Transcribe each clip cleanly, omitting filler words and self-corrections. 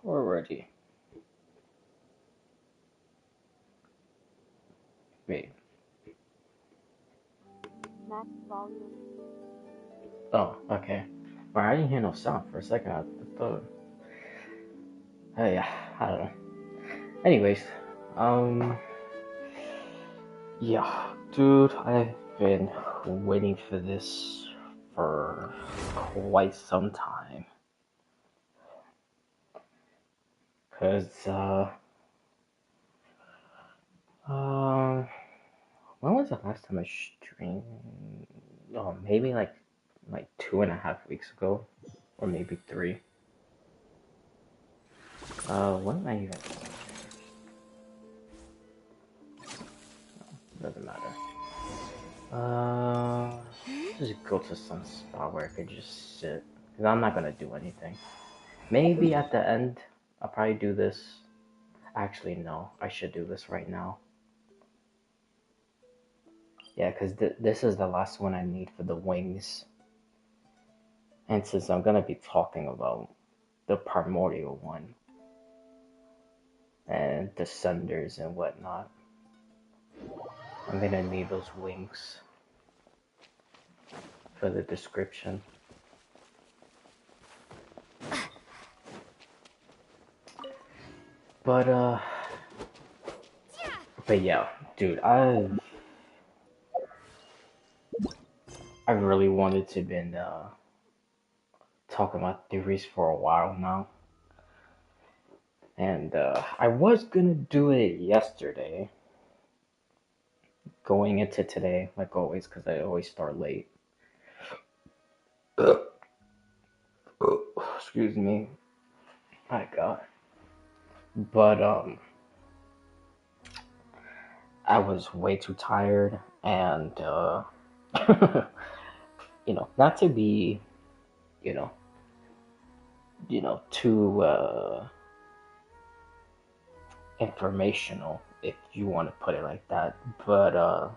we're ready. Wait. Max volume. Oh, okay. Well, I didn't hear no sound for a second. I thought, hey, I don't know. Anyways, um, yeah, dude, I've been waiting for this for quite some time. Cause, um, when was the last time I streamed? Oh, maybe like 2.5 weeks ago, or maybe three. When am I even? Doesn't matter. Uh, just go to some spot where I could just sit. Cause I'm not gonna do anything. Maybe at the end, I'll probably do this. Actually, no, I should do this right now. Yeah, cause this is the last one I need for the wings. And since I'm gonna be talking about the primordial one and descenders and whatnot, I'm gonna need those wings for the description. But but yeah, dude, I really wanted to been talking about theories for a while now, and I was gonna do it yesterday, going into today, like always, because I always start late. Excuse me, my God. But I was way too tired, and not to be, you know, too informational, if you want to put it like that. But I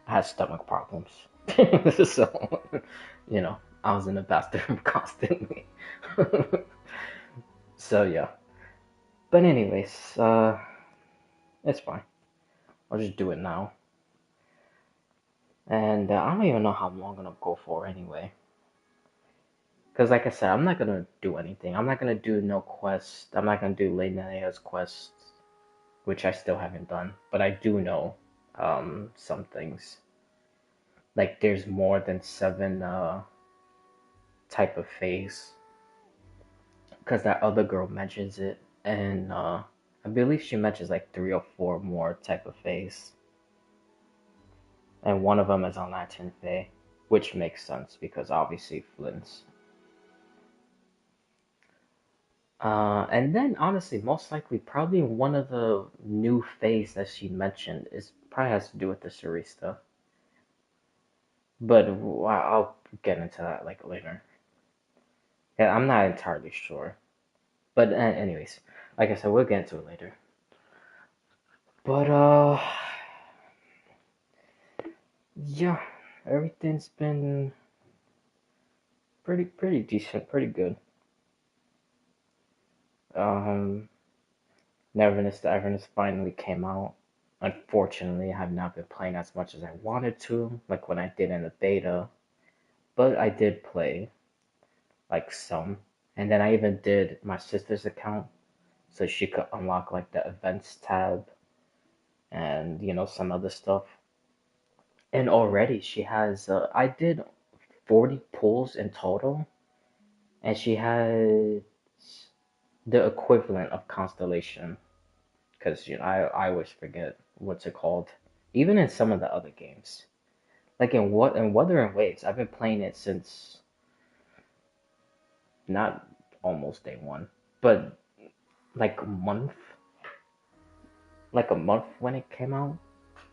had stomach problems, so I was in the bathroom constantly. So yeah. But anyways, it's fine. I'll just do it now. And I don't even know how long I'm gonna go for anyway. Because like I said, I'm not gonna do anything. I'm not gonna do no quest. I'm not gonna do Leia's quests, which I still haven't done. But I do know some things. Like there's more than seven type of phase. Because that other girl mentions it, and I believe she mentions like three or four more type of phase. And one of them is on Latin Fae, which makes sense because obviously Flynn's. And then honestly, most likely, probably one of the new phase that she mentioned is probably has to do with the Sarista. But I'll get into that like later. Yeah, I'm not entirely sure. But anyways, like I said, we'll get into it later. But yeah, everything's been pretty decent, pretty good. Um, Neverness to Everness finally came out. Unfortunately, I have not been playing as much as I wanted to, like when I did in the beta, but I did play like some. And then I even did my sister's account so she could unlock like the events tab and some other stuff. And already she has I did 40 pulls in total, and she has the equivalent of Constellation, because I always forget what's it called. Even in some of the other games, like in Wuthering Waves, I've been playing it since not almost day one, but like a month when it came out,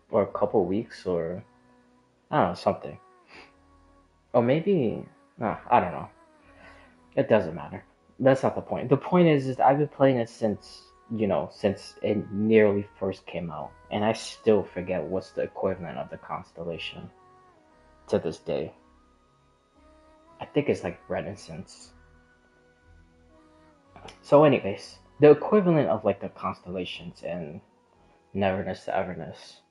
or a couple weeks, or I don't know, something, or maybe no, I don't know. It doesn't matter. That's not the point. The point is I've been playing it since it nearly first came out, and I still forget what's the equivalent of the Constellation to this day. I think it's like Renaissance. So, anyways, the equivalent of like the constellations in Neverness to Everness.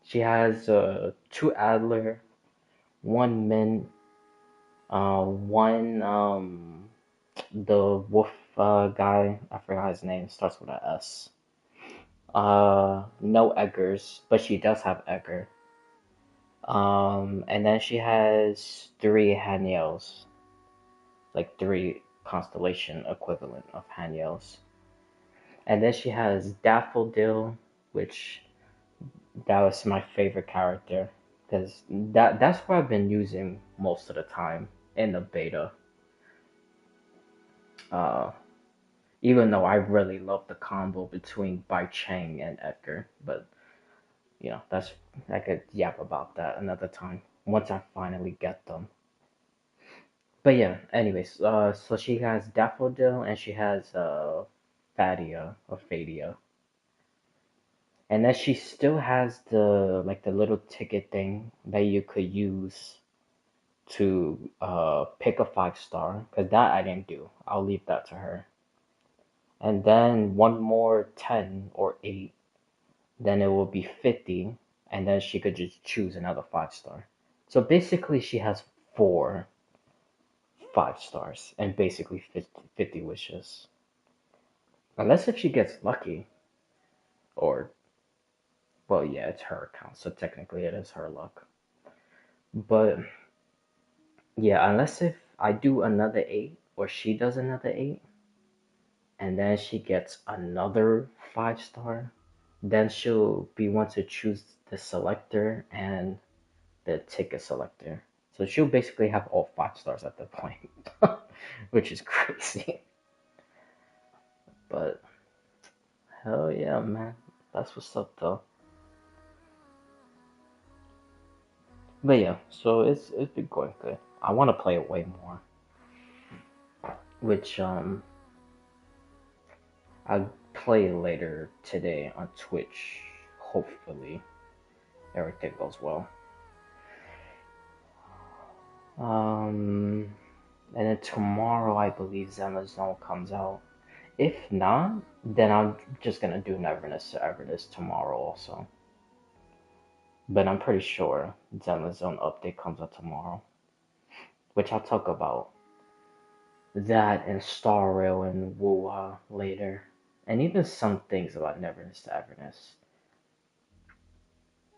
She has two Adler, one Min, one the wolf guy. I forgot his name. Starts with a S. No Eggers, but she does have Egger. And then she has three Haniels, like three constellation equivalent of Haniels. And then she has Daffodil, which that was my favorite character because that's what I've been using most of the time in the beta. Uh, Even though I really love the combo between Bai Chang and Edgar, but that's I could yap about that another time once I finally get them. But yeah, anyways, so she has Daffodil and she has Fadia or Fadia. And then she still has the like the little ticket thing that you could use to pick a 5 star, because that I didn't do. I'll leave that to her. And then one more 10 or 8, then it will be 50, and then she could just choose another 5 star. So basically, she has 4 5 stars and basically 50 wishes. Unless if she gets lucky, or, well, yeah, it's her account, so technically it is her luck. But yeah, unless if I do another 8 or she does another 8, and then she gets another 5 star, then she'll be one to choose the selector and the ticket selector. So she'll basically have all 5 stars at that point, which is crazy. But hell yeah, man, that's what's up though. But yeah, so it's been going good. I want to play it way more, which I'll play later today on Twitch. Hopefully everything goes well. Um, and then tomorrow I believe Zenless Zone comes out. If not, then I'm just gonna do Neverness to Everness tomorrow also. But I'm pretty sure Zenless Zone update comes out tomorrow, which I'll talk about that and Star Rail and Wuha later, and even some things about Neverness to Everness,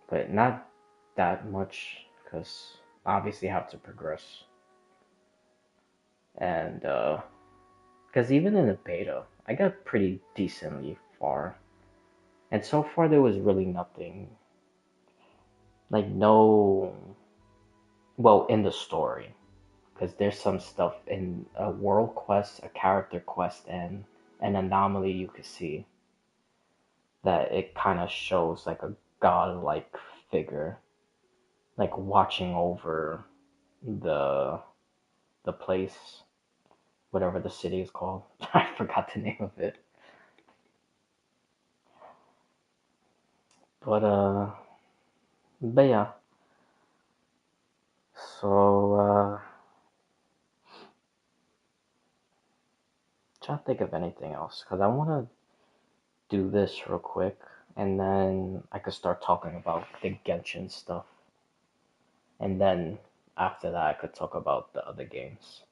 but not that much because obviously I have to progress. And because even in the beta, I got pretty decently far, and so far there was really nothing, like no, well, in the story, because there's some stuff in a world quest, a character quest, and an anomaly you could see that it kind of shows like a godlike figure, like watching over the the place, whatever the city is called. I forgot the name of it. But but yeah. So trying to think of anything else because I want to do this real quick, and then I could start talking about the Genshin stuff, and then after that I could talk about the other games.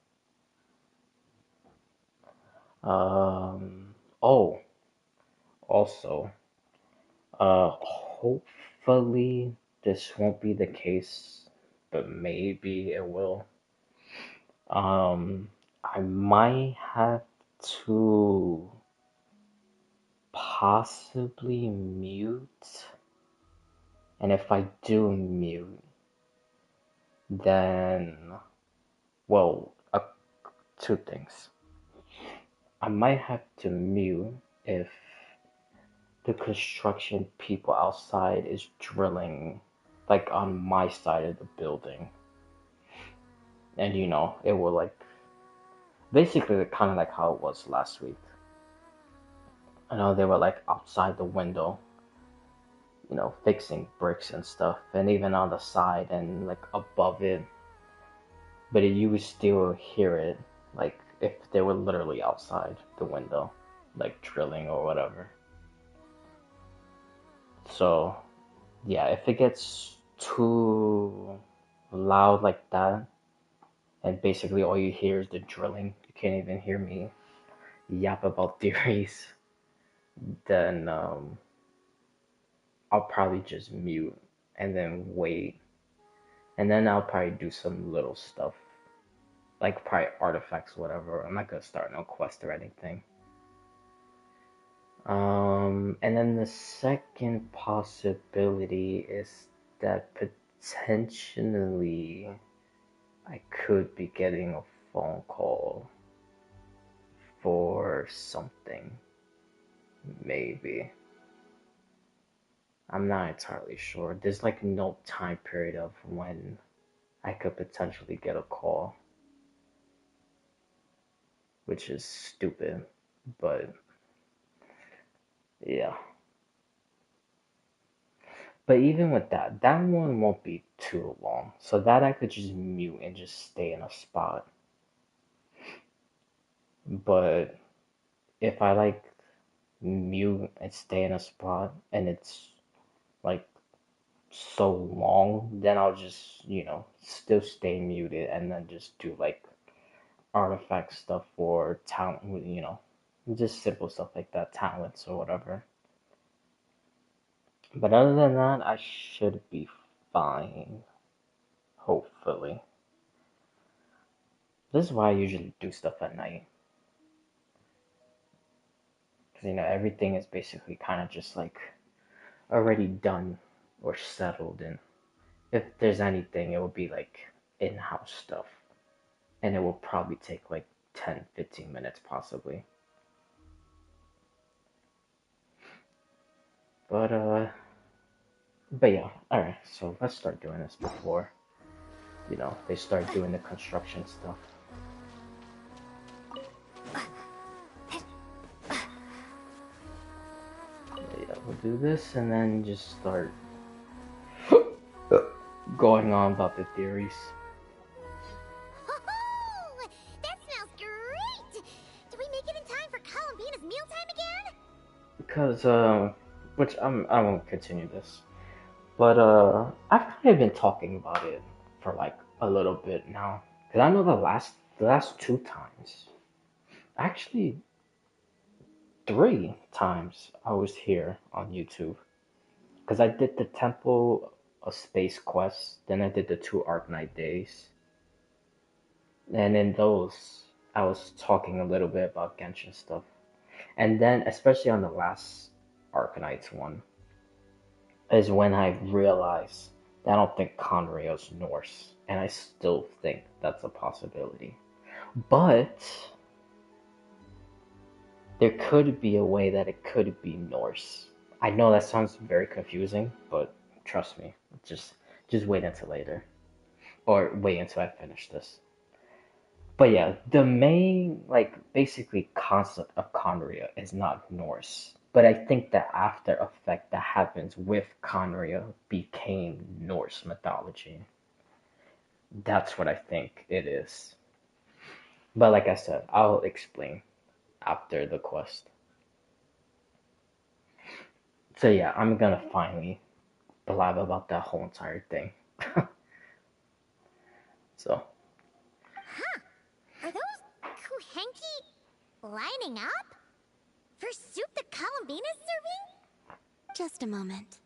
Oh, also, hopefully this won't be the case, but maybe it will. I might have to possibly mute, and if I do mute, then, well, two things. I might have to mute if the construction people outside is drilling, like on my side of the building, and it will like basically kind of like how it was last week. I know they were like outside the window, fixing bricks and stuff, and even on the side and like above it, but you would still hear it, like if they were literally outside the window. like drilling or whatever. So yeah, if it gets too loud like that, and basically all you hear is the drilling, you can't even hear me yap about theories, then I'll probably just mute and then wait. And then I'll probably do some little stuff, like probably artifacts, whatever. I'm not gonna start no quest or anything. And then the second possibility is that potentially I could be getting a phone call for something. Maybe. I'm not entirely sure. There's like no time period of when I could potentially get a call, which is stupid, but yeah. But even with that, that one won't be too long. So that I could just mute and just stay in a spot. But if I like mute and stay in a spot and it's like so long, then I'll just, still stay muted and then just do like artifact stuff or talent, just simple stuff like that, talents or whatever. But other than that, I should be fine, hopefully. This is why I usually do stuff at night. Because, everything is basically kind of just like already done or settled. And if there's anything, it will be like in-house stuff. And it will probably take like 10, 15 minutes possibly. But yeah, alright, so let's start doing this before, they start doing the construction stuff. Yeah, we'll do this and then just start going on about the theories. Oh, that smells great! Do we make it in time for Columbina's mealtime again? Because, I won't continue this. But, I've kind of been talking about it for like a little bit now. Because I know the last 2 times, actually 3 times I was here on YouTube. Because I did the Temple of Space quest, then I did the 2 Arknight days. And in those, I was talking a little bit about Genshin stuff. And then, especially on the last Arknights one, is when I realized that I don't think Conrio's Norse. And I still think that's a possibility. But there could be a way that it could be Norse. I know that sounds very confusing, but trust me, just wait until later. Or wait until I finish this. But yeah, the main, like, basically concept of Conria is not Norse. But I think the after effect that happens with Conria became Norse mythology. That's what I think it is. But like I said, I'll explain after the quest. So yeah, I'm gonna finally blab about that whole entire thing. So. Huh. Are those Kuhenki lining up? For soup that Columbina's serving? Just a moment.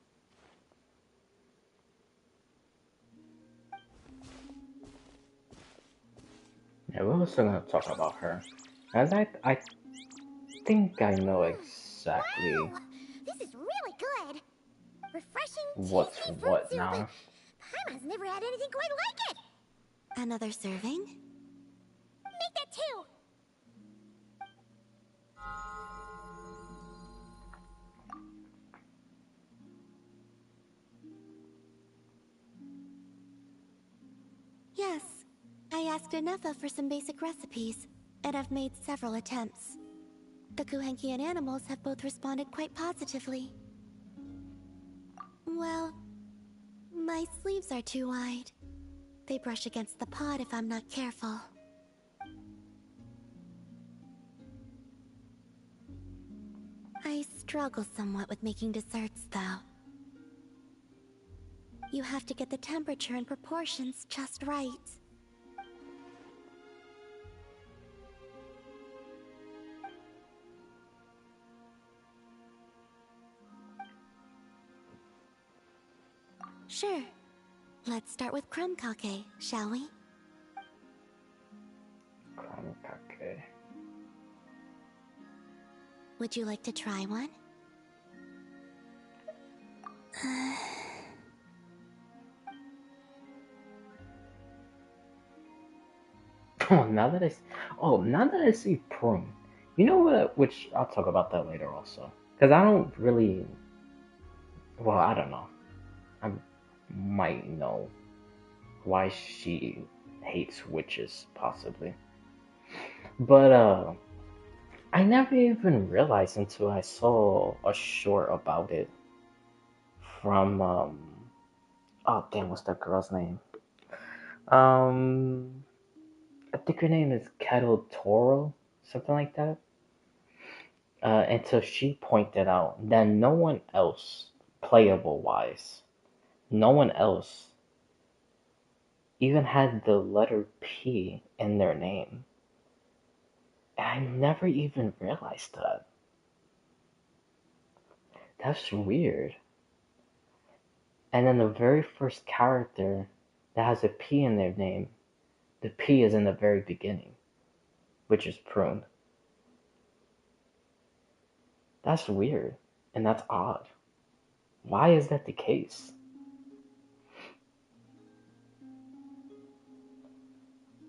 Yeah, we're also gonna talk about her. As I think I know exactly. Wow! This is really good! Refreshing, What's tasty fruit what soup. now? Paimon's never had anything quite like it! Another serving? Make that two! Yes. I asked Anefa for some basic recipes, and I've made several attempts. The Kuhenkian animals have both responded quite positively. Well, my sleeves are too wide. They brush against the pot if I'm not careful. struggle somewhat with making desserts, though. You have to get the temperature and proportions just right. Sure. Let's start with crumb cake, shall we? Crumb cake. Would you like to try one? Now that I see prune, you know what? Which I'll talk about that later also, because I don't really. Well, I don't know. I might know why she hates witches, possibly. But I never even realized until I saw a short about it from oh damn, what's that girl's name? Um, I think her name is Kettle Toro, something like that. Until she pointed out that no one else, playable wise, no one else even had the letter P in their name. And I never even realized that. That's weird. And then the very first character that has a P in their name, the P is in the very beginning, which is Prune. That's weird, and that's odd. Why is that the case?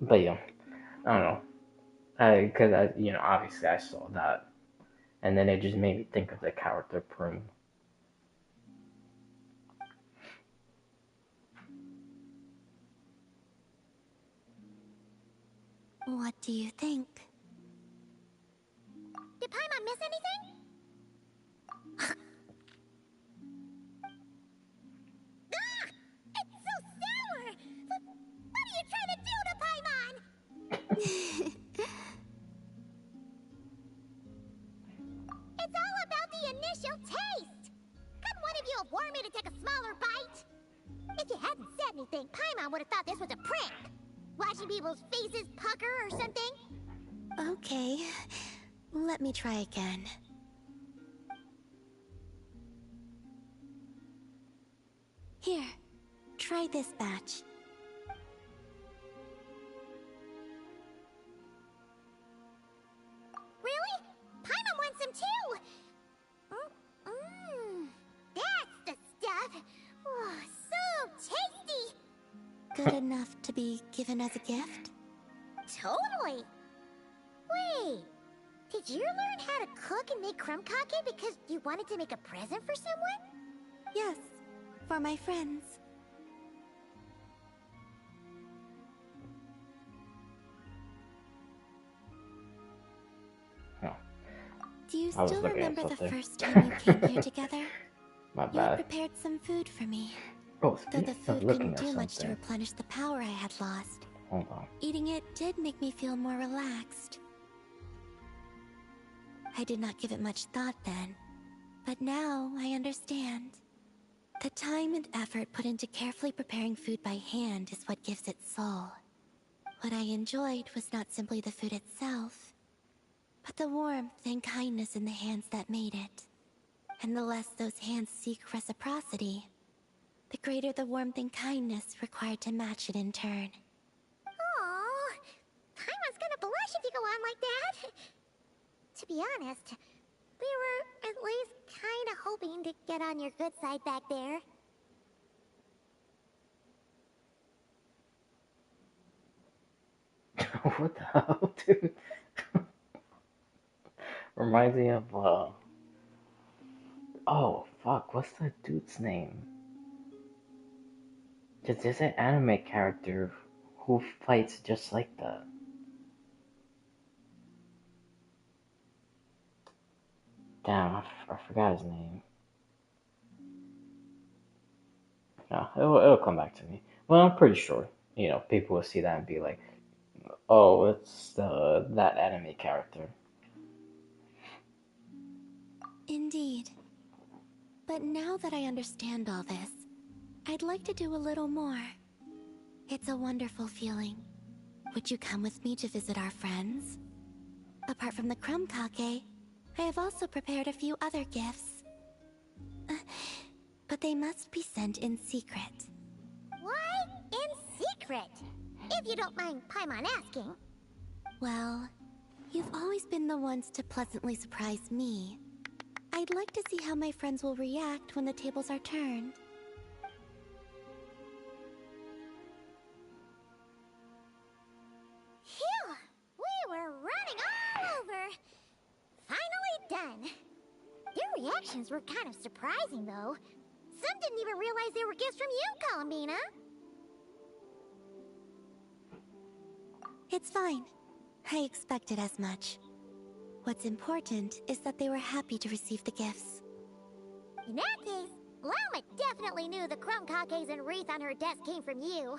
But yeah, I don't know. Because obviously I saw that, and then it just made me think of the character Prune. What do you think? Did Paimon miss anything? Ah! It's so sour! What are you trying to do to Paimon? It's all about the initial taste! Couldn't one of you have warned me to take a smaller bite? If you hadn't said anything, Paimon would have thought this was a prank. Watching people's faces pucker or something. Okay, let me try again. Here, try this batch. Really? Paimon wants some too! Mmm, that's the stuff! Oh, so tasty! Good enough to be given as a gift? Totally! Wait, did you learn how to cook and make crumb cake because you wanted to make a present for someone? Yes, for my friends. No, Do you I was still looking at remember the something. first time you came here together? My You had bad. prepared some food for me. Oh, Though the speaking of food looking couldn't at do much to something. replenish the power I had lost. Hold on. Eating it did make me feel more relaxed. I did not give it much thought then, but now I understand. The time and effort put into carefully preparing food by hand is what gives it soul. What I enjoyed was not simply the food itself, but the warmth and kindness in the hands that made it. And the less those hands seek reciprocity, the greater the warmth and kindness required to match it in turn. Aww, Paimon's gonna blush if you go on like that. To be honest, we were at least kinda hoping to get on your good side back there. What the hell, dude? Reminds me of oh fuck, what's that dude's name? There's an anime character who fights just like that. Damn, I forgot his name. No, it'll come back to me. Well, I'm pretty sure. People will see that and be like, "Oh, it's that anime character." Indeed. But now that I understand all this, I'd like to do a little more. It's a wonderful feeling. Would you come with me to visit our friends? Apart from the crumb cake, I have also prepared a few other gifts. But they must be sent in secret. Why in secret? If you don't mind Paimon asking. Well, you've always been the ones to pleasantly surprise me. I'd like to see how my friends will react when the tables are turned. Phew! We were running all over! Finally done! Their reactions were kind of surprising, though. Some didn't even realize they were gifts from you, Columbina. It's fine. I expected as much. What's important is that they were happy to receive the gifts. In that case, Lama definitely knew the crumb cakes and wreath on her desk came from you.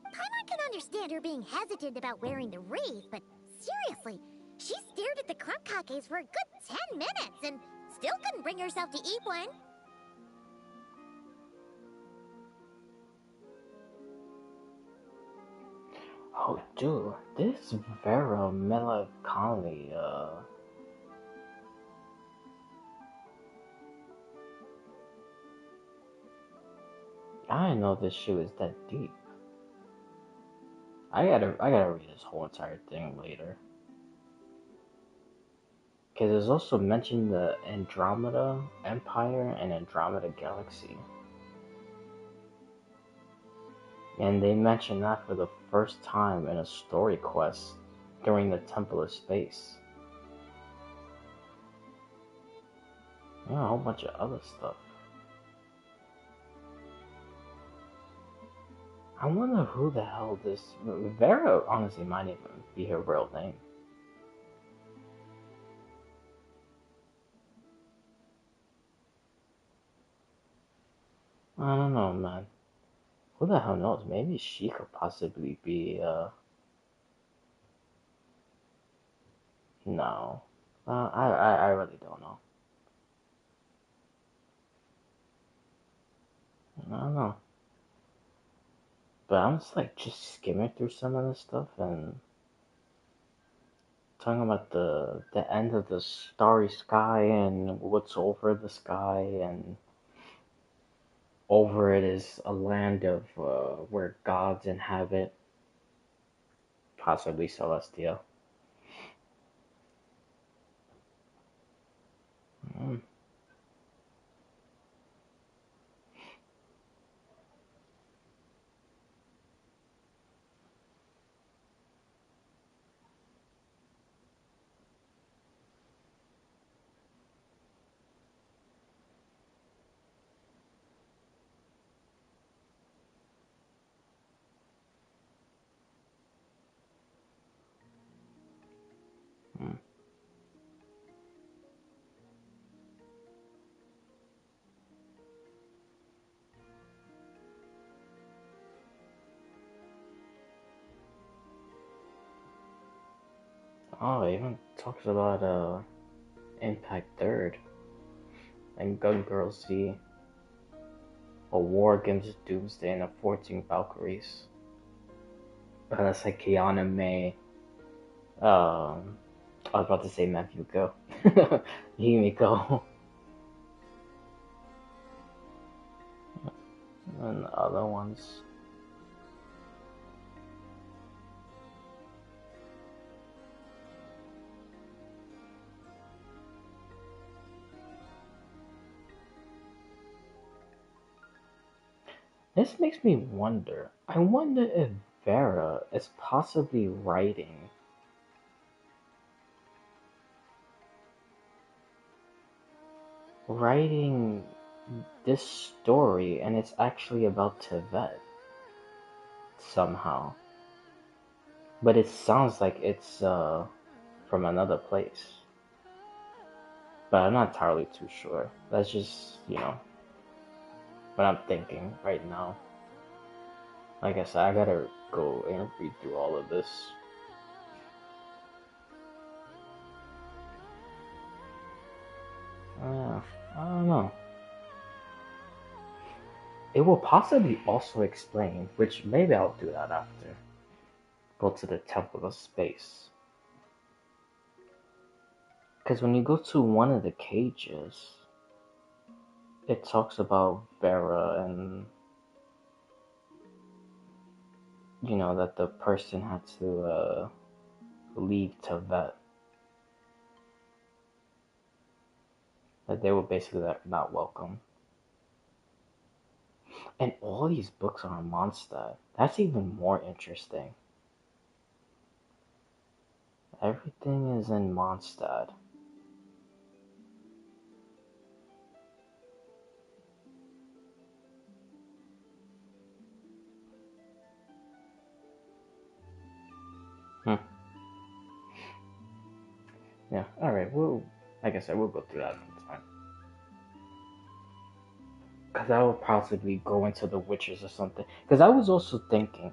Paimon can understand her being hesitant about wearing the wreath, but seriously, she stared at the crumb cakes for a good 10 minutes and still couldn't bring herself to eat one. Oh, dude, this Vera melancholy, I didn't know this shit was that deep. I gotta read this whole entire thing later. Cause there's also mentioned the Andromeda Empire and Andromeda Galaxy. And they mention that for the first time in a story quest during the Temple of Space. Yeah, a whole bunch of other stuff. I wonder who the hell this... Vera honestly might even be her real name. I don't know, man. Who the hell knows? Maybe she could possibly be, No. I really don't know. I don't know. But I'm just skimming through some of this stuff and talking about the end of the starry sky and what's over the sky, and over it is a land of where gods inhabit, possibly Celestia. Mm. Mm. Oh, it even talks about Impact Third and Gun Girl Z, a war against Doomsday and the 14 Valkyries. That's like Kiana May. I was about to say Mafuko. Himiko. And the other ones. This makes me wonder. I wonder if Vera is possibly writing this story, and it's actually about Tibet somehow. But it sounds like it's from another place. But I'm not entirely too sure. That's just, what I'm thinking right now. Like I said, I gotta go and read through all of this. I don't know. It will possibly also explain, which maybe I'll do that after. Go to the Temple of Space. Because when you go to one of the cages, it talks about Vera and, that the person had to leave Tibet. That they were basically not welcome. And all these books are on Mondstadt. That's even more interesting. Everything is in Mondstadt. Hmm. Yeah, alright, like I said, we'll go through that sometime. Because I will possibly go into the witches or something. Because I was also thinking,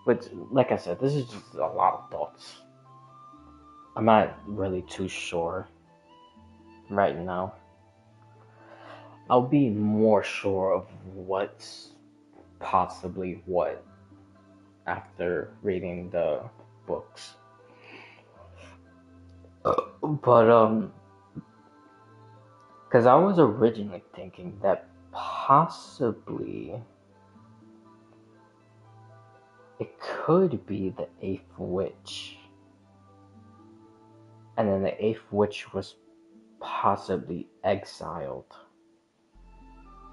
but like I said, this is just a lot of thoughts. I'm not really too sure right now. I'll be more sure of what's possibly what after reading the books. But because I was originally thinking that possibly it could be the eighth witch, and then the eighth witch was possibly exiled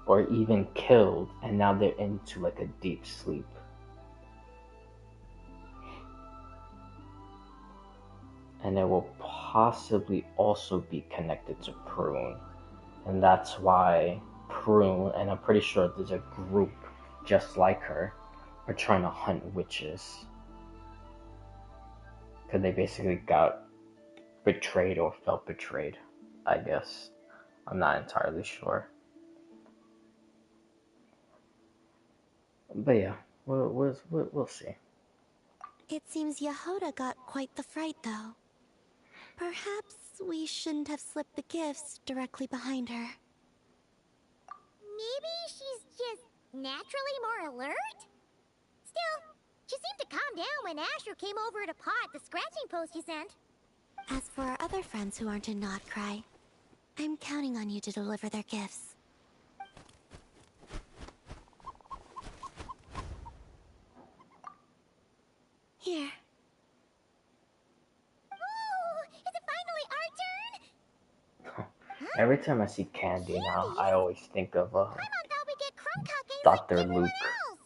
or even killed, and now they're into like a deep sleep. And it will possibly also be connected to Prune. And that's why Prune, and I'm pretty sure there's a group just like her, are trying to hunt witches. Because they basically got betrayed or felt betrayed, I guess. I'm not entirely sure. But yeah, we'll see. It seems Yehoda got quite the fright, though. Perhaps we shouldn't have slipped the gifts directly behind her. Maybe she's just naturally more alert? Still, she seemed to calm down when Asher came over to paw at the scratching post you sent. As for our other friends who aren't in Notcry, I'm counting on you to deliver their gifts. Here. Ooh, is it finally our turn? Every time I see Candy now, I always think of Paimon thought we get crumb cupcakes Dr. like everyone Luke. else.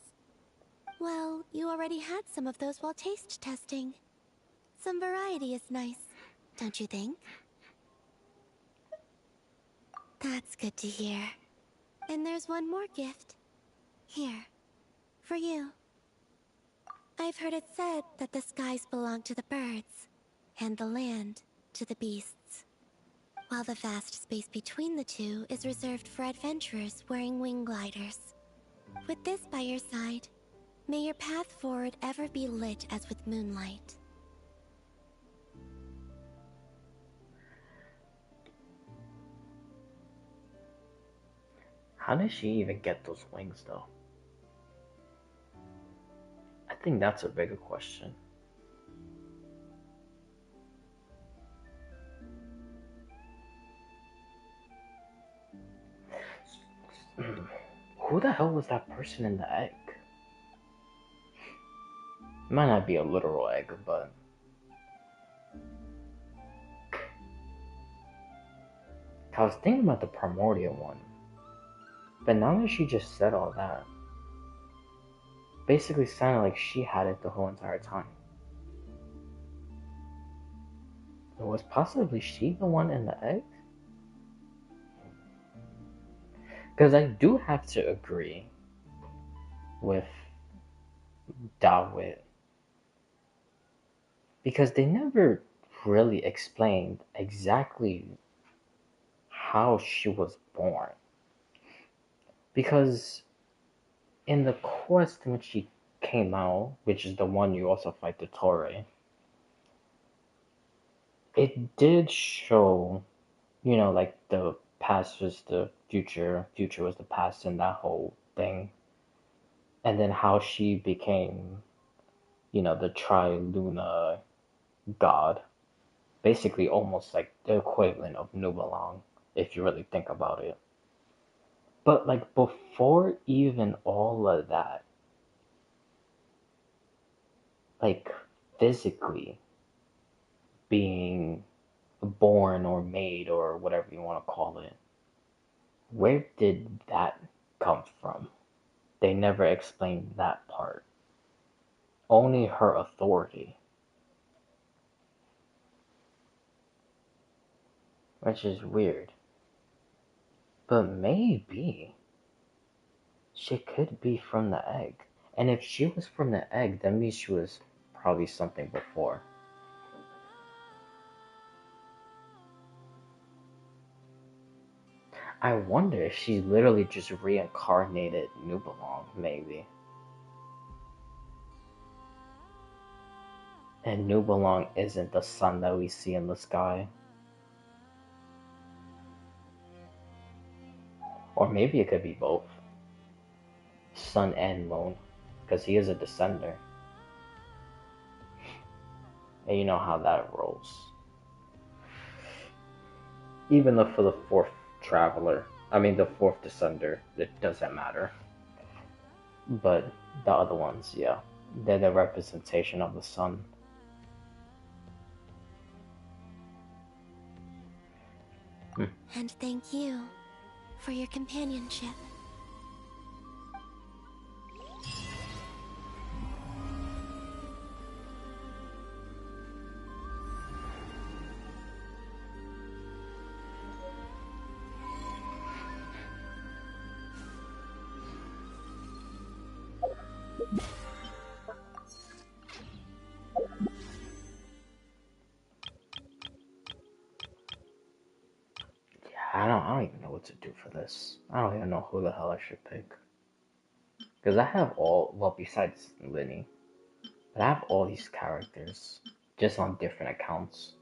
Well, you already had some of those while taste testing. Some variety is nice, don't you think? That's good to hear. And there's one more gift. Here. For you. I've heard it said that the skies belong to the birds, and the land to the beasts, while the vast space between the two is reserved for adventurers wearing wing gliders. With this by your side, may your path forward ever be lit as with moonlight. How does she even get those wings, though? I think that's a bigger question. Who the hell was that person in the egg? It might not be a literal egg, but I was thinking about the primordial one. But now that she just said all that, basically sounded like she had it the whole entire time. Was possibly she the one in the egg? Because I do have to agree with Dawit. Because they never really explained exactly how she was born. Because in the quest when she came out, which is the one you also fight Dottore, it did show, like the past was the future, future was the past, and that whole thing. And then how she became, the Triluna god. Basically, almost like the equivalent of Nubalong, if you really think about it. But like before even all of that, like physically being born or made or whatever you want to call it, where did that come from? They never explained that part. Only her authority, which is weird. But maybe she could be from the egg. And if she was from the egg, that means she was probably something before. I wonder if she literally just reincarnated Nubalong, maybe. And Nubalong isn't the sun that we see in the sky. Or maybe it could be both. Sun and moon. Because he is a descender. And you know how that rolls. Even though for the fourth traveler, the fourth descender, it doesn't matter. But the other ones, yeah. They're the representation of the sun. And thank you for your companionship. I don't even know what to do for this. I don't even know who the hell I should pick. Because I have besides Linny, but I have all these characters just on different accounts.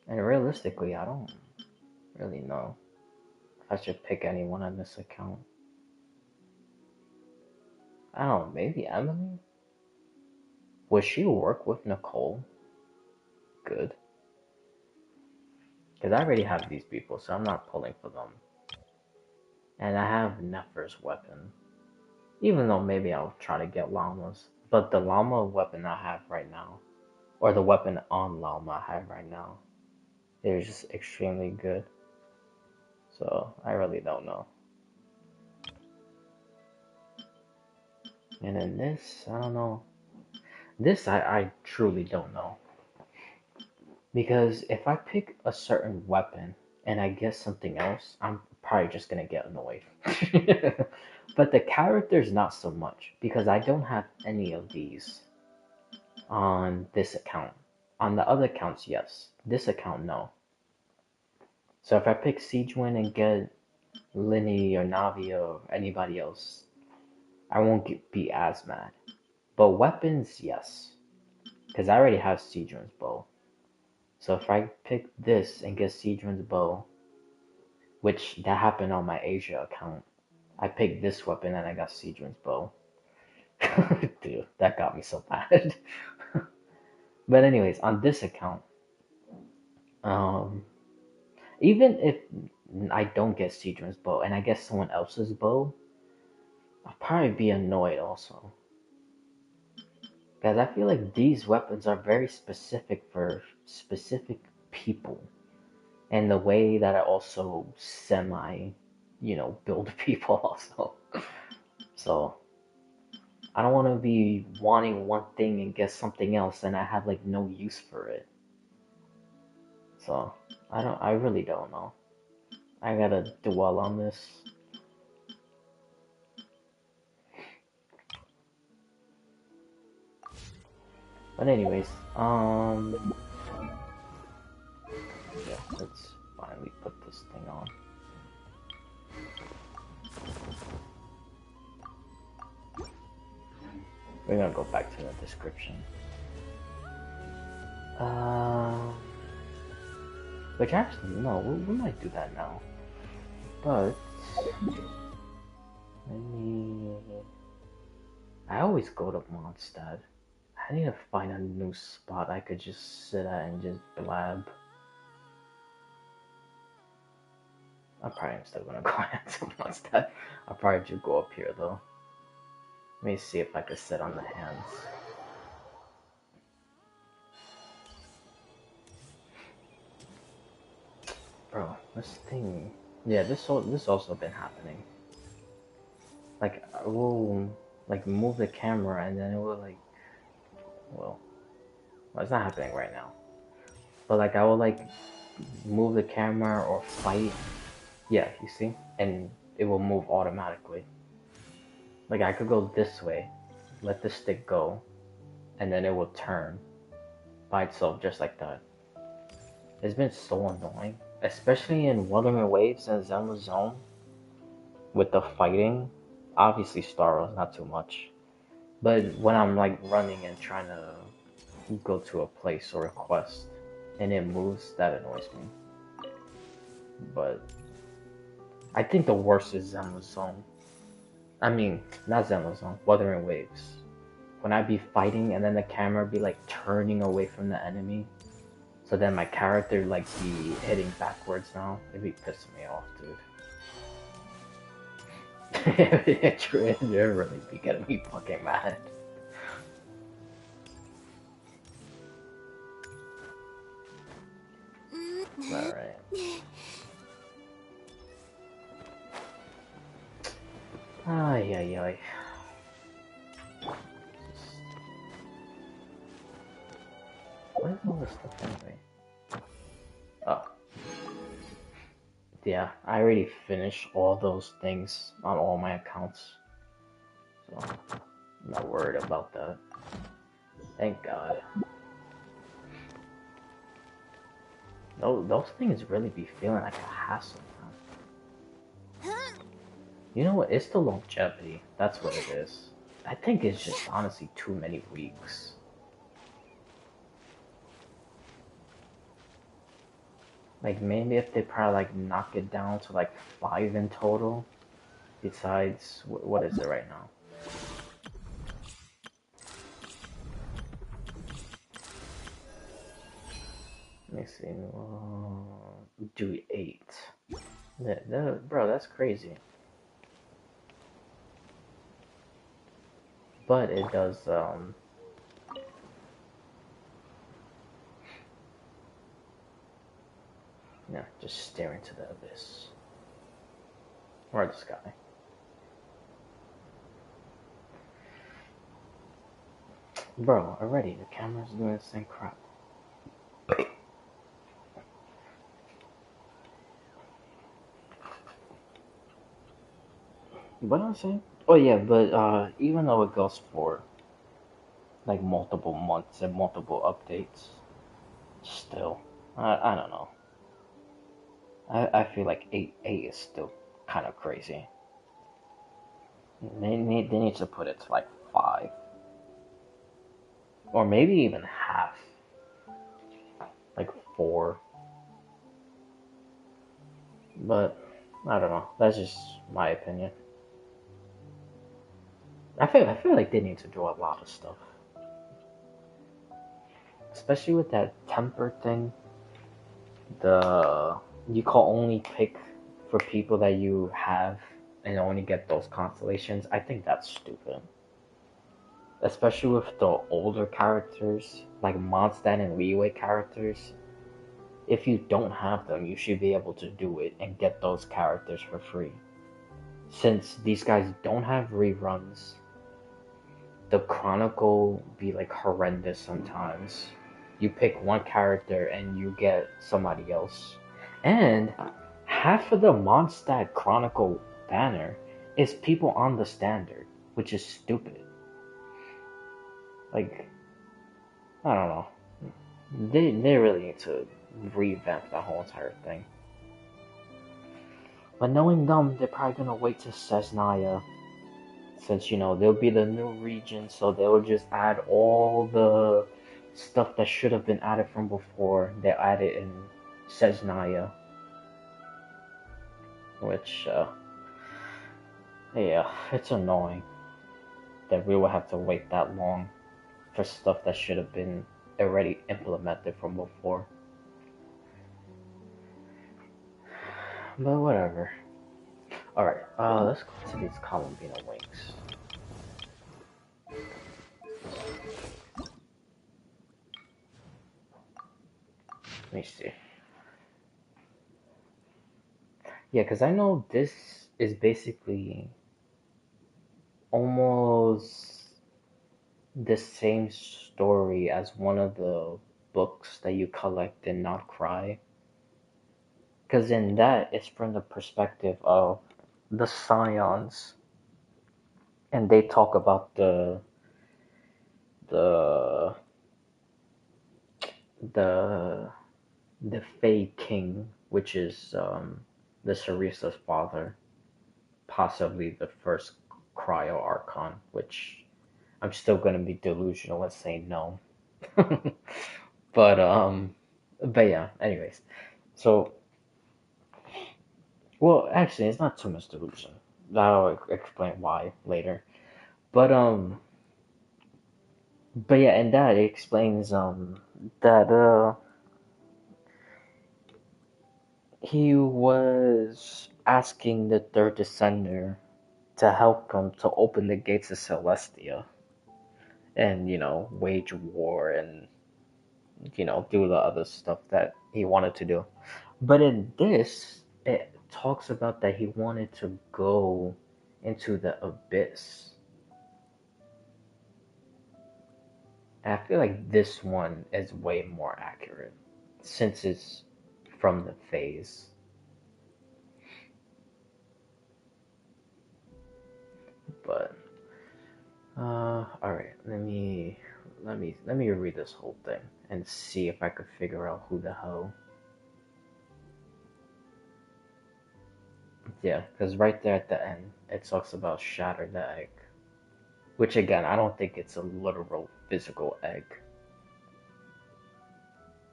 And realistically, I don't really know if I should pick anyone on this account. I don't know, maybe Emily? Would she work with Nicole? Good. Because I already have these people, so I'm not pulling for them. And I have Nefer's weapon. Even though maybe I'll try to get llamas. But the llama weapon I have right now, or the weapon on llama I have right now, they're just extremely good. So I really don't know. And then this, I don't know. This I truly don't know. Because if I pick a certain weapon and I get something else, I'm probably just gonna get annoyed. But the characters, not so much. Because I don't have any of these on this account. On the other accounts, yes. This account, no. So if I pick Siegewind and get Linny or Navi or anybody else, I won't be as mad. But weapons, yes. Because I already have Siegewind's bow. So if I pick this and get Siegewind's bow, which that happened on my Asia account, I picked this weapon and I got Siegewind's bow. Dude, that got me so mad. But anyways, on this account, um, even if I don't get Siegewind's bow and I get someone else's bow, I'll probably be annoyed also. Because I feel like these weapons are very specific for specific people. And the way that I also build people also. So, I don't want to be wanting one thing and get something else and I have like no use for it. So, I really don't know. I gotta dwell on this. But anyways, yeah, let's finally put this thing on. We're gonna go back to the description. Which actually, no, we might do that now. But let me. I always go to Mondstadt. I need to find a new spot I could just sit at and just blab. I'm probably still gonna go into Mondstadt. I'll probably just go up here though. Let me see if I could sit on the hands. Bro, this thing. Yeah, this also been happening. Like I will like move the camera and then it will like well it's not happening right now. But like I will like move the camera or fight. Yeah, you see? And it will move automatically. Like I could go this way, let the stick go, and then it will turn by itself just like that. It's been so annoying. Especially in Wuthering Waves and Zenless Zone with the fighting. Obviously Star Wars not too much. But when I'm like running and trying to go to a place or a quest and it moves, that annoys me. But I think the worst is Zenless Zone. I mean, not Zenless Zone, Wuthering Waves. When I be fighting and then the camera be like turning away from the enemy, so then my character like be hitting backwards now, it'd be pissing me off, dude. It really be getting me fucking mad. Alright. Ay, ay, ay. What is all this stuff anyway? Oh. Yeah, I already finished all those things on all my accounts. So, I'm not worried about that. Thank God. Those things really be feeling like a hassle, man. You know what? It's the longevity. That's what it is. I think it's just honestly too many weeks. Like maybe if they probably like knock it down to like 5 in total. Besides, what is it right now? Let me see. Do 8. Bro, that's crazy. But it does, yeah, just stare into the abyss. Or the sky. Bro, already, the camera's doing the same crap. What am I saying? Oh yeah, but even though it goes for like multiple months and multiple updates, still, I don't know. I feel like 8 is still kind of crazy. They need to put it to like 5, or maybe even half, like 4. But I don't know. That's just my opinion. I feel like they need to do a lot of stuff, especially with that temper thing. The you can only pick for people that you have and only get those constellations. I think that's stupid. Especially with the older characters, like Mondstadt and Leeway characters. If you don't have them, you should be able to do it and get those characters for free. Since these guys don't have reruns, the chronicle be like horrendous sometimes. You pick one character and you get somebody else. And half of the Mondstadt Chronicle banner is people on the standard, which is stupid. Like, I don't know. They really need to revamp that whole entire thing. But knowing them, they're probably gonna wait to Cesnaya, since you know they'll be the new region, so they'll just add all the stuff that should have been added from before. They add it in, says Naya, which, yeah, it's annoying that we will have to wait that long for stuff that should have been already implemented from before. But whatever. Alright, let's go to these Columbina wings. Let me see. Yeah, because I know this is basically almost the same story as one of the books that you collect in Not Cry. Because in that, it's from the perspective of the Scions, and they talk about the the the Fey King, which is the Sarisa's father, possibly the first Cryo Archon, which I'm still gonna be delusional and say no. but but yeah, anyways. So well actually it's not too much delusion. I'll explain why later. But but yeah, and that explains that he was asking the third descender to help him to open the gates of Celestia and, wage war and, do the other stuff that he wanted to do. But in this, it talks about that he wanted to go into the abyss. And I feel like this one is way more accurate since it's from the phase. But all right, let me read this whole thing and see if I could figure out who the hell. Yeah, because right there at the end, it talks about shatter the egg, which again, I don't think it's a literal physical egg.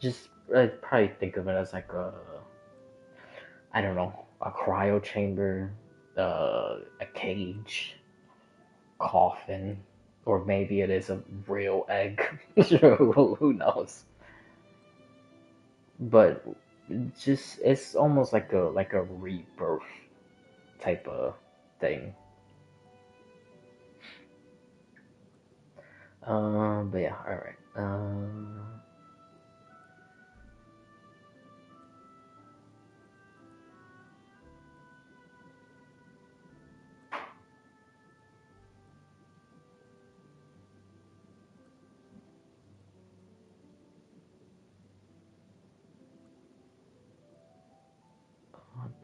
Just I'd probably think of it as like I don't know, a cryo chamber, a cage, coffin, or maybe it is a real egg. Who knows? But just it's almost like a rebirth type of thing. But yeah, all right.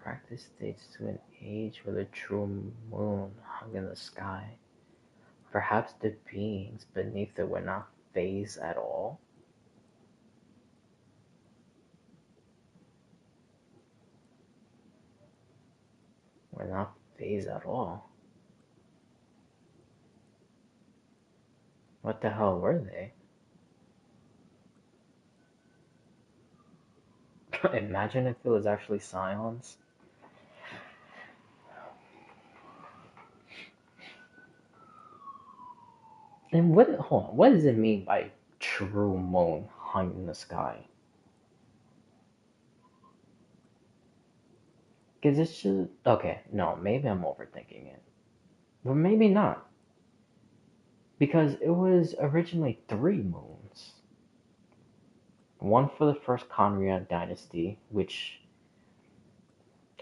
Practice states to an age where the true moon hung in the sky. Perhaps the beings beneath it were not phased at all. Were not phased at all. What the hell were they? Imagine if it was actually scions. And hold on, what does it mean by true moon hung in the sky? Because it's just, okay, no, maybe I'm overthinking it. But maybe not. Because it was originally three moons. One for the first Conrad dynasty, which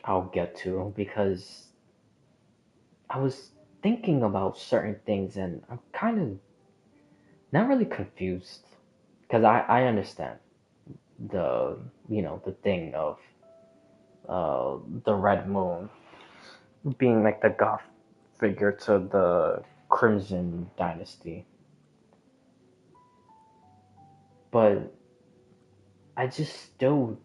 I'll get to because I was thinking about certain things and I'm kind of not really confused because I understand the thing of the red moon being like the goth figure to the Crimson dynasty, but I just still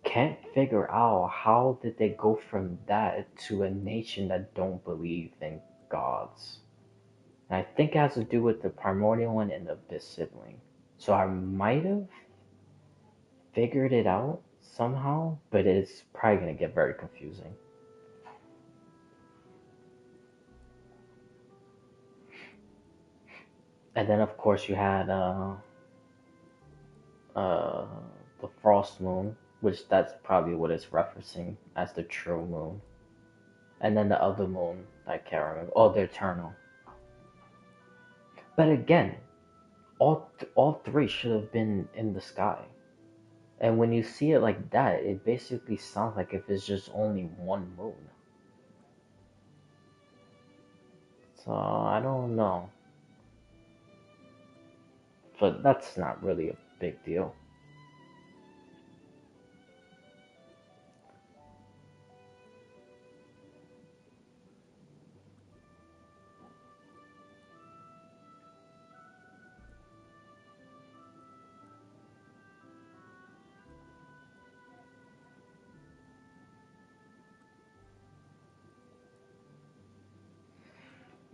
can't figure out how did they go from that to a nation that don't believe in gods. And I think it has to do with the primordial one and the abyss sibling. So I might have figured it out somehow, but it's probably gonna get very confusing. And then of course you had uh, the Frost Moon, which that's probably what it's referencing as the true moon. And then the other moon, I can't remember. Oh, the Eternal. But again, all three should have been in the sky. And when you see it like that, it basically sounds like if it's just only one moon. So I don't know. But that's not really a big deal.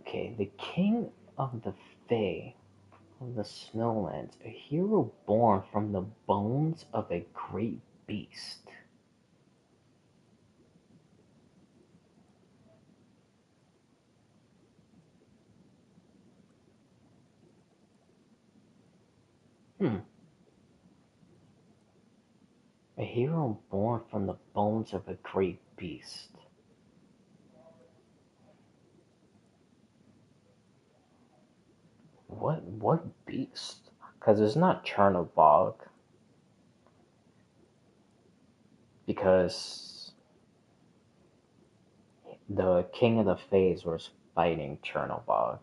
Okay, the king of the Fae of the Snowlands, a hero born from the bones of a great beast. Hmm. A hero born from the bones of a great beast. What beast? Because it's not Chernobog. Because the king of the Faes was fighting Chernobog.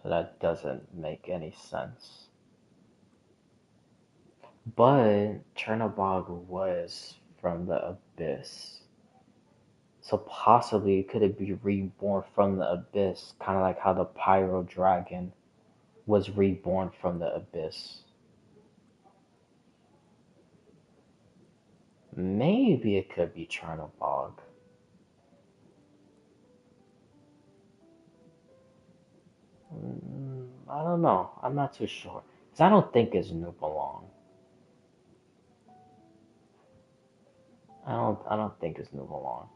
So that doesn't make any sense. But Chernobog was from the abyss. So possibly could it be reborn from the abyss, kind of like how the Pyro Dragon was reborn from the abyss. Maybe it could be Chernobog. I don't know. I'm not too sure. 'Cause I don't think it's Nubelong. I don't think it's Nubelong.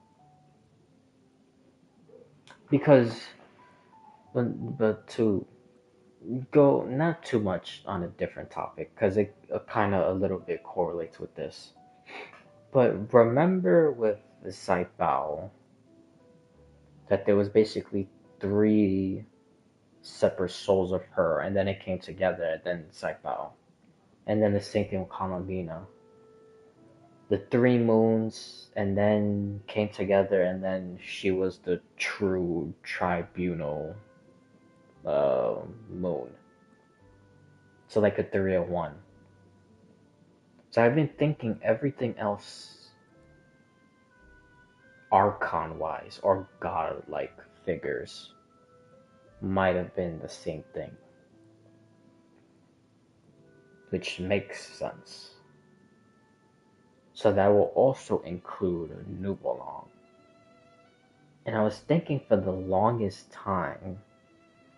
Because but to go not too much on a different topic because it kind of a little bit correlates with this. But remember with the Saibao that there was basically three separate souls of her, and then it came together, and then Saibao. And then the same thing with Kamabina. The three moons, and then came together, and then she was the true tribunal moon. So like a 301. So I've been thinking everything else archon wise or god like figures might have been the same thing. Which makes sense. So that will also include Nubalong. And I was thinking for the longest time,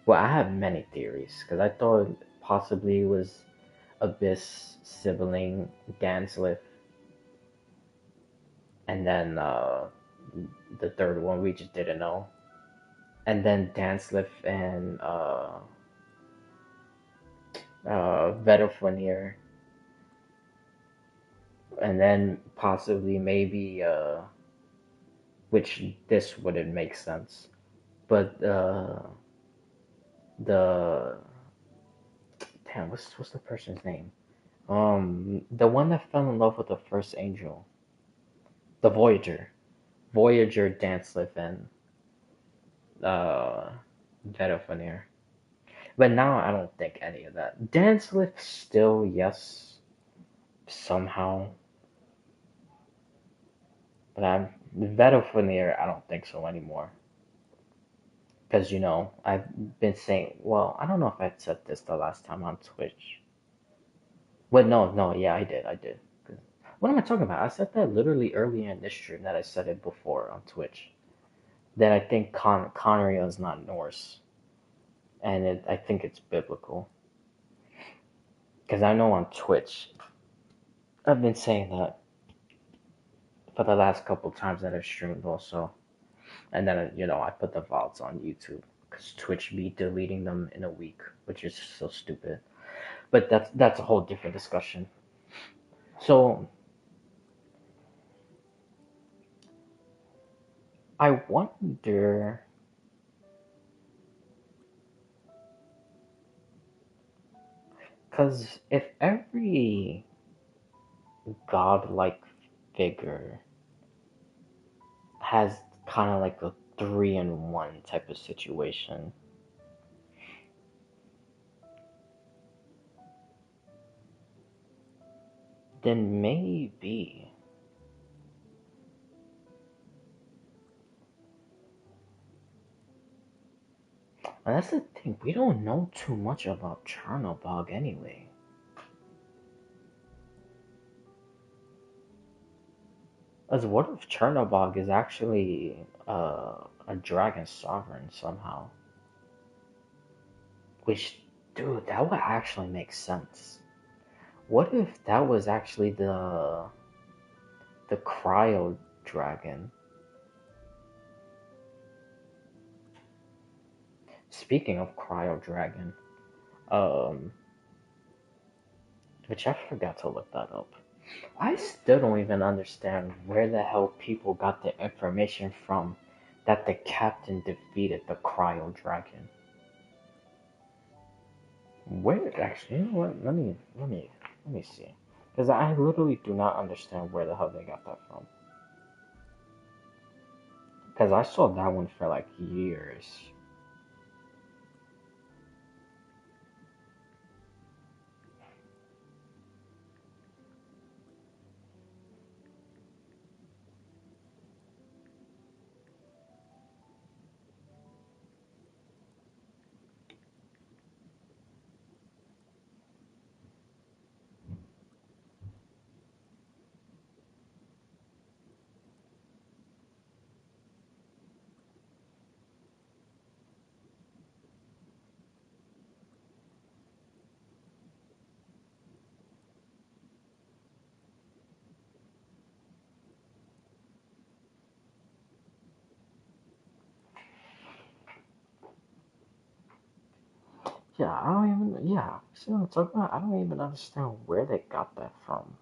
well, I have many theories, because I thought possibly it was Abyss, sibling, Ganslith, and then the third one we just didn't know. And then Danslif and Vedofonier, and then possibly maybe which this wouldn't make sense, but the damn what's the person's name? The one that fell in love with the first angel, the Voyager, Danslif, and uh, Vedofonier. But now I don't think any of that. Danslif still yes, somehow. But I'm Vedofonier, I don't think so anymore. Because, I've been saying, well, I don't know if I said this the last time on Twitch. Well, no, yeah, I did. What am I talking about? I said that literally earlier in this stream that I said it before on Twitch. That I think Connery is not Norse. And I think it's biblical. Because I know on Twitch, I've been saying that for the last couple times that I've streamed also. And then, I put the VODs on YouTube because Twitch be deleting them in a week, which is so stupid. But that's a whole different discussion. So I wonder, because if every godlike figure has kind of like a 3-in-1 type of situation, then maybe. And that's the thing, we don't know too much about Chernobog anyway. As what if Chernobog is actually a dragon sovereign somehow? Which, dude, that would actually make sense. What if that was actually the cryo dragon? Speaking of cryo dragon, um, which I forgot to look that up. I still don't even understand where the hell people got the information from that the captain defeated the cryo dragon. Where actually? You know what? Let me see, because I literally do not understand where the hell they got that from. Because I saw that one for like years. Yeah, I don't even. Yeah, see what I'm talking about? I don't even understand where they got that from.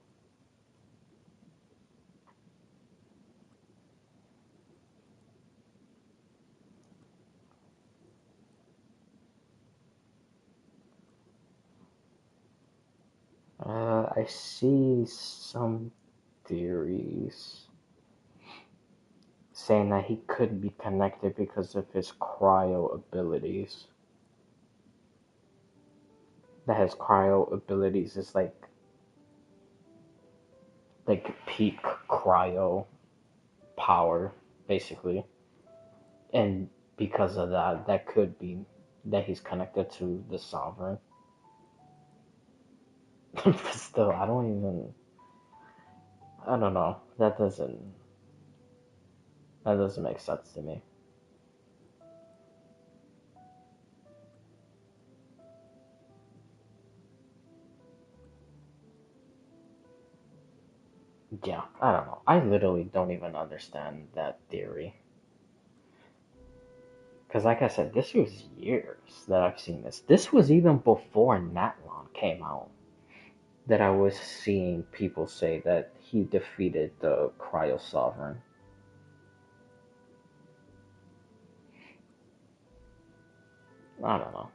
I see some theories saying that he could be connected because of his cryo abilities. That his cryo abilities is like peak cryo power, basically. And because of that, that could be that he's connected to the sovereign. But still, I don't know. That doesn't make sense to me. Yeah, I don't know. I literally don't even understand that theory. Because, like I said, this was years that I've seen this. This was even before Natlon came out that I was seeing people say that he defeated the Cryo Sovereign. I don't know.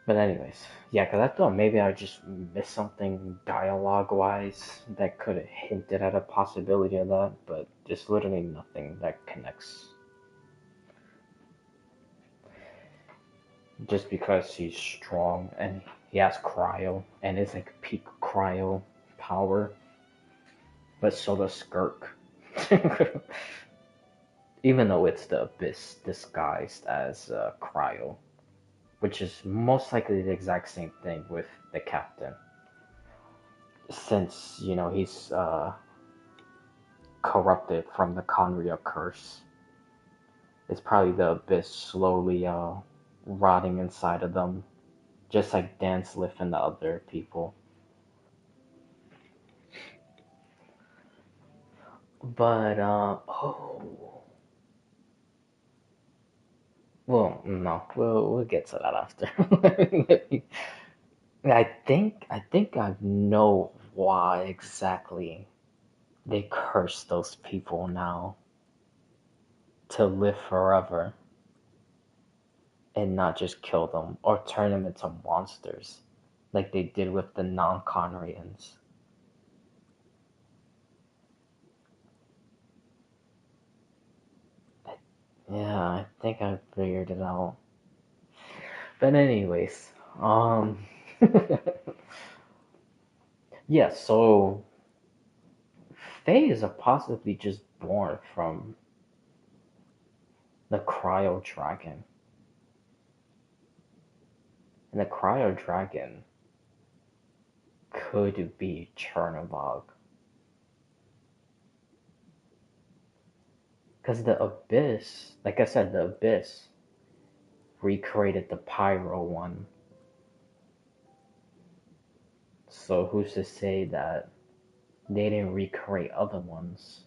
But anyways, yeah, because I thought maybe I just missed something dialogue-wise that could have hinted at a possibility of that, but just literally nothing that connects. Just because he's strong and he has cryo and it's like peak cryo power, but so does Skirk. Even though it's the Abyss disguised as cryo, which is most likely the exact same thing with the Captain. Since, he's corrupted from the Conria curse. It's probably the Abyss slowly rotting inside of them, just like Dansliff and the other people. But oh, well, no, we'll get to that after. I think I know why exactly they curse those people now to live forever and not just kill them or turn them into monsters like they did with the non-Conrians. Yeah, I think I figured it out. But anyways, yeah, so Faye is possibly just born from the Cryo Dragon. And the Cryo Dragon could be Chernobog. Because the Abyss, like I said, the Abyss recreated the Pyro one. So who's to say that they didn't recreate other ones,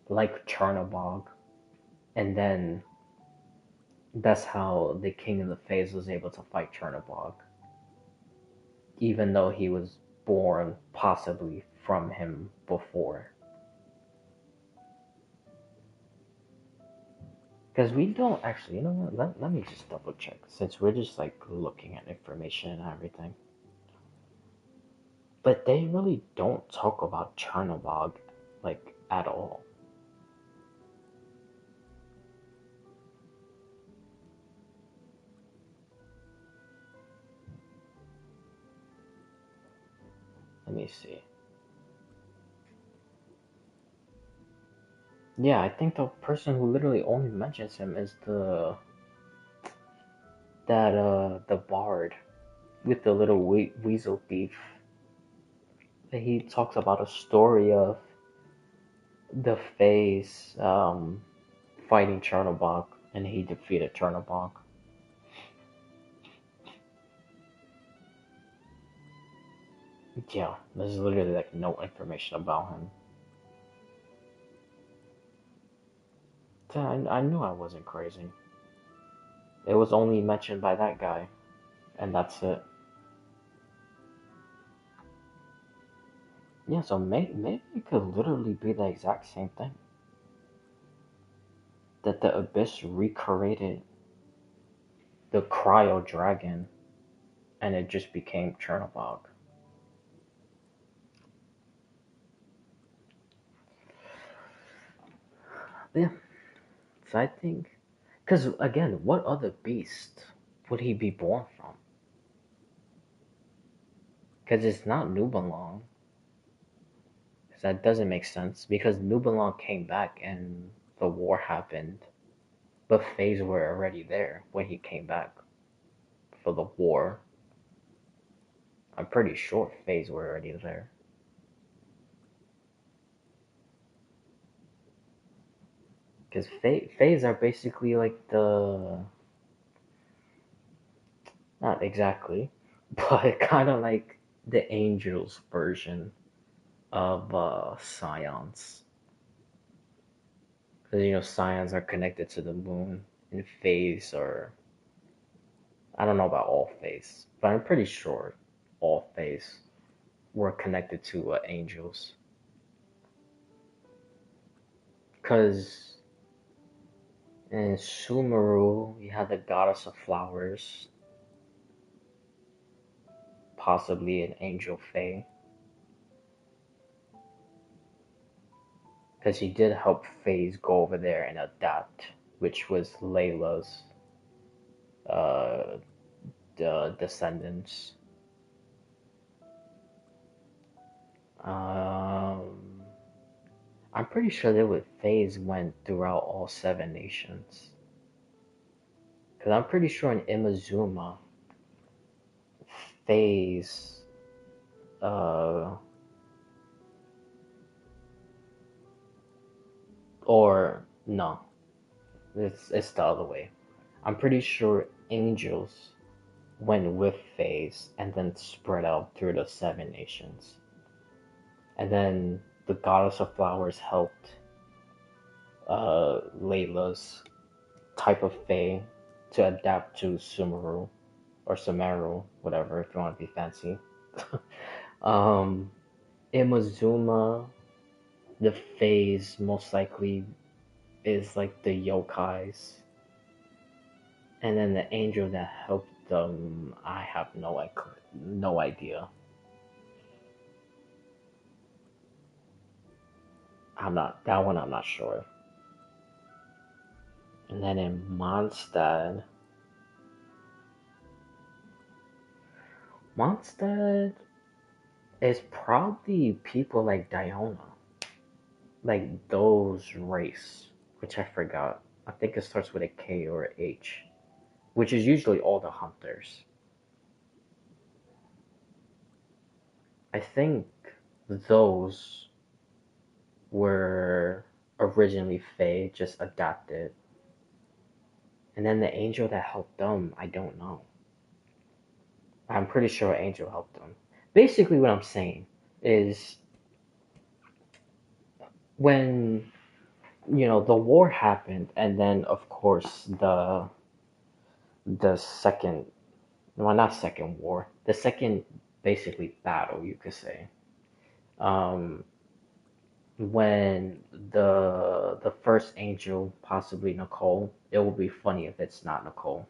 like Chernobog? And then that's how the King of the Fays was able to fight Chernobog, even though he was born possibly from him before. Because we don't actually, you know what? Let me just double check since we're just like looking at information and everything. But they really don't talk about Chernobog like at all. Let me see. Yeah, I think the person who literally only mentions him is the bard with the little weasel thief. He talks about a story of the Fays fighting Chernobog, and he defeated Chernobog. Yeah, there's literally like no information about him. So I knew I wasn't crazy. It was only mentioned by that guy, and that's it. Yeah, so maybe it could literally be the exact same thing. That the Abyss recreated the Cryo Dragon, and it just became Chernobog. Yeah, so I think, because again, what other beast would he be born from? Because it's not Nubelung. Because that doesn't make sense. Because Nubelung came back and the war happened, but Fays were already there when he came back for the war. I'm pretty sure Fays were already there. Because Fays are basically like not exactly, but kind of like the angels version of scions. Because scions are connected to the moon, and Fays are, I don't know about all Fays, but I'm pretty sure all Fays were connected to angels. Because in Sumeru, you had the goddess of flowers, possibly an angel Fae, because she did help Faze go over there and adapt, which was Layla's uh, descendants. Um, I'm pretty sure that with Faze went throughout all 7 nations. Because I'm pretty sure in Imazuma, Faze, uh, or no, it's the other way. I'm pretty sure angels went with Faze and then spread out through the 7 nations. And then the goddess of flowers helped Layla's type of fae to adapt to Sumeru or Sumeru, whatever, if you want to be fancy. um, Imazuma, the phase most likely is like the yokais, and then the angel that helped them, I have no idea. I'm not that one. I'm not sure. And then in Mondstadt is probably people like Diona, like those race, which I forgot. I think it starts with a K or a H, which is usually all the hunters. I think those were originally Fae, just adapted. And then the angel that helped them, I don't know. I'm pretty sure Angel helped them. Basically, what I'm saying is when the war happened, and then of course the second, well, not second war, the second basically battle, you could say. Um, when the first angel, possibly Nicole, it will be funny if it's not Nicole,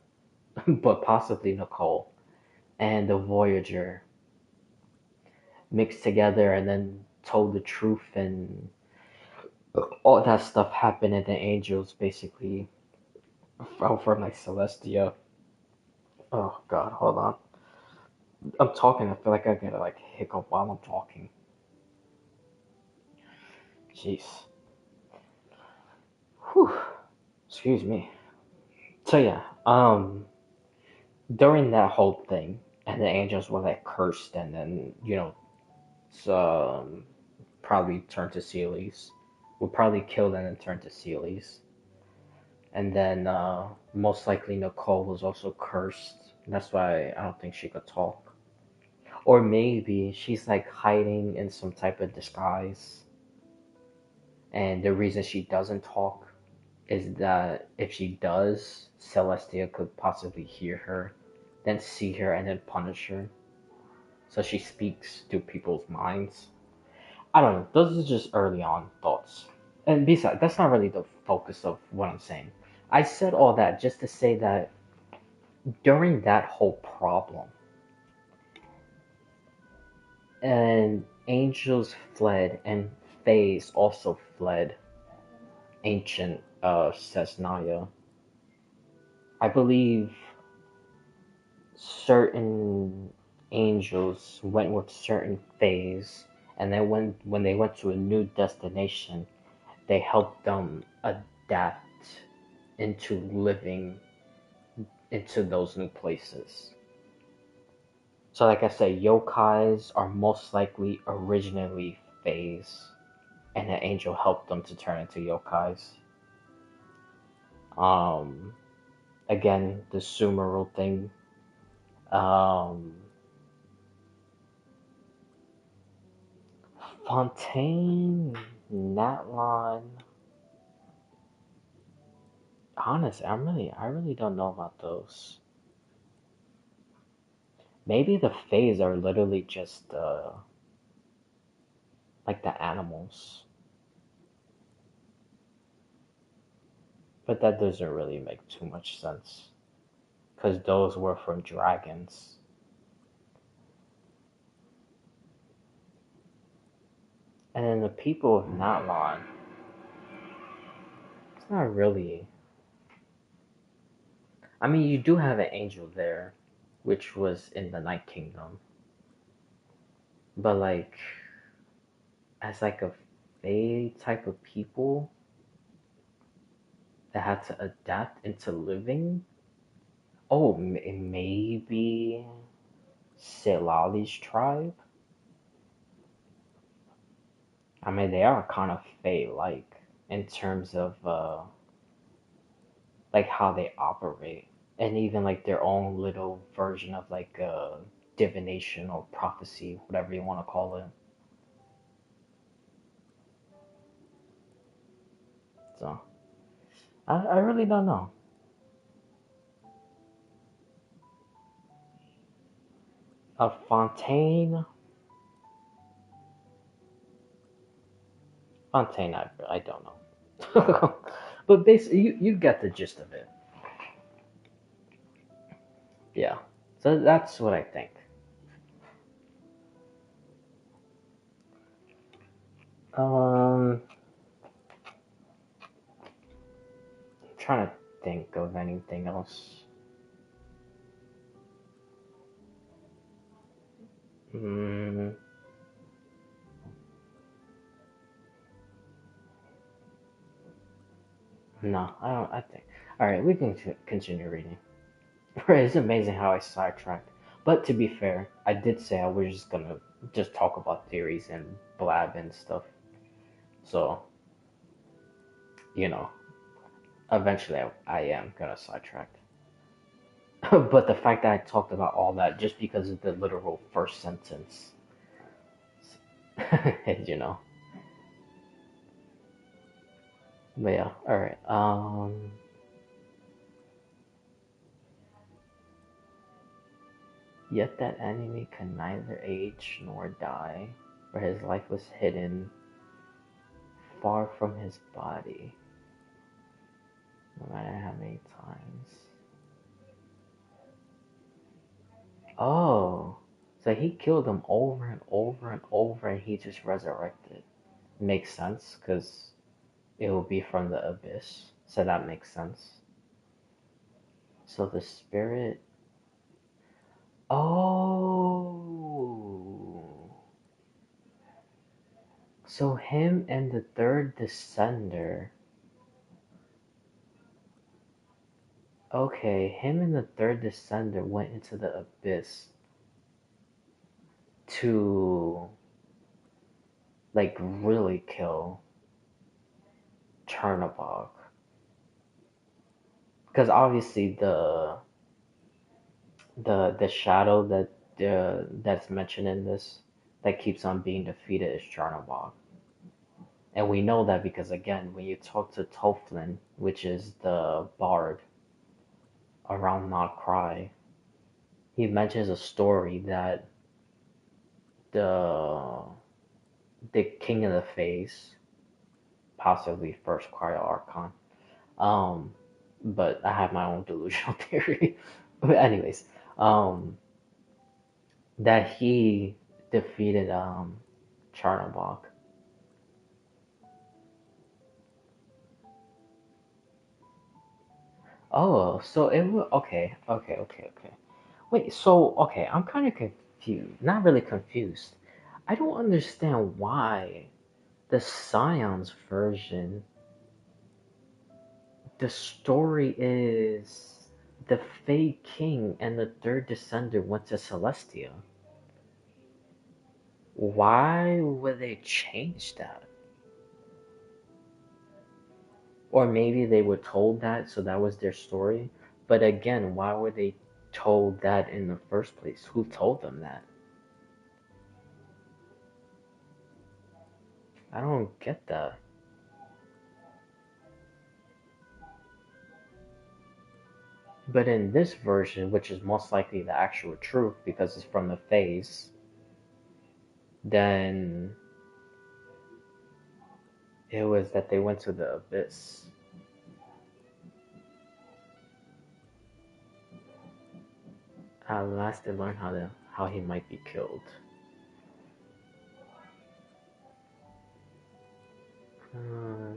but possibly Nicole, and the Voyager mixed together and then told the truth, and all that stuff happened, and the angels basically fell from like Celestia. Oh God, hold on. I'm talking. I feel like I get like hiccup while I'm talking. Jeez. Whew. Excuse me. So yeah, during that whole thing, and the angels were like cursed, and then probably turned to Sealies. Would probably kill them and turn to Sealies. And then most likely Nicole was also cursed. That's why I don't think she could talk. Or maybe she's like hiding in some type of disguise. And the reason she doesn't talk is that if she does, Celestia could possibly hear her, then see her, and then punish her. So she speaks to people's minds. I don't know. Those are just early on thoughts. And besides, that's not really the focus of what I'm saying. I said all that just to say that during that whole problem, and angels fled, and fays also fled ancient Cesnaya. I believe certain angels went with certain fays, and then when they went to a new destination, they helped them adapt into living into those new places. So, like I said, yokais are most likely originally fays, and an angel helped them to turn into yokais. Um, Again, the Sumeru thing. Um, Fontaine, Natlan. Honestly, I really don't know about those. Maybe the fays are literally just like the animals, but that doesn't really make too much sense because those were from dragons. And then the people of Natlan, it's not really. I mean, you do have an angel there, which was in the Night Kingdom, but like as like a fae type of people that had to adapt into living. Oh, maybe Selali's tribe. I mean, they are kind of fae-like in terms of like how they operate, and even like their own little version of like divination or prophecy, whatever you want to call it. So I really don't know. A Fontaine, Fontaine. I don't know. But basically, you get the gist of it. Yeah. So that's what I think. I'm trying to think of anything else. Mm, no, I don't. I think. All right, we can continue reading. It's amazing how I sidetracked. But to be fair, I did say I was just gonna just talk about theories and blab and stuff. So, you know, eventually I am gonna sidetrack. But the fact that I talked about all that just because of the literal first sentence, you know. But yeah, all right. Yet that enemy can neither age nor die, for his life was hidden far from his body, no matter how many times. Oh, so he killed them over and over and over, and he just resurrected. Makes sense, because it will be from the abyss, so that makes sense. So the spirit. Oh. So him and the third descender. Okay, him and the third descender went into the abyss to like really kill Chernobog. Because obviously the shadow that that's mentioned in this that keeps on being defeated is Chernobog. And we know that because again, when you talk to Toflin, which is the bard around Not Cry, he mentions a story that the the King of the Fays, possibly first Cryo Archon, um, but I have my own delusional theory. But anyways, um, that he defeated Charnabog. Oh, so it was okay. Wait, so okay, I'm kind of confused. Not really confused. I don't understand why the Scion's version, the story is the Fey King and the third descendant went to Celestia. Why would they change that? Or maybe they were told that, so that was their story. But again, why were they told that in the first place? Who told them that? I don't get that. But in this version, which is most likely the actual truth because it's from the phase, then it was that they went to the abyss. At last, they learned how he might be killed. Uh,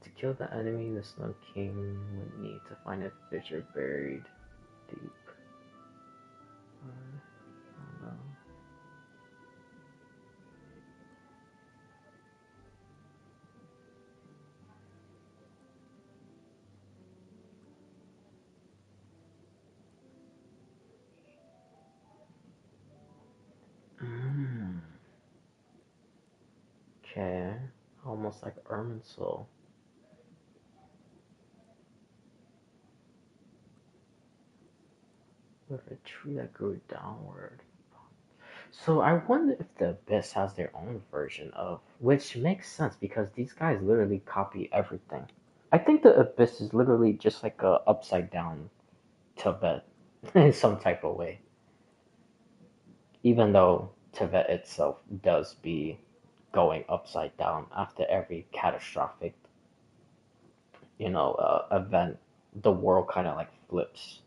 to kill the enemy, the Snow King would need to find a fissure buried deep. I don't know. Mm, okay, almost like Irminsul. With a tree that grew downward. So I wonder if the Abyss has their own version of, which makes sense because these guys literally copy everything. I think the Abyss is literally just like a upside down Tibet in some type of way, even though Tibet itself does be going upside down after every catastrophic, event. The world kind of like flips.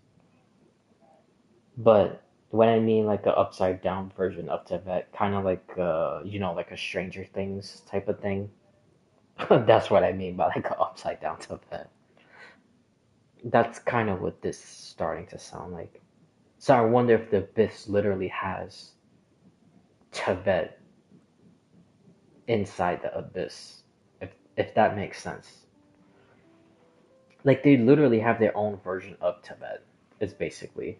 But when I mean like a upside down version of Tibet, kind of like like a Stranger Things type of thing. That's what I mean by like an upside down Tibet. That's kind of what this is starting to sound like. So I wonder if the Abyss literally has Tibet inside the Abyss, if that makes sense. Like they literally have their own version of Tibet. Is basically,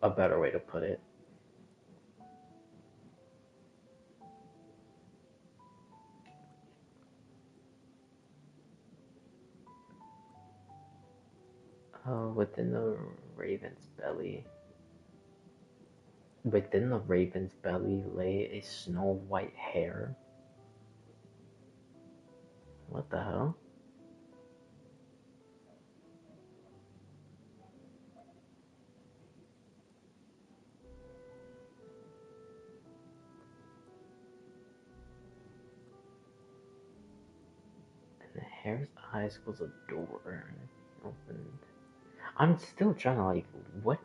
a better way to put it. Within the raven's belly. Within the raven's belly lay a snow white hare. What the hell? And the hare's eyes was a door opened. I'm still trying to like, what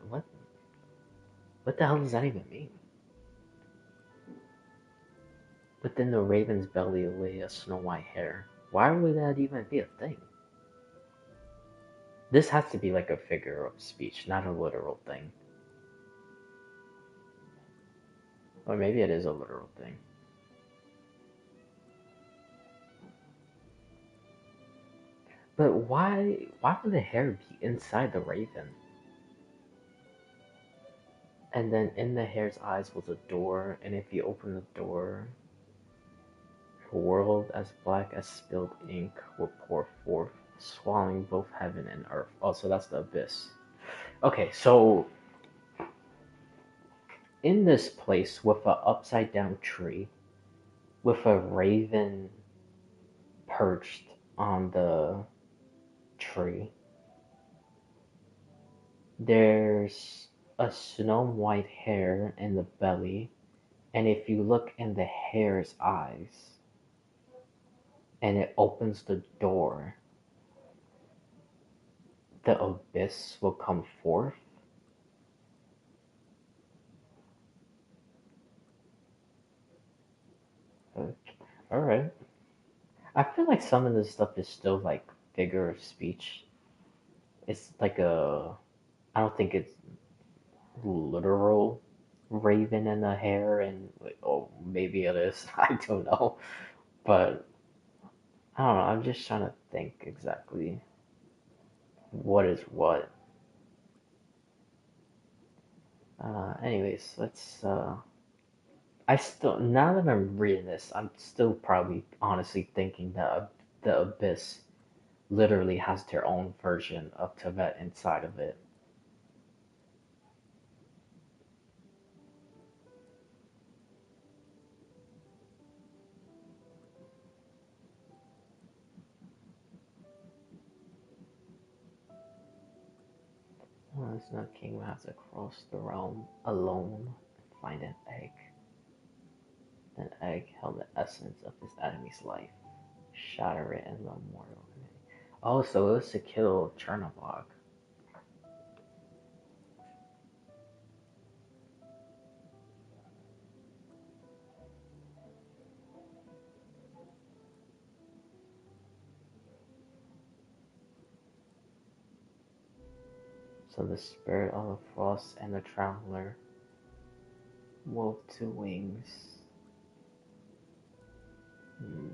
the hell does that even mean? Within the raven's belly lay a snow white hare. Why would that even be a thing? This has to be like a figure of speech, not a literal thing. Or maybe it is a literal thing. But why would the hare be inside the raven? And then in the hare's eyes was a door, and if you open the door, a world as black as spilled ink will pour forth, swallowing both heaven and earth. Oh, so that's the abyss. Okay, so in this place with an upside down tree, with a raven perched on the tree, there's a snow white hare in the belly, and if you look in the hare's eyes and it opens the door, the abyss will come forth. All right. I feel like some of this stuff is still like figure of speech. It's like I don't think it's literal raven and a hare, and oh, maybe it is. I don't know. But I don't know. I'm just trying to think exactly what is what. Anyways, let's. I still, now that I'm reading this, I'm still probably honestly thinking that the Abyss literally has their own version of Tibet inside of it. Well, it's not king who has to cross the realm alone and find an egg. An egg held the essence of his enemy's life. Shatter it in the mortal. Oh, so it was to kill Chernobog. So the spirit of the frost and the traveler wove two wings. Hmm.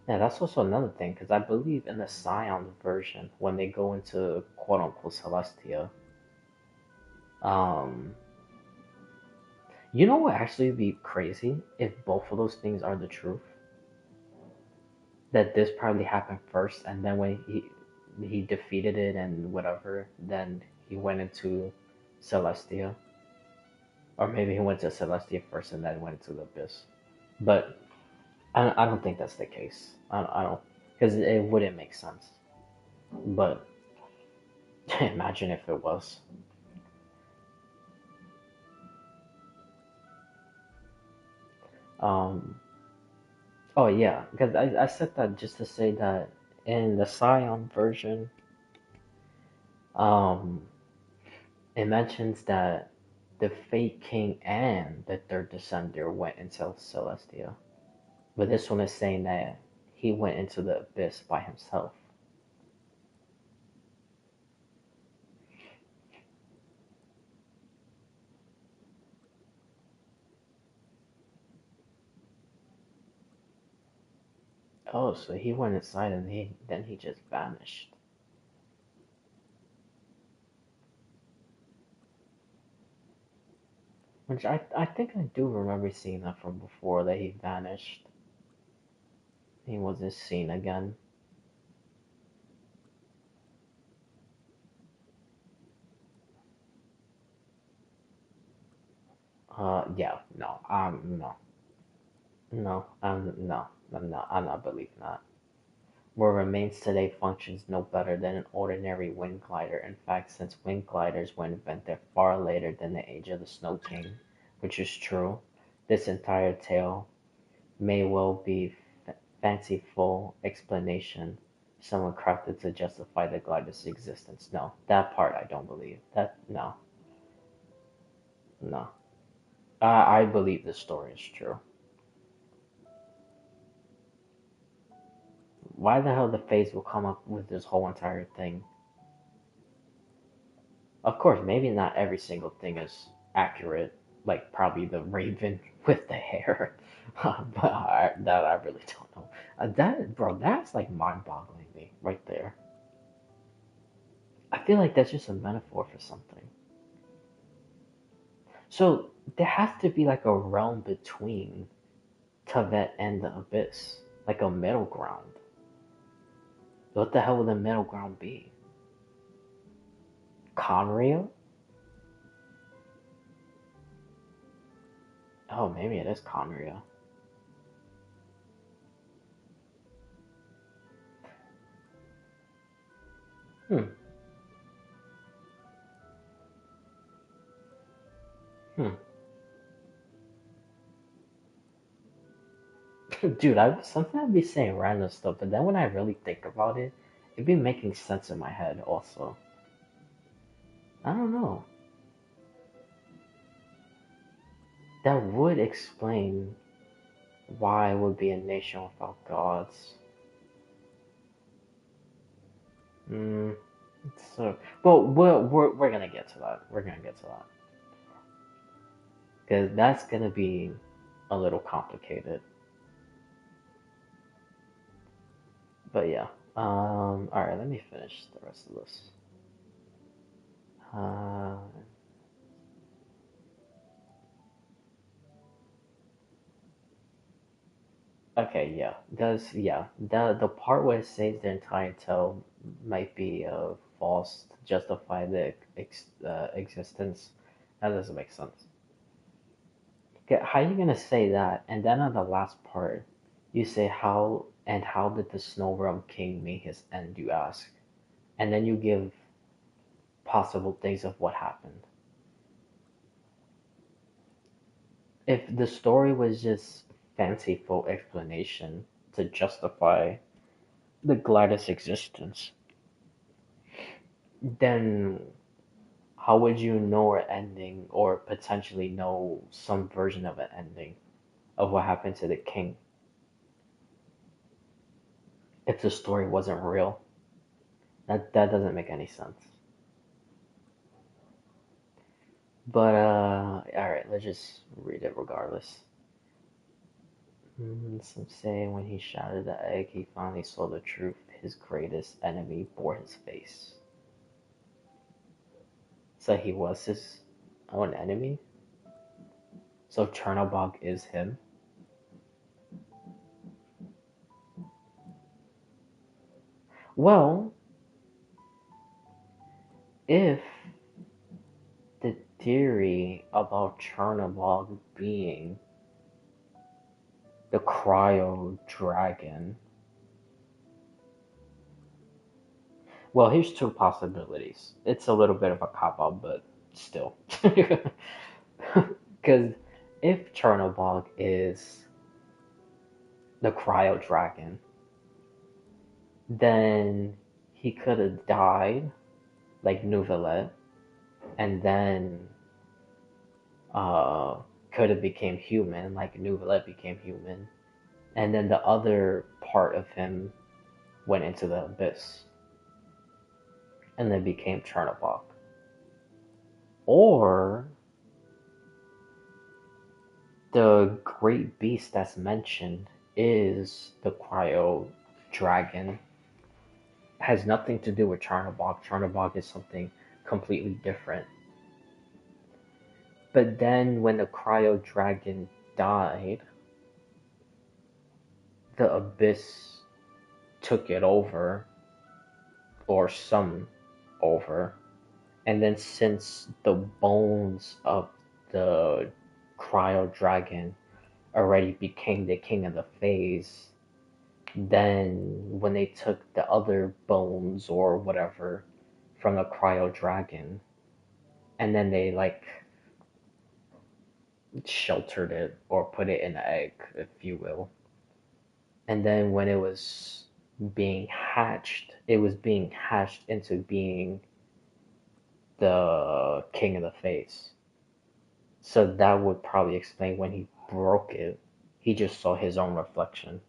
Yeah, that's also another thing, because I believe in the Scion version, when they go into quote unquote Celestia, um, what actually would be crazy if both of those things are the truth? That this probably happened first, and then when he defeated it and whatever, then he went into Celestia. Or maybe he went to Celestia first and then went to the Abyss. But I don't think that's the case. I don't. Because it wouldn't make sense. But imagine if it was. Um, oh yeah, because I said that just to say that in the Scion version, um, it mentions that the Fate King and the third Descender went into Celestia. But this one is saying that he went into the Abyss by himself. Oh, so he went inside and then he just vanished. Which I think I do remember seeing that from before that he vanished. He wasn't seen again. Yeah, no, no, no, no, I'm not believing that. What remains today functions no better than an ordinary wind glider. In fact, since wind gliders were invented far later than the age of the Snow King, which is true, this entire tale may well be fanciful explanation someone crafted to justify the glider's existence. No, that part I don't believe. That no, no. I believe the story is true. Why the hell the Fates will come up with this whole entire thing? Of course, maybe not every single thing is accurate. Like probably the Raven with the hair, but that I really don't know. That bro, that's like mind-boggling me right there. I feel like that's just a metaphor for something. So there has to be like a realm between Tibet and the Abyss, like a middle ground. What the hell would the middle ground be? Conria? Oh, maybe it is Conria. Hmm. Hmm. Dude, sometimes I'd be saying random stuff, but then when I really think about it, it'd be making sense in my head also. I don't know. That would explain why it would be a nation without gods. Hmm. So, but we're gonna get to that. We're gonna get to that because that's gonna be a little complicated. But yeah. All right. Let me finish the rest of this. Uh, okay. Yeah. Does yeah. The part where it says the entire tale might be false to justify the existence. That doesn't make sense. Okay, how are you gonna say that? And then on the last part, you say how did the Snow Realm King meet his end? You ask, and then you give possible things of what happened. If the story was just fanciful explanation to justify the Gladys existence, then how would you know an ending or potentially know some version of an ending of what happened to the king if the story wasn't real? That doesn't make any sense. But all right, let's just read it regardless. Some say when he shattered the egg, he finally saw the truth. His greatest enemy bore his face. So he was his own enemy. So Chernobog is him. Well, if the theory about Chernobog being the cryo dragon. Well, here's two possibilities. It's a little bit of a cop out, but still. Because if Chernobog is the cryo dragon, then he could have died like Neuvillette, and then uh, could have became human like Neuvillette became human, and then the other part of him went into the abyss and then became Chernobog. Or the great beast that's mentioned is the cryo dragon. Has nothing to do with Chernobog. Chernobog is something completely different. But then when the cryo dragon died, the abyss took it over, or some over. And then since the bones of the cryo dragon already became the king of the phase, then when they took the other bones or whatever from the cryo dragon, and then they like sheltered it or put it in an egg, if you will. And then when it was being hatched, it was being hatched into being the king of the face. So that would probably explain when he broke it, he just saw his own reflection.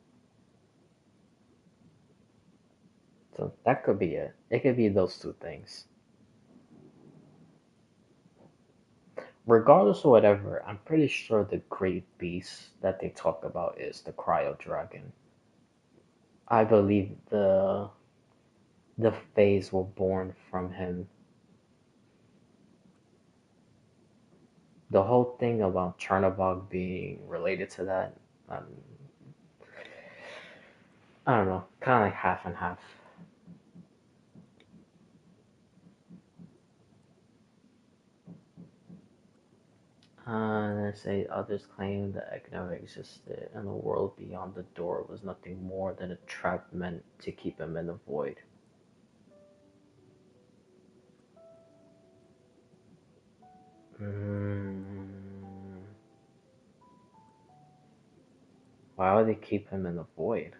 So that could be it. It could be those two things. Regardless of whatever, I'm pretty sure the great beast that they talk about is the cryo dragon. I believe the Fays were born from him. The whole thing about Chernobog being related to that, um, I don't know, kind of like half and half. Let's say others claim the egg never existed, and the world beyond the door was nothing more than a trap meant to keep him in the void. Mm, why would they keep him in the void?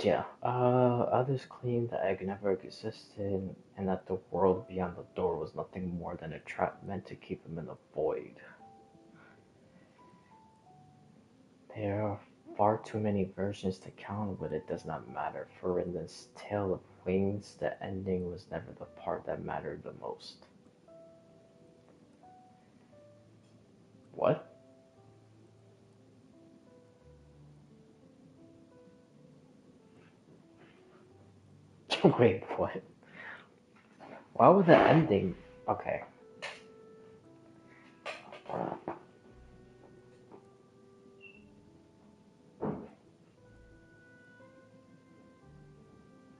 Yeah. Others claim the egg never existed and that the world beyond the door was nothing more than a trap meant to keep him in the void. There are far too many versions to count, but it does not matter, for in this tale of wings, the ending was never the part that mattered the most. What? Wait, what? Why would the ending? Okay.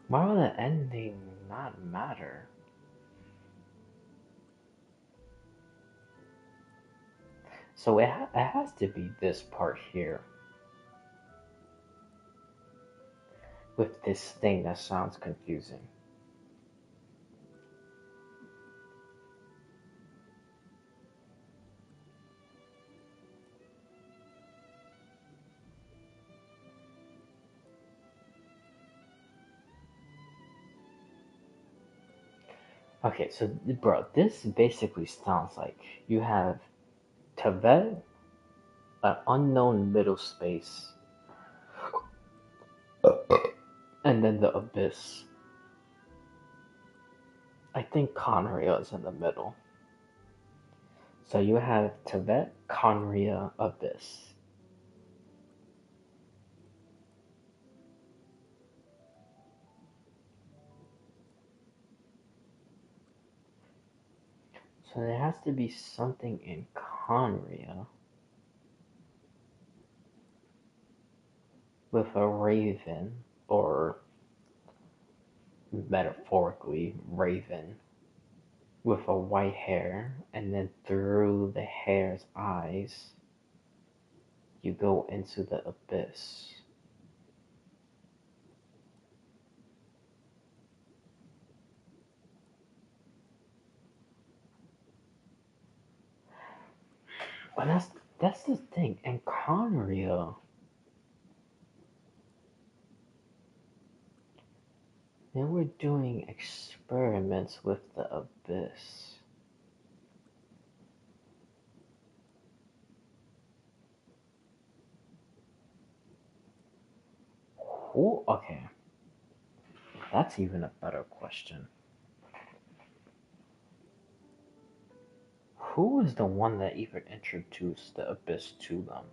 Why would the ending not matter? So it has to be this part here with this thing that sounds confusing. Okay, so bro, this basically sounds like you have Tibet, an unknown middle space, and then the abyss. I think Conria is in the middle. So you have Tibet, Conria, abyss. So there has to be something in Conria with a raven, or metaphorically, raven, with a white hair, and then through the hair's eyes, you go into the abyss. But that's the thing. In Conria, they were doing experiments with the abyss. Who? Okay, that's even a better question. Who was the one that even introduced the abyss to them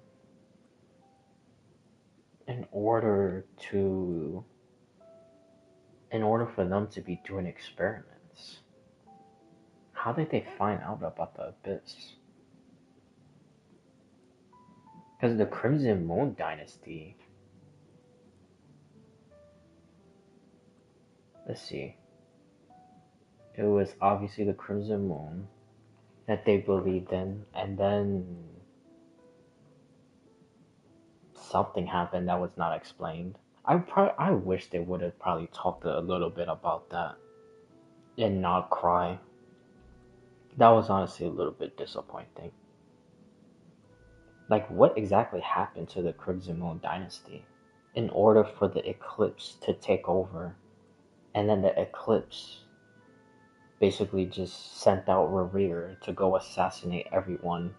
in order to in order for them to be doing experiments? How did they find out about the abyss? Because the Crimson Moon Dynasty, let's see, it was obviously the Crimson Moon that they believed in, and then something happened that was not explained. I wish they would have probably talked a little bit about that and not cry. That was honestly a little bit disappointing. Like, what exactly happened to the Crimson Moon Dynasty in order for the eclipse to take over? And then the eclipse basically just sent out Revere to go assassinate everyone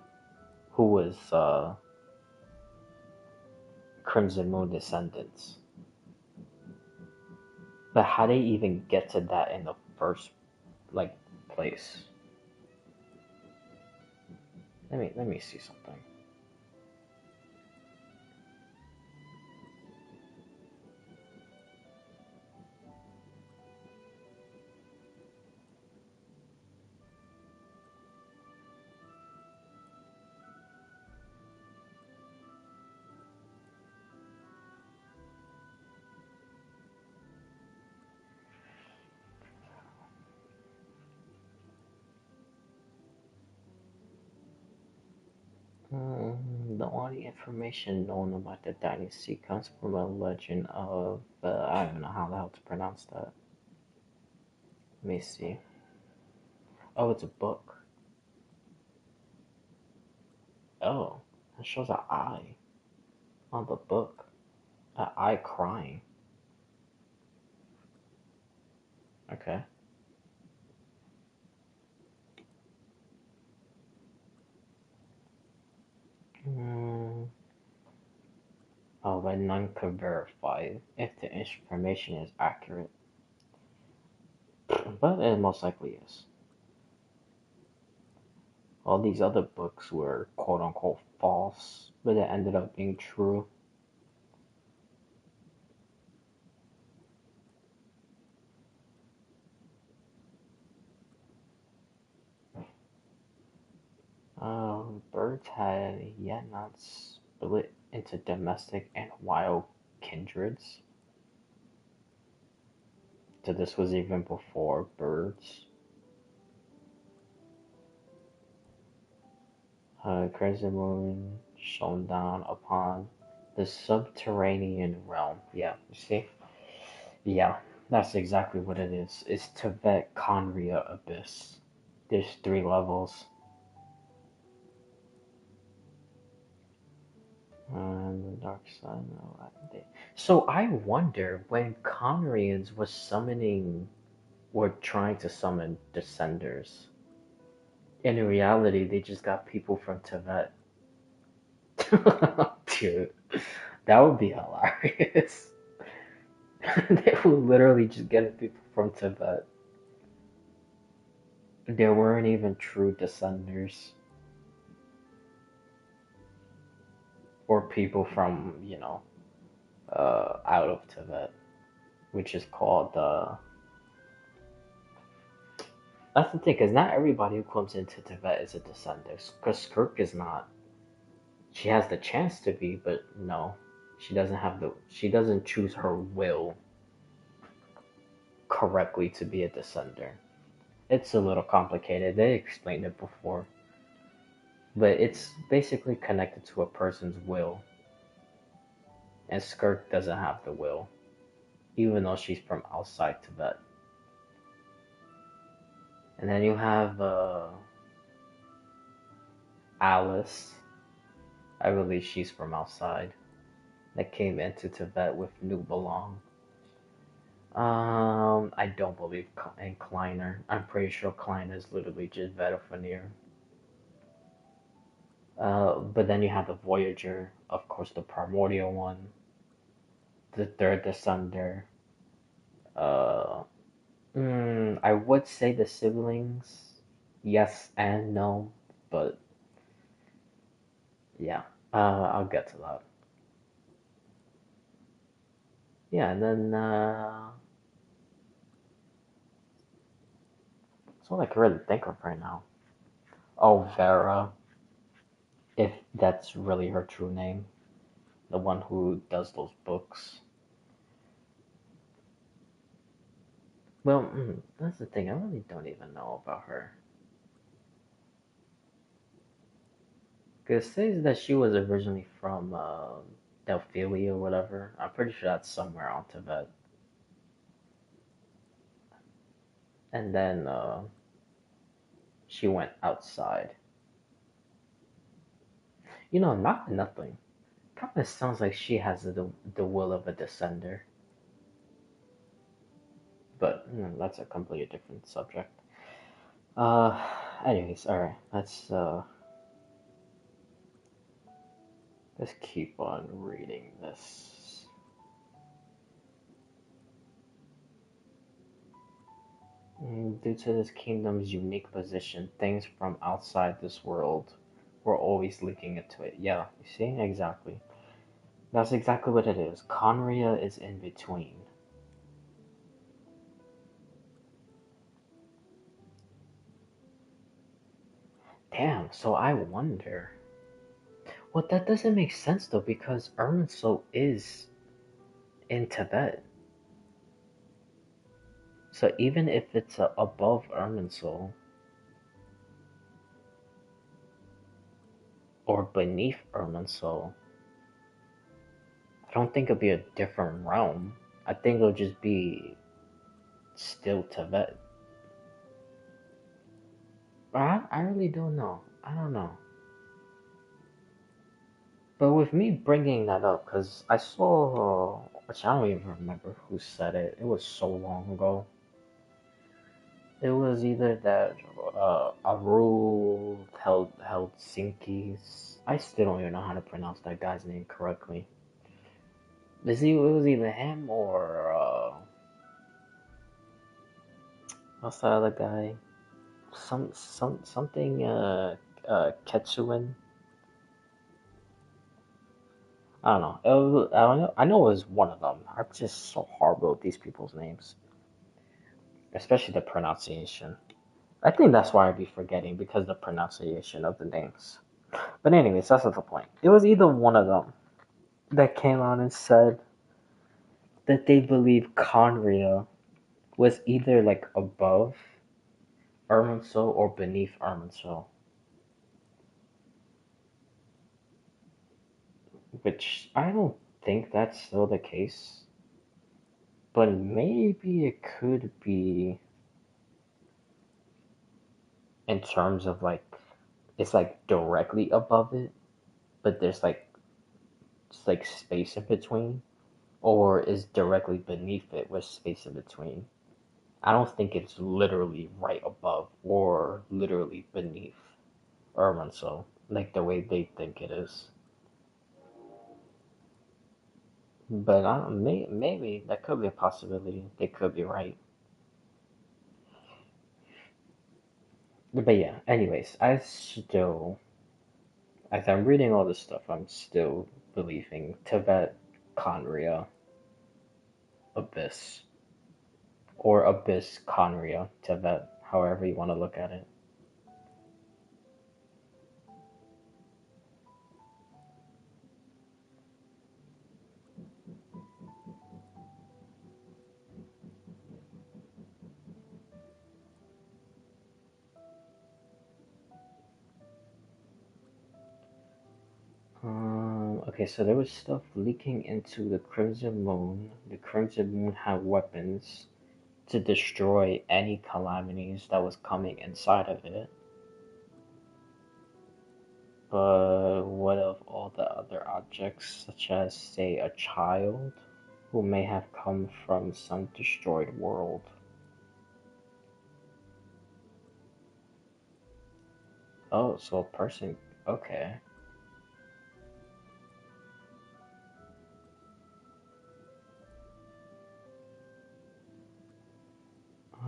who was Crimson Moon descendants. But how they even get to that in the first like place? Let me see something. The only information known about the dynasty comes from a legend of I don't know how the hell to pronounce that. Let me see. Oh, it's a book. Oh, it shows an eye on the book. An eye crying. Okay. Mm, oh, but none could verify if the information is accurate. But it most likely is. All these other books were quote unquote false, but it ended up being true. Birds had yet not split into domestic and wild kindreds. So this was even before birds. Crescent moon shone down upon the subterranean realm. Yeah, you see? Yeah, that's exactly what it is. It's Tibet Conria Abyss. There's 3 levels. And the dark side. No, so I wonder when Conrians was summoning or trying to summon Descenders. In reality, they just got people from Tibet. Dude, that would be hilarious. They would literally just get people from Tibet. There weren't even true Descenders or people from, out of Tibet, which is called That's the thing, because not everybody who comes into Tibet is a Descender. Because Skirk is not. She has the chance to be, but no, she doesn't have the. She doesn't choose her will correctly to be a Descender. It's a little complicated. They explained it before, but it's basically connected to a person's will, and Skirk doesn't have the will, even though she's from outside Tibet. And then you have Alice. I believe she's from outside. That came into Tibet with New Belong. I don't believe in Kleiner. I'm pretty sure Kleiner is literally just Vetafenir. But then you have the Voyager, of course, the primordial one, the third Descender. Uh, I would say the siblings, yes and no, but yeah, I'll get to that. Yeah, and then that's all I can really think of right now. Oh, Vera, if that's really her true name, the one who does those books. Well, that's the thing. I really don't even know about her. Because it says that she was originally from Delphilia or whatever. I'm pretty sure that's somewhere on Tibet. And then she went outside. Not nothing. Kind of sounds like she has the will of a descender. But that's a completely different subject. Uh, anyways, all right. Let's keep on reading this. Due to this kingdom's unique position, things from outside this world were always leaking into it. Yeah, you see? Exactly. That's exactly what it is. Conria is in between. Damn, so I wonder. Well, that doesn't make sense though, because Irminsul is in Tibet. So even if it's above Irminsul or beneath Irminsul, I don't think it'll be a different realm. I think it'll just be still Tibet. I really don't know. I don't know. But with me bringing that up, because I saw, which I don't even remember who said it. It was so long ago. It was either that Aru Helsinki's. I still don't even know how to pronounce that guy's name correctly. It was either him or what's the other guy? Something Ketsuin. I don't know. I don't know. I know it was one of them. I'm just so horrible with these people's names, especially the pronunciation. I think that's why I'd be forgetting because the pronunciation of the names. But anyways, that's not the point. It was either one of them that came out and said that they believe Conria was either like above Irminsul or beneath Irminsul, which I don't think that's still the case. But maybe it could be in terms of like it's like directly above it, but there's like it's like space in between, or is directly beneath it with space in between. I don't think it's literally right above or literally beneath Irminsul, like the way they think it is. But maybe that could be a possibility. They could be right. But yeah, anyways, as I'm reading all this stuff, I'm still believing Tibet, Conria, Abyss, or Abyss, Conria, Tibet, however you want to look at it. Okay, so there was stuff leaking into the Crimson Moon. The Crimson Moon had weapons to destroy any calamities that was coming inside of it. But what of all the other objects, such as, say, a child who may have come from some destroyed world? Oh, so a person. Okay.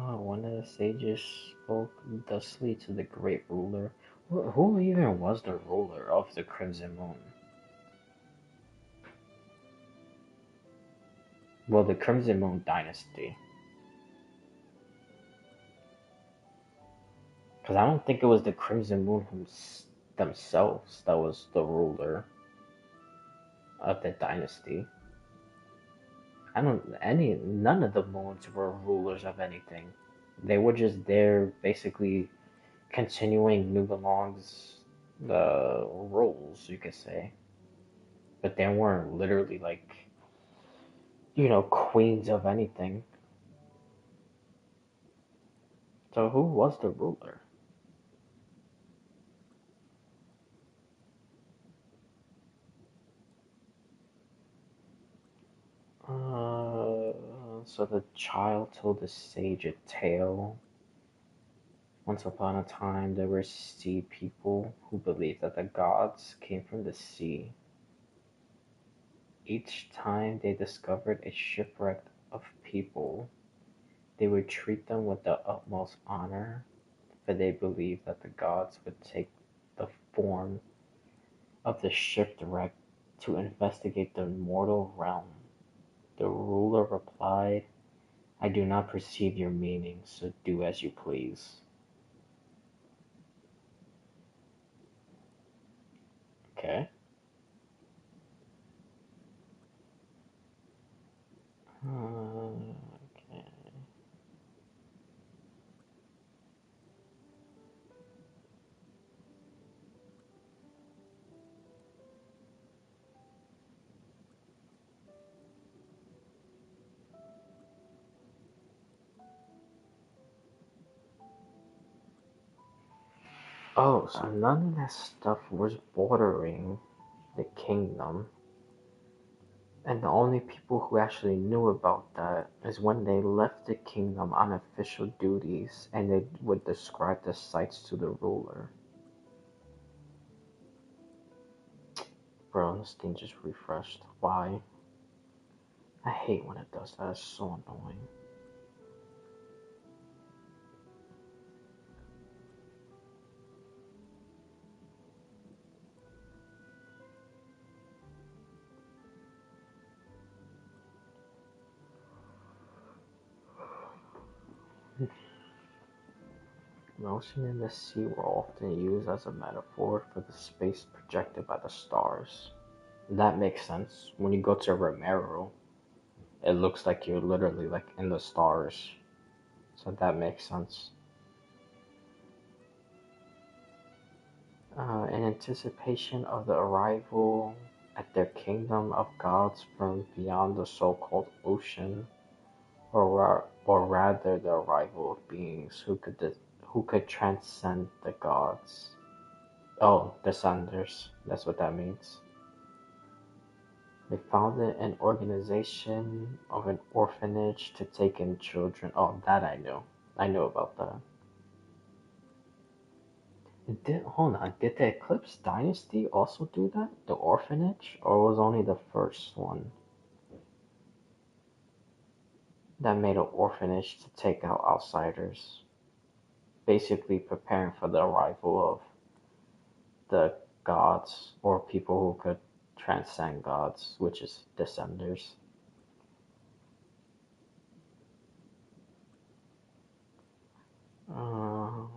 Oh, one of the sages spoke thusly to the great ruler. Who even was the ruler of the Crimson Moon? Well, the Crimson Moon dynasty. Because I don't think it was the Crimson Moon themselves that was the ruler of the dynasty. None of the moons were rulers of anything. They were just there basically continuing Nugalong's the roles, you could say. But they weren't literally like, queens of anything. So who was the ruler? So the child told the sage a tale. Once upon a time, there were sea people who believed that the gods came from the sea. Each time they discovered a shipwreck of people, they would treat them with the utmost honor, for they believed that the gods would take the form of the shipwreck to investigate the mortal realm. The ruler replied, I do not perceive your meaning, so do as you please. Okay. Okay. Oh, so none of that stuff was bordering the kingdom. And the only people who actually knew about that is when they left the kingdom on official duties and they would describe the sights to the ruler. Bro, this thing just refreshed. Why? I hate when it does that. It's so annoying. The ocean and the sea were often used as a metaphor for the space projected by the stars. That makes sense. When you go to Romero, it looks like you're literally like in the stars. So that makes sense. In anticipation of the arrival at their kingdom of gods from beyond the so-called ocean, or rather the arrival of beings who could transcend the gods. Oh, descenders. That's what that means. They founded an organization of an orphanage to take in children. Oh, that I know. I know about that. Hold on, did the Eclipse Dynasty also do that? The orphanage? Or was only the first one that made an orphanage to take out outsiders? Basically preparing for the arrival of the gods or people who could transcend gods, which is descenders. Uh,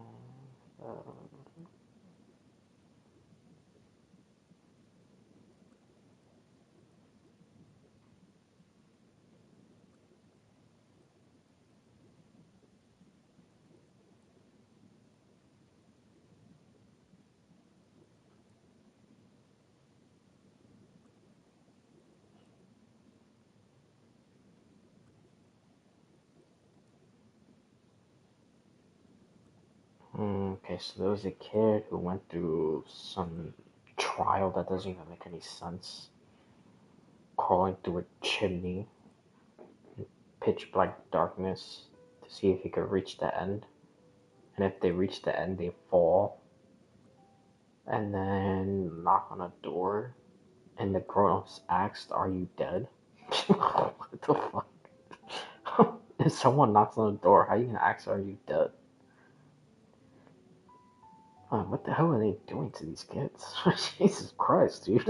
okay, so there was a kid who went through some trial that doesn't even make any sense, crawling through a chimney in pitch black darkness to see if he could reach the end. And if they reach the end, they fall and then knock on a door. And the grown-ups asked, "Are you dead?" What the fuck? If someone knocks on the door, how are you gonna ask, "Are you dead?" What the hell are they doing to these kids? Jesus Christ, dude.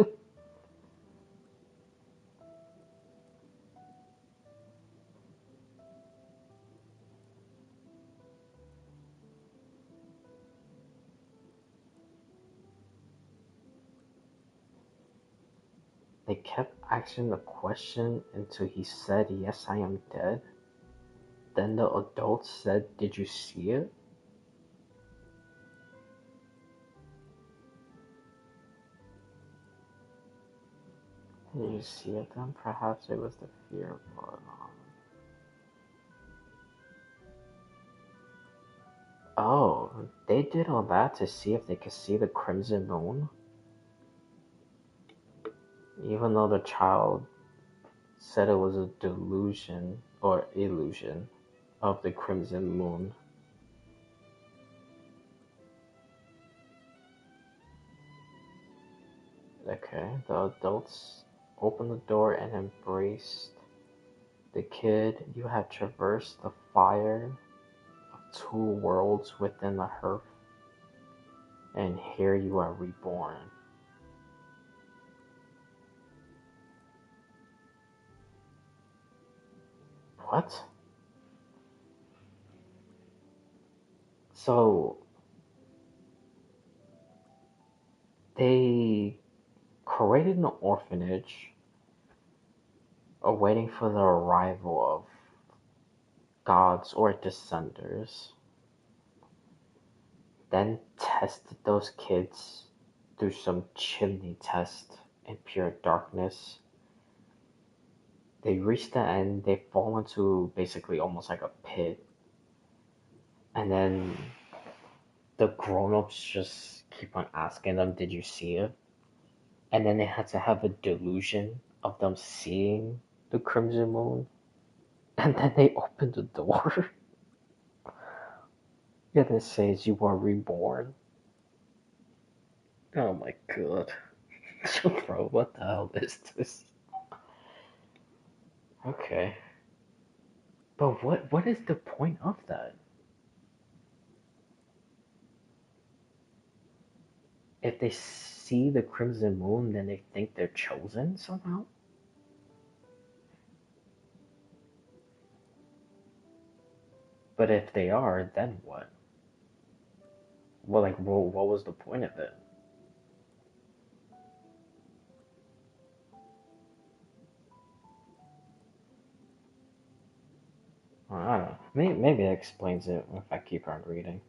They kept asking the question until he said, "Yes, I am dead." Then the adults said, "Did you see it?" Did you see it then? Perhaps it was the fear, but oh, they did all that to see if they could see the crimson moon? Even though the child said it was a delusion or illusion of the crimson moon. Okay, the adults opened the door and embraced the kid. "You have traversed the fire of two worlds within the hearth, and here you are reborn." What? So they created an orphanage awaiting for the arrival of gods or descenders, then tested those kids through some chimney test in pure darkness. They reach the end, they fall into basically almost like a pit, and then the grown-ups just keep on asking them, "Did you see it?" And then they had to have a delusion of them seeing the crimson moon. And then they open the door. And it says you are reborn. Oh my god. Bro, what the hell is this? Okay. But what is the point of that? If they see the crimson moon, then they think they're chosen somehow? But if they are, then what? Well, like, what was the point of it? Well, I don't know. Maybe that explains it if I keep on reading.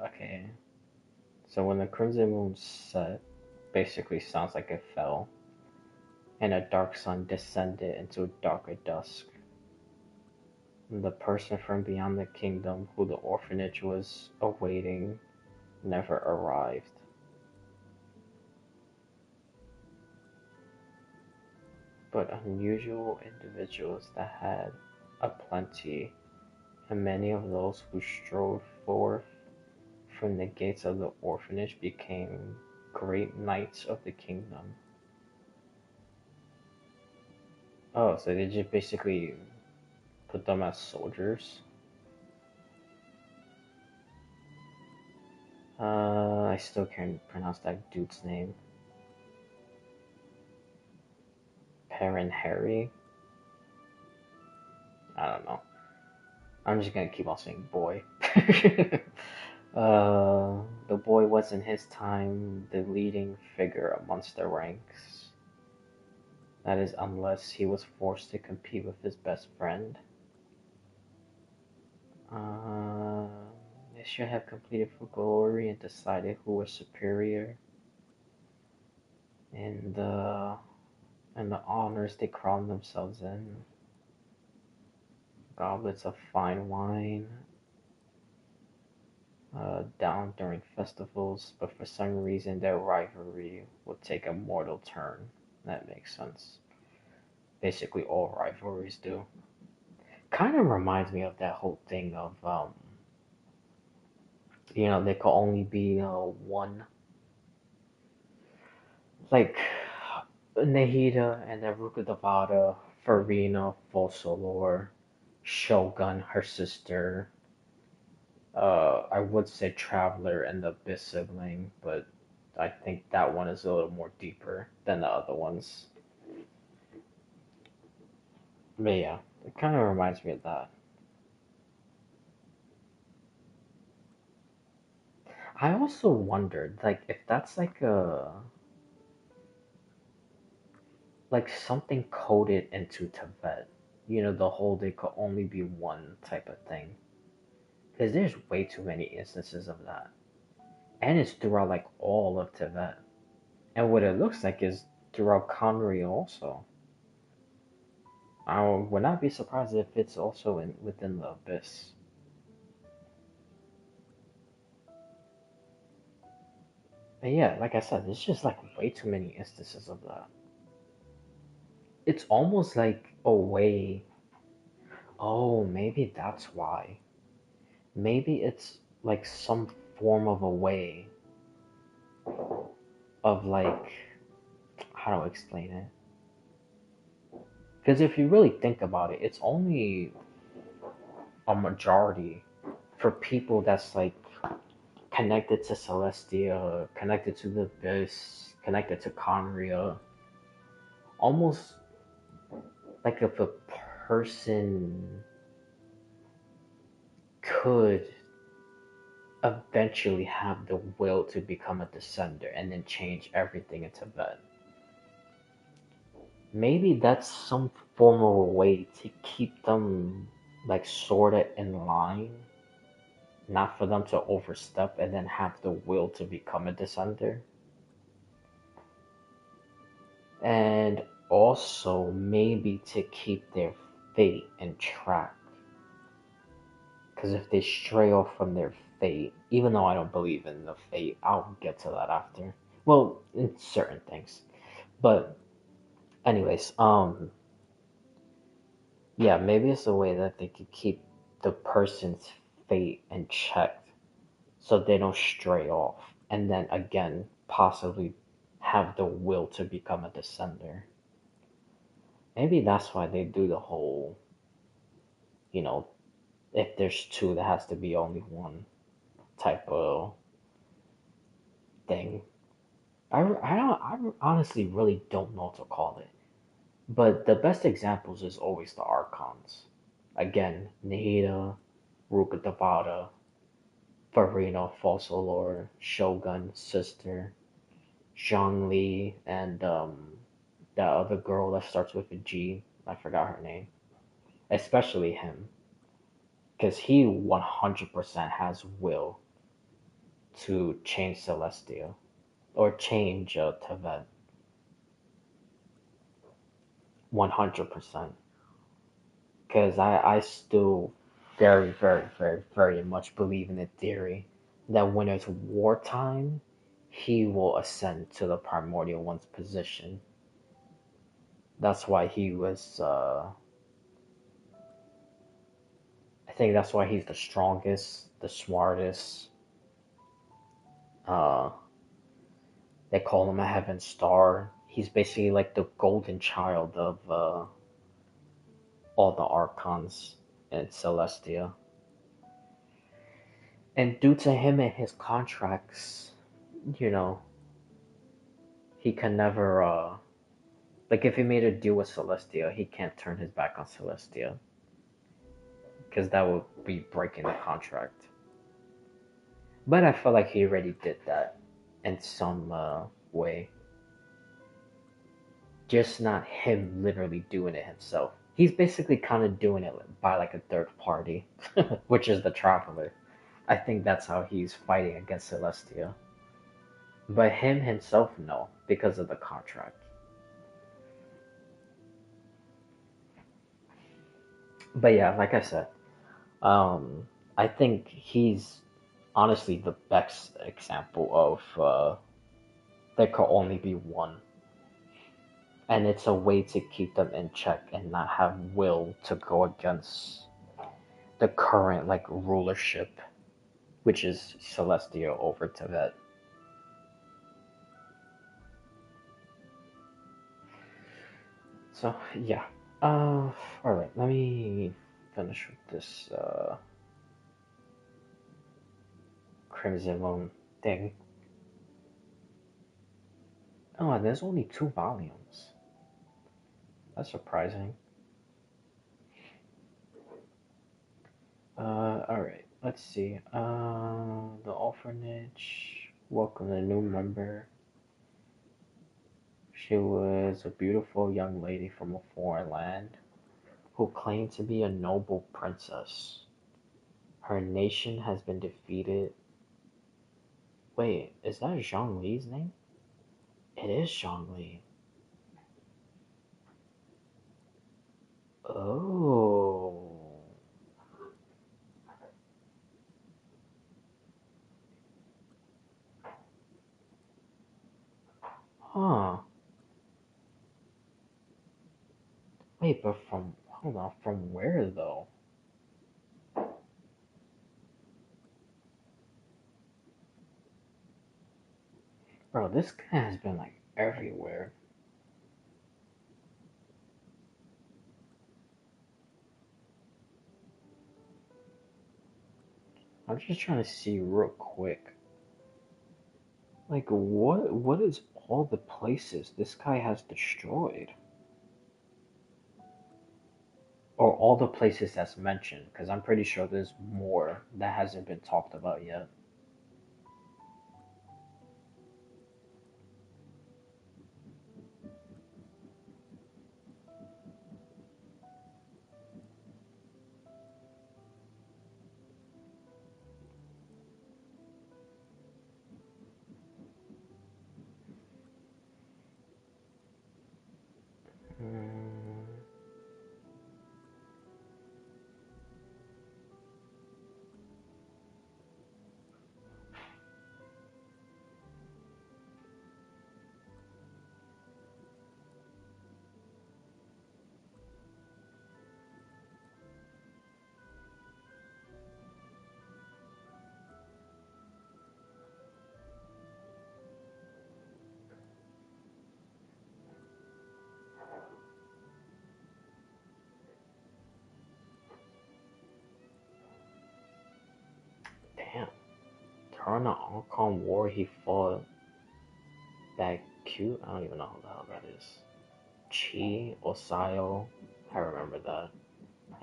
Okay. So when the crimson moon set, basically sounds like it fell, and a dark sun descended into darker dusk. The person from beyond the kingdom who the orphanage was awaiting never arrived. But unusual individuals that had a plenty, and many of those who strode forth from the gates of the orphanage became great knights of the kingdom. Oh, so they just basically put them as soldiers? I still can't pronounce that dude's name. Perrin Harry? I don't know. I'm just gonna keep on saying boy. The boy was in his time the leading figure amongst the ranks. That is, unless he was forced to compete with his best friend. Uh, they should have competed for glory and decided who was superior. And the honors they crowned themselves in. Goblets of fine wine, down during festivals, but for some reason their rivalry would take a mortal turn. That makes sense. Basically, all rivalries do. Kind of reminds me of that whole thing of, there could only be one, like Nahida and then Rukadavada, Farina, Folsolor, Shogun, her sister. I would say Traveler and the Abyss sibling, but I think that one is a little more deeper than the other ones. But yeah, it kind of reminds me of that. I also wondered, like, if that's like something coded into Tibet. The whole they could only be one type of thing. Because there's way too many instances of that. And it's throughout like all of Tibet. And what it looks like is throughout Conry also. I would not be surprised if it's also within the Abyss. But yeah, like I said, there's just like way too many instances of that. It's almost like a way. Oh, maybe that's why. Maybe it's like some form of a way of like, how do I explain it? Because if you really think about it, it's only a majority for people that's like connected to Celestia, connected to the Abyss, connected to Conria. Almost like if a person could eventually have the will to become a descender and then change everything in Tibet. Maybe that's some form of a way to keep them like sorta in line, not for them to overstep and then have the will to become a descender. And also maybe to keep their fate in track. Because if they stray off from their fate, even though I don't believe in the fate, I'll get to that after. Well, in certain things. But anyways, yeah, maybe it's a way that they could keep the person's fate in check so they don't stray off, and then again possibly have the will to become a descender. Maybe that's why they do the whole, you know, if there's two, there has to be only one type of thing. I honestly really don't know what to call it. But the best examples is always the Archons. Again, Nihida, Ruka Tabata, Farina, False Lord, Shogun, Sister, Zhongli, and that other girl that starts with a G. I forgot her name. Especially him, because he 100% has will to change Celestia or change Tevet. 100%. Because I still very, very, very, very much believe in the theory that when it's wartime, he will ascend to the Primordial One's position. That's why he was, I think that's why he's the strongest, the smartest. Uh, they call him a Heaven Star. He's basically like the golden child of all the Archons in Celestia. And due to him and his contracts, you know, he can never like if he made a deal with Celestia, he can't turn his back on Celestia because that would be breaking the contract. But I feel like he already did that in some way. Just not him literally doing it himself. He's basically kind of doing it by like a third party, which is the Traveler. I think that's how he's fighting against Celestia. But him himself, no, because of the contract. But yeah, like I said, I think he's honestly the best example of there could only be one, and it's a way to keep them in check and not have will to go against the current like rulership, which is Celestia over Tibet. So yeah, all right. Let me finish with this Crimson Moon thing. Oh, and there's only 2 volumes. That's surprising. Alright, let's see. The orphanage welcomed a new member. She was a beautiful young lady from a foreign land who claimed to be a noble princess. Her nation has been defeated. Wait, is that Zhang Li's name? It is Zhang Li. Oh. Huh. Wait, but from, hold on, from where though? Bro, this guy has been like everywhere. I'm just trying to see real quick. Like what is all the places this guy has destroyed? Or all the places that's mentioned, because I'm pretty sure there's more that hasn't been talked about yet. Hmm. during the Kong War, he fought that cute. I don't even know who the hell that is. Chi Osayo. I remember that.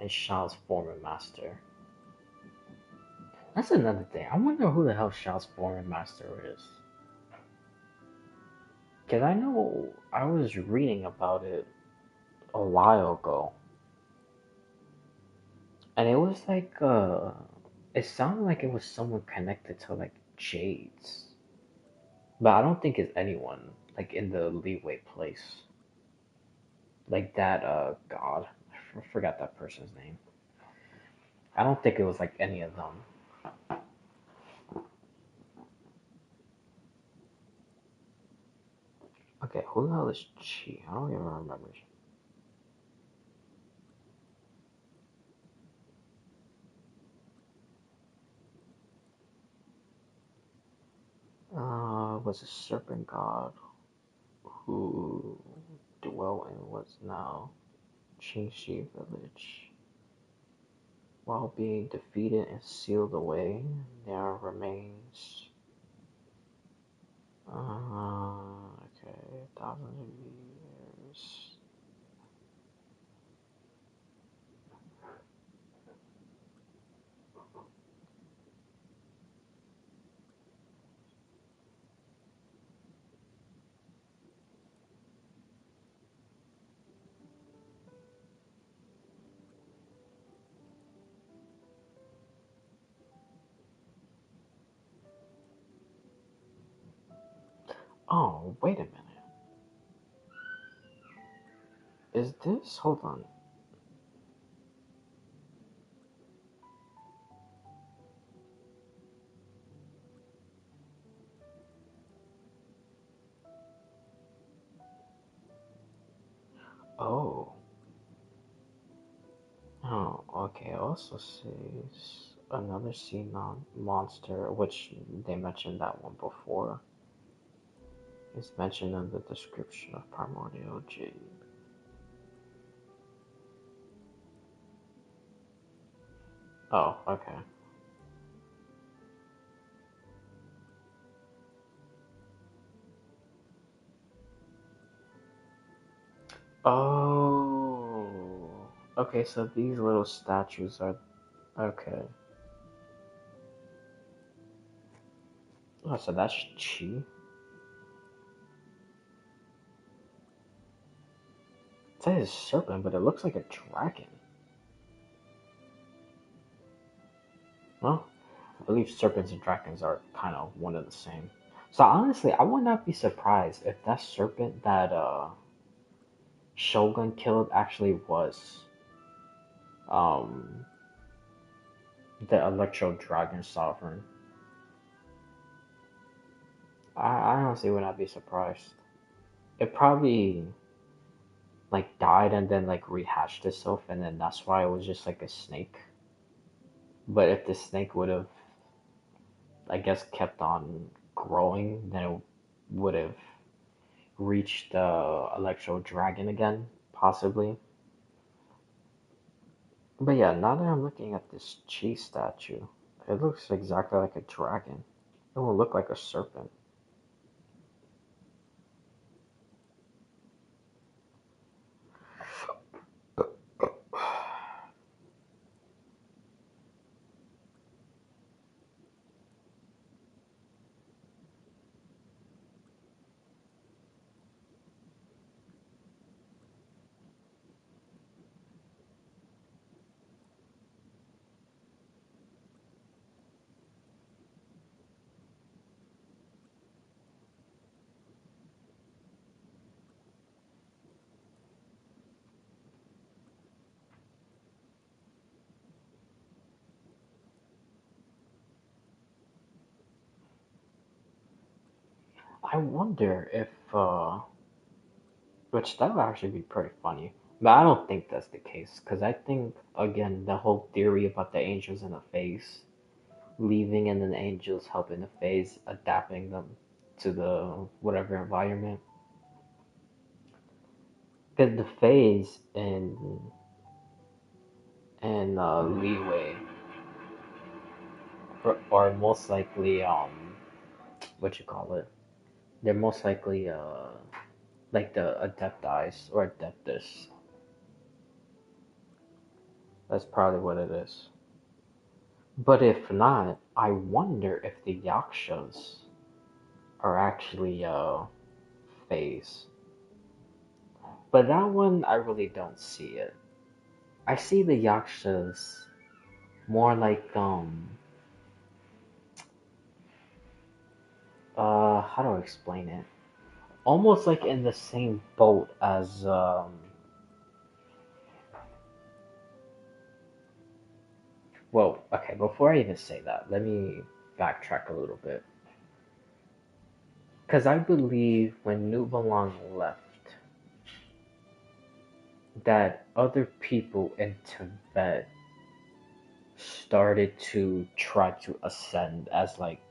And Shao's former master. That's another thing. I wonder who the hell Shao's former master is. Because I know I was reading about it a while ago. And it was like, it sounded like it was someone connected to like Jade's. But I don't think it's anyone like in the Leeway place. Like that, God. I forgot that person's name. I don't think it was like any of them. Okay, who the hell is Chi? I don't even remember. Was a serpent god who dwelt in what's now Qingxi village. While being defeated and sealed away, there remains okay, thousands of years. Oh, wait a minute. Is this? Hold on. Oh. Oh, okay. It also says another monster, which they mentioned that one before, is mentioned in the description of Primordial Jade. Oh, okay. Oh. Okay, so these little statues are okay. Oh, so that's Chi? It says serpent, but it looks like a dragon. Well, I believe serpents and dragons are kind of one and the same. So honestly, I would not be surprised if that serpent that Shogun killed actually was um the Electro Dragon Sovereign. I honestly would not be surprised. It probably like died and then like rehashed itself, and then that's why it was just like a snake. But if the snake would have, I guess, kept on growing, then it would have reached the Electro Dragon again, possibly. But yeah, now that I'm looking at this Chi statue, it looks exactly like a dragon. It will look like a serpent. I wonder if, which that would actually be pretty funny. But I don't think that's the case, because I think, again, the whole theory about the angels in the phase, leaving and then the angels helping the phase, adapting them to the whatever environment. Because the phase and leeway, are most likely what you call it? They're most likely like the Adeptis or Adeptus. That's probably what it is. But if not, I wonder if the Yakshas are actually phase. But that one I really don't see it. I see the Yakshas more like how do I explain it? Almost like in the same boat as well, okay, before I even say that, let me backtrack a little bit. Because I believe when Nubalong left, that other people in Tibet started to try to ascend as like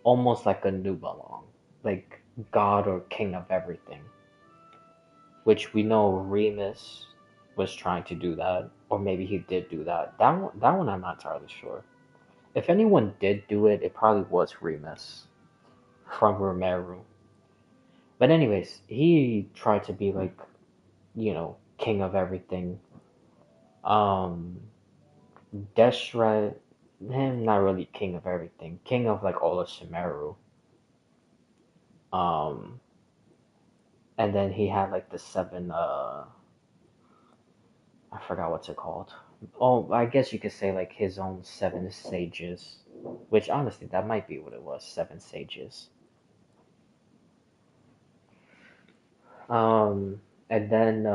almost like a Nubalong, like God or King of everything. Which we know Remus was trying to do that, or maybe he did do that. That one I'm not entirely sure. If anyone did do it, it probably was Remus from Romeru. But anyways, he tried to be like, king of everything. Um, Deshret, him not really king of everything, king of like all of Sumeru. Um, and then he had like the seven, I forgot what's it called. Oh, I guess you could say like his own seven sages, which honestly that might be what it was, seven sages. And then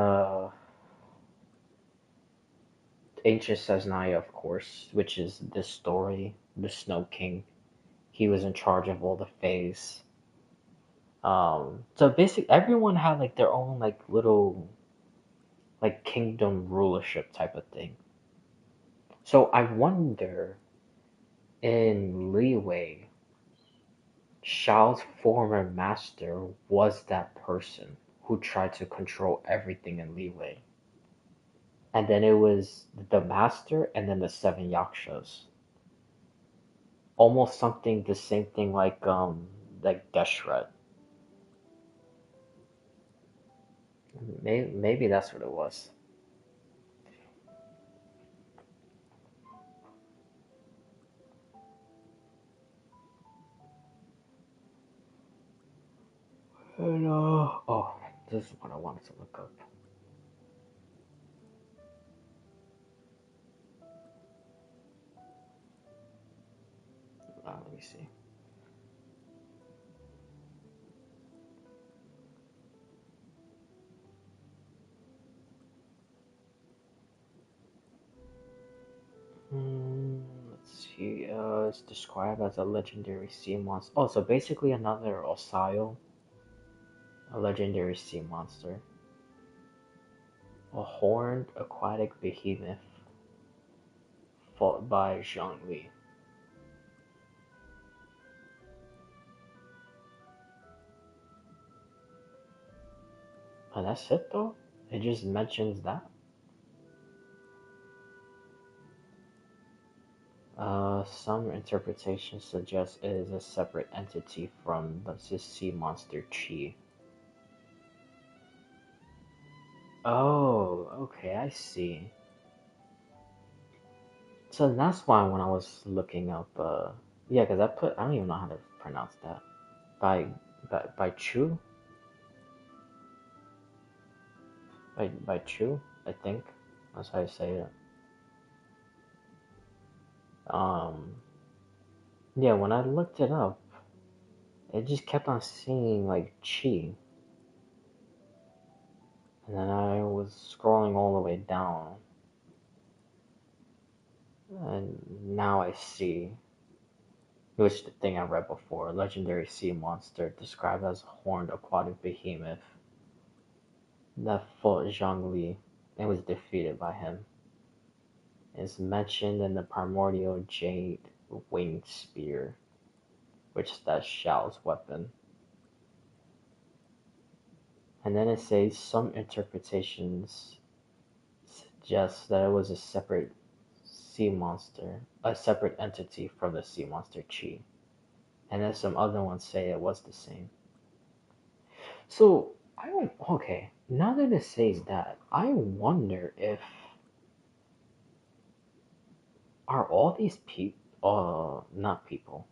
Ancient Sesnaya, of course, which is this story, the Snow King. He was in charge of all the Fays. So basically, everyone had like their own like little like kingdom rulership type of thing. So I wonder in Leeway, Shao's former master was that person who tried to control everything in Leeway. And then it was the master and then the seven yakshas. Almost something the same thing like Deshret. Maybe that's what it was. And oh, this is what I wanted to look up. Let me see. Let's see. It's described as a legendary sea monster. Oh, so basically another Osayo, a legendary sea monster. A horned aquatic behemoth fought by Zhongli. And that's it though? It just mentions that? Some interpretations suggest it is a separate entity from the sea monster Chi. Oh, okay, I see. So that's why when I was looking up, yeah, because I don't even know how to pronounce that. By, by Chu? By Chu, I think. That's how you say it. Um, yeah, when I looked it up, it just kept on seeing like Chi. And then I was scrolling all the way down, and now I see, which the thing I read before, legendary sea monster described as a horned aquatic behemoth that fought Zhongli and was defeated by him. Is mentioned in the primordial jade winged spear, which is that Xiao's weapon. And then it says some interpretations suggest that it was a separate sea monster, a separate entity from the sea monster Chi. And then some other ones say it was the same. So I don't. Okay, now that it says that, I wonder if are all these people, not people,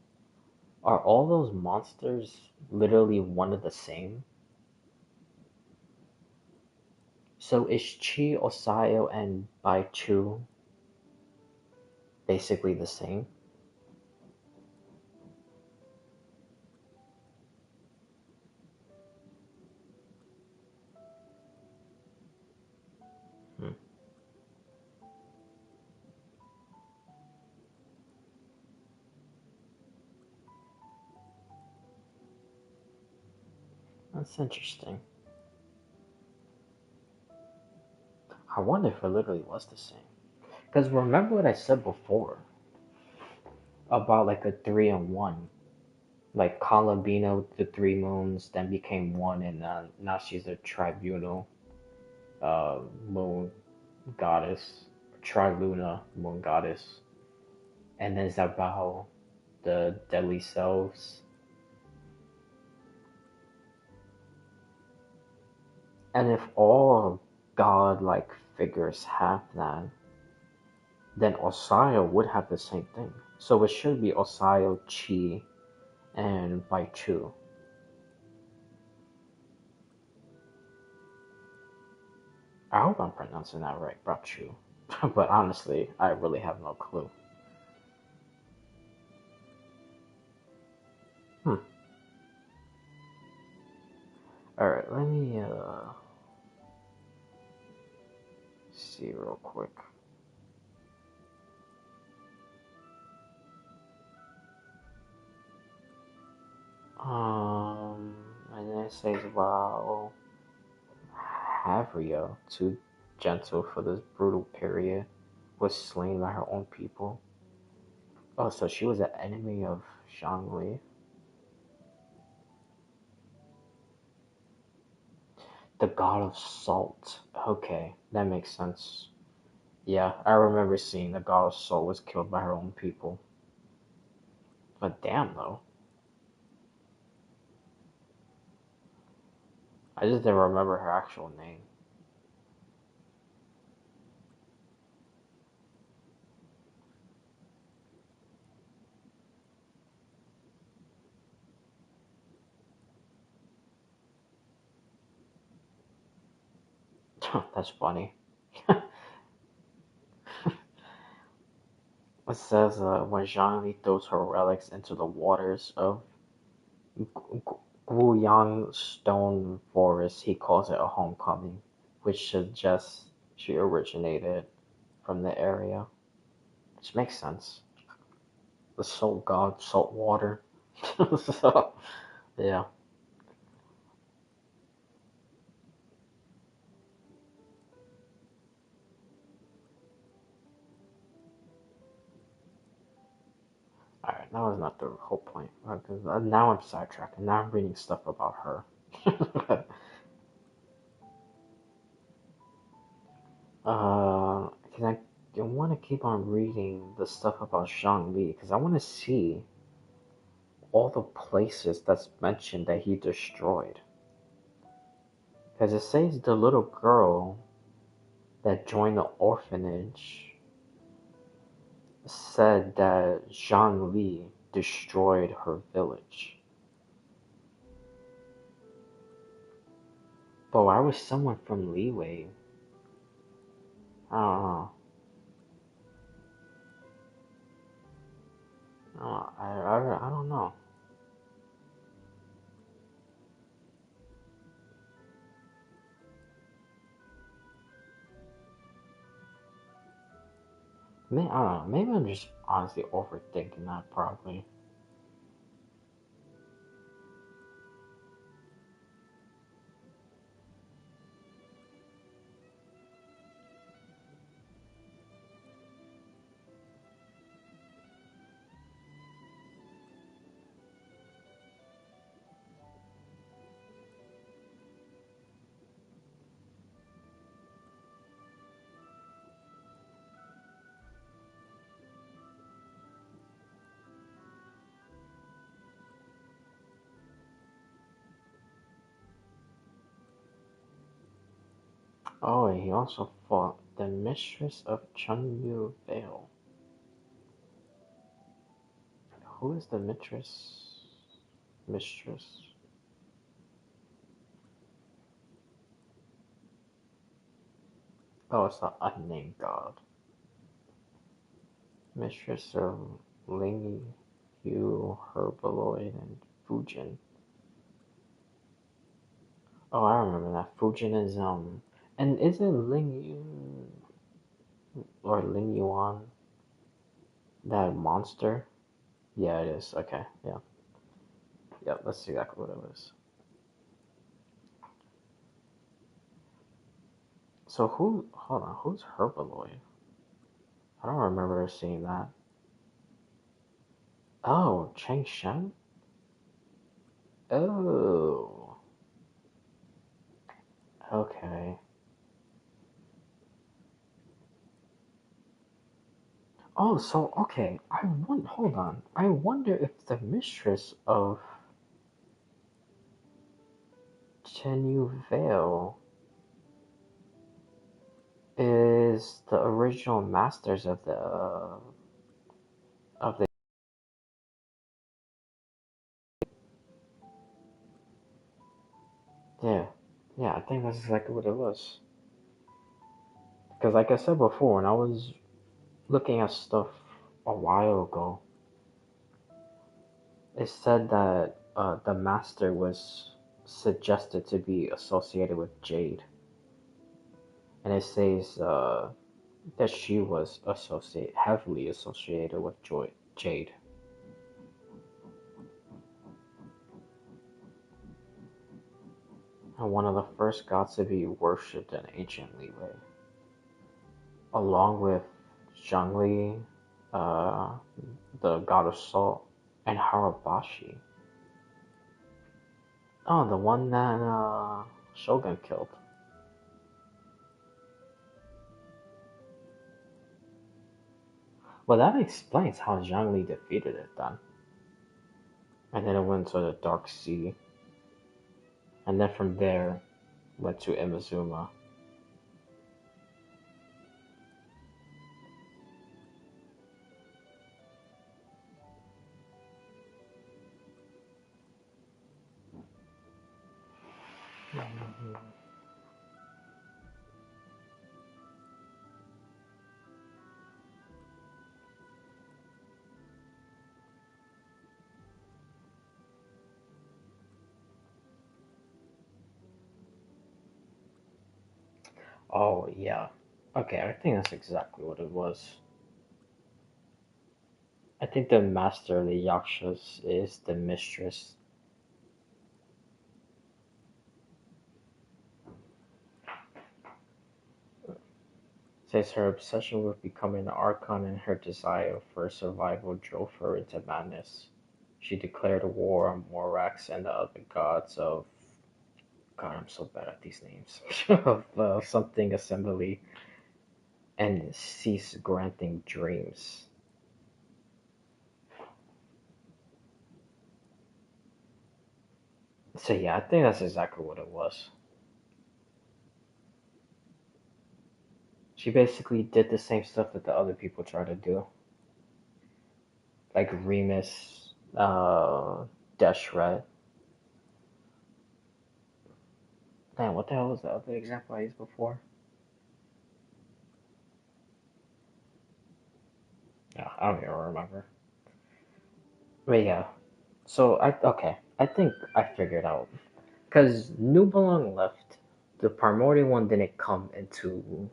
are all those monsters literally one of the same? So is Chi, Osayo, and Baichu basically the same? Hmm, that's interesting. I wonder if it literally was the same. Because remember what I said before about like a three and one, like Columbino, the three moons, then became one, and now she's a tribunal uh, moon goddess, Triluna moon goddess, and then Zabao, the deadly selves. And if all god-like figures have that, then Osayo would have the same thing. So it should be Osayo, Chi, and Baichu. I hope I'm pronouncing that right, Baichu. But honestly, I really have no clue. Hmm. Alright, let me see real quick. And then it says, wow, Havria, too gentle for this brutal period, was slain by her own people. Oh, so she was an enemy of Zhongli. The god of salt. Okay, that makes sense. Yeah, I remember seeing the god of salt was killed by her own people. But damn, though. I just didn't remember her actual name. That's funny. It says when Zhongli throws her relics into the waters of Guiyang Stone Forest, he calls it a homecoming, which suggests she originated from the area. Which makes sense. The salt god, salt water. So, yeah. Alright, that was not the whole point. Because now I'm sidetracking. Now I'm reading stuff about her. Because I want to keep on reading the stuff about Zhongli, because I want to see all the places that's mentioned that he destroyed. Because it says the little girl that joined the orphanage said that Zhongli destroyed her village. But why was someone from Leeway? I don't know. I don't know. I don't know. Maybe I'm just honestly overthinking that, probably. Oh, he also fought the mistress of Chunyu Vale. Who is the mistress? Mistress. Oh, it's the unnamed god. Mistress of Ling Yu, Herbaloid, and Fujin. Oh, I remember that. Fujin is and isn't Ling Yu or Ling Yuan that monster? Yeah, it is. Okay, yeah, yeah. That's exactly what it was. So who? Hold on. Who's Herbaloid? I don't remember seeing that. Oh, Chang Shen. Oh, okay. Oh, so okay. Hold on. I wonder if the mistress of Chenyu Vale is the original masters of the. Yeah, yeah. I think that's exactly what it was. Because, like I said before, when I was looking at stuff a while ago, it said that the master was suggested to be associated with Jade, and it says that she was heavily associated with Jade, and one of the first gods to be worshipped in ancient Liyue, along with Zhongli, uh, the god of salt, and Harabashi. Oh, the one that Shogun killed. Well, that explains how Zhongli defeated it then. And then it went to the Dark Sea, and then from there went to Imazuma. Oh, yeah. Okay, I think that's exactly what it was. I think the master of the Yakshas is the mistress. Says her obsession with becoming an Archon and her desire for survival drove her into madness. She declared war on Morax and the other gods of. God, I'm so bad at these names. of something assembly and ceased granting dreams. So yeah, I think that's exactly what it was. She basically did the same stuff that the other people tried to do, like Remus, Deshret. Man, what the hell was the other example I used before? No, I don't even remember. But yeah, so I think I figured out because New Belong left. The primordial one didn't come into.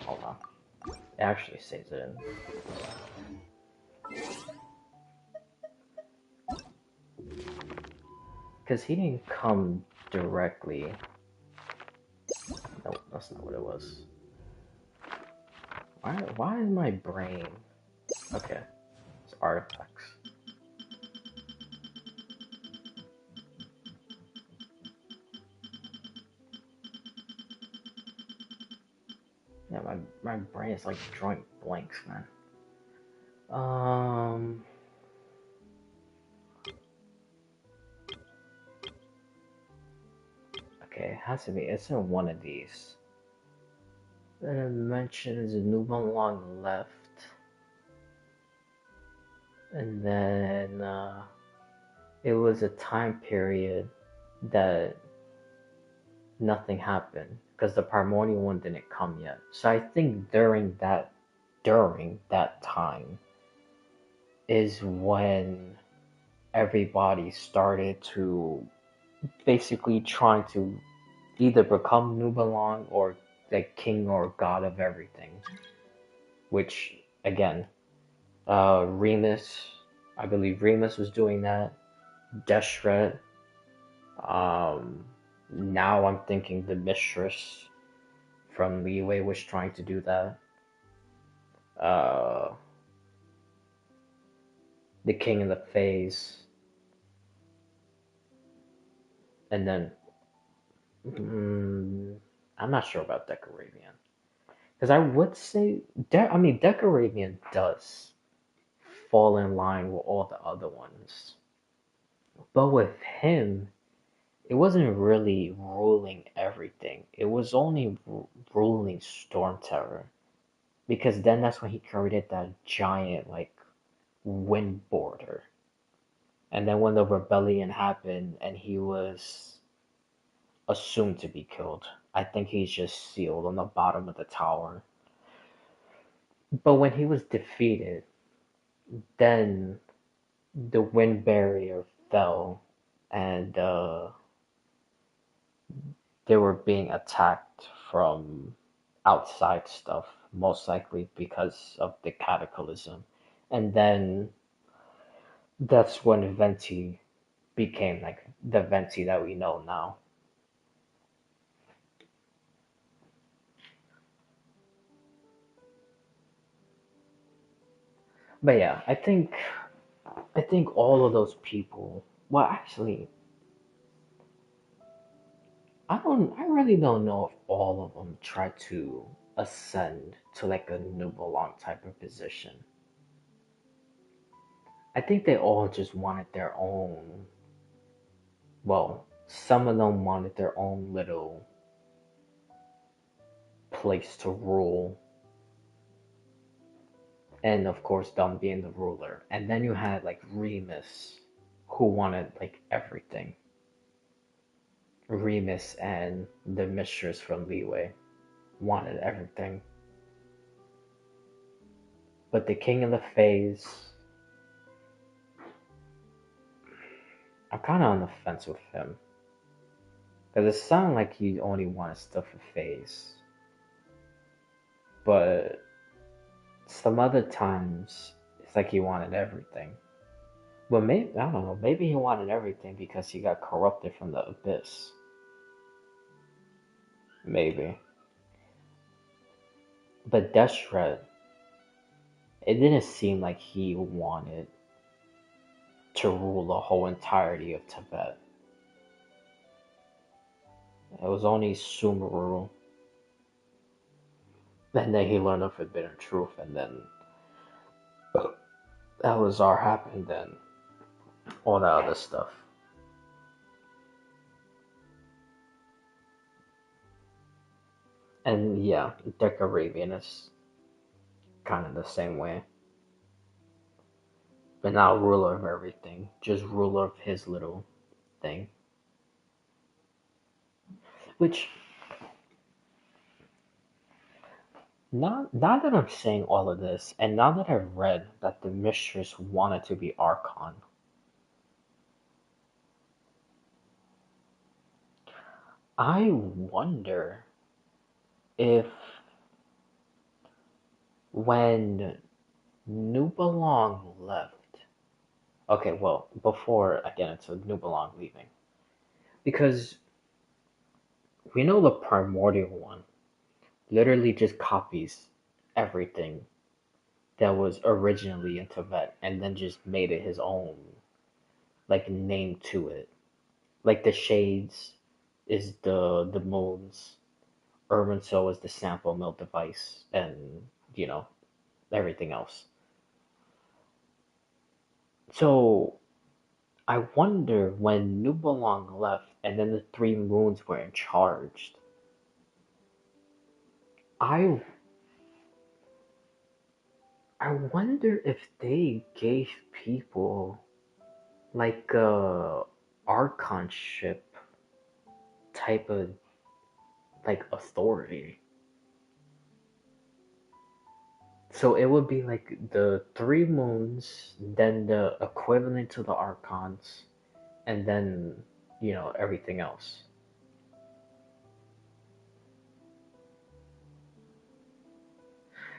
Hold on, it actually says it in. Because he didn't come directly. No, that's not what it was. Why is my brain? Okay, it's artifacts. Yeah, my brain is like drawing blanks, man. Um, Okay, it has to be. It's in one of these. Then it mentions Nuba Long left, and then it was a time period that nothing happened because the primordial one didn't come yet. So I think during that time is when everybody started to basically trying to either become New Belong or the king or god of everything. Which again, Remus, I believe Remus was doing that. Deshret. Um, Now I'm thinking the mistress from Leeway was trying to do that. Uh, the king of the Fays, and then I'm not sure about Decoravian because I would say I mean Decoravian does fall in line with all the other ones, but with him, it wasn't really ruling everything. It was only ruling Storm Terror because then that's when he created that giant like wind border. And then when the rebellion happened and he was assumed to be killed, I think he's just sealed on the bottom of the tower. But when he was defeated, then the wind barrier fell and they were being attacked from outside stuff, most likely because of the cataclysm. And then that's when Venti became like the Venti that we know now. But yeah, I think all of those people. Well, actually, I really don't know if all of them tried to ascend to like a New Belong type of position. I think they all just wanted their own. Well, some of them wanted their own little place to rule, and of course, them being the ruler. And then you had like Remus, who wanted like everything. Remus and the mistress from Leeway wanted everything. But the King of the Fays, I'm kind of on the fence with him. Because it sounded like he only wanted stuff for Fays. But some other times, it's like he wanted everything. But maybe, I don't know, maybe he wanted everything because he got corrupted from the Abyss. Maybe. But Deshret, it didn't seem like he wanted to rule the whole entirety of Tibet. It was only Sumeru, and then he learned the forbidden truth, and then that was our happened, then all that other stuff. And yeah, Decoravian is kind of the same way. But not ruler of everything, just ruler of his little thing. Which, now that I'm saying all of this, and now that I've read that the mistress wanted to be Archon, I wonder if when Nubelong left, okay, well, before I get into Nubelong leaving, because we know the primordial one literally just copies everything that was originally in Tibet and then just made it his own, like name to it. Like the shades is the moons, Urban Soul is the sample mill device, and you know everything else. So I wonder when New Belong left and then the three moons were in charge. I I wonder if they gave people like a archonship type of like authority. So it would be like the three moons, then the equivalent to the archons, and then everything else.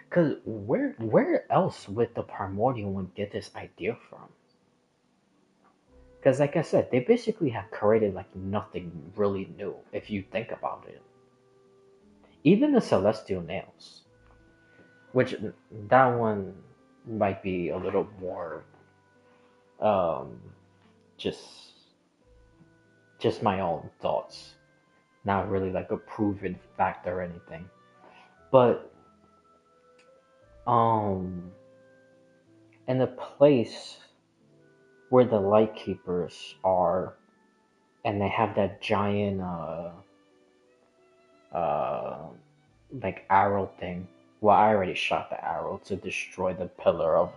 Cause where else would the primordial one get this idea from? Because like I said, they basically have created like nothing really new if you think about it. Even the celestial nails, which that one might be a little more um, just just my own thoughts, not really like a proven fact or anything. But um, in the place where the light keepers are, and they have that giant uh like arrow thing. Well, I already shot the arrow to destroy the pillar of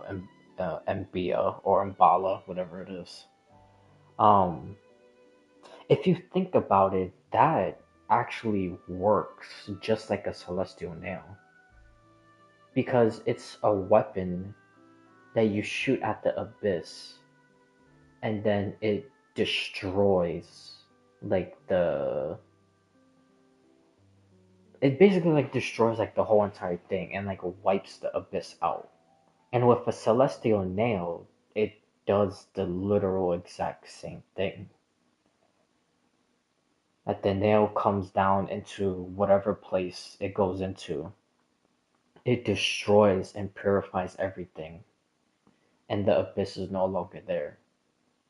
Mbia or Mbala, whatever it is. Um, if you think about it, that actually works just like a celestial nail because it's a weapon that you shoot at the abyss and then it destroys like the it basically like destroys like the whole entire thing and like wipes the abyss out. And with a celestial nail, it does the literal exact same thing. That the nail comes down into whatever place it goes into. It destroys and purifies everything, and the abyss is no longer there.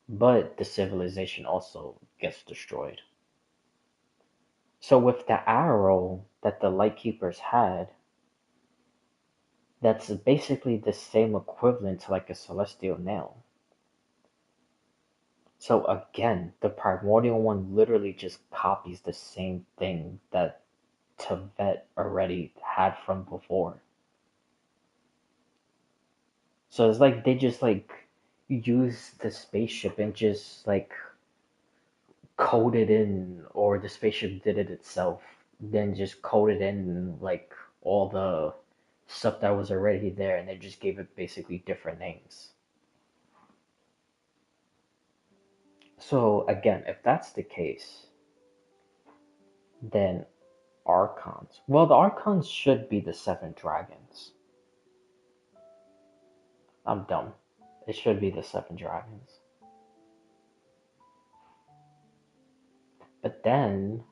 But the civilization also gets destroyed. So with the arrow that the Lightkeepers had, that's basically the same equivalent to like a celestial nail. So again, the primordial one literally just copies the same thing that Tibet already had from before. So it's like they just like use the spaceship and just like coded in, or the spaceship did it itself, then just coded in like all the stuff that was already there, and they just gave it basically different names. So again, if that's the case, then Archons. Well, the Archons should be the seven dragons. I'm dumb. It should be the seven dragons. But then,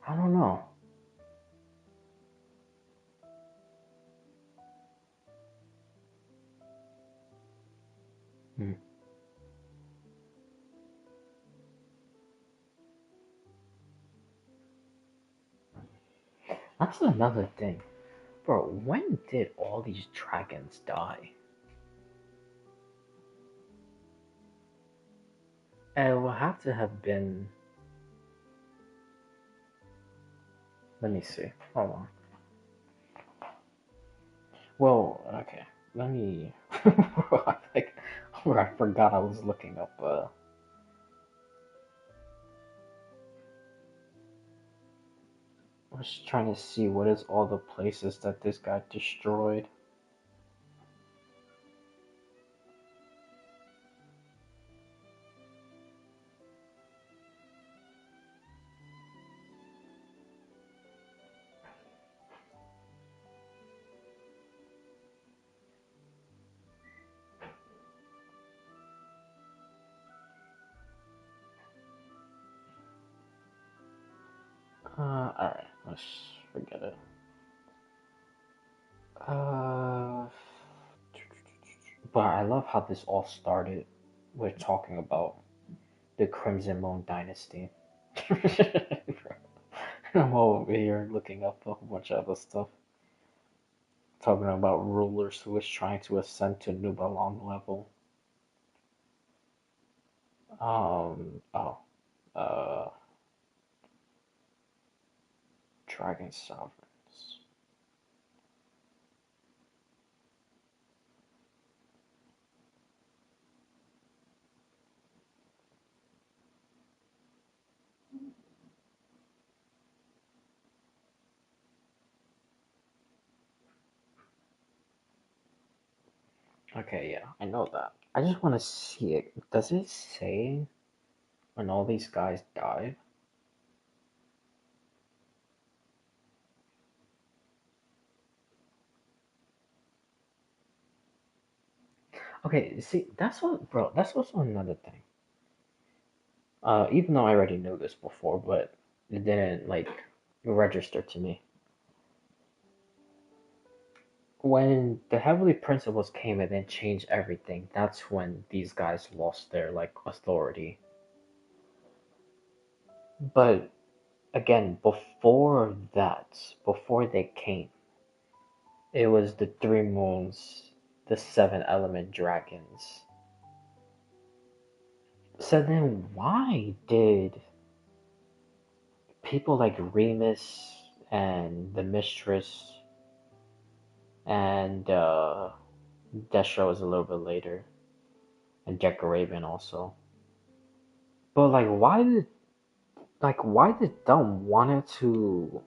I don't know. Hmm. That's another thing. Bro, when did all these dragons die? It will have to have been. Let me see. Hold on. Well, okay. Let me. Like, I forgot I was looking up. I was trying to see what is all the places that this guy destroyed. Alright, let's forget it. Uh, but I love how this all started with talking about the Crimson Moon Dynasty. I'm over here looking up a whole bunch of other stuff. talking about rulers who was trying to ascend to new belong level. Oh, uh, Dragon Sovereigns. Okay, yeah, I know that. I just want to see it. Does it say when all these guys died? Okay, see, that's what, bro, that's also another thing. Even though I already knew this before, but it didn't, like, register to me. When the Heavenly Principles came and then changed everything, that's when these guys lost their, like, authority. But again, before that, before they came, it was the three moons, the seven element dragons. So then why did people like Remus and the Mistress and Destro was a little bit later, and Raven also. But why did Dumb wanted to,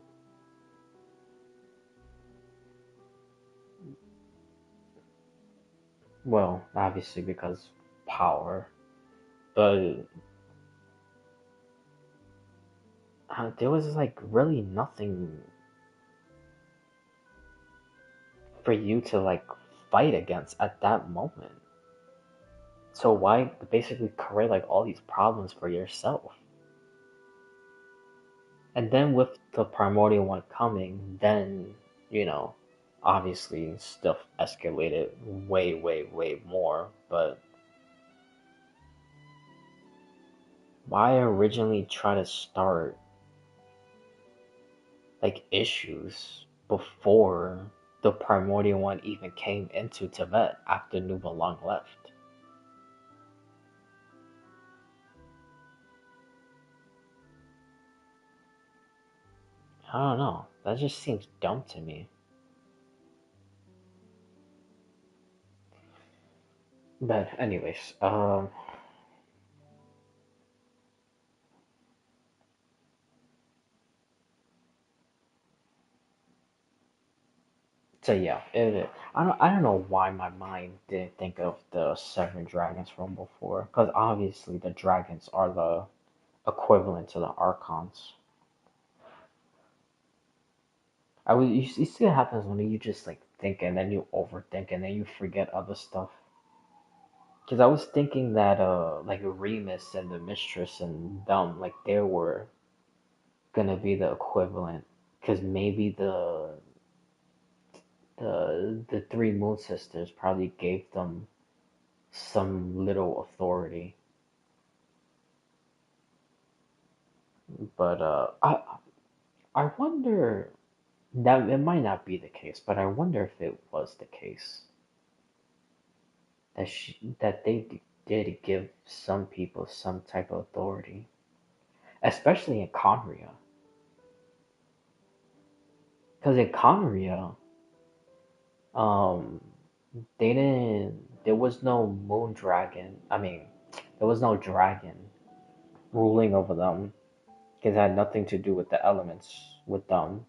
well, obviously because power, but there was like really nothing for you to like fight against at that moment. So why basically create like all these problems for yourself? And then with the primordial one coming, then, you know, obviously stuff escalated way, way, way more. But why originally try to start like issues before the primordial one even came into Tibet after Nuba Long left? I don't know. That just seems dumb to me. But anyways, so yeah, I don't know why my mind didn't think of the seven dragons from before, because obviously the dragons are the equivalent to the archons. You see what happens when you just like think and then you overthink and then you forget other stuff. Because I was thinking that like Remus and the Mistress and them, like they were gonna be the equivalent, because maybe the three Moon Sisters probably gave them some little authority. But I wonder, that it might not be the case, but I wonder if it was the case that they did give some people some type of authority, especially in Conria. Because in Conria, um, they didn't. There was no moon dragon. I mean, there was no dragon ruling over them because it had nothing to do with the elements with them.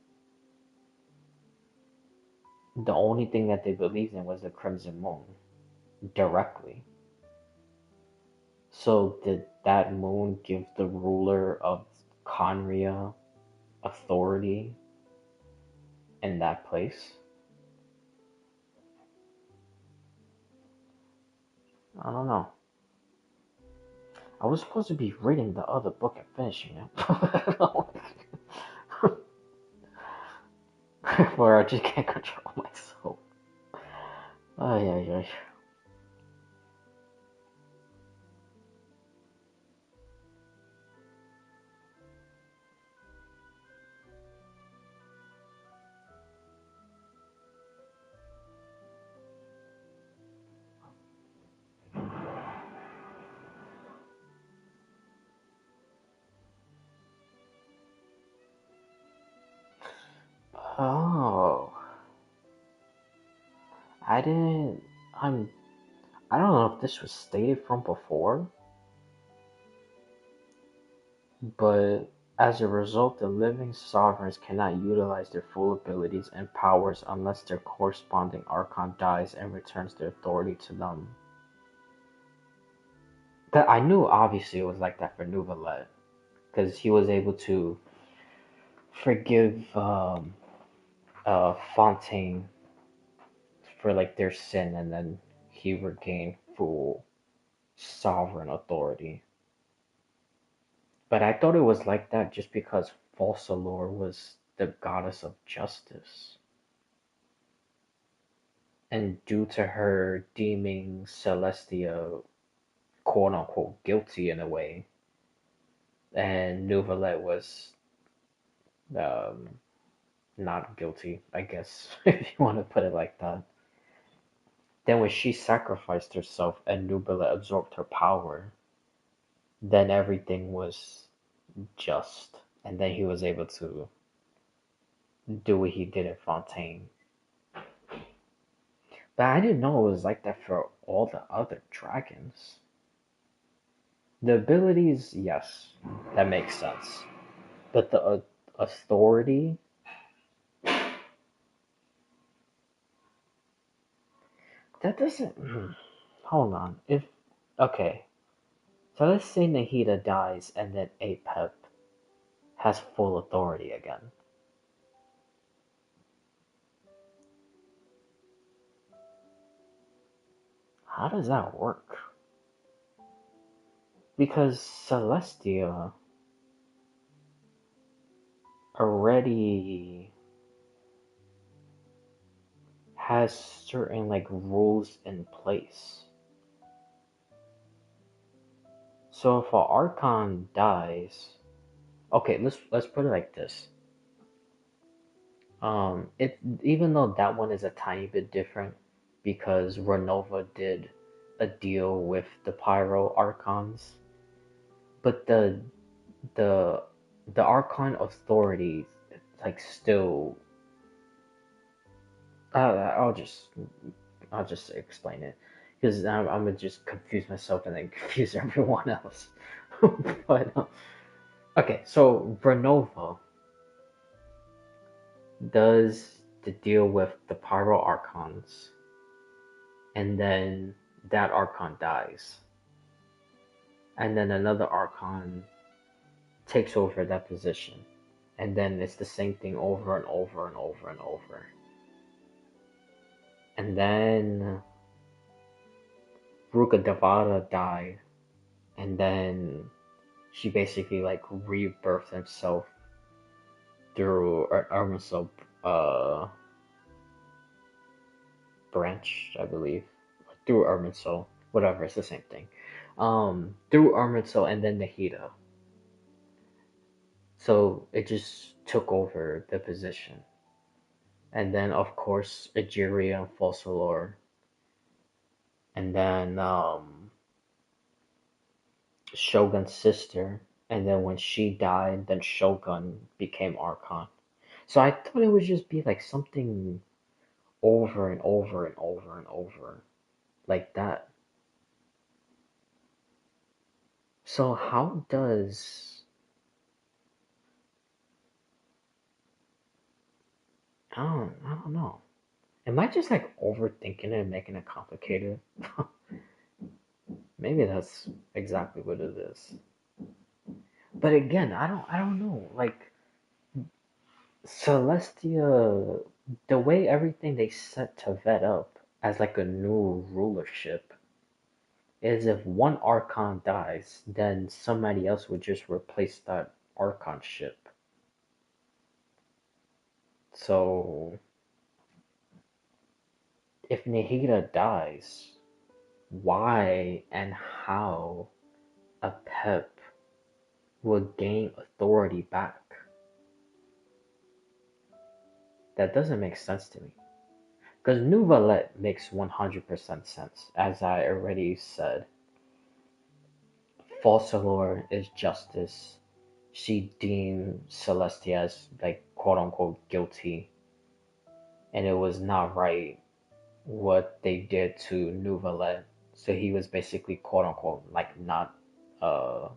The only thing that they believed in was the Crimson Moon directly. So did that moon give the ruler of Conria authority in that place? I don't know. I was supposed to be reading the other book and finishing it. Where I just can't control myself. Ay, ay, ay. Oh, I didn't. I'm. I don't know if this was stated from before, but as a result, the living sovereigns cannot utilize their full abilities and powers unless their corresponding archon dies and returns their authority to them. But I knew obviously it was like that for Nouvelet, because he was able to forgive Fontaine for like their sin, and then he regained full sovereign authority. But I thought it was like that just because Fausalore was the goddess of justice. And due to her deeming Celestia quote unquote guilty in a way, and Nouvelet was um, not guilty, I guess, if you want to put it like that. Then when she sacrificed herself and Nouvelet absorbed her power, then everything was just. And then he was able to do what he did in Fontaine. But I didn't know it was like that for all the other dragons. The abilities, yes, that makes sense. But the authority, that doesn't. Hold on. If okay, so let's say Nahida dies and then Apep has full authority again. How does that work? Because Celestia already has certain like rules in place. So if an Archon dies, okay, let's put it like this. It even though that one is a tiny bit different because Renova did a deal with the Pyro Archons, but the the Archon authority like still. I'll just explain it because I'm gonna just confuse myself and then confuse everyone else. But okay, so Renova does the deal with the Pyro Archons, and then that Archon dies, and then another Archon takes over that position, and then it's the same thing over and over and over and over, and then Ruka Devada died, and then she basically like rebirthed himself through an Irminsul branch, I believe, through Irminsul, whatever, it's the same thing. Through Irminsul and then Nahida. So it just took over the position. And then, of course, Egeria and Fossilor. And then Shogun's sister. And then when she died, then Shogun became Archon. So I thought it would just be like something over and over and over and over like that. So how does I don't know. Am I just like overthinking it and making it complicated? Maybe that's exactly what it is. But again, I don't know. Like Celestia, the way everything they set to vet up as like a new rulership is if one Archon dies, then somebody else would just replace that Archonship. So if Nahida dies, why and how a Pep will gain authority back? That doesn't make sense to me. Because Nouvelet makes 100% sense. As I already said, Fausalore is justice. She deemed Celestia as, like, quote unquote, guilty. and it was not right what they did to Nouvelet. So he was basically quote unquote like not uh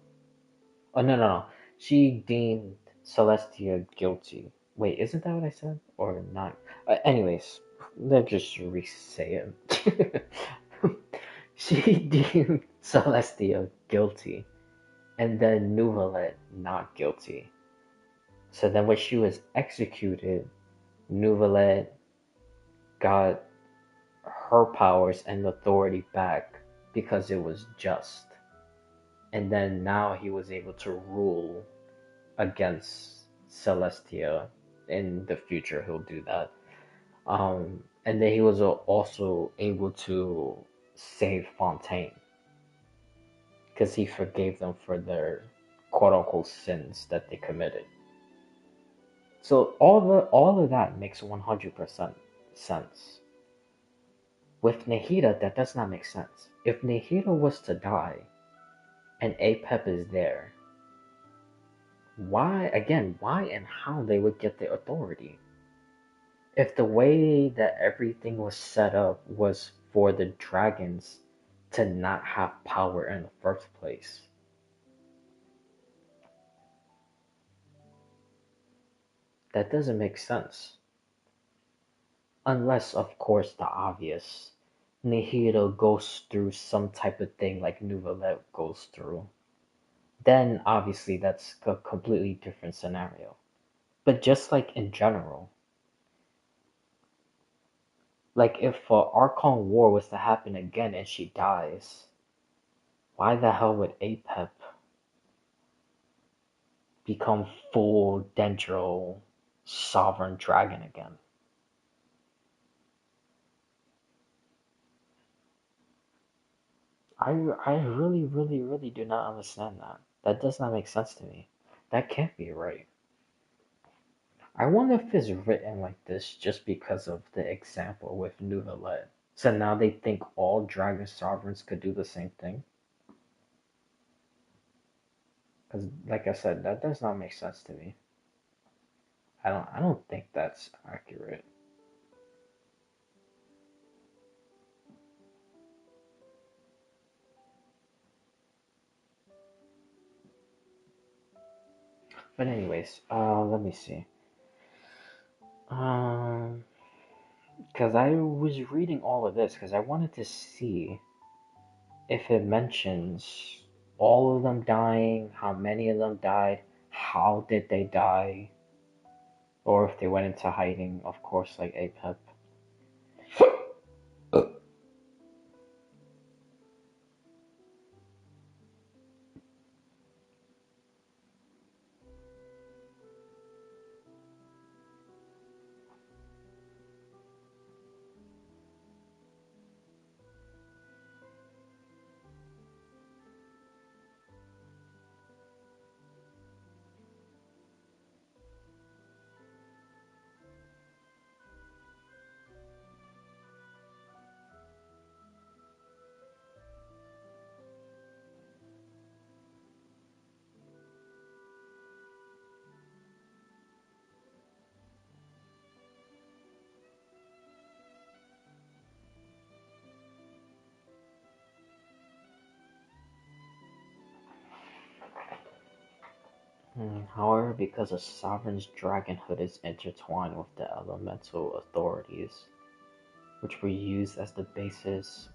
oh no. She deemed Celestia guilty. Wait, isn't that what I said? Or not? Anyways, let's just re-say it. She deemed Celestia guilty, and then Nouvelet not guilty. So then when she was executed, Nouvelet got her powers and authority back because it was just. And then now he was able to rule against Celestia. In the future, he'll do that. And then he was also able to save Fontaine because he forgave them for their quote unquote sins that they committed. So all of that makes 100% sense. With Nahida, that does not make sense. If Nahida was to die and Apep is there, why and how they would get the authority? If the way that everything was set up was for the dragons to not have power in the first place, that doesn't make sense. Unless, of course, the obvious. Nihiro goes through some type of thing like Nouvelet goes through. Then, obviously, that's a completely different scenario. But just like in general, like if Archon War was to happen again and she dies, why the hell would Apep become full Dendro sovereign dragon again? I really do not understand that. That does not make sense to me. That can't be right. I wonder if it's written like this just because of the example with Nouvelet. So now they think all dragon sovereigns could do the same thing? Because, like I said, that does not make sense to me. I don't think that's accurate. But anyways, let me see. Um, because I was reading all of this because I wanted to see if it mentions all of them dying, how many of them died, how did they die, or if they went into hiding, of course, like Apep. However, because a sovereign's dragonhood is intertwined with the elemental authorities, which were used as the basis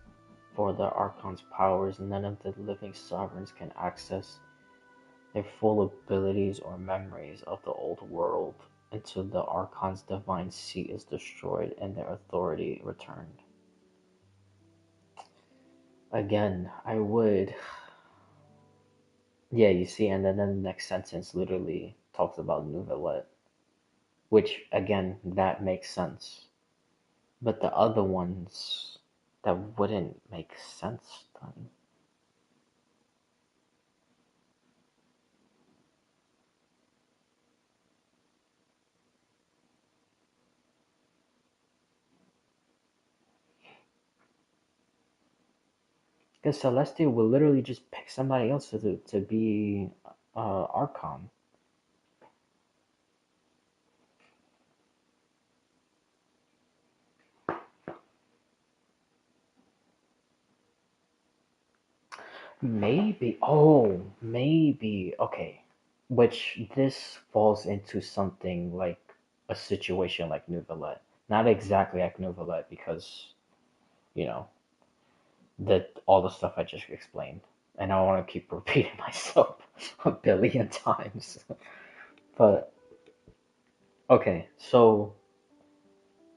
for the Archon's powers, none of the living sovereigns can access their full abilities or memories of the old world until the Archon's divine seat is destroyed and their authority returned. Again, I would. Yeah, you see, and then the next sentence literally talks about Nouvelet, which, again, that makes sense. But the other ones, that wouldn't make sense then. Because Celestia will literally just pick somebody else to be Archon. Maybe. Oh, maybe. Okay. Which this falls into something like a situation like Nouvellette. Not exactly like Nouvellette because, you know, that all the stuff I just explained. And I don't want to keep repeating myself a billion times. But okay, so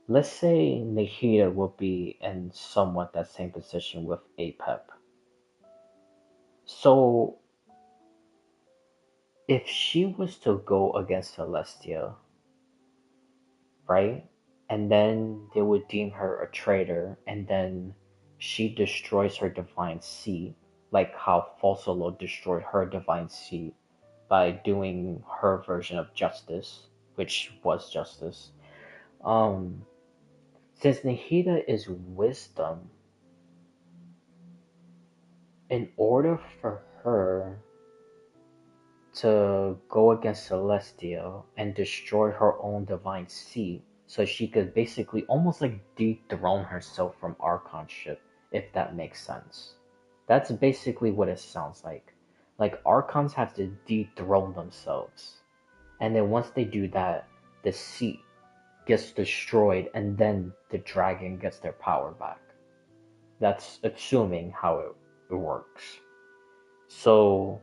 let's say Nikita will be in somewhat that same position with APEP. So if she was to go against Celestia, right? And then they would deem her a traitor, and then she destroys her divine seed, like how Falsolo destroyed her divine seed by doing her version of justice, which was justice. Um, since Nahida is wisdom, in order for her to go against Celestia and destroy her own divine seed, so she could basically almost like dethrone herself from archonship, if that makes sense. That's basically what it sounds like. Like archons have to dethrone themselves, and then once they do that, the seat gets destroyed, and then the dragon gets their power back. That's assuming how it works. So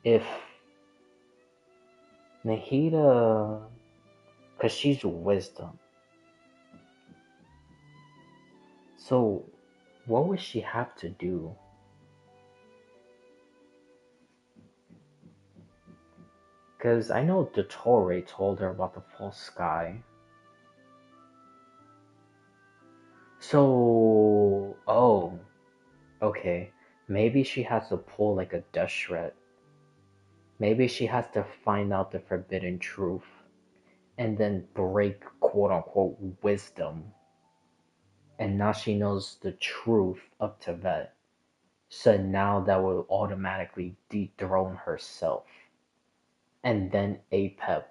if Nahida, because she's wisdom. So, what would she have to do? Because I know Dottore told her about the false sky. So, oh, okay. Maybe she has to pull like a death shred. Maybe she has to find out the forbidden truth and then break quote unquote wisdom. And now she knows the truth of Tibet. So now that will automatically dethrone herself. And then Apep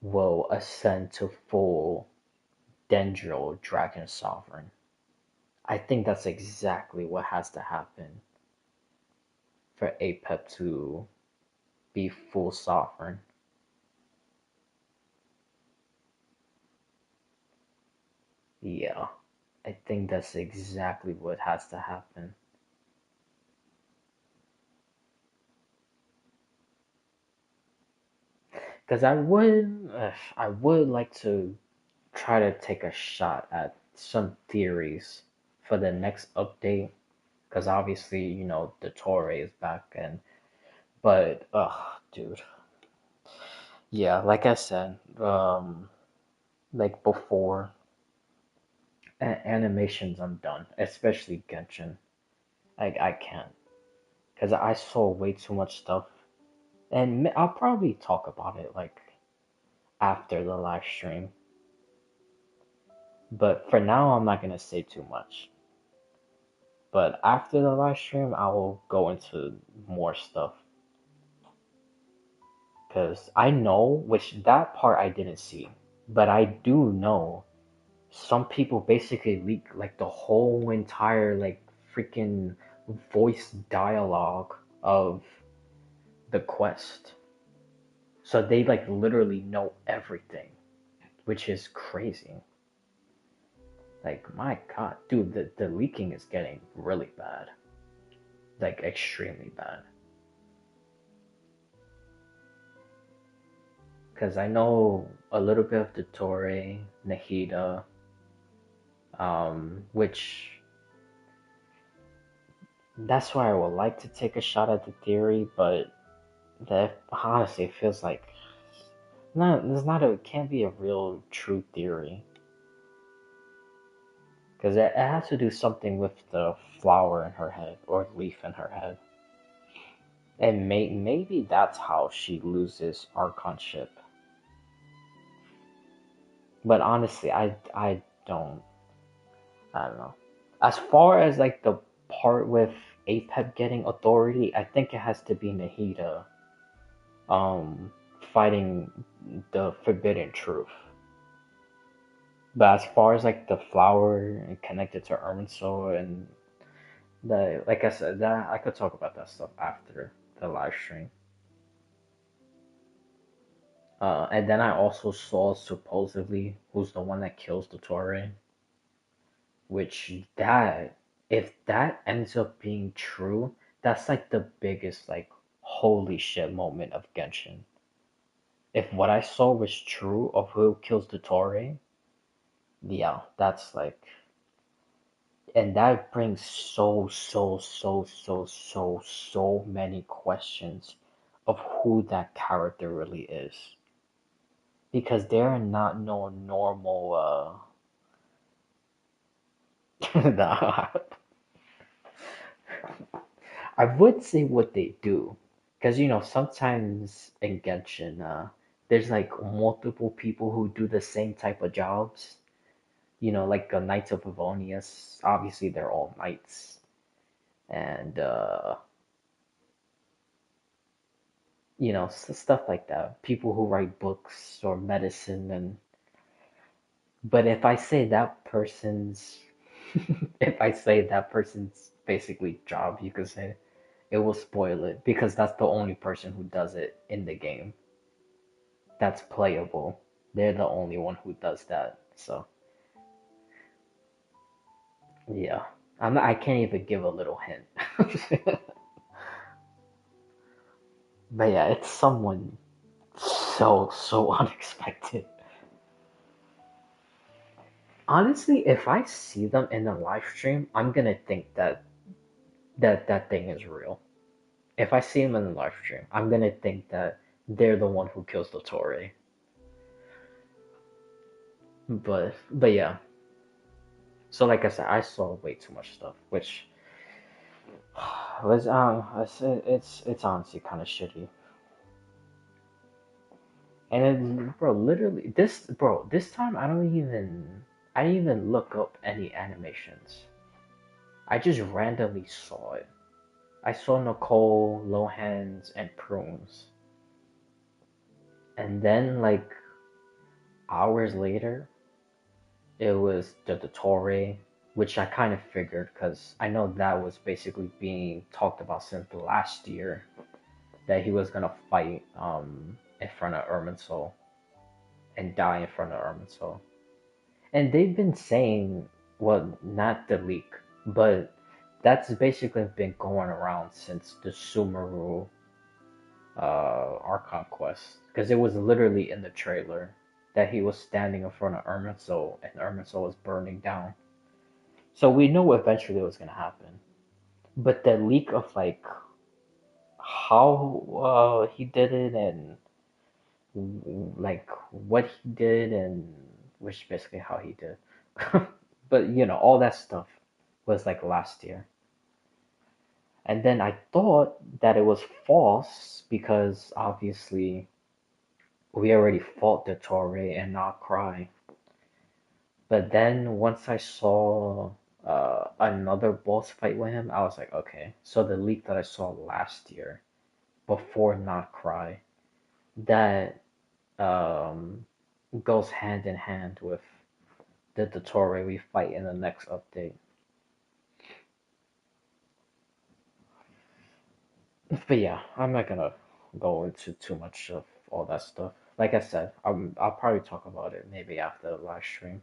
will ascend to full Dendril Dragon Sovereign. I think that's exactly what has to happen for Apep to be full Sovereign. Yeah, I think that's exactly what has to happen. Because I would like to try to take a shot at some theories for the next update. Because obviously, the Torre is back, but dude, yeah, like I said, like before, animations I'm done, especially Genshin. I can't, because I saw way too much stuff, and I'll probably talk about it like after the live stream. But for now, I'm not gonna say too much. But after the live stream, I will go into more stuff. Because I know, which that part I didn't see, but I do know some people basically leak like the whole entire like freaking voice dialogue of the quest. So they like literally know everything, which is crazy. Like my god, dude, the leaking is getting really bad. Like extremely bad. Cause I know a little bit of the Torre, Nahida, which that's why I would like to take a shot at the theory, but that honestly feels like it can't be a real true theory because it has to do something with the flower in her head or leaf in her head, and maybe that's how she loses archonship. But honestly, don't I don't know. As far as like the part with Apep getting authority, I think it has to be Nahida um fighting the forbidden truth. But as far as like the flower and connected to Irminsul and That, like I said, that I could talk about that stuff after the live stream. And then I also saw supposedly who's the one that kills Dottore, which that if that ends up being true, that's like the biggest like holy shit moment of Genshin. If what I saw was true of who kills Dottore, yeah, that's like, and that brings so many questions of who that character really is. Because they're not no normal nah, I would say what they do. Because sometimes in Genshin, there's like multiple people who do the same type of jobs. Like the Knights of Favonius, obviously they're all knights. And stuff like that. People who write books or medicine, and but if I say that person's if I say that person's basically job, you could say it will spoil it because that's the only person who does it in the game that's playable. They're the only one who does that. So yeah, I can't even give a little hint. But yeah, it's someone so unexpected. Honestly, if I see them in the live stream, I'm gonna think that thing is real. If I see them in the live stream, I'm gonna think that they're the one who kills the Tory. But yeah. So like I said, I saw way too much stuff, which was it's honestly kind of shitty. And bro, literally this time I didn't even look up any animations. I just randomly saw it. I saw Nicole, Lohans, and Prunes. And then like hours later, it was the Dottore, which I kind of figured because I know that was basically being talked about since last year that he was gonna fight in front of Irminsul and die in front of Irminsul. And they've been saying, well, not the leak, but that's basically been going around since the Sumeru Archon quest because it was literally in the trailer that he was standing in front of Irminsul and Irminsul was burning down. So we know eventually it was gonna happen. But the leak of like how he did it and like what he did and which basically how he did. But all that stuff was like last year. And then I thought that it was false because obviously we already fought the Torre and not cry. But then once I saw another boss fight with him, I was like, okay. So the leak that I saw last year before not cry, that um, goes hand in hand with the Dottore we fight in the next update. But yeah, I'm not gonna go into too much of all that stuff. Like I said, I'll probably talk about it maybe after the live stream,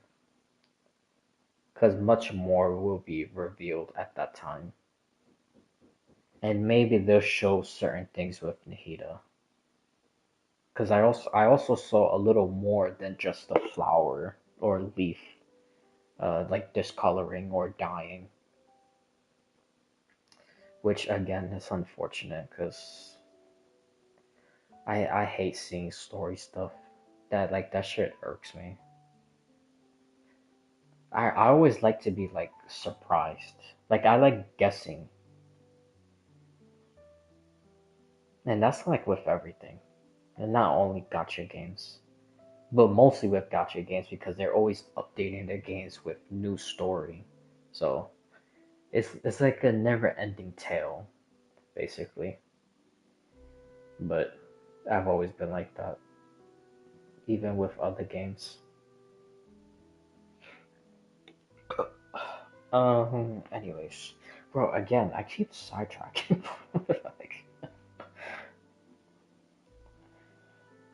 because much more will be revealed at that time. And maybe they'll show certain things with Nahida. Because I also saw a little more than just a flower or leaf, like discoloring or dying, which again is unfortunate because I hate seeing story stuff. That shit irks me. I always like to be like surprised. Like I like guessing. And that's like with everything. And not only gacha games. But mostly with gacha games because they're always updating their games with new story. So it's like a never ending tale, basically. But I've always been like that, even with other games. Anyways. Bro, again, I keep sidetracking. Like,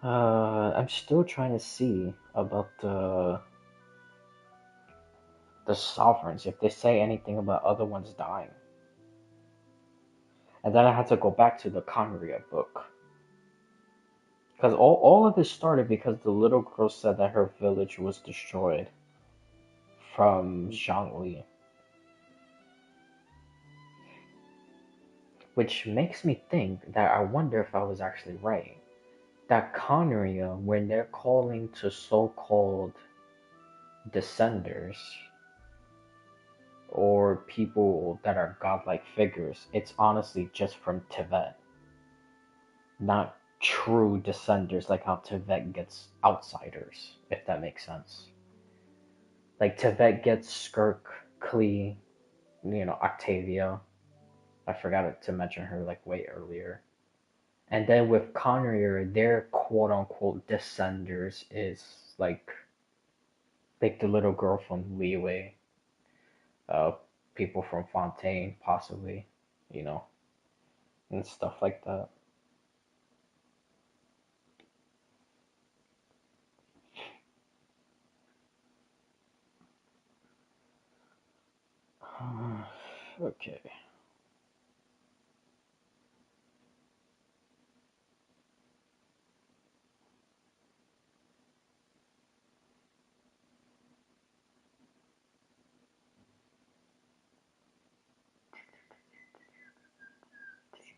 I'm still trying to see about the sovereigns if they say anything about other ones dying. And then I had to go back to the Conria book. Because all of this started because the little girl said that her village was destroyed from Zhangli. Which makes me think that I wonder if I was actually right. That Conria, when they're calling to so-called descenders or people that are godlike figures, it's honestly just from Tibet, not true descenders like how Tibet gets outsiders, if that makes sense. Like Tibet gets Skirk, Klee, Octavia. I forgot to mention her like way earlier. And then with Conrier, their quote unquote descenders is like the little girl from Liyue, uh, people from Fontaine, possibly, you know, and stuff like that. Okay.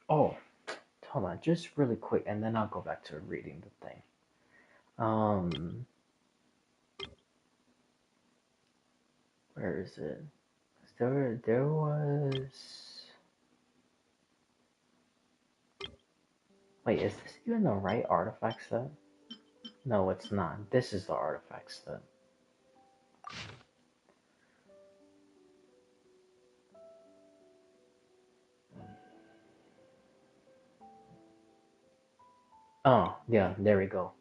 Oh, hold on, just really quick, and then I'll go back to reading the thing. Um, where is it? There was. Wait, is this even the right artifact set? No, it's not. This is the artifact set. Oh, yeah, there we go.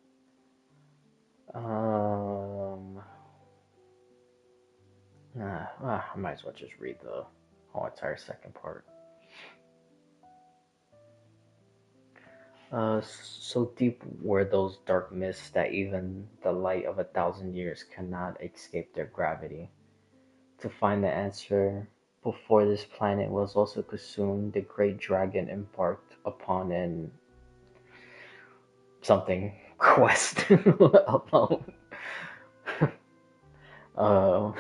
Um, I might as well just read the whole entire second part. So deep were those dark mists that even the light of 1,000 years cannot escape their gravity. To find the answer before this planet was also consumed, the great dragon embarked upon an something quest alone. Uh,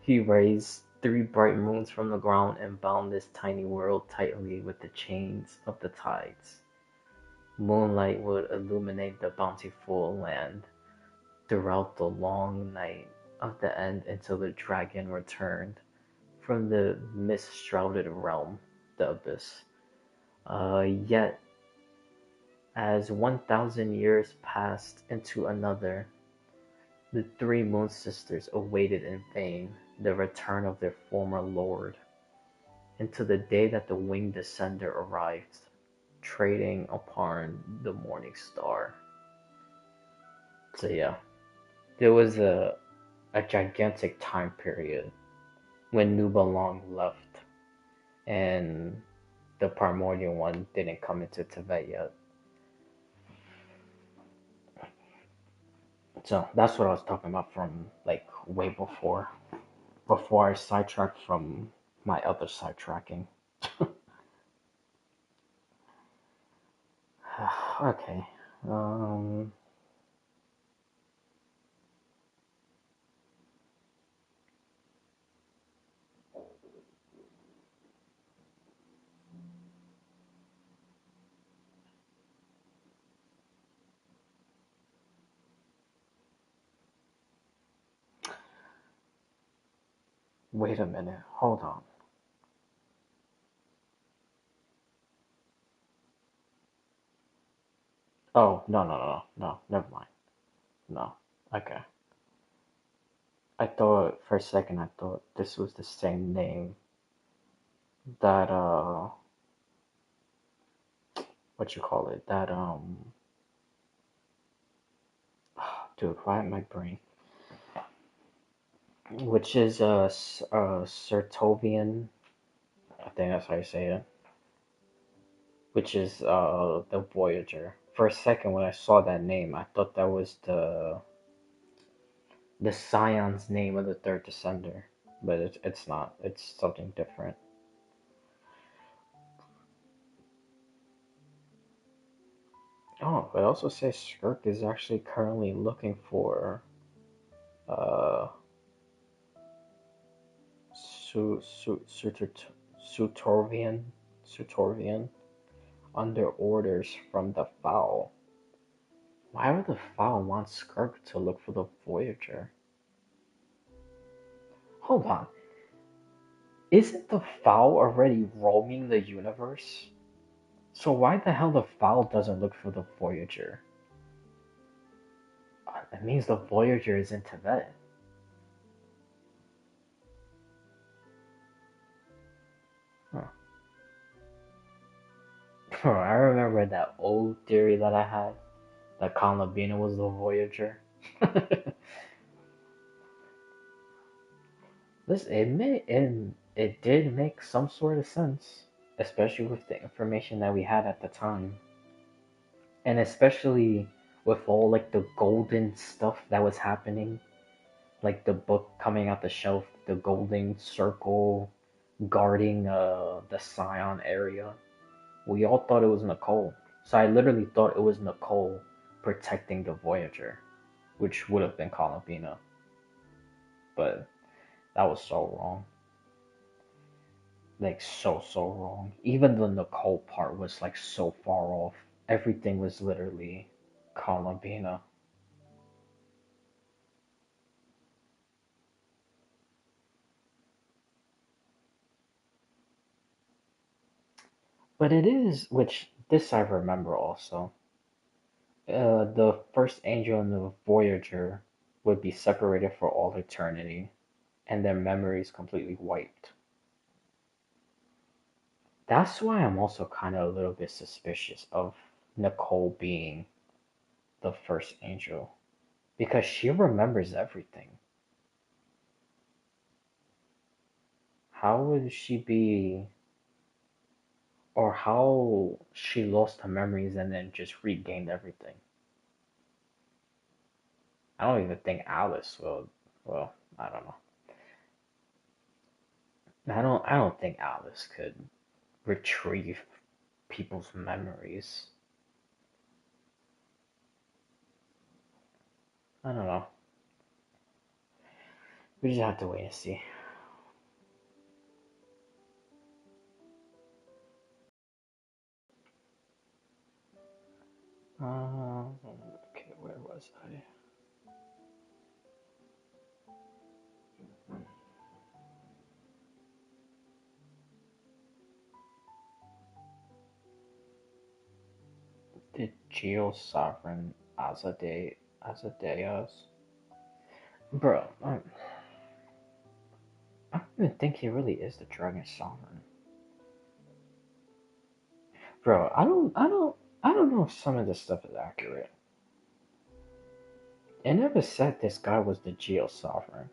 he raised 3 bright moons from the ground and bound this tiny world tightly with the chains of the tides. Moonlight would illuminate the bountiful land throughout the long night of the end until the dragon returned from the mist-shrouded realm, the abyss. Yet, as 1,000 years passed into another, the 3 Moon Sisters awaited in vain the return of their former lord, until the day that the winged descender arrived, trading upon the morning star. So yeah, there was a gigantic time period when Nuba Long left and the primordial one didn't come into Tibet yet. So that's what I was talking about from like way before I sidetracked from my other sidetracking. Okay. Um. Wait a minute. Hold on. Oh, no, no, no, no, no. Never mind. No. Okay. I thought for a second. I thought this was the same name that what you call it? That dude. Why am my brain? Which is Sertovian I think that's how you say it, which is the Voyager. For a second, when I saw that name, I thought that was the Scion's name of the third descender, but it's not. It's something different. Oh, it also says Skirk is actually currently looking for uh Sutorvian Sutorvian under orders from the Foul. Why would the Foul want Skirk to look for the Voyager? Hold on. Isn't the Foul already roaming the universe? So why the hell the Foul doesn't look for the Voyager? That means the Voyager is in Tibet. Huh. I remember that old theory that I had that Conlabina was the Voyager. Listen, it did make some sort of sense, especially with the information that we had at the time, and especially with all like the golden stuff that was happening, like the book coming out the shelf, the golden circle guarding the Scion area. We all thought it was Nicole, so I literally thought it was Nicole protecting the Voyager, which would have been Columбина, but that was so wrong. Like so wrong. Even the Nicole part was like so far off. Everything was literally Columбина. But it is, which this I remember also. The first angel and the Voyager would be separated for all eternity, and their memories completely wiped. That's why I'm also kind of a little bit suspicious of Nicole being the first angel, because she remembers everything. How would she be, or how she lost her memories and then just regained everything? I don't even think Alice will. Well, I don't know. I don't think Alice could retrieve people's memories. I don't know. We just have to wait and see. Okay, where was I? The Geo Sovereign Azadeus? Bro, I don't even think he really is the Dragon Sovereign. Bro, I don't know if some of this stuff is accurate. It never said this guy was the Geo Sovereign.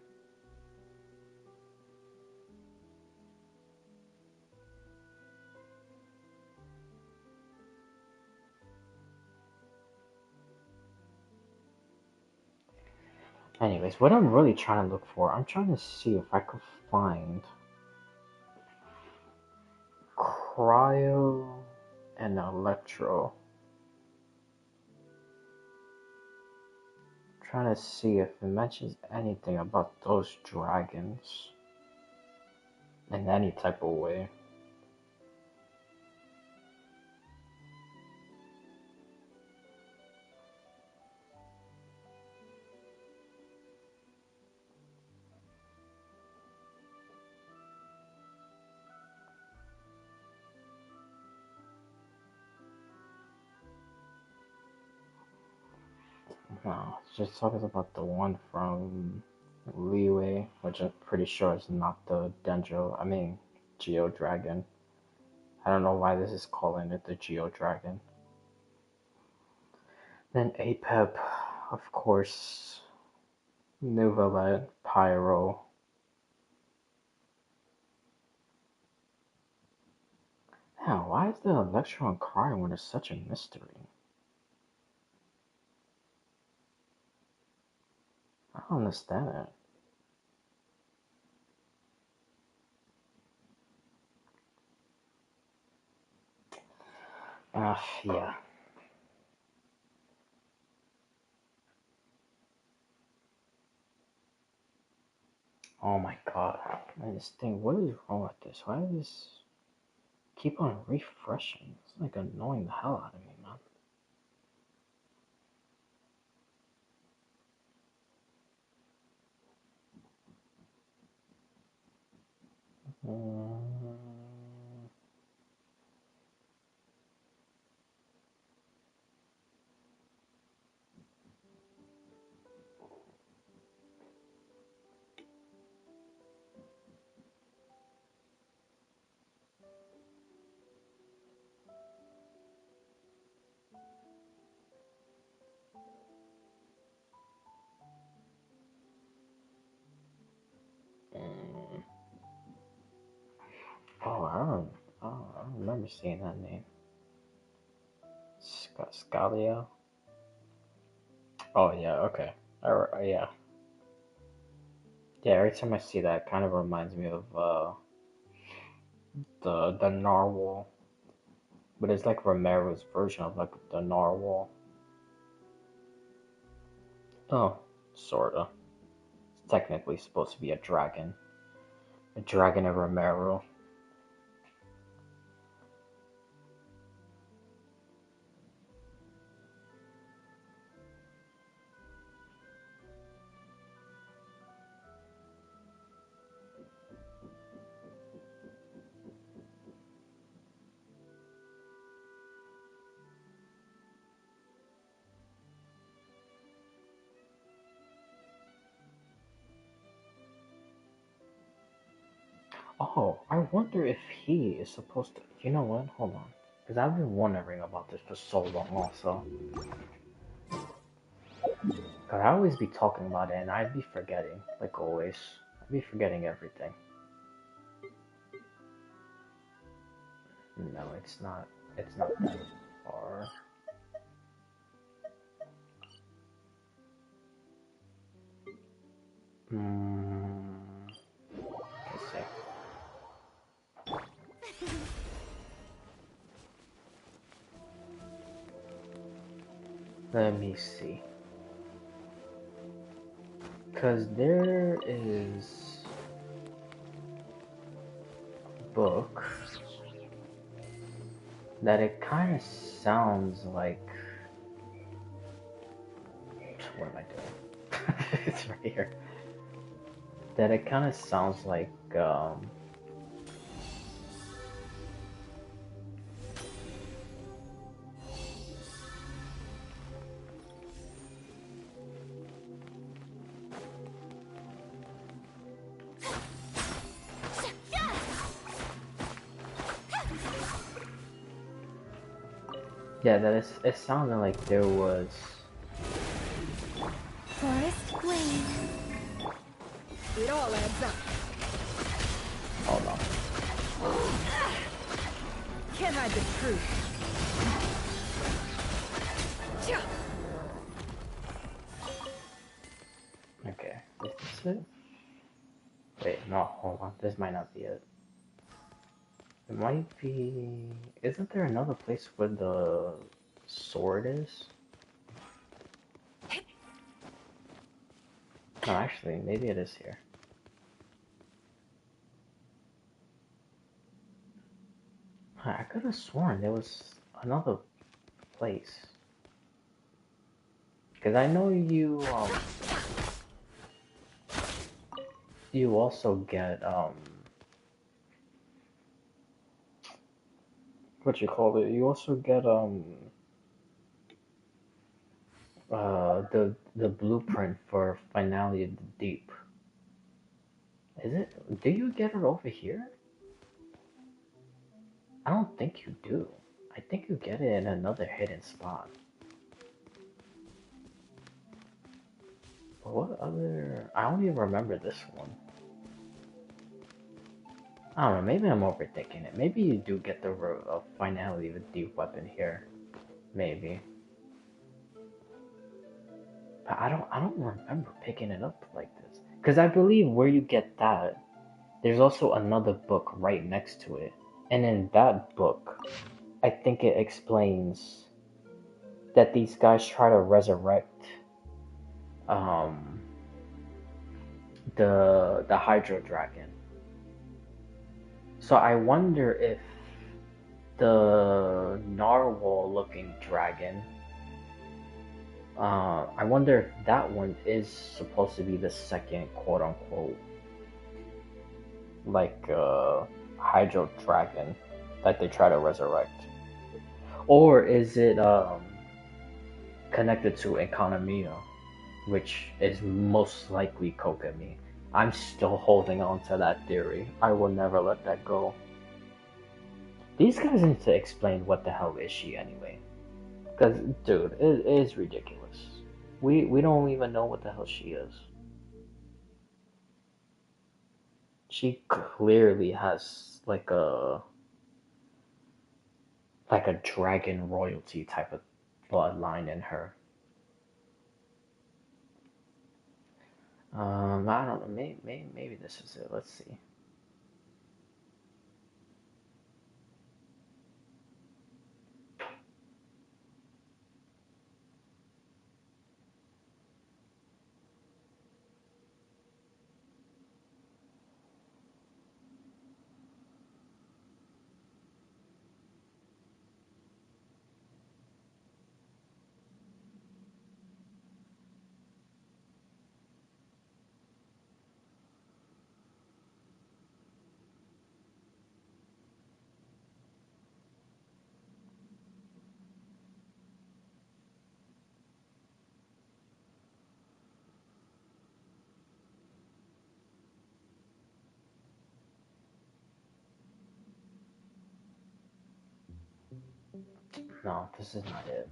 Anyways, what I'm really trying to look for, I'm trying to see if I could find Cryo and Electro. Trying to see if it mentions anything about those dragons in any type of way. No, it's just talking about the one from Leeway, which I'm pretty sure is not the Geo Dragon. I don't know why this is calling it the Geo Dragon. Then Apep, of course, Nuvalet, Pyro. Yeah, why is the Electron crying when it's such a mystery? I don't understand it. Yeah. Oh my god. This thing, what is wrong with this? Why does this keep on refreshing? It's like annoying the hell out of me, man. Mm, mm. Oh, I don't remember seeing that name. Scalia? Oh, yeah, okay. Yeah. Yeah, every time I see that, it kind of reminds me of the narwhal. But it's like Romero's version of like the narwhal. Oh, sorta. It's technically supposed to be a dragon. A dragon of Romero. Oh, I wonder if he is supposed to. You know what? Hold on. Because I've been wondering about this for so long, also. Because I always be talking about it and I'd be forgetting, like always. I'd be forgetting everything. No, it's not. It's not that far. Hmm. Let's see. Let me see. Because there is a book that it kind of sounds like. What am I doing? It's right here. That it kind of sounds like. Yeah, it sounded like there was. Forest Flame. It all adds up. Hold on. Can't hide the truth. Okay, is this it? Wait, no, hold on. This might not be it. It might be. Isn't there another place where the sword is? No, actually, maybe it is here. I could have sworn there was another place. Because I know you also get, what you call it? You also get, the blueprint for Finale of the Deep. Is it? Do you get it over here? I don't think you do. I think you get it in another hidden spot. But what other? I don't even remember this one. I don't know, maybe I'm overthinking it. Maybe you do get the finality of a deep weapon here. Maybe. But I don't remember picking it up like this. Because I believe where you get that, there's also another book right next to it. And in that book, I think it explains that these guys try to resurrect um the Hydro Dragon. So I wonder if the narwhal looking dragon, I wonder if that one is supposed to be the second quote unquote like Hydro Dragon that they try to resurrect. Or is it connected to Economia, which is most likely Kokami. I'm still holding on to that theory. I will never let that go. These guys need to explain what the hell is she anyway. Because, dude, it is ridiculous. We don't even know what the hell she is. She clearly has like a dragon royalty type of bloodline in her. I don't know. Maybe this is it. Let's see. No, this is not it.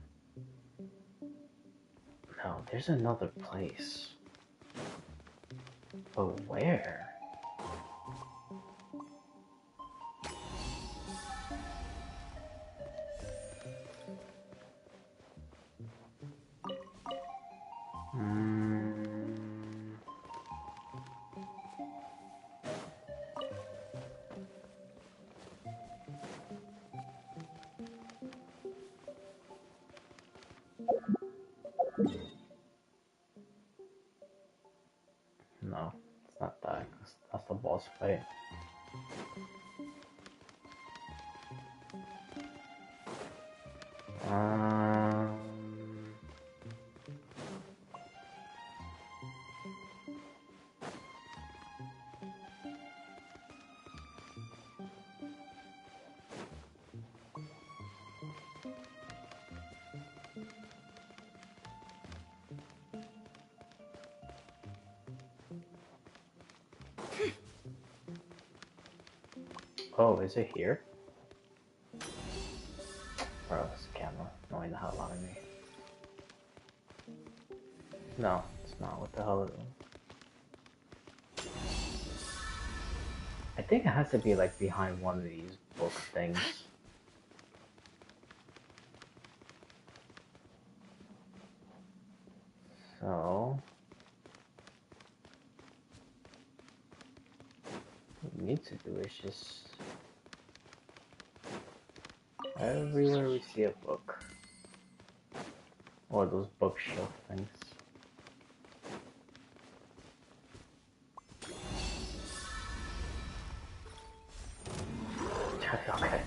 No, there's another place. But where? Mm, no, it's not that. That's the boss fight. Um, oh, is it here? Bro, this camera annoying the hell out of me. No, it's not. What the hell is it? I think it has to be like behind one of these book things. So, what we need to do is just everywhere we see a book, or those bookshelf things. Okay.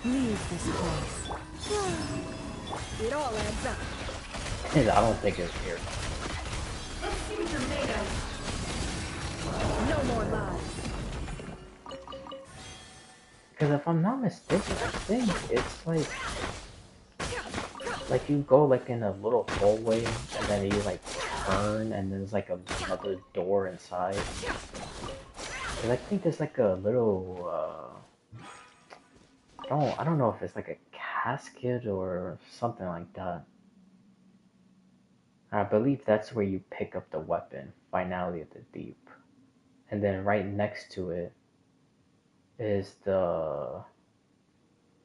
Leave this place. It all adds up. I don't think it's here. Let's see what you're made of. No more lies. Because if I'm not mistaken, I think it's like you go like in a little hallway and then you like turn and there's like another door inside. Cause I think there's like a little I don't know if it's like a casket or something like that. I believe that's where you pick up the weapon, Finality of the Deep. And then right next to it is the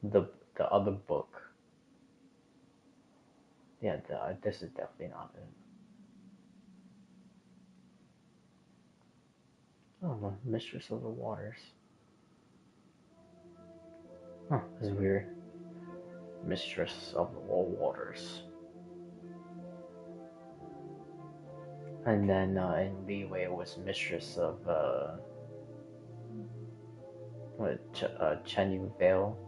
the other book. Yeah, this is definitely not it. Oh, the Mistress of the Waters. Huh, this is weird. Mistress of the Waters. And then in Leeway it was Mistress of Chenyu Vale.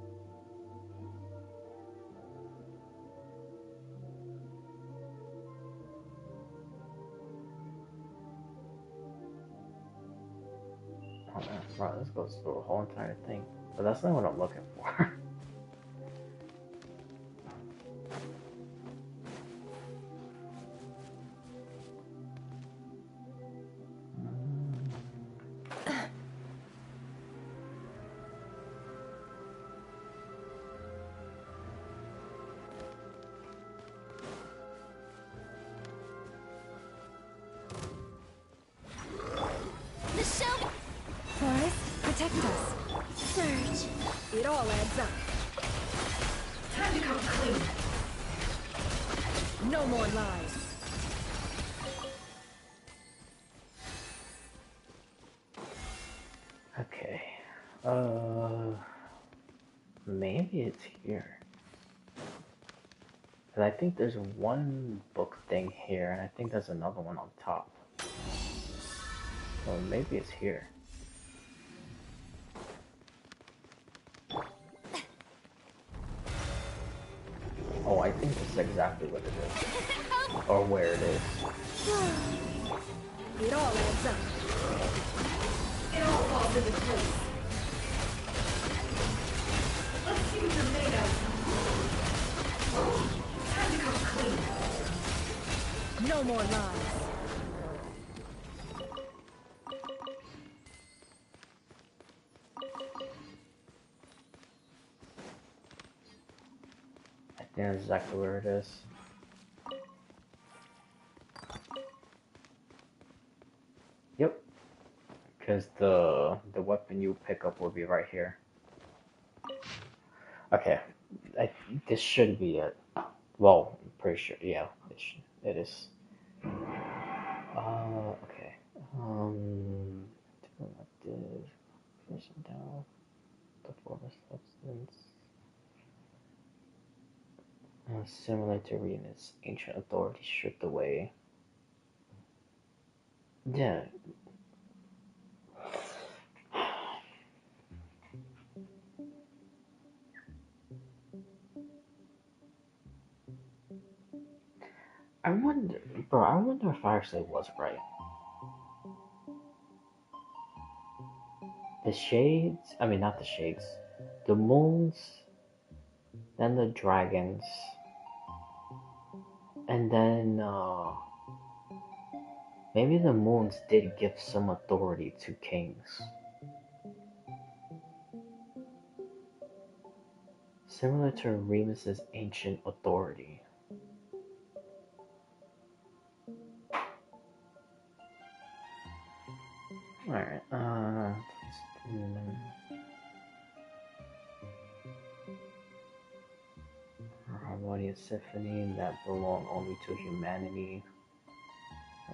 Oh man, bro, this goes through the whole entire thing. But that's not what I'm looking for. The show! Forest, protect us. Surge. It all adds up. Time to come clean. No more lies. Okay. Maybe it's here. Cause I think there's one book thing here, and I think there's another one on top. So maybe it's here. Oh, I think this is exactly what it is. Or where it is. It all adds up. It all falls into place. Let's see what you're made of. Time to come clean. No more lies. I think that's exactly where it is. Yep. Because the weapon you pick up will be right here. Okay. This should be it. Well, I'm pretty sure. Yeah, it is. Okay. Something like this. Pressing down the former substance. Similar to Remus, ancient authority stripped away. Yeah. I wonder, bro, I wonder if I actually was right. The shades, I mean, not the shades, the moons, then the dragons, and then, maybe the moons did give some authority to kings. Similar to Remus's ancient authority. Alright, harmonious symphony that belong only to humanity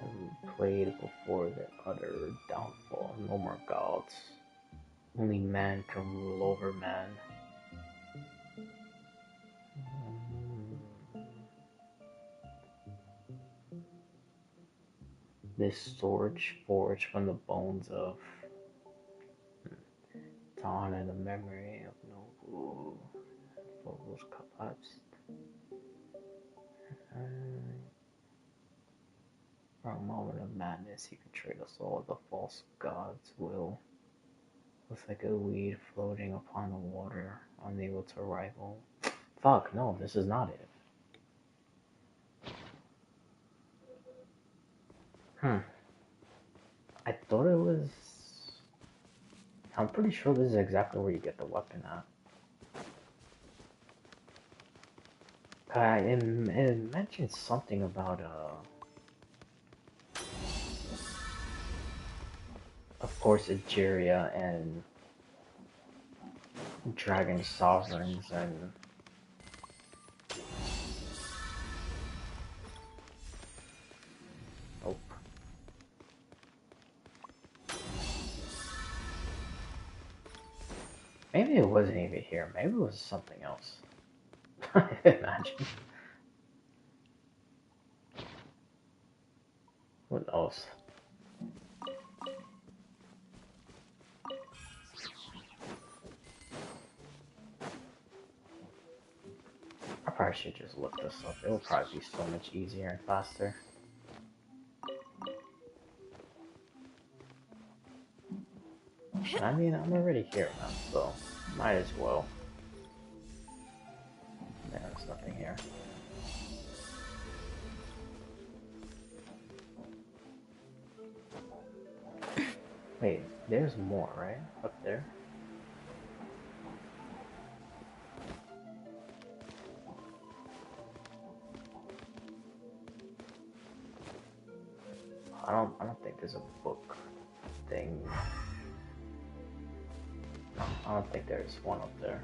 and played before the utter downfall. No more gods. Only man can rule over man. This sword forged from the bones of to honor the memory of noble foes collapsed. For a moment of madness, he betrayed us all. The false god's will was like a weed floating upon the water, unable to rival. Fuck, no, this is not it. I thought it was. I'm pretty sure this is exactly where you get the weapon at. It mentioned something about of course, Egeria and dragon sovereigns and oh, maybe it wasn't even here. Maybe it was something else. Imagine. What else? I probably should just look this up. It will probably be so much easier and faster. I mean, I'm already here now, so might as well. Yeah, there's nothing here. Wait, there's more, right? Up there? I don't think there's a book thing. No, I don't think there's one up there.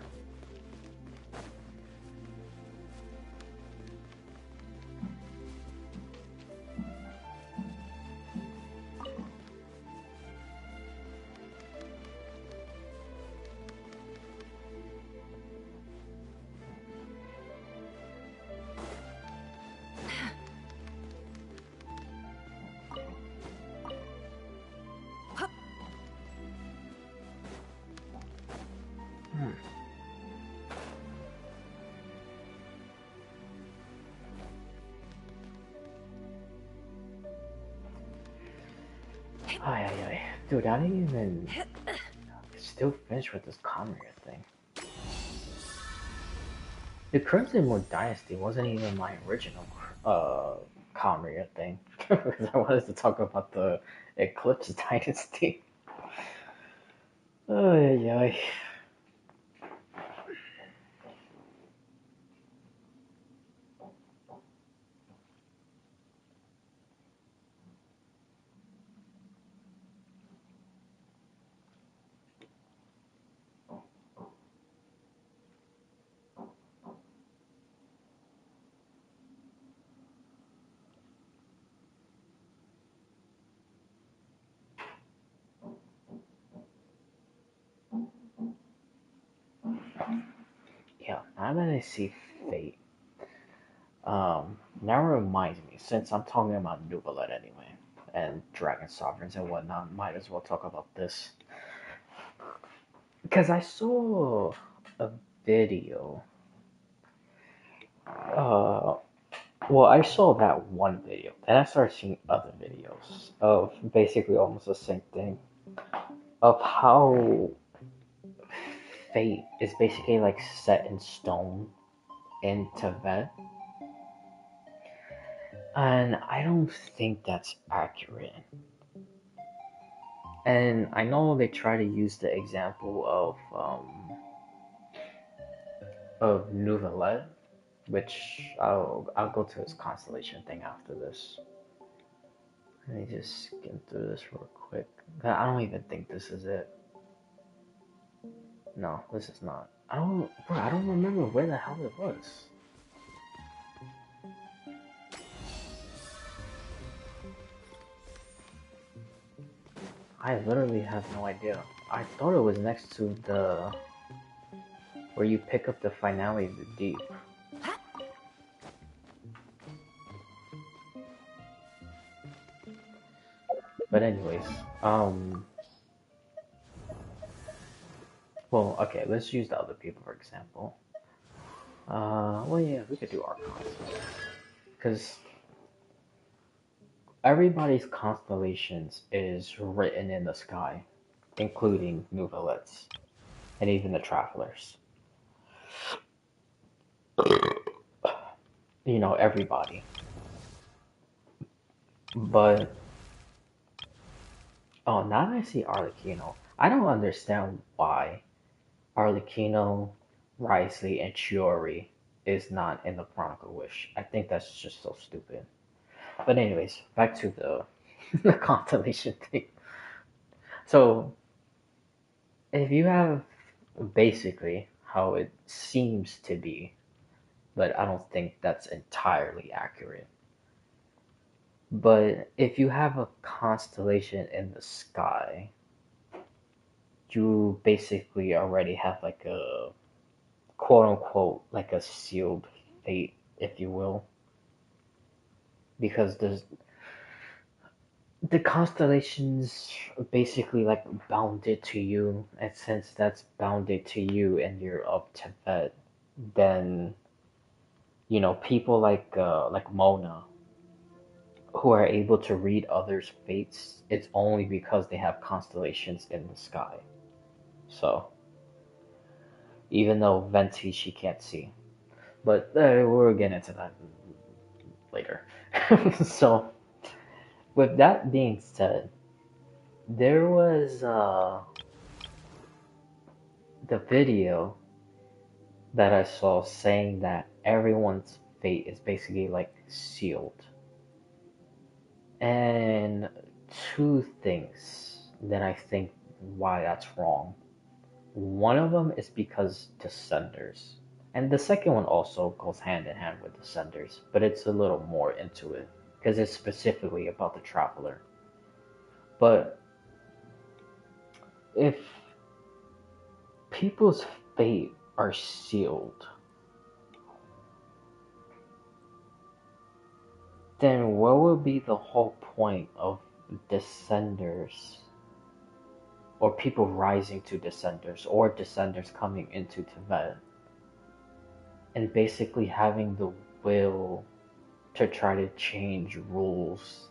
Hmm. Ay, ay, ay. Dude, I didn't even still finish with this Conria thing. The Crimson Moon Dynasty wasn't even my original Conria thing. Because I wanted to talk about the Eclipse Dynasty. Ay, ay, ay. Yeah, now that I see Fate, now reminds me, since I'm talking about Nuvalet anyway, and Dragon Sovereigns and whatnot, might as well talk about this. Because I saw a video, uh, well, I saw that one video, and I started seeing other videos of basically almost the same thing, of how Fate is basically like set in stone in Tibet. And I don't think that's accurate. And I know they try to use the example of Nouvelet, which I'll go to his constellation thing after this. Let me just skim through this real quick. I don't even think this is it. No, this is not. I don't remember where the hell it was. I literally have no idea. I thought it was next to the where you pick up the finale of the deep. But anyways, well, okay, let's use the other people for example. Well, yeah, we could do Archons because everybody's constellations is written in the sky, including Nouvelets and even the Travelers. You know, everybody. But oh, now that I see Arlecchino, I don't understand why Arlecchino, Risley, and Chiori is not in the Chronicle Wish. I think that's just so stupid. But anyways, back to the the constellation thing. So if you have basically how it seems to be, but I don't think that's entirely accurate. But if you have a constellation in the sky, you basically already have like a quote unquote like a sealed fate, if you will, because the constellations basically like bounded to you, and since that's bounded to you and you're of Tibet, then people like Mona who are able to read others' fates, it's only because they have constellations in the sky. So even though Venti she can't see, but we'll get into that later. So with that being said, there was the video that I saw saying that everyone's fate is basically like sealed. And two things that I think why that's wrong. One of them is because Descenders. And the second one also goes hand in hand with Descenders, but it's a little more into it because it's specifically about the Traveler. But if people's fate are sealed, then what would be the whole point of Descenders or people rising to Descenders or Descenders coming into Tibet and basically having the will to try to change rules?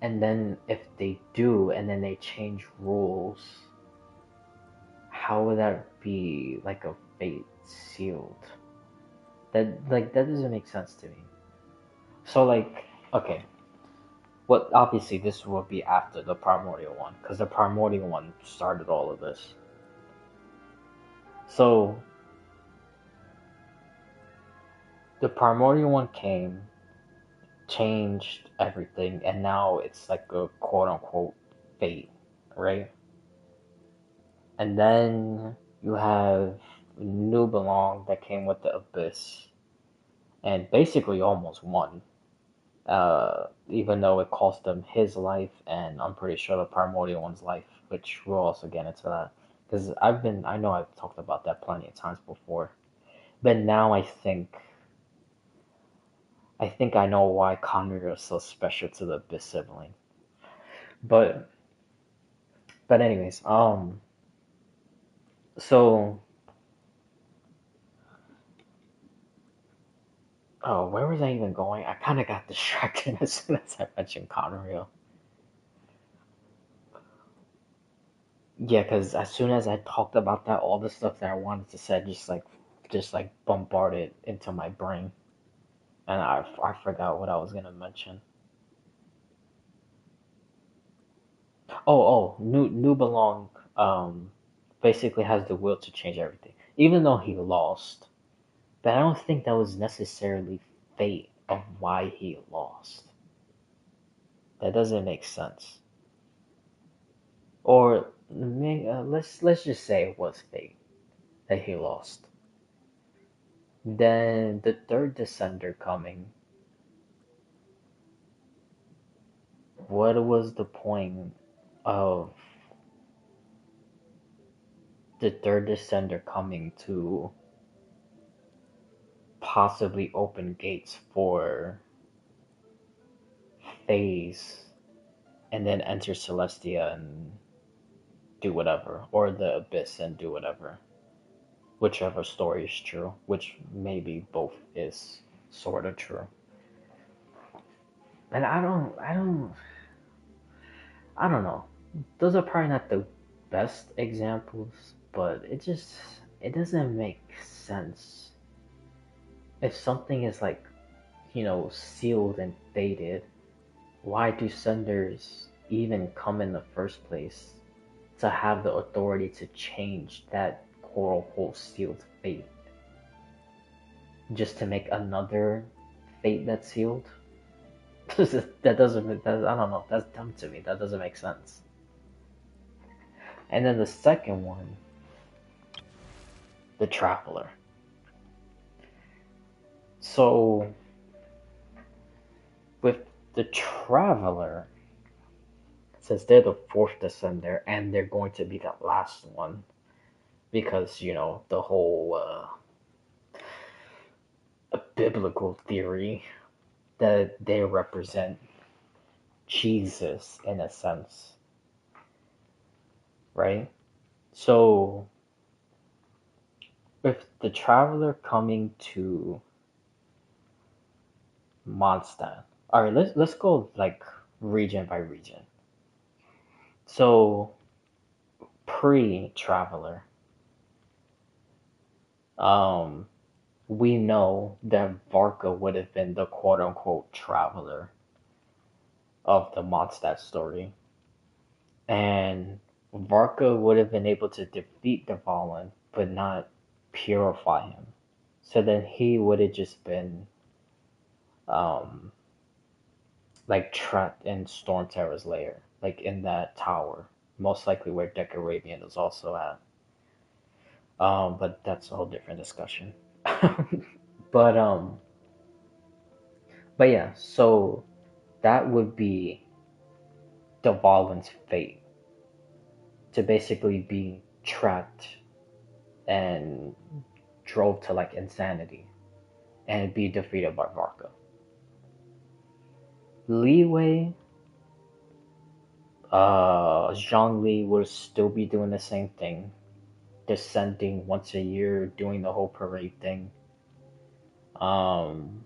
And then if they do and then they change rules, how would that be like a fate sealed? That doesn't make sense to me. So like, okay, well, obviously this will be after the primordial one, because the primordial one started all of this. So the primordial one came, changed everything, and now it's like a quote unquote fate, right? And then you have New Belong that came with the Abyss, and basically almost won. Even though it cost him his life, and I'm pretty sure the primordial one's life, which we'll also get into that. Because I know I've talked about that plenty of times before, but now I think I know why Conrad is so special to the Abyss sibling. But anyways, so oh, where was I even going? I kind of got distracted as soon as I mentioned Conrail. Yeah, because as soon as I talked about that, all the stuff that I wanted to say just like bombarded into my brain, and I forgot what I was gonna mention. New Belong basically has the will to change everything, even though he lost. But I don't think that was necessarily fate of why he lost. That doesn't make sense. Or let's just say it was fate that he lost. Then the third descender coming, what was the point of the third descender coming to possibly open gates for Phase and then enter Celestia and do whatever, or the Abyss and do whatever? Whichever story is true, which maybe both is sort of true. And I don't know. Those are probably not the best examples, but it doesn't make sense. If something is like, sealed and fated, why do senders even come in the first place to have the authority to change that quote unquote sealed fate? Just to make another fate that's sealed? That doesn't, I don't know, that's dumb to me. That doesn't make sense. And then the second one, the Traveler. So with the Traveler, since they're the fourth descender and they're going to be the last one, because the whole biblical theory that they represent Jesus in a sense, right? So with the Traveler coming to Mondstadt, all right, let's go like region by region. So pre-Traveler, um, we know that Varka would have been the quote unquote Traveler of the Mondstadt story, and Varka would have been able to defeat the Valen, but not purify him. So then he would have just been um, like trapped in Stormterror's lair, like in that tower, most likely where Decarabian is also at. But that's a whole different discussion. but um, but yeah, so that would be Dvalin's fate to basically be trapped and drove to like insanity and be defeated by Varka. Leeway, Zhongli would still be doing the same thing, descending once a year, doing the whole parade thing. Um,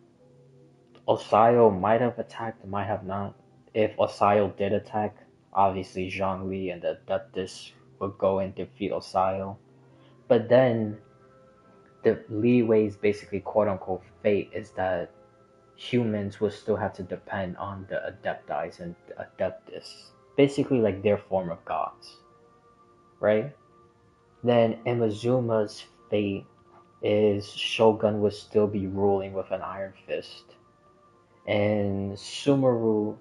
Osayo might have attacked, might have not. If Osayo did attack, obviously Zhongli and the Adeptus would go and defeat Osayo. But then the Leeway's basically quote unquote fate is that humans will still have to depend on the Adepti and Adeptus. Basically like their form of gods. Right? Then Imazuma's fate is Shogun would still be ruling with an iron fist. And Sumeru,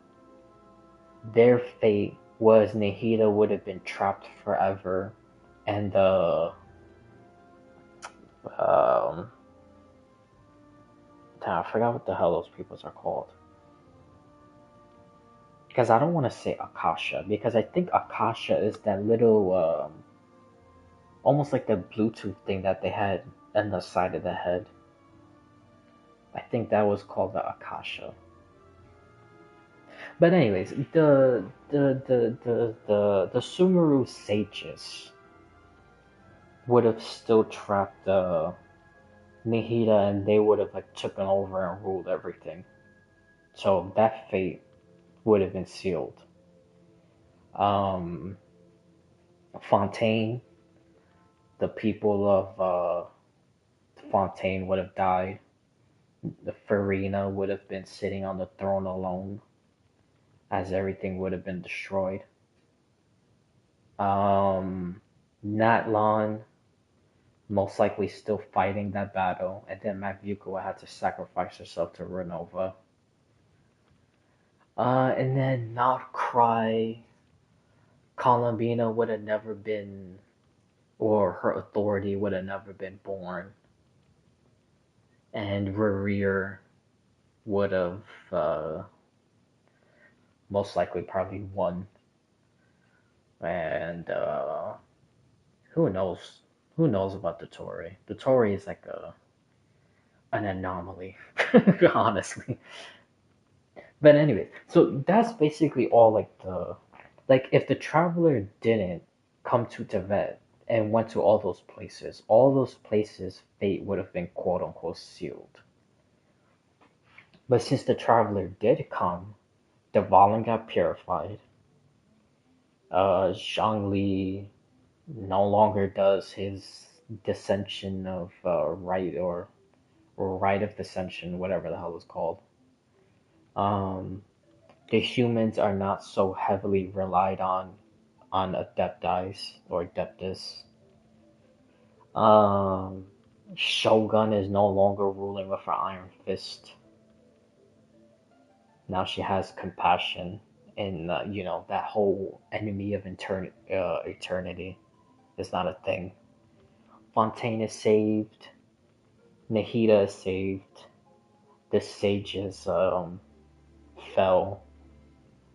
their fate was Nahida would have been trapped forever, and um, I forgot what the hell those peoples are called. Because I don't want to say Akasha, because I think Akasha is that little, almost like the Bluetooth thing that they had on the side of the head. I think that was called the Akasha. But anyways, the Sumeru sages would have still trapped Nihida, and they would have like taken over and ruled everything. So that fate would have been sealed. Um, Fontaine, the people of Fontaine would have died. The Farina would have been sitting on the throne alone, as everything would have been destroyed. Natlon most likely still fighting that battle, and then Mavuka had to sacrifice herself to Renova. And then Not Cry, Columbina would have never been, or her authority would have never been born. And Rerir would have most likely probably won. And who knows? Who knows about Dottore? Dottore is like an anomaly, honestly. But anyway, so that's basically all like if the Traveler didn't come to Tibet and went to all those places fate would have been quote unquote sealed. But since the Traveler did come, the Valen got purified. Zhongli no longer does his dissension of right or right of dissension, whatever the hell it's called. Um, the humans are not so heavily relied on Adeptis or Adeptus. Um, Shogun is no longer ruling with her iron fist. Now she has compassion, and that whole enemy of eternity is not a thing. Fontaine is saved. Nahida is saved. The sages fell.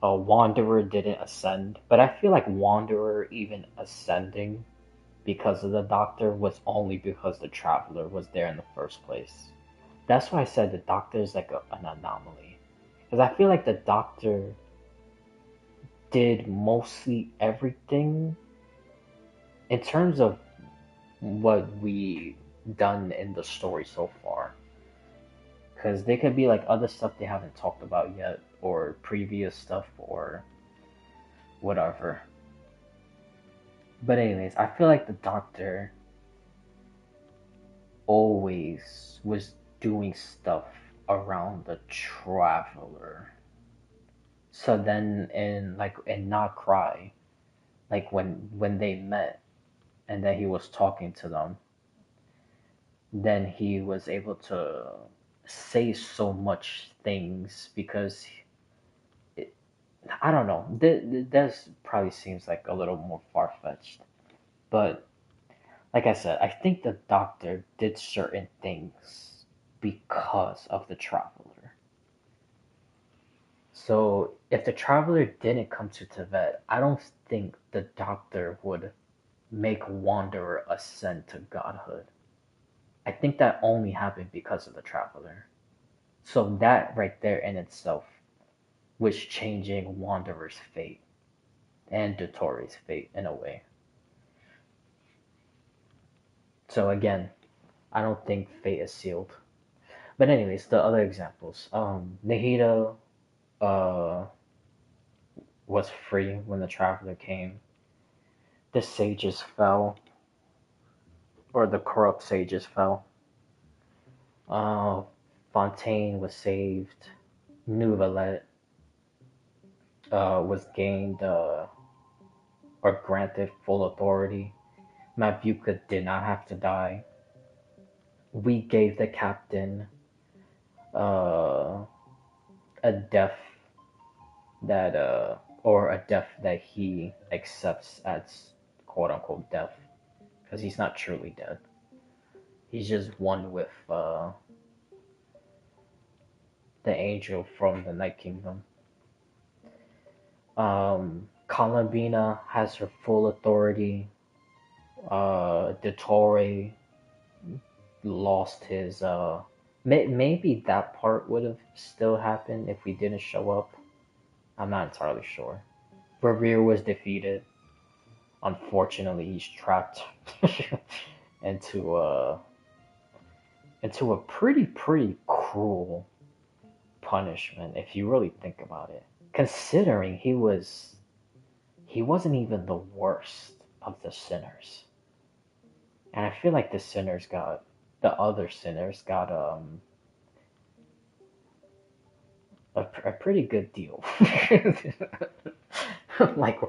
Wanderer didn't ascend, but I feel like Wanderer even ascending because of the Doctor was only because the Traveler was there in the first place. That's why I said the Doctor is like an anomaly. Because I feel like the Doctor did mostly everything in terms of what we done in the story so far. Because there could be like other stuff they haven't talked about yet, or previous stuff, or whatever. But anyways, I feel like the Doctor always was doing stuff around the Traveler. So then in Not Cry, like when they met and then he was talking to them, then he was able to say so much things because it, I don't know. This probably seems like a little more far fetched, but like I said, I think the Doctor did certain things because of the Traveler. So if the Traveler didn't come to Tibet, I don't think the Doctor would make Wanderer ascend to godhood. I think that only happened because of the Traveler. So that right there in itself was changing Wanderer's fate and Dottore's fate in a way. So again, I don't think fate is sealed. But anyways, the other examples. Nahida uh, was free when the Traveler came. The sages fell, or the corrupt sages fell. Uh, Fontaine was saved. Nouvelet was gained or granted full authority. Mabuka did not have to die. We gave the captain uh, a death that or a death that he accepts as quote unquote death because he's not truly dead. He's just one with the angel from the Night Kingdom. Columbina has her full authority. Dottore lost his. Maybe that part would have still happened if we didn't show up. I'm not entirely sure. Revere was defeated. Unfortunately, he's trapped into into a pretty cruel punishment if you really think about it. Considering he wasn't even the worst of the sinners. And I feel like the other sinners got a pretty good deal. Like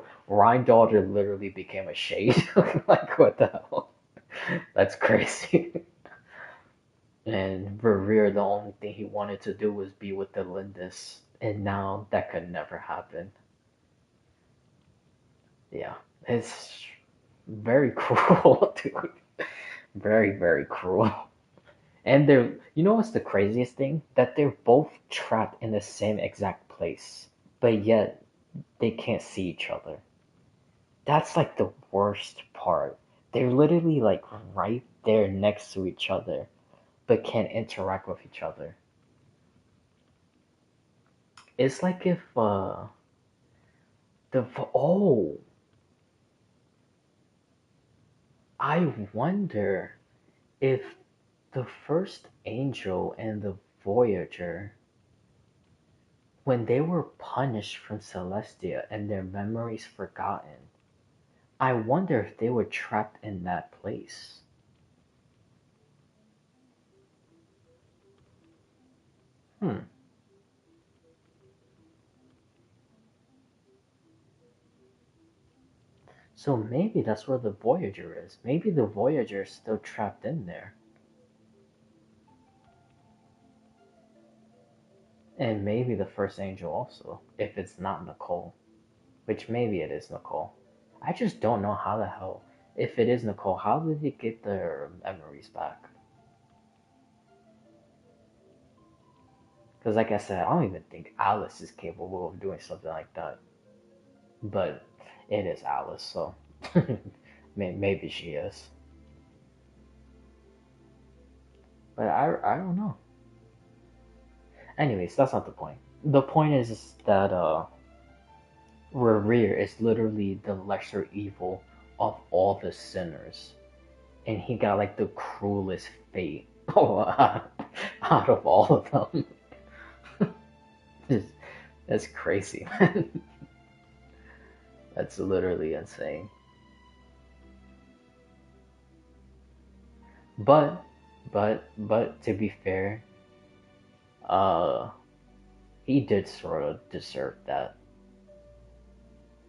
Daughter literally became a shade. Like what the hell? That's crazy. And Revere, the only thing he wanted to do was be with the Lindis, and now that could never happen. Yeah, it's very cruel, dude. Very cruel. And you know what's the craziest thing? That they're both trapped in the same exact place, but yet they can't see each other. That's like the worst part. They're literally like right there next to each other, but can't interact with each other. It's like if the oh, I wonder if the first angel and the Voyager, when they were punished from Celestia and their memories forgotten, I wonder if they were trapped in that place. Hmm. So maybe that's where the Voyager is. Maybe the Voyager is still trapped in there. And maybe the first angel also, if it's not Nicole. Which maybe it is Nicole. I just don't know how the hell. If it is Nicole, how did they get their memories back? Because, like I said, I don't even think Alice is capable of doing something like that. But it is Alice, so maybe she is. But I don't know. Anyways, that's not the point. The point is that Revere is literally the lesser evil of all the sinners, and he got like the cruelest fate out of all of them. That's crazy, man. That's literally insane. But, but to be fair, uh, he did sort of deserve that.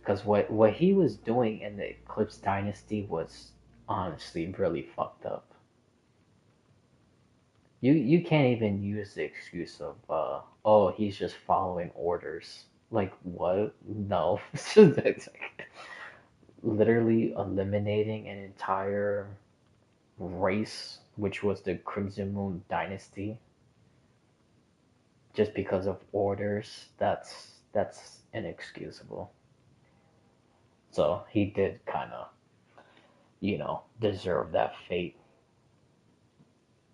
Because what he was doing in the Eclipse Dynasty was honestly really fucked up. You can't even use the excuse of oh, he's just following orders. Like what? No. It's like literally eliminating an entire race, which was the Crimson Moon Dynasty, just because of orders. That's inexcusable. So he did kind of, deserve that fate,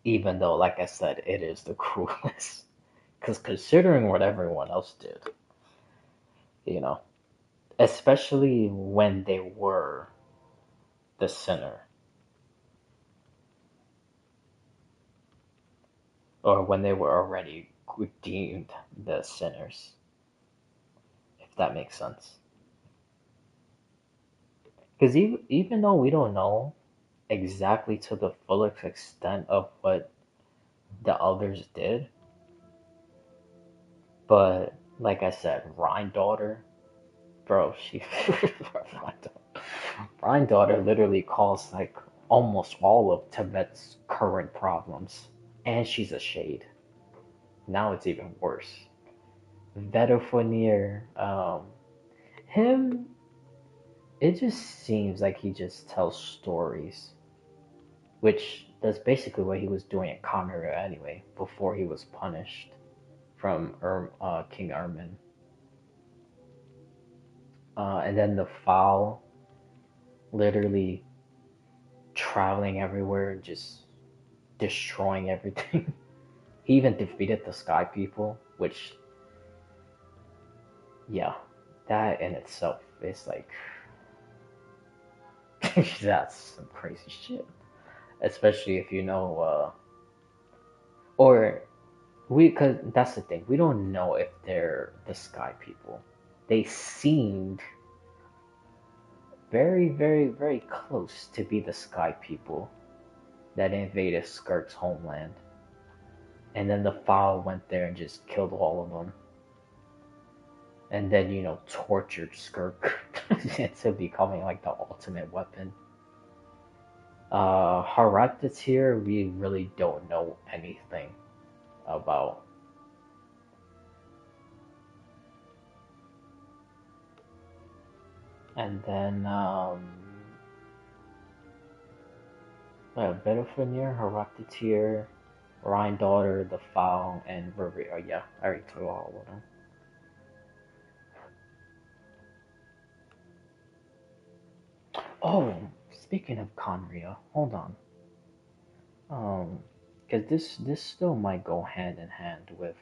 even though, like I said, it is the cruelest. Because considering what everyone else did, you know, especially when they were the sinner, or when they were already redeemed the sinners, if that makes sense. Because even though we don't know exactly to the fullest extent of what the others did, but like I said, Rhine daughter, bro, she Rhine daughter literally caused like almost all of Tibet's current problems, and she's a shade. Now it's even worse. Vedofonier, him, it just seems like he just tells stories, which that's basically what he was doing at Kamaria anyway, before he was punished from King Ermin. And then the Foul, literally traveling everywhere and just destroying everything. He even defeated the Sky People, which, yeah, that in itself is like, that's some crazy shit. Especially if you know, or because that's the thing, we don't know if they're the Sky People. They seemed very, very, very close to be the Sky People that invaded Skirk's homeland. And then the Foul went there and just killed all of them. And then, tortured Skirk into becoming like the ultimate weapon. Haraptatir, we really don't know anything about. And then, Bedoufinir, Haraptatir, Rhine Daughter, the Foul, and Riri. Oh, yeah, I already took all of them. Oh, speaking of Conria, hold on. Because this still might go hand in hand with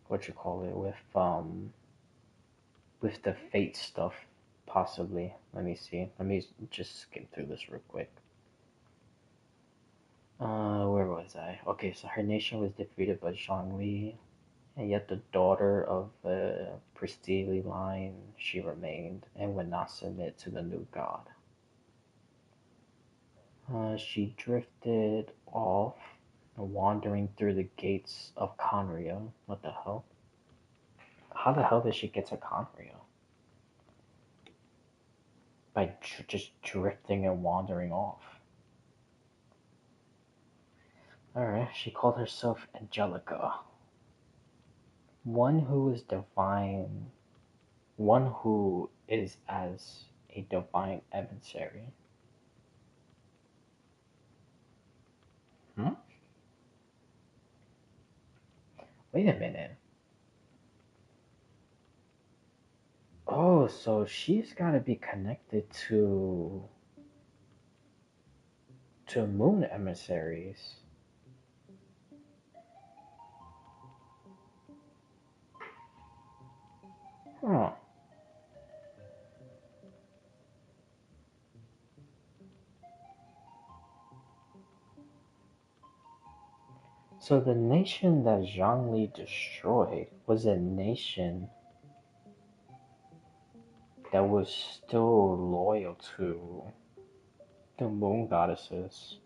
what you call it, with the fate stuff, possibly. Let me see. Let me just skim through this real quick. Where was I? Okay, so her nation was defeated by Zhongli, and yet the daughter of the Pristili line, she remained and would not submit to the new god. She drifted off, wandering through the gates of Conria. What the hell? How the hell did she get to Conria? By just drifting and wandering off. Alright, she called herself Angelica. One who is divine, one who is as a divine emissary. Hmm? Wait a minute. Oh, so she's got to be connected to moon emissaries. Huh. So the nation that Zhongli destroyed was a nation that was still loyal to the moon goddesses.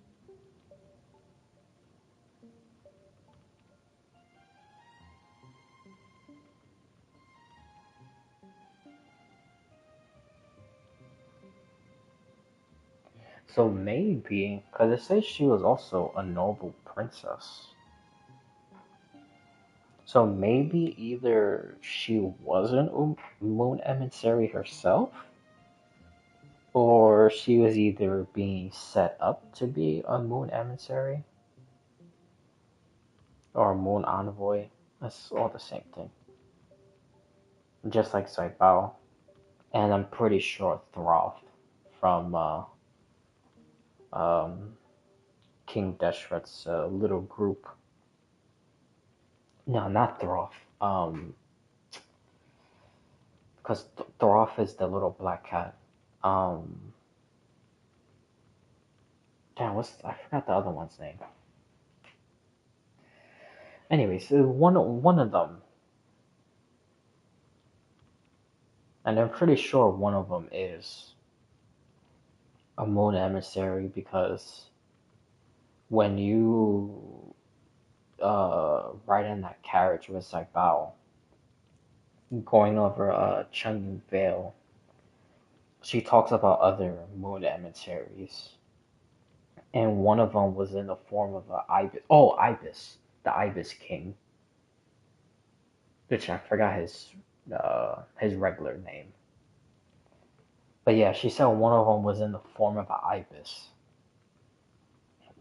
So maybe, because it says she was also a noble princess. So maybe either she wasn't a moon emissary herself, or she was either being set up to be a moon emissary or a moon envoy. That's all the same thing. Just like Saibao. And I'm pretty sure Throth from um, King Deshret's little group. No, not Throth. Because Throth is the little black cat. Um, damn, I forgot the other one's name. Anyways, one of them, and I'm pretty sure one of them is a moon emissary because when you ride in that carriage with Saibao going over Chengdu Vale, she talks about other moon emissaries, and one of them was in the form of an ibis. Oh, ibis, the ibis king, which I forgot his regular name. But yeah, she said one of them was in the form of an ibis.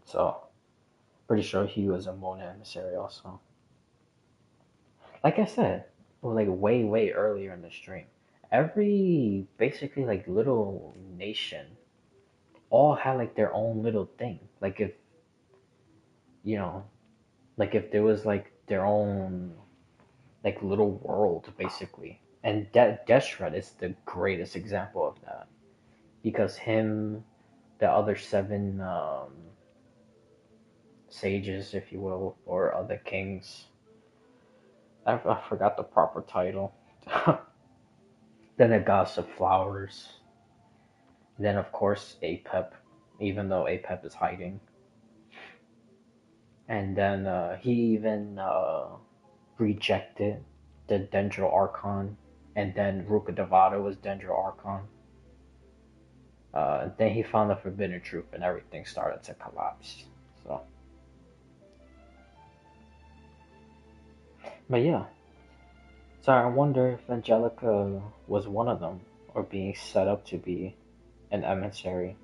So pretty sure he was a moon emissary also. Like I said, like way earlier in the stream, every basically like little nation all had like their own little thing. Like if you know, like if there was like their own like little world basically. And Deshret is the greatest example of that because him, the other seven sages, if you will, or other kings. I forgot the proper title. Then the goddess of flowers. Then of course Apep, even though Apep is hiding. And then he even rejected the Dendro Archon, and then Ruka Devata was Dendro Archon. Then he found the Forbidden Truth, and everything started to collapse. So, but yeah. So I wonder if Angelica was one of them, or being set up to be an emissary.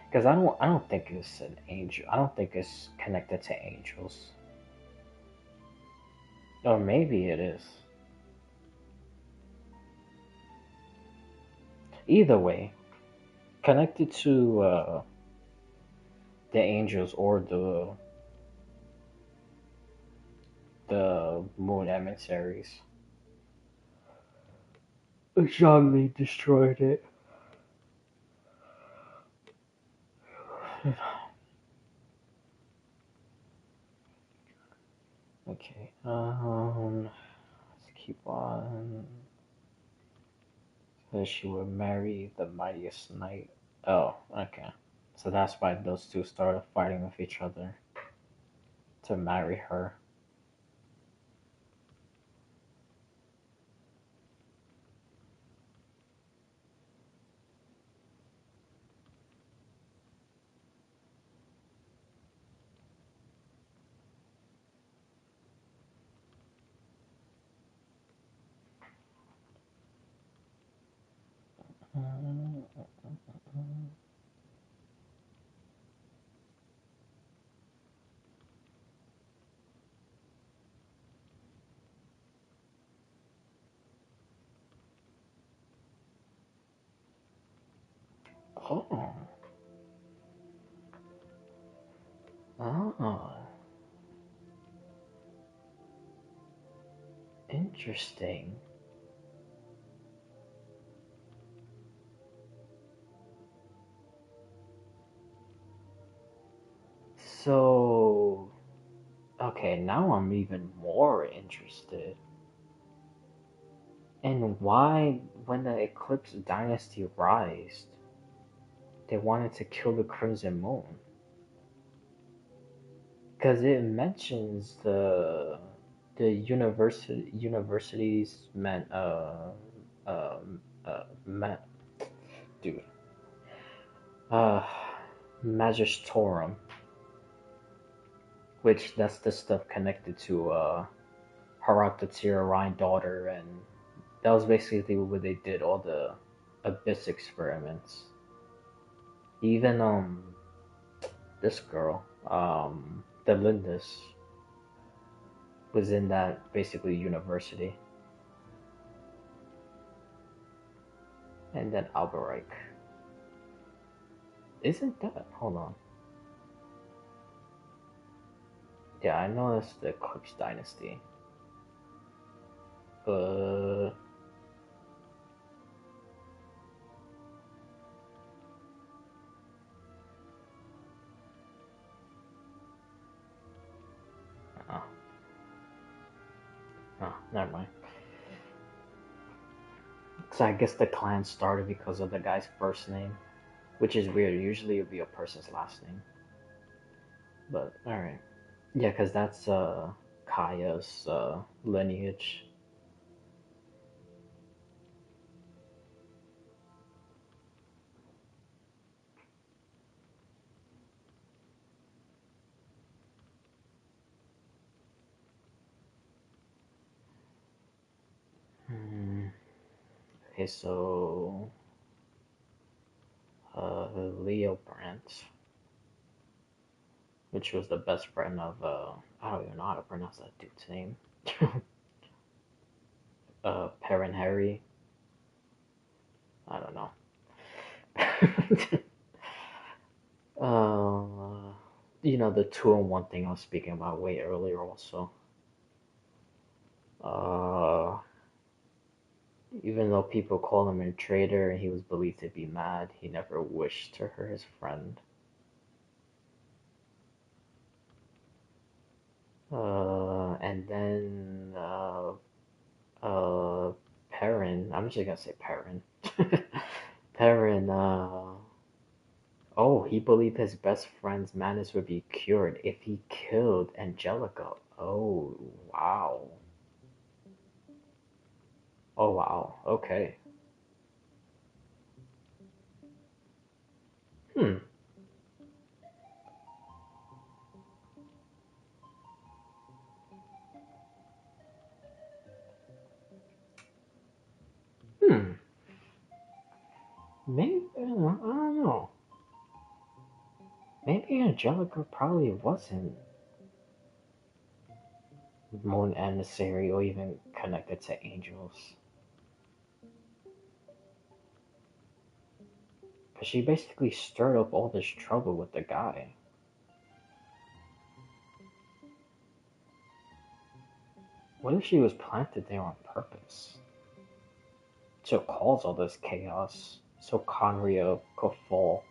Because I don't think it's an angel. I don't think it's connected to angels. Or maybe it is. Either way, connected to the angels or the moon emissaries. Zhongli destroyed it. Okay. Let's keep on. So she would marry the mightiest knight. Oh, okay. So that's why those two started fighting with each other to marry her. Oh, oh, interesting. So, okay, now I'm even more interested in why, when the Eclipse Dynasty rised, they wanted to kill the Crimson Moon. Because it mentions the universities meant meant dude uh Magistorum, which that's the stuff connected to Herodotus, Rhine daughter, and that was basically where they did all the abyss experiments. Even this girl, the Lindis, was in that basically university. And then Alberich. Isn't that? Hold on. Yeah, I know that's the Eclipse Dynasty. Uh, oh, oh, never mind. So I guess the clan started because of the guy's first name, which is weird. Usually it would be a person's last name. But alright. Yeah, because that's Kaya's lineage. Hmm. Okay, so Leo Brandt, which was the best friend of I don't even know how to pronounce that dude's name. Perrin Harry. I don't know. uh, the two in one thing I was speaking about way earlier also. Uh, Even though people call him a traitor and he was believed to be mad, he never wished to hurt his friend. And then Perrin, I'm just gonna say Perrin. Perrin, oh, he believed his best friend's madness would be cured if he killed Angelica. Oh, wow. Oh, wow. Okay. Hmm. Hmm. Maybe, I don't know. Maybe Angelica probably wasn't moon emissary or even connected to angels. Because she basically stirred up all this trouble with the guy. What if she was planted there on purpose? To cause all this chaos so Conria could fall.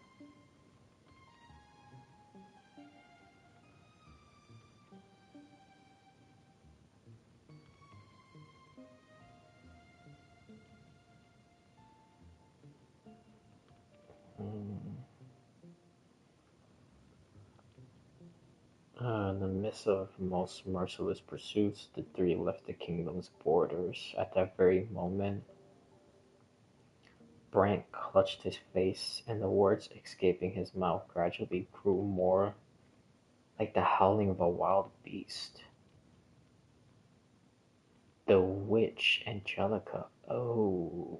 Mm. In the midst of most merciless pursuits, the three left the kingdom's borders. At that very moment, Brant clutched his face, and the words escaping his mouth gradually grew more like the howling of a wild beast. The witch Angelica. Oh.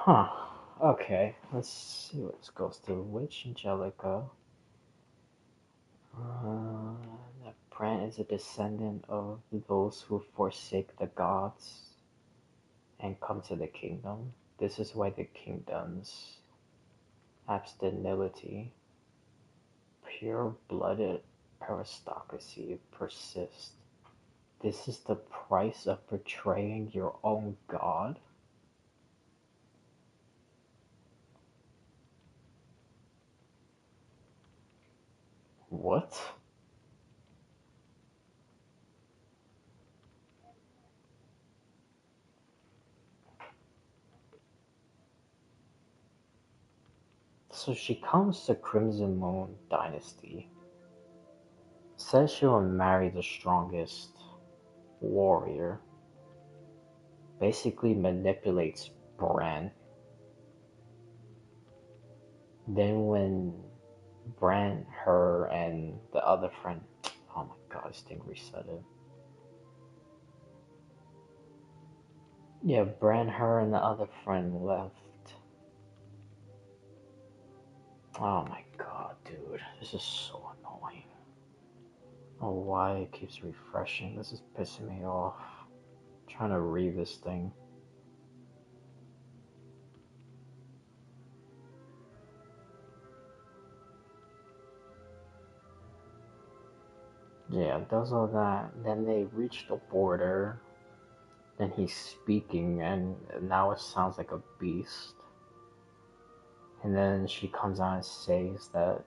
Huh. Okay, let's see what this goes to. Witch Angelica. Uh, that Brant is a descendant of those who forsake the gods and come to the kingdom. This is why the kingdom's abstinility, pure-blooded aristocracy persists. This is the price of betraying your own god? What? So she comes to Crimson Moon Dynasty, says she will marry the strongest warrior, basically manipulates Bran. Then when Bran, her, and the other friend, oh my god, this thing reset it. Yeah, Bran, her, and the other friend left. Oh my god, dude, this is so annoying. Oh, why it keeps refreshing. This is pissing me off. I'm trying to read this thing. Yeah, does all that. Then they reach the border. Then he's speaking, and now it sounds like a beast. And then she comes out and says that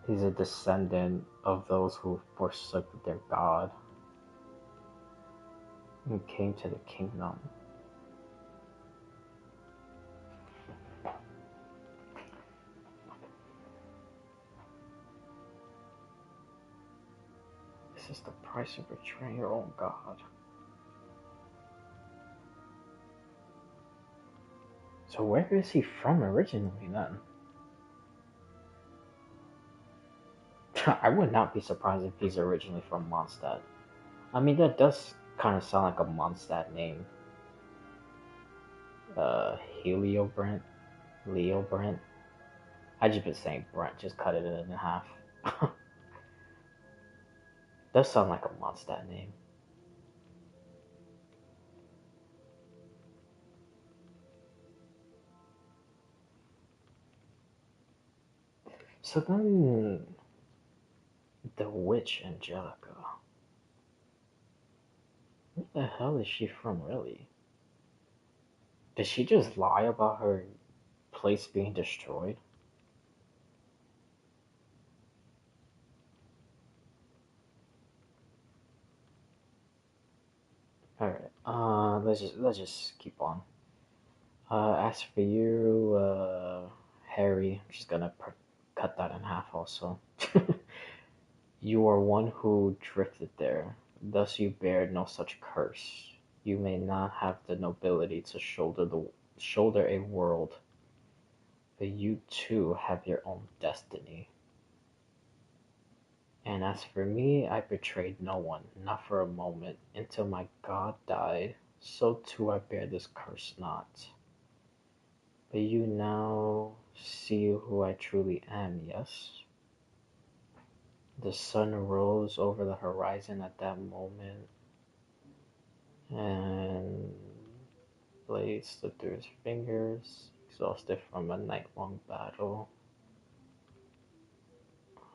he's a descendant of those who forsook their god and came to the kingdom. This is the price of betraying your own god. So where is he from originally then? I would not be surprised if he's originally from Mondstadt. I mean, that does kind of sound like a Mondstadt name. Heliobrant? Leo Brent? I just been saying Brent, just cut it in half. Does sound like a Mondstadt name. So then, the witch Angelica. Where the hell is she from, really? Did she just lie about her place being destroyed? Alright, let's just keep on. As for you, Harry, I'm just gonna cut that in half also. You are one who drifted there, thus you bear no such curse. You may not have the nobility to shoulder a world, but you too have your own destiny. And as for me, I betrayed no one, not for a moment, until my God died. So too I bear this curse not. But you now see who I truly am, yes? The sun rose over the horizon at that moment, and blade slipped through his fingers, exhausted from a night-long battle.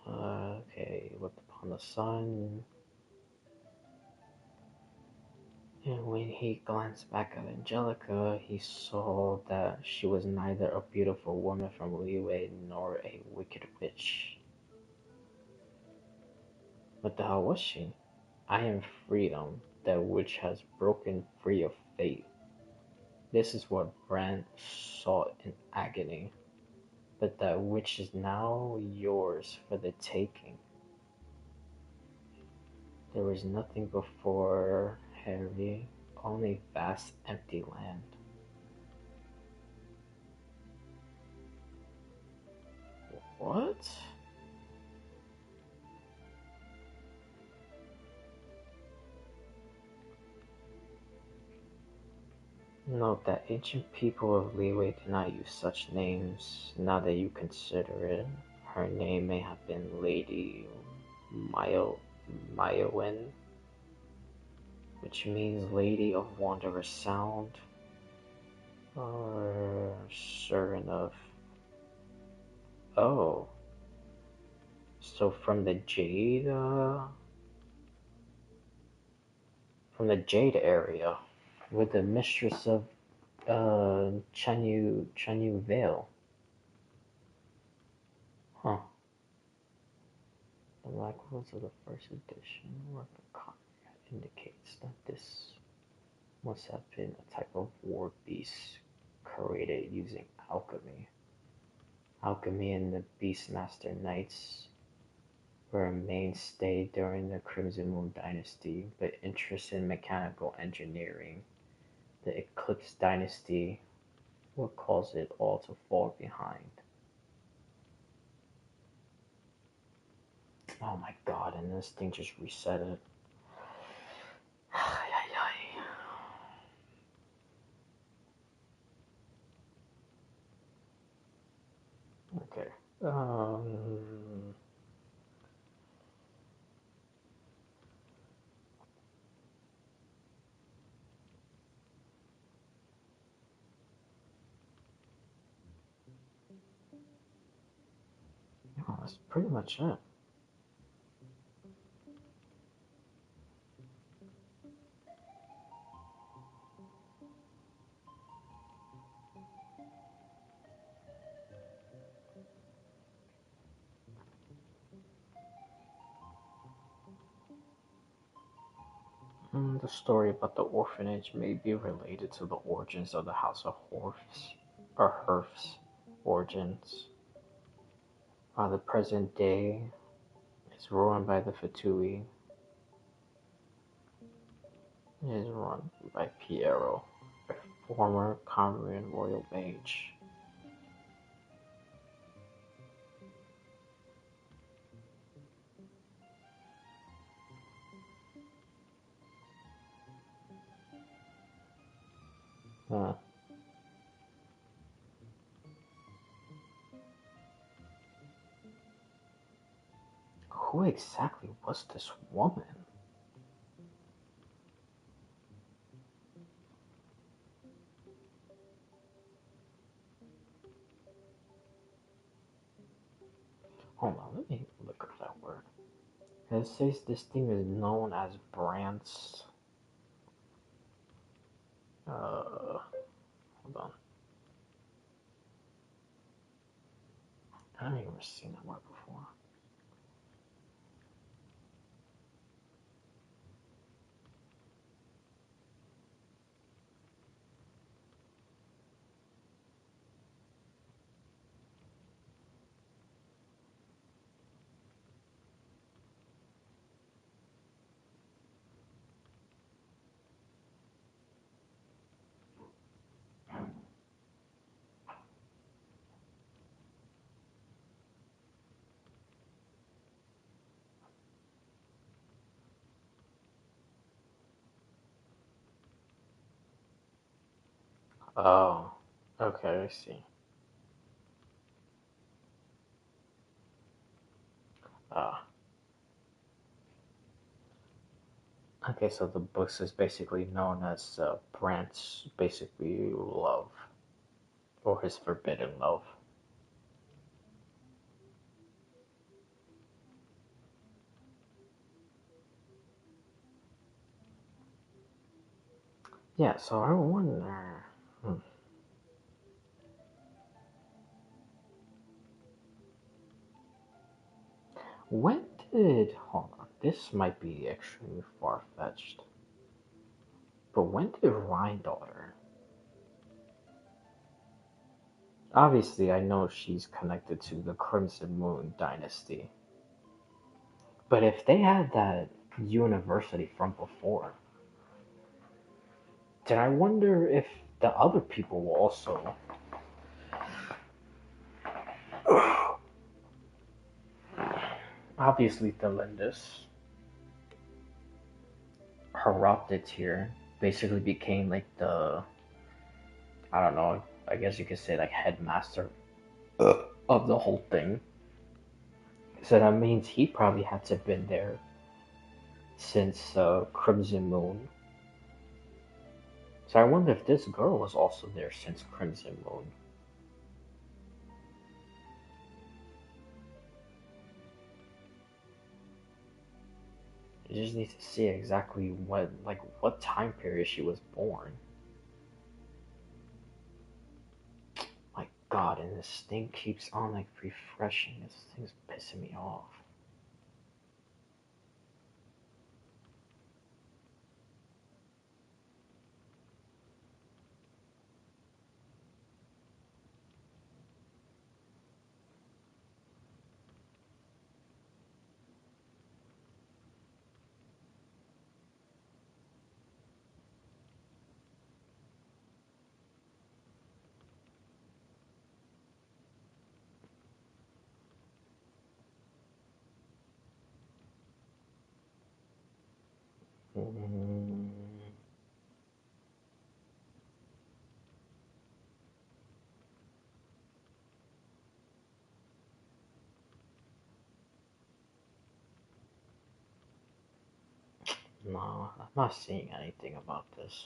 Okay, he looked upon the sun, and when he glanced back at Angelica, he saw that she was neither a beautiful woman from Liyue nor a wicked witch. What the hell was she? I am freedom, that which has broken free of fate. This is what Bran sought in agony, but that which is now yours for the taking. There was nothing before Harry, only vast empty land. What? Note that ancient people of Liyue did not use such names. Now that you consider it, her name may have been Lady Myowen, which means Lady of Wanderer's Sound. Sure enough. Oh, so from the Jade area, with the mistress of Chenyu Vale. Huh. The black rules of the first edition work of copy indicates that this must have been a type of war beast created using alchemy. Alchemy and the Beastmaster Knights were a mainstay during the Crimson Moon Dynasty, but interest in mechanical engineering, the Eclipse Dynasty, what caused it all to fall behind. Oh my god, and this thing just reset it. Okay. Oh, that's pretty much it. The story about the orphanage may be related to the origins of the House of Horfs, or Herf's origins. While the present day is run by the Fatui, it is run by Piero, a former Cameroon royal mage. Huh. Who exactly was this woman? Hold on, let me look up that word. It says this thing is known as Brant's. Hold on. I haven't even seen that word before. Oh, okay, I see. Uh, okay, so the books is basically known as Brant's basically love, or his forbidden love. Yeah, so I wonder. Hmm, when did. Hold on, this might be extremely far fetched. But when did Rhine-Daughter? Obviously, I know she's connected to the Crimson Moon dynasty. But if they had that university from before, then I wonder if the other people will also. Obviously, the Lindis, Heroptid here, basically became like the I don't know. I guess you could say like headmaster of the whole thing. So that means he probably had to have been there since Crimson Moon. So I wonder if this girl was also there since Crimson Moon. You just need to see exactly what time period she was born. My God, and this thing keeps on like refreshing. This thing's pissing me off. Mm, no, I'm not seeing anything about this.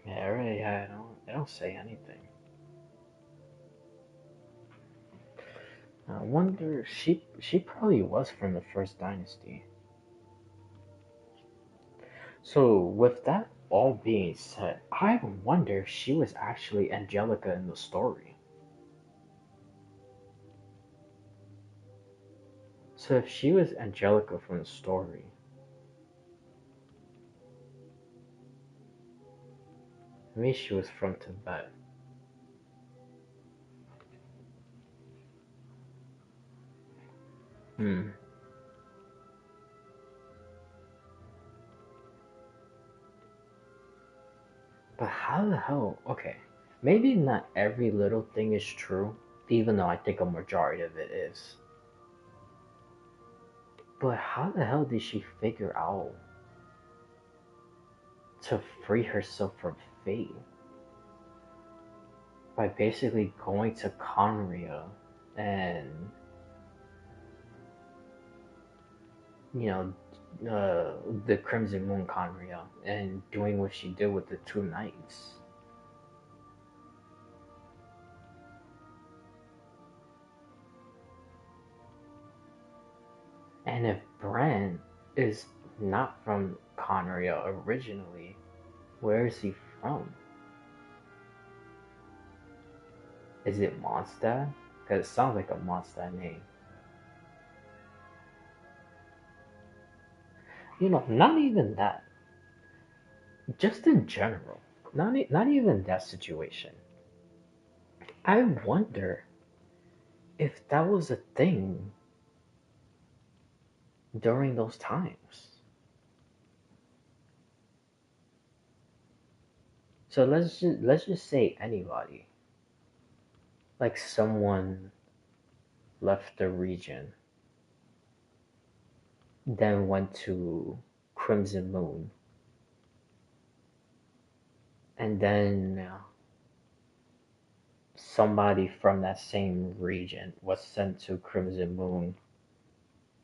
Yeah, really, yeah, they don't say anything. I wonder, she probably was from the first dynasty. So with that all being said, I wonder if she was actually Angelica in the story. So if she was Angelica from the story, maybe she was from Tibet. Hmm. But how the hell? Okay, maybe not every little thing is true, even though I think a majority of it is. But how the hell did she figure out to free herself from fate by basically going to Conria and you know the Crimson Moon Conria and doing what she did with the two knights? And if Brent is not from Conria originally, where is he from? Is it Mondstadt? Because it sounds like a Mondstadt name. Not even that. Just in general. Not even that situation. I wonder if that was a thing during those times. So let's just say anybody, like someone left the region, then went to Crimson Moon, and then somebody from that same region was sent to Crimson Moon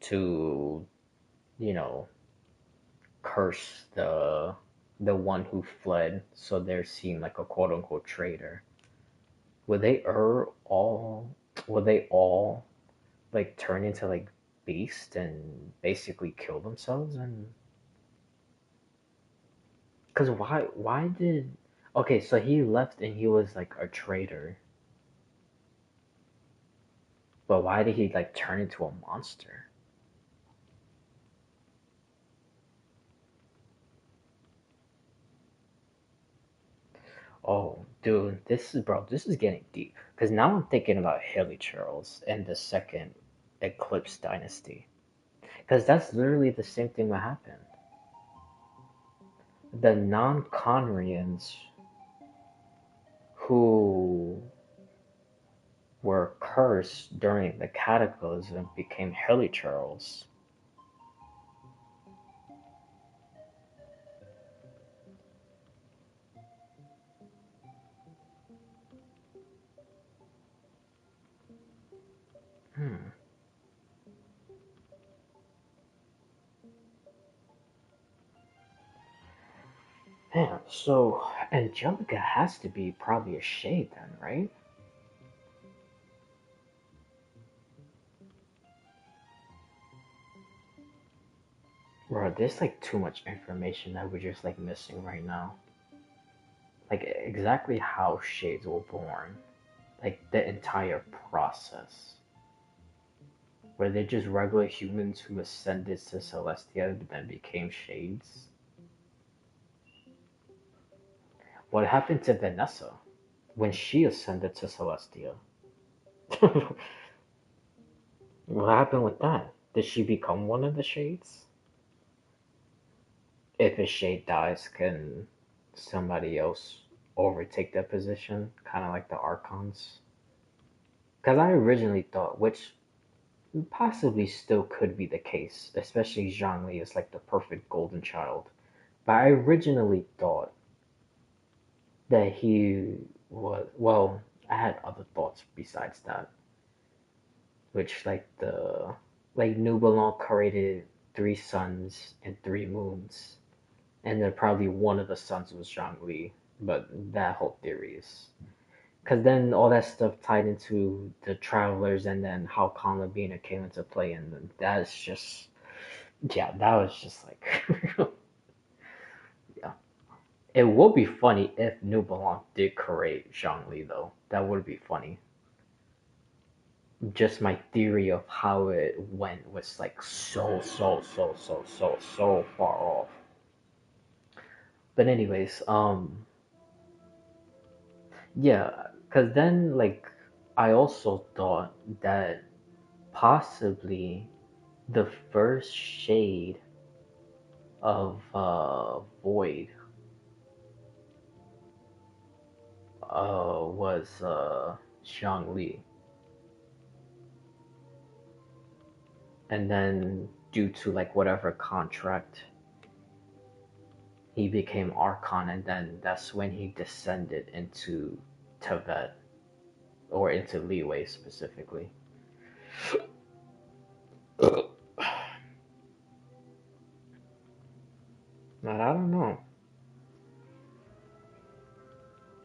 to, you know, curse the one who fled, so they're seen like a quote unquote traitor. Would they all would they all like turn into like beasts and basically kill themselves? And because why did okay, so he left and he was like a traitor, but why did he like turn into a monster? Oh, dude, this is getting deep. Because now I'm thinking about Haley Charles and the second Eclipse Dynasty. Because that's literally the same thing that happened. The non-Conrians who were cursed during the cataclysm became hilichurls. Hmm. Man, so Angelica has to be probably a shade then, right? Bro, there's like too much information that we're just like missing right now. Like exactly how shades were born. Like the entire process. Were they just regular humans who ascended to Celestia and then became shades? What happened to Vanessa when she ascended to Celestia? What happened with that? Did she become one of the shades? If a shade dies, can somebody else overtake that position? Kind of like the Archons? Because I originally thought, which possibly still could be the case, especially Zhongli is like the perfect golden child. But I originally thought that he was, well, I had other thoughts besides that, which like Nubelon created three suns and three moons, and then probably one of the suns was Zhongli, but that whole theory is because then all that stuff tied into the travelers and then how Conlabina came into play, and that's just, yeah, that was just like, yeah. It would be funny if New Blanc did create Zhongli, though. That would be funny. Just my theory of how it went was like so far off. But anyways, yeah, because then like I also thought that possibly the first shade of Void was Li, and then due to like whatever contract, he became Archon, and then that's when he descended into Tevet or into Leeway specifically. But I don't know.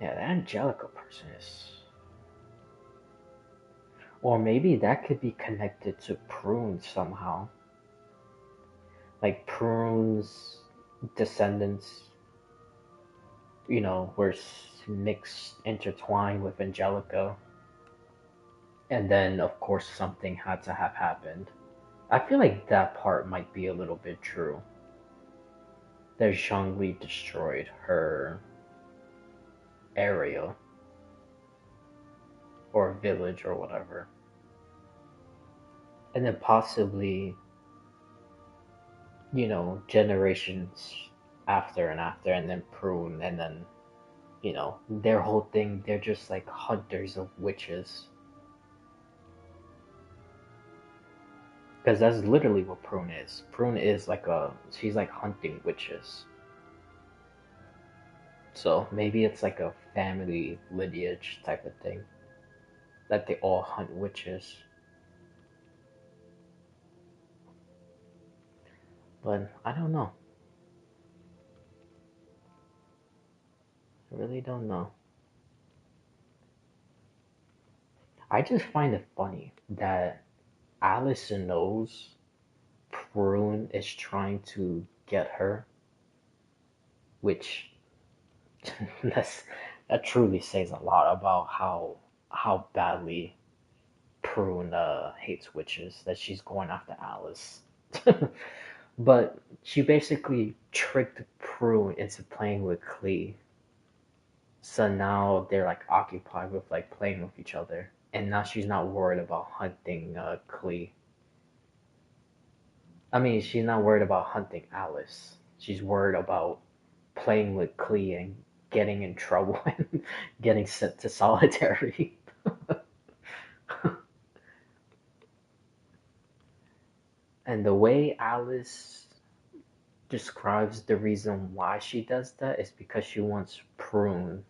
Yeah, the Angelica person is, or maybe that could be connected to Prune somehow. Like Prune's descendants, were mixed, intertwined with Angelica, and then of course something had to have happened. I feel like that part might be a little bit true. That Zhongli destroyed her area or village or whatever, and then possibly, generations after and after, and then Prune, and then their whole thing, they're just like hunters of witches. Because that's literally what Prune is. Prune is she's like hunting witches. So maybe it's like a family lineage type of thing. That they all hunt witches. But I don't know. I really don't know. I just find it funny that Allison knows Prune is trying to get her, which that's that truly says a lot about how badly Prune hates witches, that she's going after Alice. But she basically tricked Prune into playing with Klee. So now they're like occupied with like playing with each other. And now she's not worried about hunting Klee. I mean, she's not worried about hunting Alice. She's worried about playing with Klee and getting in trouble and getting sent to solitary. And the way Alice describes the reason why she does that is because she wants Prune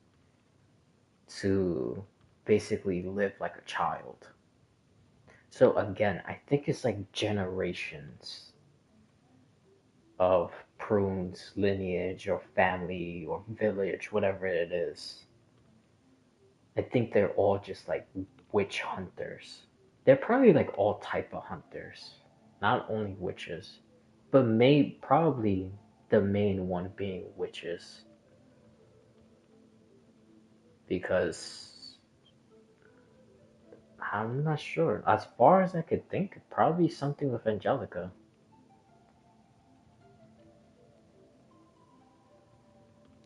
to basically live like a child. So again, I think it's like generations of Prune's lineage or family or village, whatever it is. I think they're all just like witch hunters. They're probably like all type of hunters, not only witches, but probably the main one being witches because I'm not sure. As far as I could think, probably something with Angelica,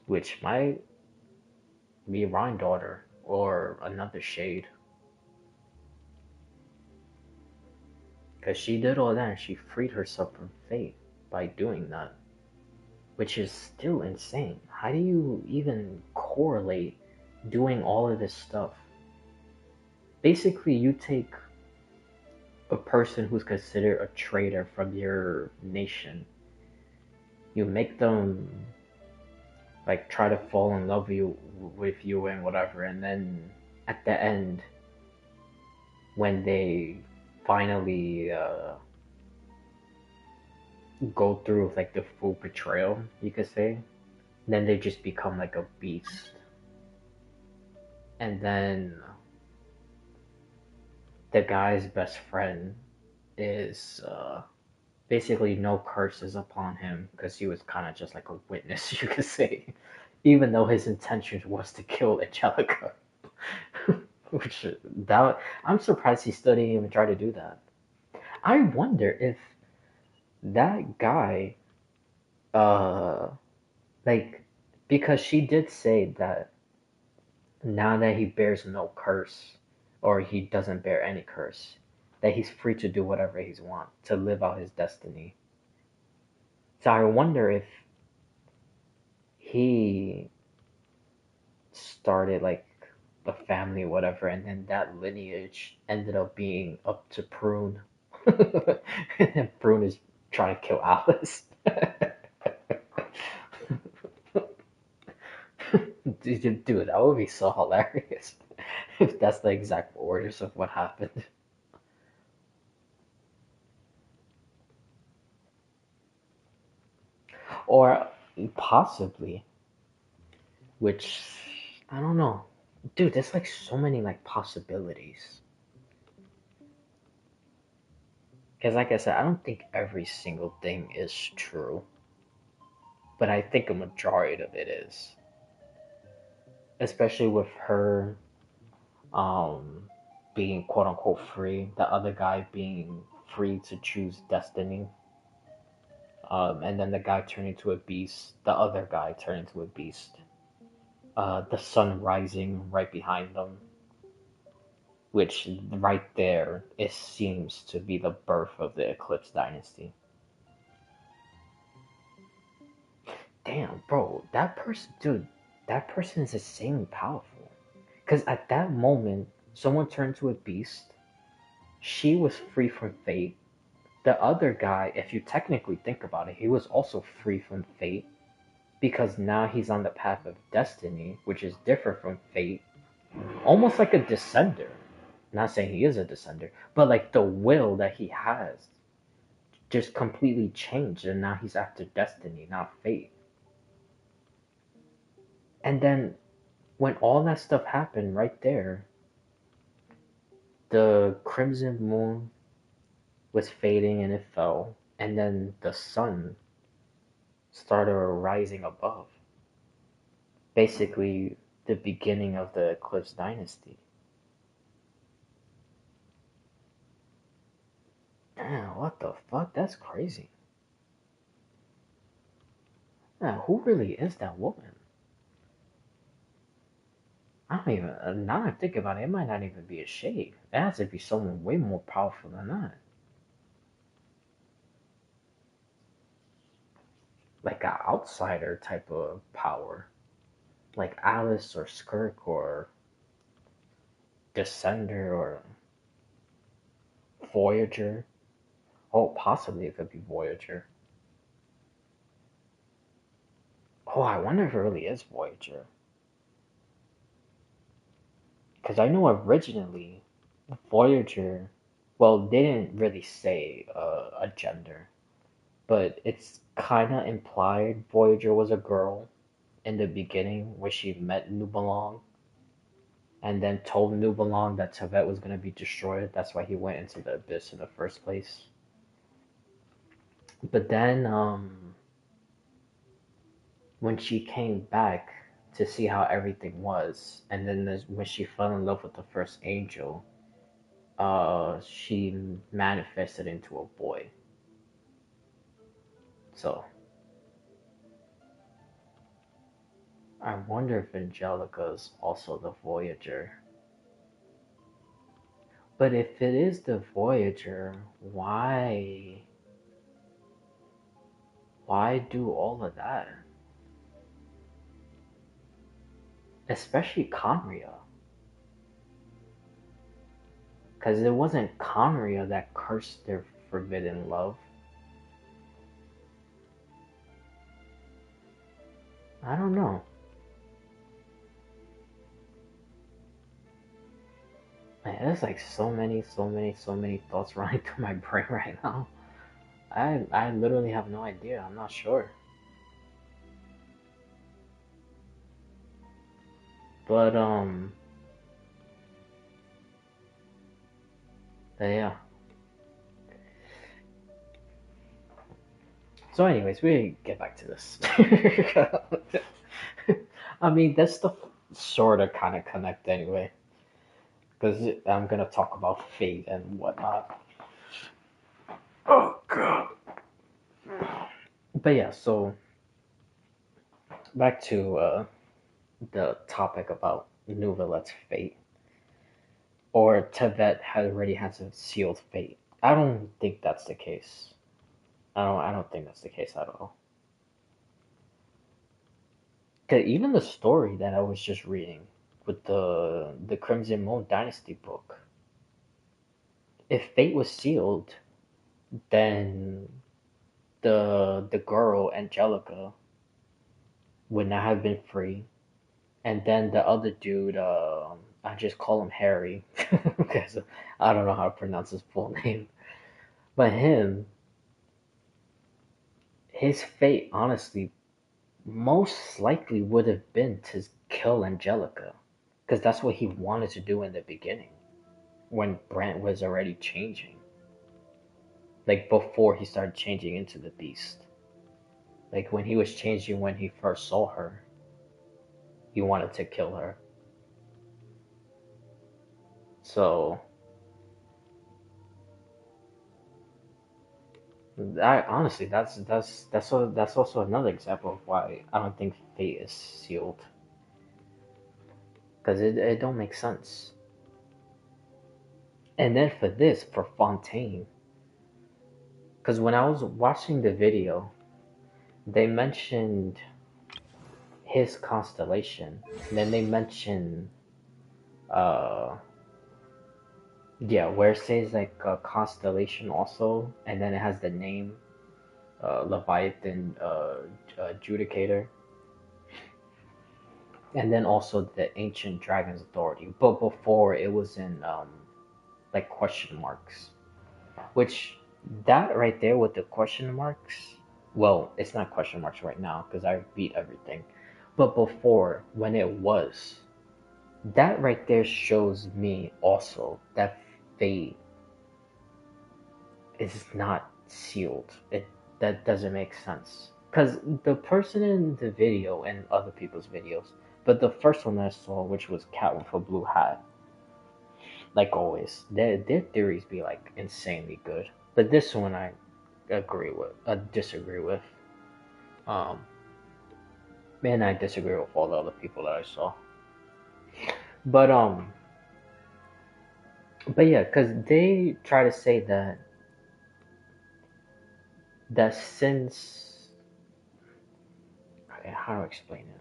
which might be Rhine daughter or another shade. Because she did all that and she freed herself from fate by doing that, which is still insane. How do you even correlate doing all of this stuff? Basically, you take a person who's considered a traitor from your nation, you make them like try to fall in love with you and whatever, and then at the end, when they finally go through like the full betrayal, you could say, then they just become like a beast. And then the guy's best friend is basically no curses upon him because he was kind of just like a witness, you could say, even though his intention was to kill Angelica. Which that I'm surprised he still didn't even try to do that. I wonder if that guy, uh, like, because she did say that now that he bears no curse, or he doesn't bear any curse, that he's free to do whatever he wants to live out his destiny. So I wonder if he started like the family, whatever, and then that lineage ended up being up to Prune, and then Prune is trying to kill Alice. Dude, that would be so hilarious if that's the exact orders of what happened. Or possibly, which I don't know. Dude, there's like so many like possibilities. Because like I said, I don't think every single thing is true, but I think a majority of it is. Especially with her um being quote unquote free, the other guy being free to choose destiny. And then the guy turned into a beast, the other guy turned into a beast. The sun rising right behind them, which right there it seems to be the birth of the Eclipse dynasty. Damn, bro, that person, dude, that person is insanely powerful. Because at that moment, someone turned to a beast. She was free from fate. The other guy, if you technically think about it, he was also free from fate because now he's on the path of destiny, which is different from fate. Almost like a descender. Not saying he is a descender, but like the will that he has just completely changed, and now he's after destiny, not fate. And then when all that stuff happened right there, the crimson moon was fading and it fell, and then the sun started rising above. Basically, the beginning of the Eclipse dynasty. Damn, what the fuck? That's crazy. Man, who really is that woman? I don't even. Now I think about it, it might not even be a shade. It has to be someone way more powerful than that. Like an outsider type of power. like Alice or Skirk or Descender or Voyager. Oh, possibly it could be Voyager. Oh, I wonder if it really is Voyager. Because I know originally Voyager, well, they didn't really say a gender, but it's kind of implied Voyager was a girl in the beginning where she met New Belong and then told New Belong that Tibet was going to be destroyed. That's why he went into the abyss in the first place. But then, when she came back to see how everything was, and then when she fell in love with the first angel, she manifested into a boy. So I wonder if Angelica is also the Voyager. But if it is the Voyager, why do all of that? Especially Conria. Because it wasn't Conria that cursed their forbidden love. I don't know. Man, there's like so many thoughts running through my brain right now. I literally have no idea. I'm not sure. But yeah. So anyways, we get back to this. I mean, that stuff sort of kind of connect anyway, because I'm gonna talk about fate and whatnot. Oh god. But yeah, so back to the topic about Nuvalet's fate, or Tevet had already has a sealed fate. I don't think that's the case. I don't think that's the case at all. Cause even the story that I was just reading with the Crimson Moon Dynasty book, if fate was sealed, then the girl Angelica would not have been free, and then the other dude, I just call him Harry because I don't know how to pronounce his full name, but his fate honestly most likely would have been to kill Angelica because that's what he wanted to do in the beginning when Brant was already changing, like before he started changing into the beast. Like when he was changing when he first saw her, he wanted to kill her. So I honestly, that's also another example of why I don't think fate is sealed because it don't make sense. And then for this, for Fontaine, because when I was watching the video, they mentioned his constellation, and then they mentioned uh yeah, where it says like a constellation also, and then it has the name Leviathan Judicator, and then also the Ancient Dragon's Authority. But before it was in like question marks, which that right there with the question marks. Well, it's not question marks right now because I beat everything. But before, when it was, that right there shows me also that fate is not sealed. It that doesn't make sense. Because the person in the video and other people's videos, but the first one I saw, which was Cat with a Blue Hat, like always, their theories be like insanely good. But this one I disagree with. Um, and I disagree with all the other people that I saw. But but yeah, because they try to say that since, okay, how to explain it?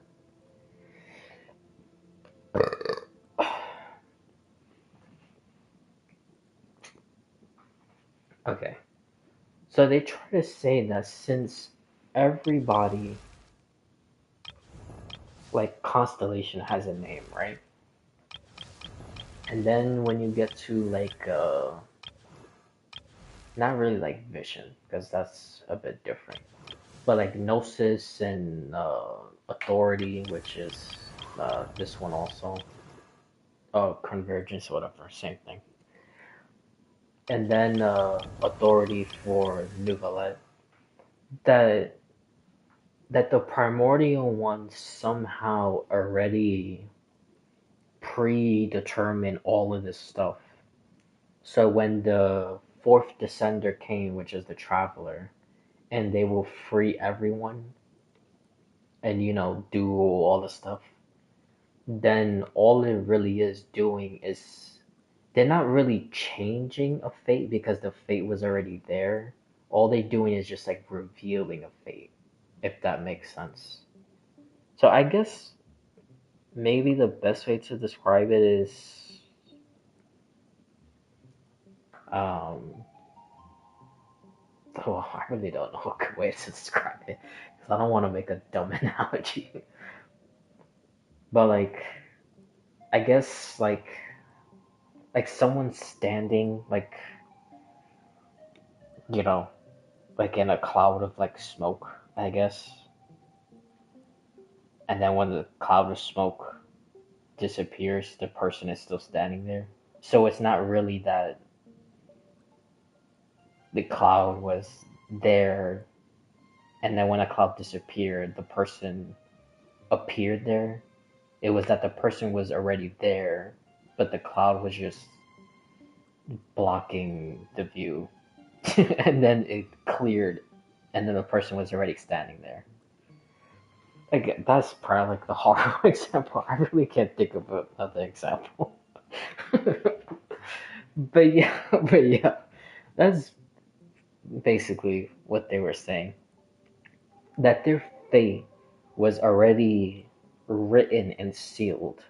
Okay. So they try to say that since everybody, like constellation, has a name, right? And then when you get to like not really like vision, because that's a bit different. But like gnosis and authority, which is this one also. Oh, convergence, whatever, same thing. And then authority for Nouvelet. That the primordial ones somehow already predetermine all of this stuff. So when the fourth descender came, which is the traveler, and they will free everyone and do all the stuff, then all it really is doing is they're not really changing a fate because the fate was already there. All they're doing is just like revealing a fate, if that makes sense. So I guess maybe the best way to describe it is um oh, I really don't know a good way to describe it because I don't want to make a dumb analogy. But like I guess like someone standing you know like in a cloud of like smoke, I guess. And then when the cloud of smoke disappears, the person is still standing there. So it's not really that the cloud was there, and then when the cloud disappeared, the person appeared there. It was that the person was already there, but the cloud was just blocking the view. And then it cleared, and then the person was already standing there. Again, that's probably like the horrible example. I really can't think of another example. But yeah, but yeah, that's basically what they were saying. That their fate was already written and sealed.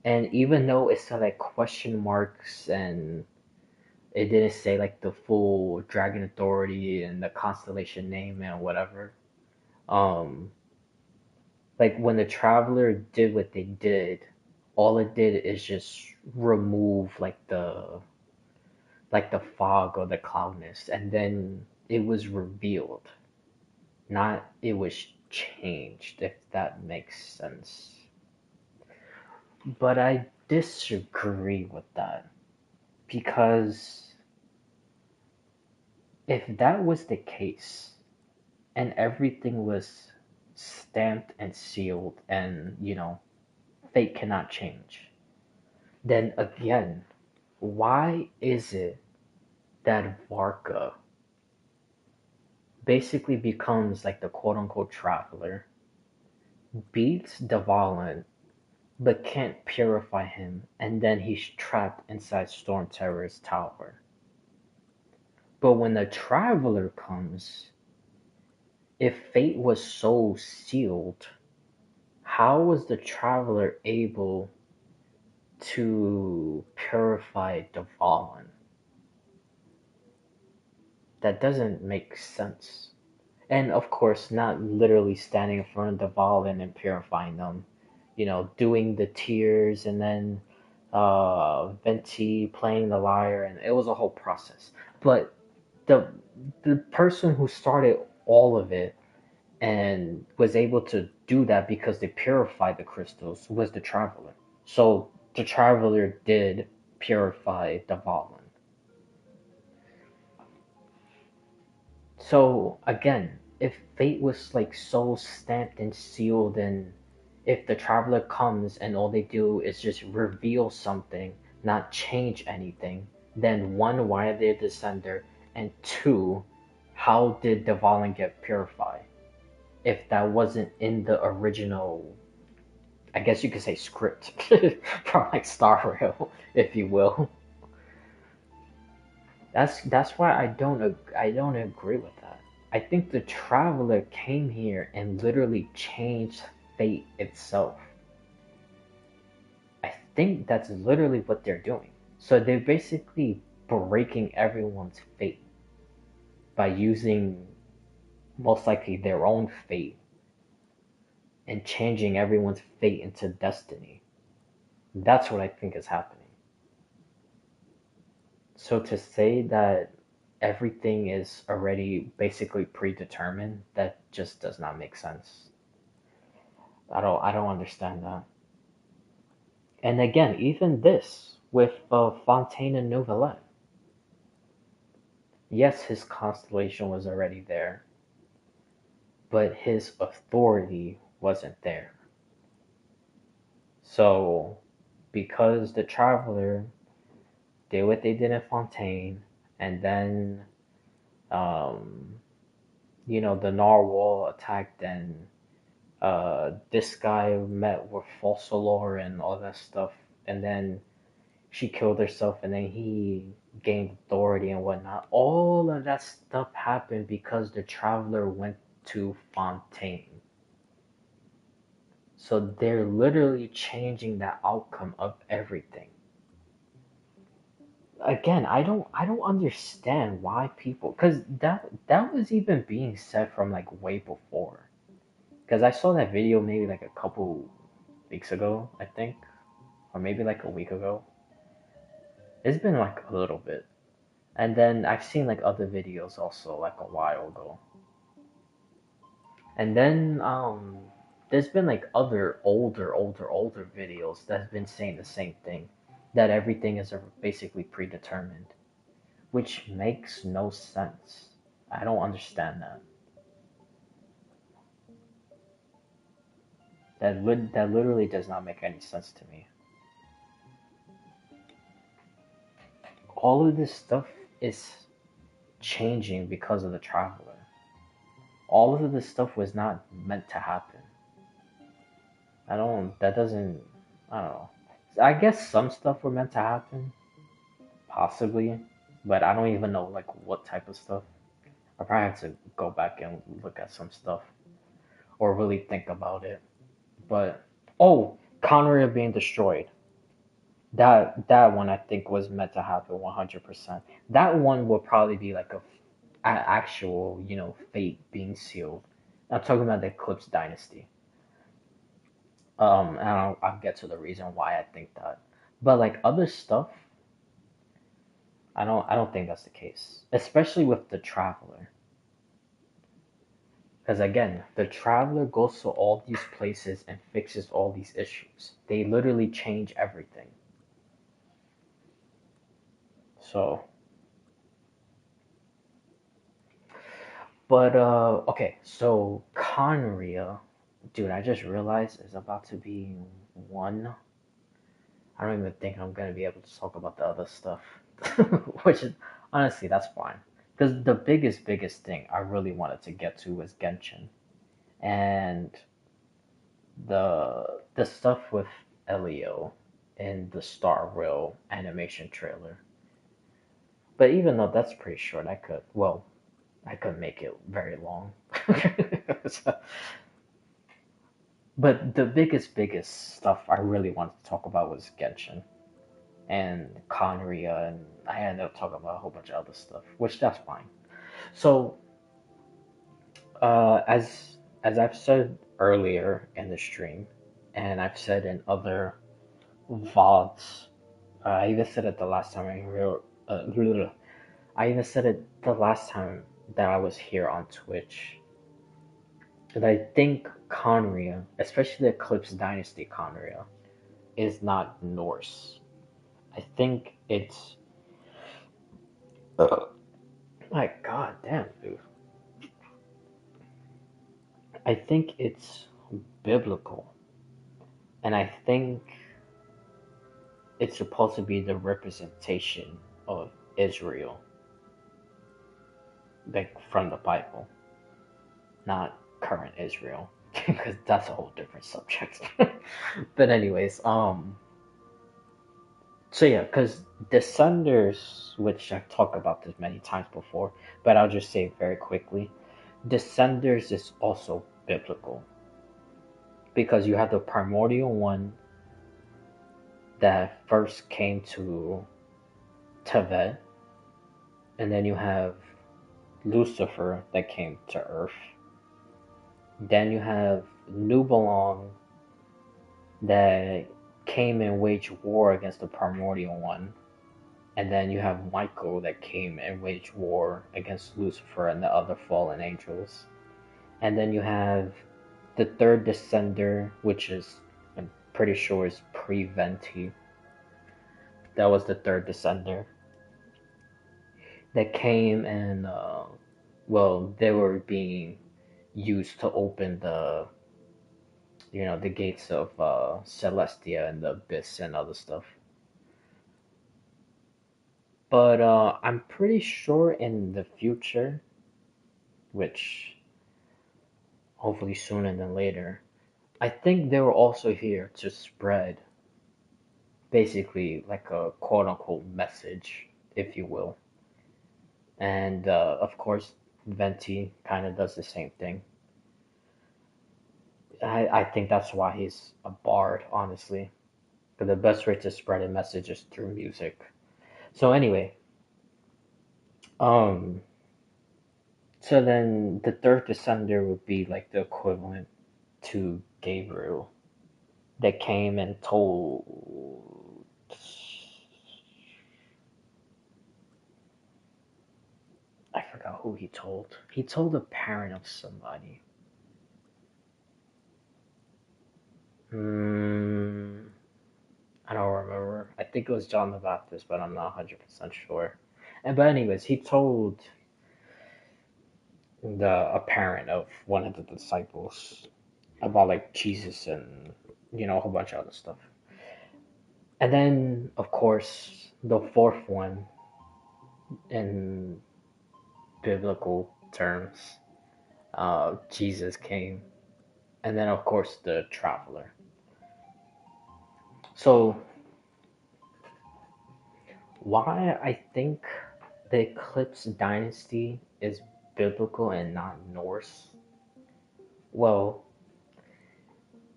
And even though it said like question marks and it didn't say like the full Dragon Authority and the constellation name and whatever, um, like when the Traveler did what they did, all it did is just remove like the fog or the cloudness, and then it was revealed, not it was changed, if that makes sense. But I disagree with that because if that was the case and everything was stamped and sealed and fate cannot change, then again, why is it that Varka basically becomes like the quote unquote traveler, beats Dvalin, but can't purify him, and then he's trapped inside Storm Terror's tower? But when the traveler comes, if fate was so sealed, how was the traveler able to purify Dvalin? That doesn't make sense. And of course, not literally standing in front of the Dvalin and purifying them, doing the tears and then Venti playing the lyre, and it was a whole process. But the the person who started all of it and was able to do that because they purified the crystals was the Traveler. So the Traveler did purify the Dvalin. So again, if fate was like so stamped and sealed, and if the Traveler comes and all they do is just reveal something, not change anything, then one, why are they a descender? And two, how did Dvalin get purified? If that wasn't in the original, I guess you could say script from like Star Rail, if you will. That's why I don't agree with that. I think the Traveler came here and literally changed fate itself. I think that's literally what they're doing. So they're basically breaking everyone's fate by using most likely their own fate and changing everyone's fate into destiny. That's what I think is happening. So to say that everything is already basically predetermined, that just does not make sense. I don't understand that. And again, even this with Fontaine and Novelette. Yes, his constellation was already there, but his authority wasn't there. So, because the Traveler did what they did in Fontaine, and then, um, the Narwhal attacked, and this guy met with Fossilor and all that stuff, and then she killed herself, and then he gained authority and whatnot. All of that stuff happened because the Traveler went to Fontaine. So they're literally changing the outcome of everything. Again, I don't understand why people, because that was even being said from like way before. Because I saw that video maybe like a couple weeks ago, I think, or maybe like a week ago. It's been like a little bit. And then I've seen like other videos also like a while ago. And then there's been like other older videos that's been saying the same thing, that everything is basically predetermined, which makes no sense. I don't understand that. That literally does not make any sense to me. All of this stuff is changing because of the Traveler. All of this stuff was not meant to happen. That doesn't, I don't know. I guess some stuff were meant to happen, possibly, but I don't even know like what type of stuff. I probably have to go back and look at some stuff or really think about it. But oh, Conria being destroyed. That one I think was meant to happen 100%. That one will probably be like a actual, fate being sealed. I'm talking about the Eclipse Dynasty. And I'll get to the reason why I think that. But like other stuff, I don't think that's the case. Especially with the Traveler. Because again, the Traveler goes to all these places and fixes all these issues. They literally change everything. So, but okay, so Conria, dude, I just realized is about to be one. I don't even think I'm gonna be able to talk about the other stuff, which is honestly that's fine. Because the biggest thing I really wanted to get to was Genshin and the stuff with Elio in the Star Rail animation trailer. But even though that's pretty short, I could make it very long. So, but the biggest stuff I really wanted to talk about was Genshin and Conria, and I ended up talking about a whole bunch of other stuff, which that's fine. So, as I've said earlier in the stream, and I've said in other VODs, I even said it the last time I even said it the last time that I was here on Twitch. That I think Conria, especially the Eclipse Dynasty Conria, is not Norse. I think it's. My god damn, dude. I think it's biblical. And I think it's supposed to be the representation of Israel, like from the Bible, not current Israel, because that's a whole different subject. But anyways, so yeah, because Descenders, which I've talked about this many times before, but I'll just say it very quickly. Descenders is also biblical because you have the primordial one that first came to Tevet, and then you have Lucifer that came to Earth. Then you have New Belong that came and waged war against the Primordial One. And then you have Michael that came and waged war against Lucifer and the other fallen angels. And then you have the third Descender, which is, I'm pretty sure, is pre-Venti. That was the third Descender that came and, well, they were being used to open the gates of Celestia and the Abyss and other stuff. But I'm pretty sure in the future, which hopefully sooner than later, I think they were also here to spread basically like a quote unquote message, if you will. And of course, Venti kind of does the same thing. I think that's why he's a bard, honestly. But the best way to spread a message is through music. So anyway, um, so then the third descender would be like the equivalent to Gabriel that came and told. I forgot who he told. He told a parent of somebody. Hmm, I don't remember. I think it was John the Baptist, but I'm not 100% sure. But anyways, he told a parent of one of the disciples about like Jesus and a whole bunch of other stuff. And then, of course, the fourth one in biblical terms, Jesus came, and then of course the traveler. So why I think the Eclipse dynasty is biblical and not Norse? Well,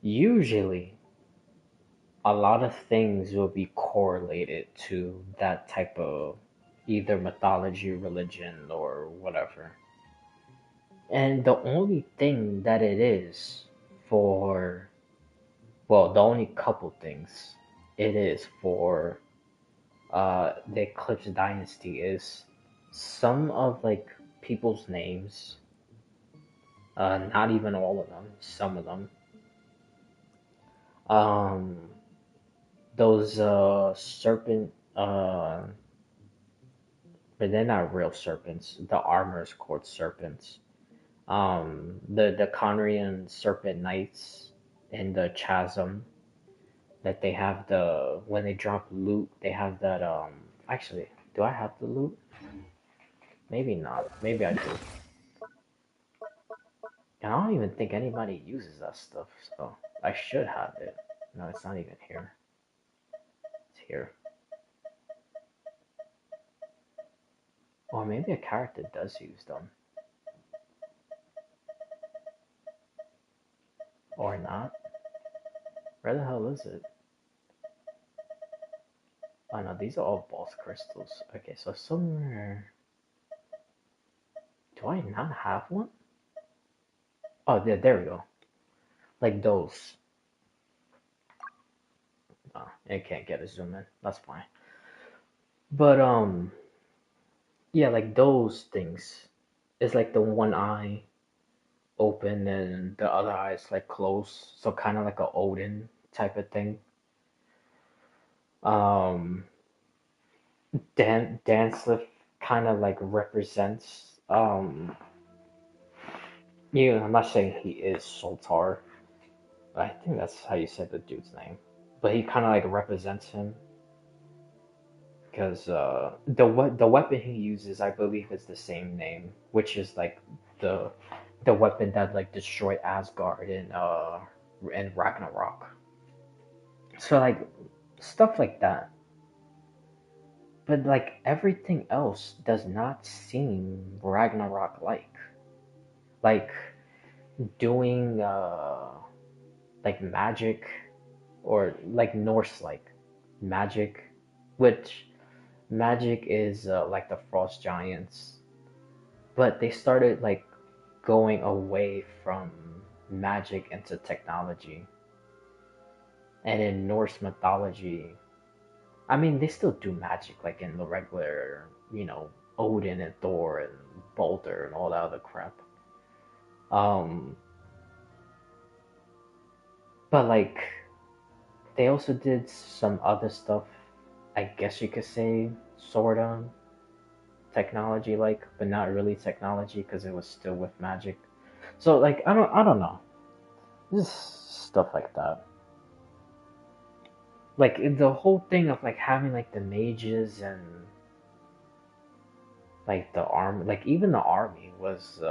usually a lot of things will be correlated to that type of either mythology, religion, or whatever. And the only thing that it is for, well, the only couple things it is for the Eclipse Dynasty is some of like people's names, not even all of them, some of them. Um, those serpent, but they're not real serpents. The armor's called serpents. The Conrian serpent knights in the chasm that they have when they drop loot, they have that actually, do I have the loot? Maybe not. Maybe I do. And I don't even think anybody uses that stuff, so I should have it. No, it's not even here. It's here. Or maybe a character does use them. Or not. Where the hell is it? Oh no, these are all boss crystals. Okay, so somewhere. Do I not have one? Oh, there we go. Like those. Oh, I can't get a zoom in. That's fine. But yeah, like those things. It's like the one eye open and the other eye is like closed, so kind of like a Odin type of thing. Um, Danslif kind of like represents I'm not saying he is Soltar. I think that's how you said the dude's name, but he kind of like represents him because the weapon he uses, I believe, is the same name, which is like the the weapon that like destroyed Asgard in Ragnarok. So like stuff like that. But like everything else does not seem Ragnarok like. Like doing like magic or like Norse like magic, which magic is like the frost giants, but they started like going away from magic into technology. And in Norse mythology, I mean, they still do magic like in the regular, Odin and Thor and Balder and all that other crap. Um, but like they also did some other stuff, I guess you could say, sort of technology like, but not really technology because it was still with magic. So like I don't know. Just stuff like that. Like the whole thing of like having like the mages and like the army, like even the army was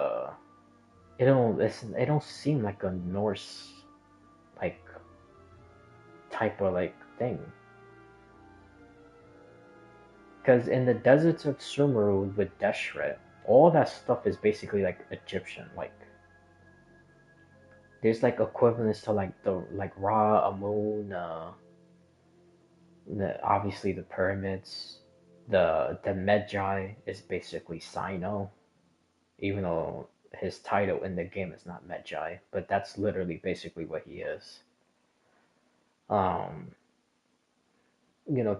it don't seem like a Norse like type of like thing. Because in the deserts of Sumeru with Deshret, all that stuff is basically like Egyptian. Like there's like equivalents to like the like Ra, Amun, obviously the pyramids. The Medjai is basically Sino, even though his title in the game is not Medjai, but that's literally basically what he is. Um,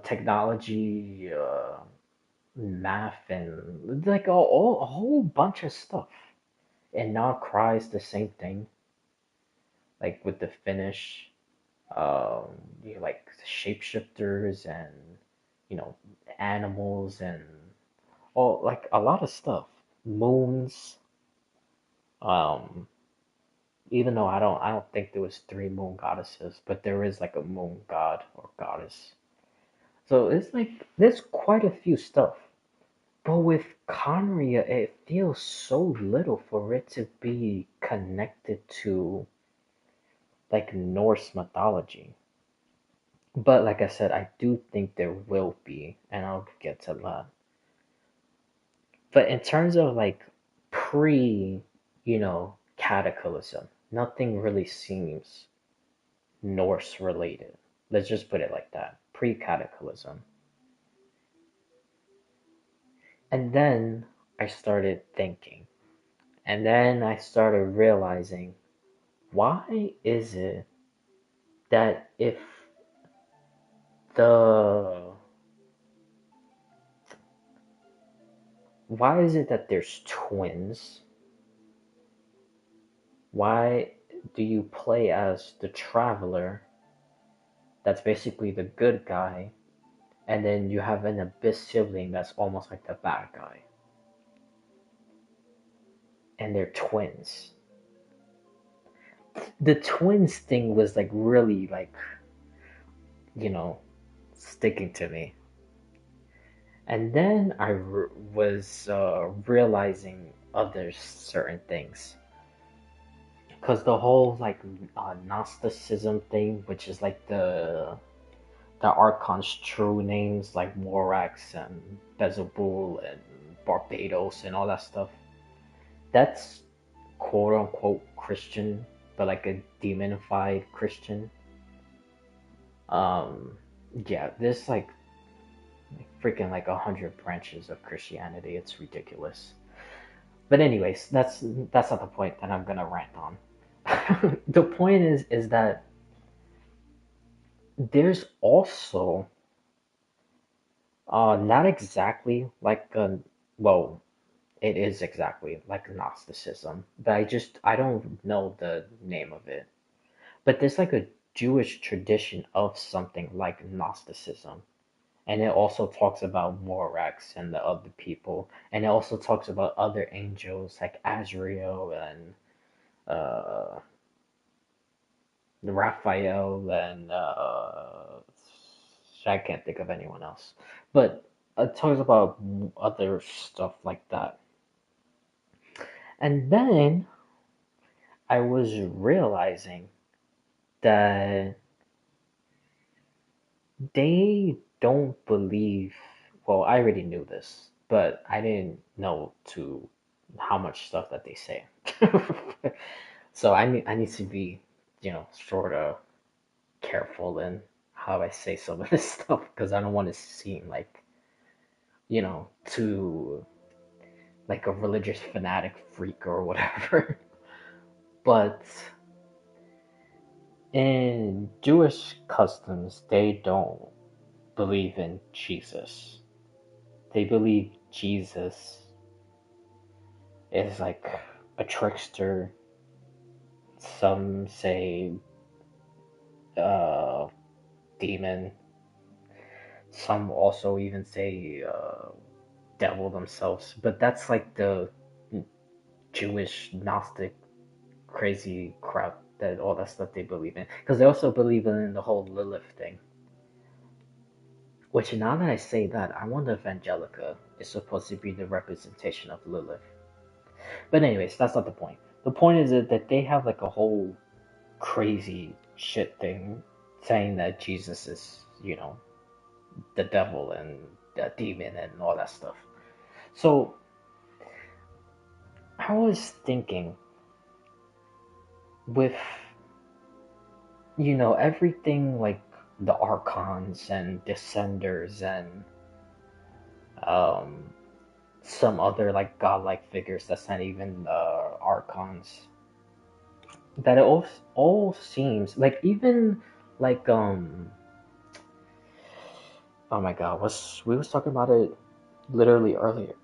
technology, math, and like a whole bunch of stuff. And now Cry's the same thing, like with the Finnish, um, like shapeshifters and you know animals and all like a lot of stuff. Moons, um, even though I don't think there was three moon goddesses, but there is like a moon god or goddess. So it's like there's quite a few stuff. But with Conria, it feels so little for it to be connected to like Norse mythology. But like I said, I do think there will be, and I'll get to that. But in terms of like pre, cataclysm, nothing really seems Norse related. Let's just put it like that. Pre cataclysm. And then I started thinking. And then I started realizing, why is it that if the why is it that there's twins? Why do you play as the traveler that's basically the good guy, and then you have an abyss sibling that's almost like the bad guy, and they're twins? The twins thing was like really like, you know, sticking to me. And then was realizing other certain things. Because the whole like Gnosticism thing, which is like the Archon's true names like Morax and Beelzebul and Barbados and all that stuff, that's quote unquote Christian, but like a demonified Christian. Um, yeah, there's like freaking like 100 branches of Christianity. It's ridiculous. But anyways, that's not the point that I'm gonna rant on. The point is that there's also not exactly like a well, it is exactly like Gnosticism, but I don't know the name of it. But there's like a Jewish tradition of something like Gnosticism. And it also talks about Morax and the other people. And it also talks about other angels like Azrael and uh, Raphael and I can't think of anyone else. But it talks about other stuff like that. And then I was realizing that they don't believe. Well, I already knew this, but I didn't know to how much stuff that they say. So I need to be, sort of careful in how I say some of this stuff because I don't want to seem like to like a religious fanatic freak or whatever. But in Jewish customs, they don't believe in Jesus. They believe Jesus is like a trickster. Some say uh, demon. Some also even say devil themselves. But that's like the Jewish Gnostic crazy crap that all that stuff they believe in. Because they also believe in the whole Lilith thing. Which now that I say that, I wonder if Angelica is supposed to be the representation of Lilith. But anyways, that's not the point. The point is that they have like a whole crazy shit thing saying that Jesus is, the devil and the demon and all that stuff. So I was thinking with, everything like the archons and descenders and um, some other like godlike figures that's not even archons, that it all seems like, even like oh my god, we was talking about it literally earlier.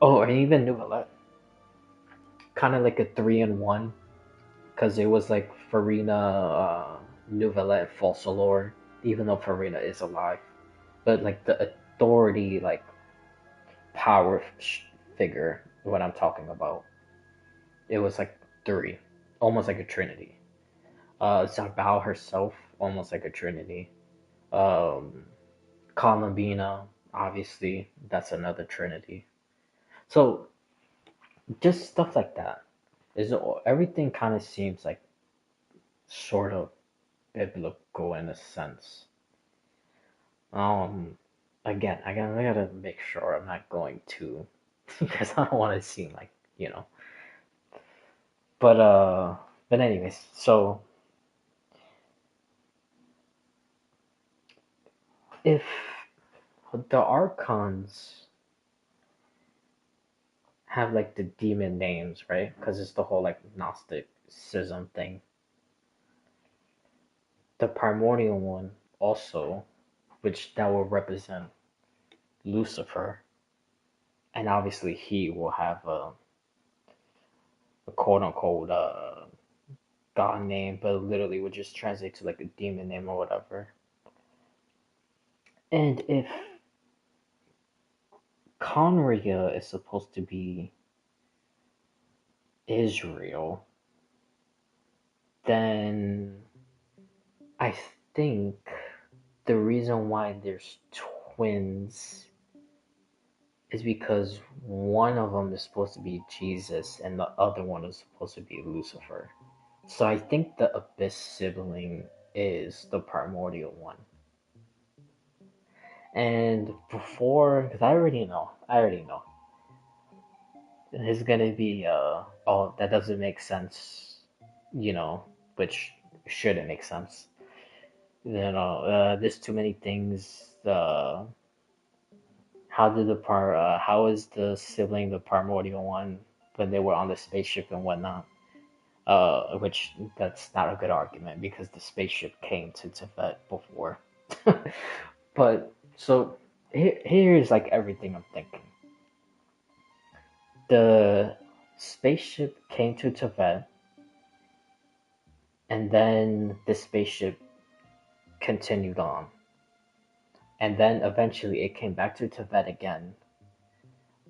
Oh, and even Nouvelle, kind of like a 3-in-1, because it was like Farina, Nouvelle, and Fossilor, even though Farina is alive, but like the authority, like power figure, what I'm talking about, it was like three, almost like a trinity. Zabao herself, almost like a trinity. Um, Columbina, obviously, that's another trinity. So just stuff like that. Is everything kind of seems like sort of biblical in a sense. Um, Again, I gotta make sure I'm not going to, because I don't want to seem like, you know. But anyways, so if the archons have like the demon names, right? Because it's the whole like Gnosticism thing. The primordial one also, which that will represent Lucifer, and obviously he will have a quote unquote god name, but literally would just translate to like a demon name or whatever. And if Conria is supposed to be Israel, then I think the reason why there's twins is because one of them is supposed to be Jesus and the other one is supposed to be Lucifer. So I think the Abyss sibling is the primordial one. And before, because I already know, it's gonna be, oh, that doesn't make sense, which shouldn't make sense. There's too many things. How is the sibling the primordial one when they were on the spaceship and whatnot? Which that's not a good argument because the spaceship came to Tibet before. But so here's like everything I'm thinking. The spaceship came to Tibet, and then the spaceship continued on. And then eventually it came back to Tibet again.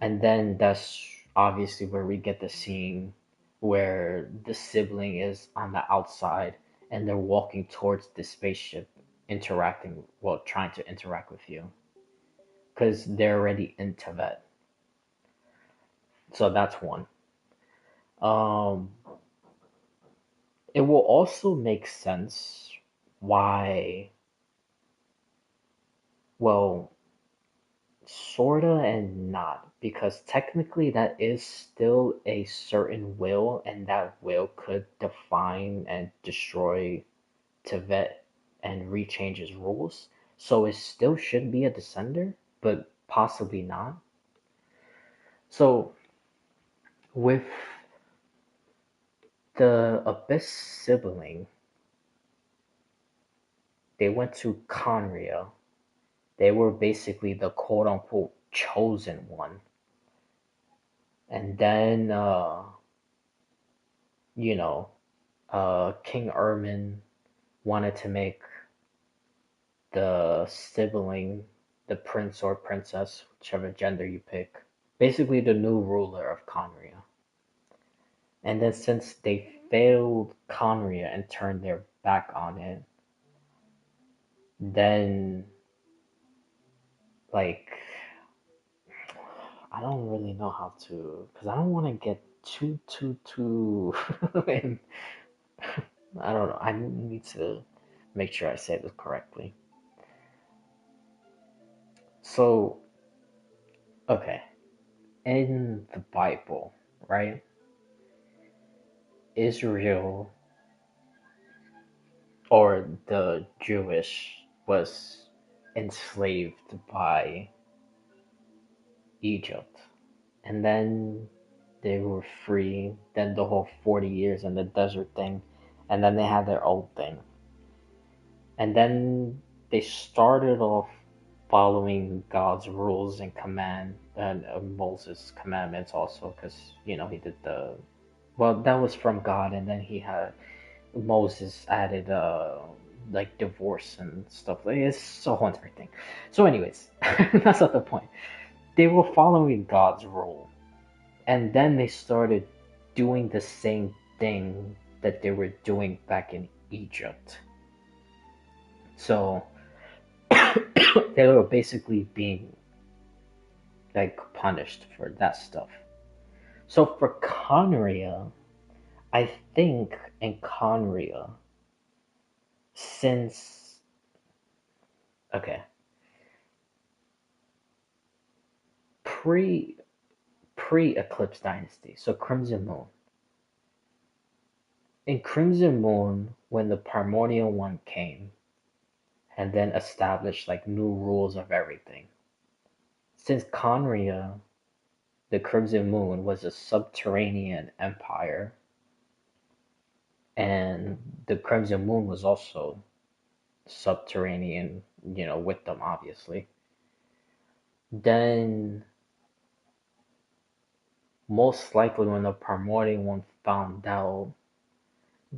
And then that's obviously where we get the scene where the sibling is on the outside and they're walking towards the spaceship, interacting, well, trying to interact with you. Because they're already in Tibet. So that's one. Um, it will also make sense why, well, sorta and not, because technically that is still a certain will, and that will could define and destroy Tibet and rechange its rules. So it still should be a descender, but possibly not. So with the Abyss sibling, they went to Conria. They were basically the quote unquote chosen one. And then you know, King Ermin wanted to make the sibling the prince or princess, whichever gender you pick, basically the new ruler of Conria. And then since they failed Conria and turned their back on it, then like I don't really know how to, because I don't want to get too and I don't know. I need to make sure I say this correctly. So, okay, in the Bible, right? Israel or the Jewish was enslaved by Egypt. And then they were free, then the whole 40 years in the desert thing, and then they had their own thing. And then they started off following God's rules and command and Moses' commandments also, because he did the well, that was from God, and then he had Moses added like divorce and stuff. Like, it's a whole entire thing. So, anyways, that's not the point. They were following God's rule, and then they started doing the same thing that they were doing back in Egypt. So they were basically being like punished for that stuff. So for Conria, I think in Conria, since okay, pre Eclipse Dynasty, so Crimson Moon. In Crimson Moon, when the Primordial One came and then established like new rules of everything. Since Conria, the Crimson Moon was a subterranean empire, and the Crimson Moon was also subterranean, with them obviously. Then most likely when the Primordial One found out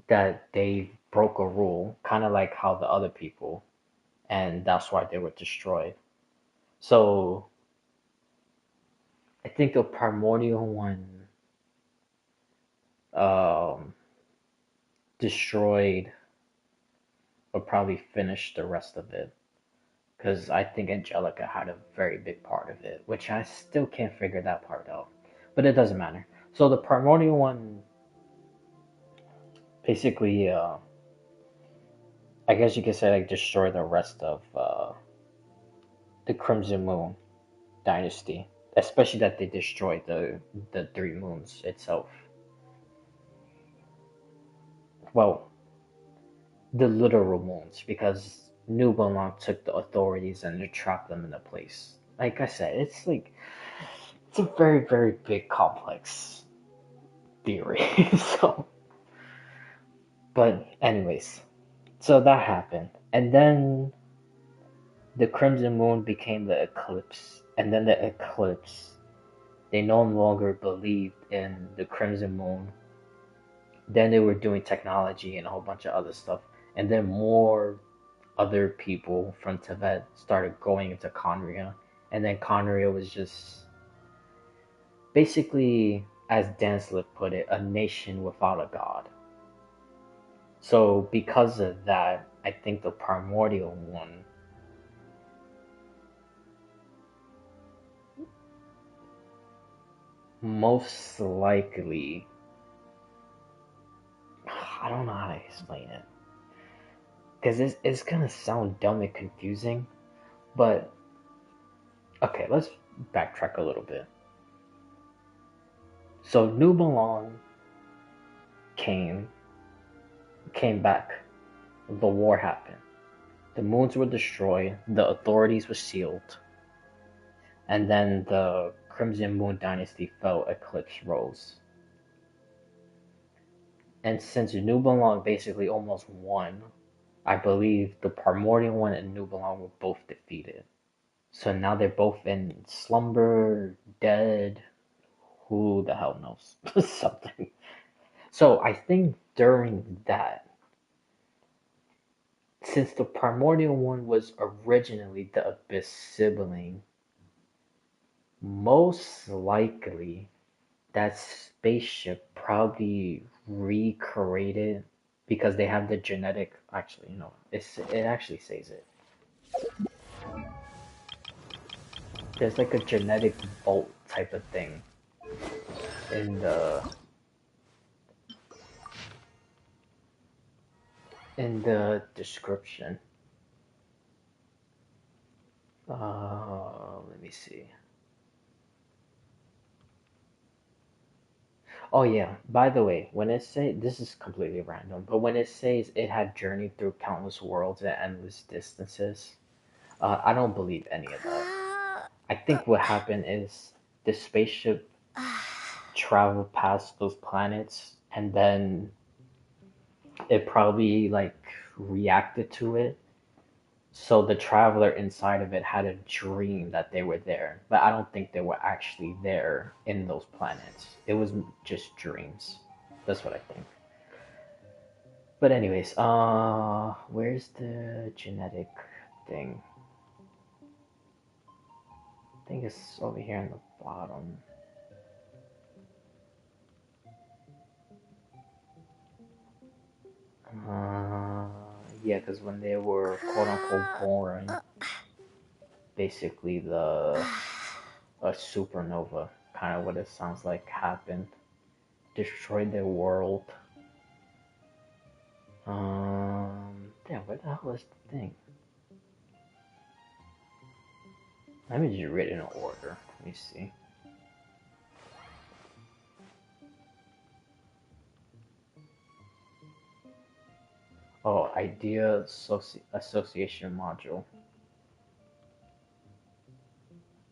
that they broke a rule, kind of like how the other people, and that's why they were destroyed. So I think the Primordial One um, destroyed or probably finished the rest of it. Because I think Angelica had a very big part of it, which I still can't figure that part out. But it doesn't matter. So the Primordial One basically, I guess you could say, like, destroy the rest of the Crimson Moon dynasty, especially that they destroyed the three moons itself. Well, the literal moons, because New Balon took the authorities and they trapped them in a place. Like I said, it's a very very big complex theory. So, but anyways, so that happened, and then the Crimson Moon became the Eclipse, and then the Eclipse, they no longer believed in the Crimson Moon. Then they were doing technology and a whole bunch of other stuff, and then more other people from Tibet started going into Conria, and then Conria was just basically, as Danslip put it, a nation without a god. So because of that, I think the Primordial One most likely, I don't know how to explain it, because it's gonna sound dumb and confusing, but okay, let's backtrack a little bit. So New Milan came back. The war happened. The moons were destroyed. The authorities were sealed. and then the Crimson Moon Dynasty fell, Eclipse rose. And since New Belong basically almost won, I believe the Primordial One and New Belong were both defeated. So now they're both in slumber, dead. Who the hell knows? Something. So I think during that, since the Primordial One was originally the Abyss sibling, most likely that spaceship probably recreated because they have the genetic. Actually, it actually says it. There's like a genetic vault type of thing in the description. Let me see. Oh yeah, by the way, when it say this is completely random, but when it says it had journeyed through countless worlds and endless distances, I don't believe any of that. I think what happened is the spaceship traveled past those planets and then it probably like reacted to it. So the traveler inside of it had a dream that they were there, but I don't think they were actually there in those planets. It was just dreams. That's what I think. But anyways, where's the genetic thing? I think it's over here in the bottom. Uh, yeah, because when they were quote unquote born, basically a supernova, kind of what it sounds like, happened, destroyed their world. Yeah, where the hell is the thing? Let me just read it in order. Let me see. Oh, idea association module.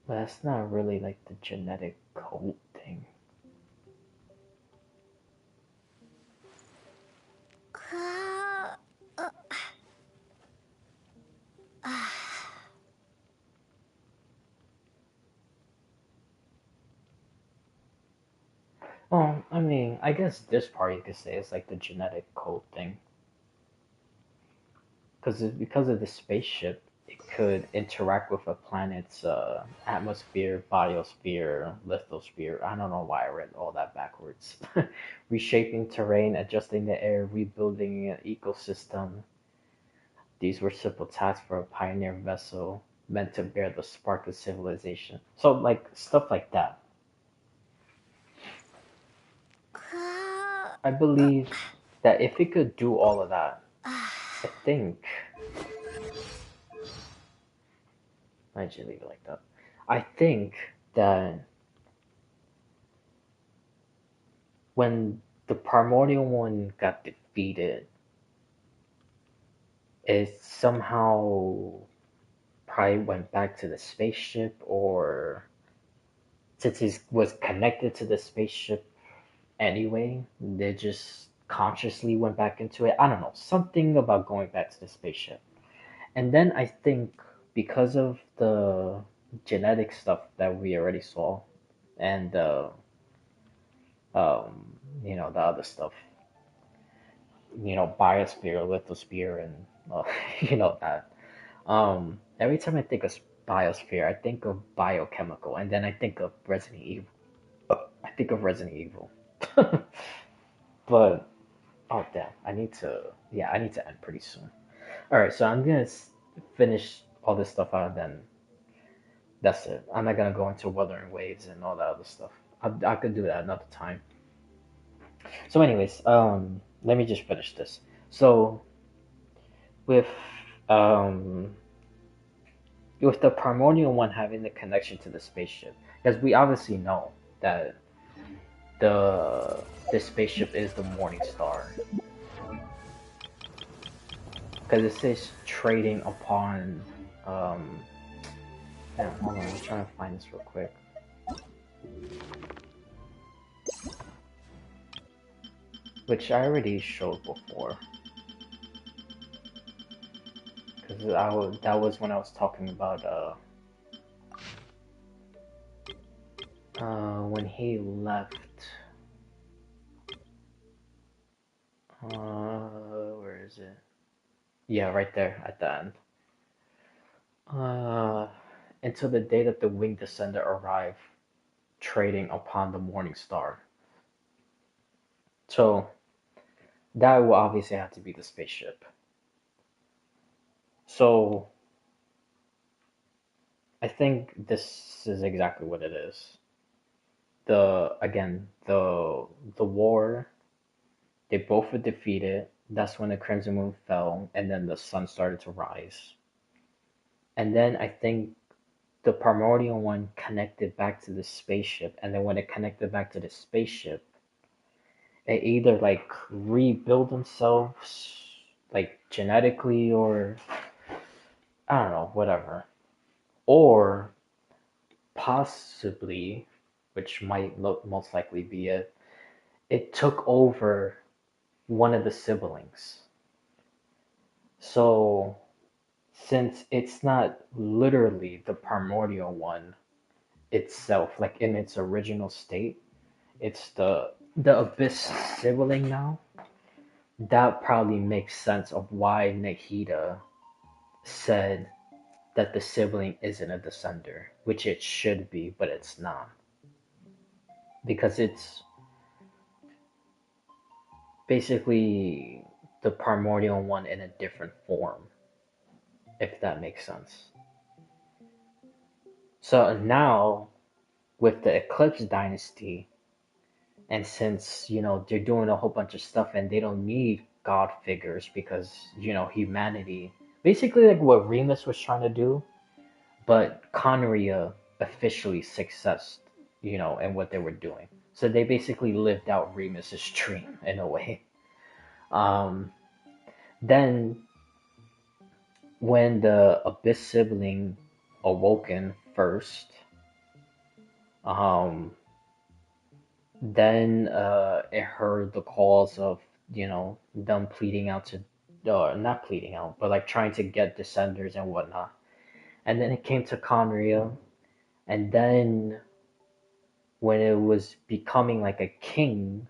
But that's not really like the genetic code thing. Well, I mean, I guess this part you could say is like the genetic code thing. Because of the spaceship, it could interact with a planet's atmosphere, biosphere, lithosphere. I don't know why I read all that backwards. Reshaping terrain, adjusting the air, rebuilding an ecosystem. These were simple tasks for a pioneer vessel meant to bear the spark of civilization. So, like, stuff like that. I believe that if it could do all of that, I think I should leave it like that. I think that when the primordial one got defeated, it somehow probably went back to the spaceship, or since it was connected to the spaceship anyway, they just consciously went back into it. I don't know, something about going back to the spaceship. And then I think because of the genetic stuff that we already saw, and the other stuff, biosphere, lithosphere, and that. Every time I think of biosphere, I think of biochemical, and then I think of Resident Evil. I think of Resident Evil. But oh damn, I need to end pretty soon. All right, so I'm gonna finish all this stuff out, then that's it. I'm not gonna go into Wuthering Waves and all that other stuff. I could do that another time. So, anyways, let me just finish this. So, with um, with the primordial one having the connection to the spaceship, because we obviously know that the spaceship is the Morning Star, because it says trading upon Damn, hold on, I'm trying to find this real quick. Which I already showed before. Because that was when I was talking about when he left. Where is it? Yeah, right there at the end. Uh, until the day that the winged descendant arrived, trading upon the morning star. So that will obviously have to be the spaceship. So I think this is exactly what it is. The war, they both were defeated. That's when the Crimson Moon fell, and then the sun started to rise. And then I think the primordial one connected back to the spaceship, and then when it connected back to the spaceship, it either like rebuild themselves like genetically or I don't know, whatever. Or possibly, which might look most likely be it, it took over one of the siblings. So since it's not literally the primordial one itself, like in its original state, it's the abyss sibling now. That probably makes sense of why Nahida said that the sibling isn't a descender, which it should be, but it's not. Because it's basically the primordial one in a different form, if that makes sense. So now, with the Eclipse Dynasty, and since, they're doing a whole bunch of stuff and they don't need god figures because, humanity, basically like what Remus was trying to do, but Conria officially successed, in what they were doing. So they basically lived out Remus's dream in a way. Um, then when the Abyss sibling awoken first, um, then it heard the calls of, them pleading out to, not pleading out, but like trying to get descenders and whatnot. And then it came to Conria, and then when it was becoming like a king,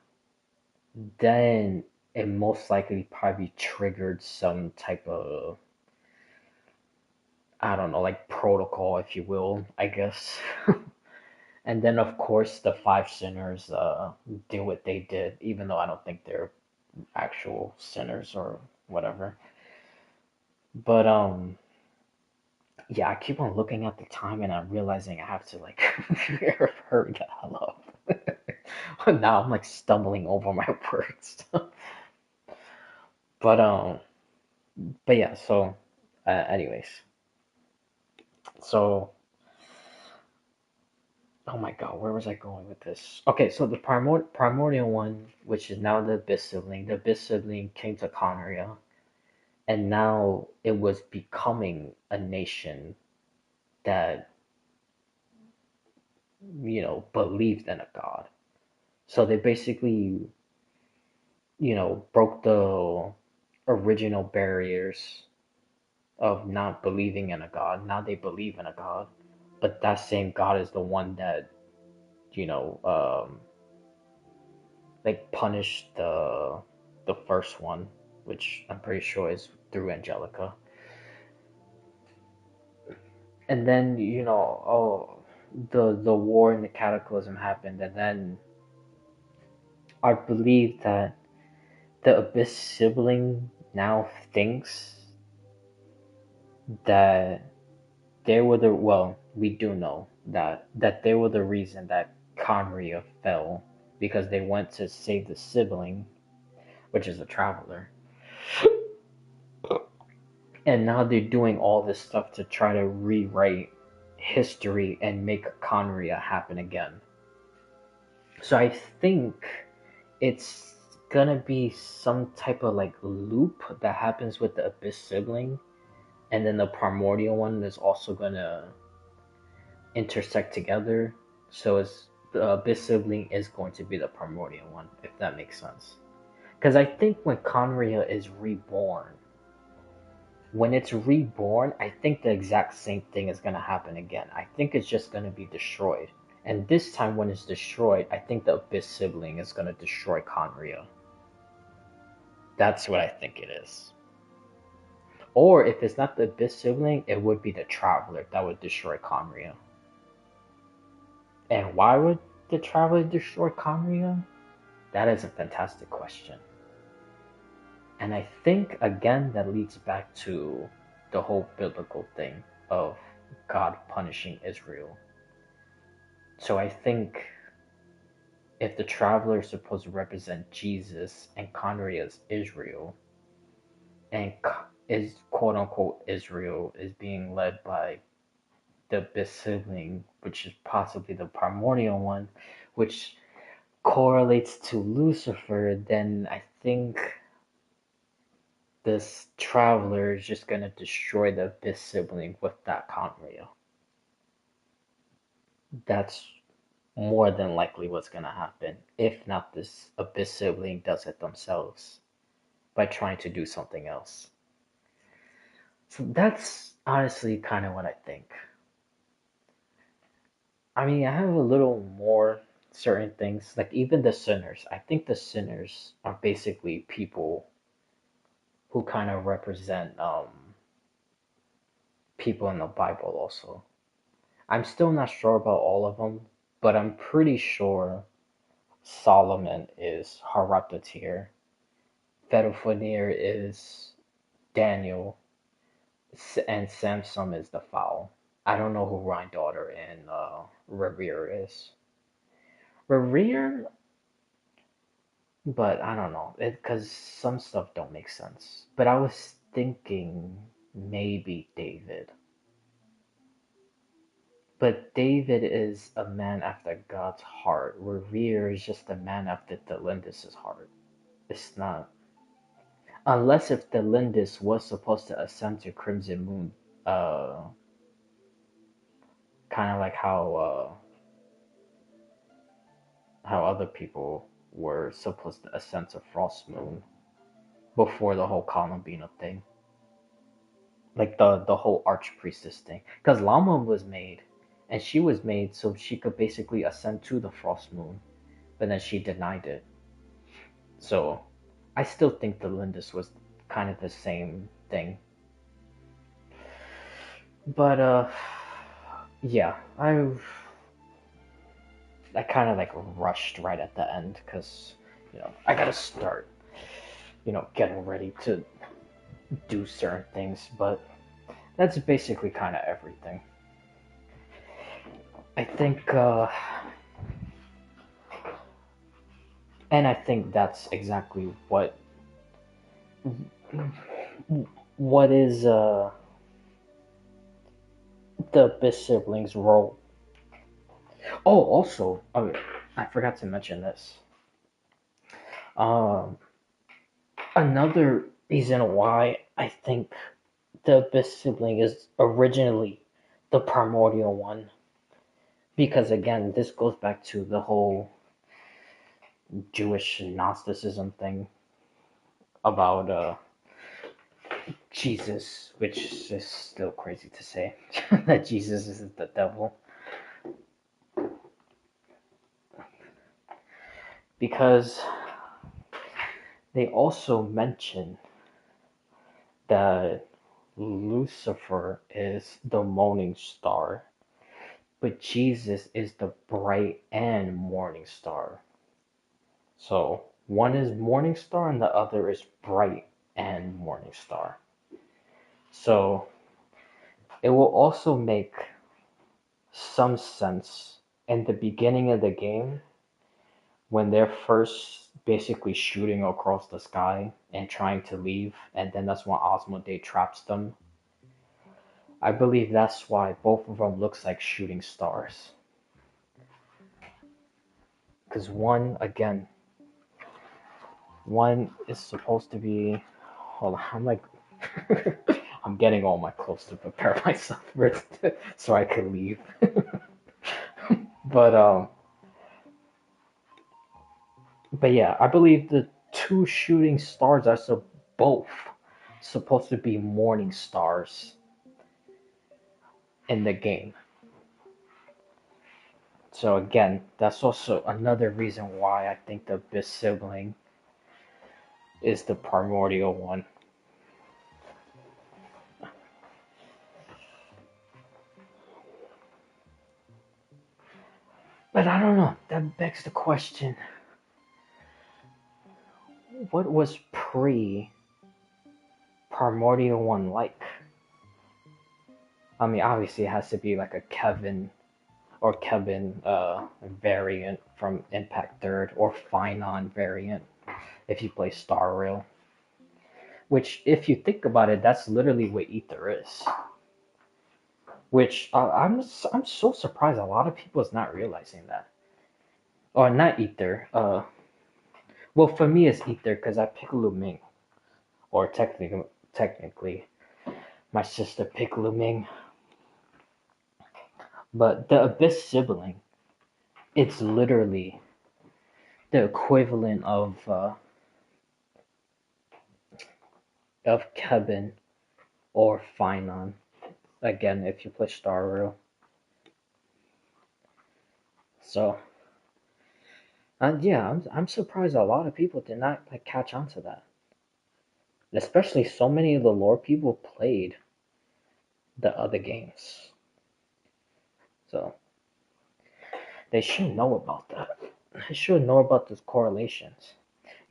then it most likely probably triggered some type of, I don't know, like protocol, if you will, I guess. And then, of course, the five sinners did what they did, even though I don't think they're actual sinners or whatever. But yeah, I keep on looking at the time and I'm realizing I have to like hurry the hell up. Now I'm like stumbling over my words. But yeah. So, anyways, so oh my god, where was I going with this? Okay, so the primordial one, which is now the Abyss sibling came to Conria, and now it was becoming a nation that, believed in a god. So they basically, broke the original barriers of not believing in a god. Now they believe in a god, but that same god is the one that, you know, um, like punished the first one, which I'm pretty sure is through Angelica. And then, the war and the cataclysm happened, and then I believe that the Abyss sibling now thinks that they were the well, we do know that they were the reason that Conria fell because they went to save the sibling, which is a traveler. And now they're doing all this stuff to try to rewrite history and make Conria happen again. So I think it's gonna be some type of like loop that happens with the Abyss sibling, and then the primordial one is also gonna intersect together. So it's the abyss sibling is going to be the primordial one, if that makes sense. Because I think when Conria is reborn, when it's reborn, I think the exact same thing is going to happen again. I think it's just going to be destroyed. And this time, when it's destroyed, I think the Abyss sibling is going to destroy Conria. That's what I think it is. Or if it's not the Abyss sibling, it would be the Traveler that would destroy Conria. And why would the Traveler destroy Conria? That is a fantastic question. And I think, again, that leads back to the whole biblical thing of God punishing Israel. So I think if the Traveler is supposed to represent Jesus and Conria is Israel, and is quote unquote Israel is being led by the Abyss sibling, which is possibly the primordial one, which correlates to Lucifer, then I think this Traveler is just gonna destroy the Abyss sibling with that Conria. That's more than likely what's gonna happen, if not this Abyss sibling does it themselves by trying to do something else. So that's honestly kind of what I think. I mean, I have a little more certain things, like even the sinners. I think the sinners are basically people who kind of represent people in the Bible also. I'm still not sure about all of them, but I'm pretty sure Solomon is Haraptatir, Fedophanir is Daniel, and Samson is the fowl. I don't know who Ryan Daughter and Revere is. Revere, but I don't know, because some stuff don't make sense. But I was thinking maybe David. But David is a man after God's heart. Revere is just a man after Delindis' heart. It's not. Unless if Delindis was supposed to ascend to Crimson Moon, uh, kind of like how other people were supposed to ascend to Frost Moon before the whole Columbina thing, like the whole Archpriestess thing. Because Lama was made, and she was made so she could basically ascend to the Frost Moon, but then she denied it. So I still think the Lindis was kind of the same thing. But yeah, I kind of like rushed right at the end because I gotta start getting ready to do certain things. But that's basically kind of everything. I think, and I think that's exactly what is the Abyss siblings' role. Oh, also, I forgot to mention this. Um, Another reason why I think the Abyss sibling is originally the primordial one, because again, this goes back to the whole Jewish Gnosticism thing about Jesus, which is still crazy to say that Jesus is the devil, because they also mention that Lucifer is the morning star, but Jesus is the bright and morning star. So one is morning star and the other is bright and morning star. So it will also make some sense in the beginning of the game when they're first basically shooting across the sky and trying to leave, and then that's when Osmodate traps them. I believe that's why both of them looks like shooting stars. Because one is supposed to be. Hold on, I'm I'm getting all my clothes to prepare myself for it so I can leave. But but yeah, I believe the two shooting stars are both supposed to be morning stars in the game. So again, that's also another reason why I think the Abyss sibling is the primordial one. But I don't know. That begs the question: what was pre-primordial one like? I mean, obviously, it has to be like a Kevin variant from Impact Third, or Finon variant if you play Star Rail. Which, if you think about it, that's literally what Ether is. Which I'm so surprised a lot of people is not realizing that. Or not Ether. Well, for me it's Ether because I pick Lu Ming, or technically my sister picked Lu Ming. But the Abyss sibling, it's literally the equivalent of Kevin or Finon. Again, if you play Star Rail. So, yeah, I'm surprised a lot of people did not like catch on to that. Especially so many of the lore people played the other games. So, they should know about that. They should know about those correlations.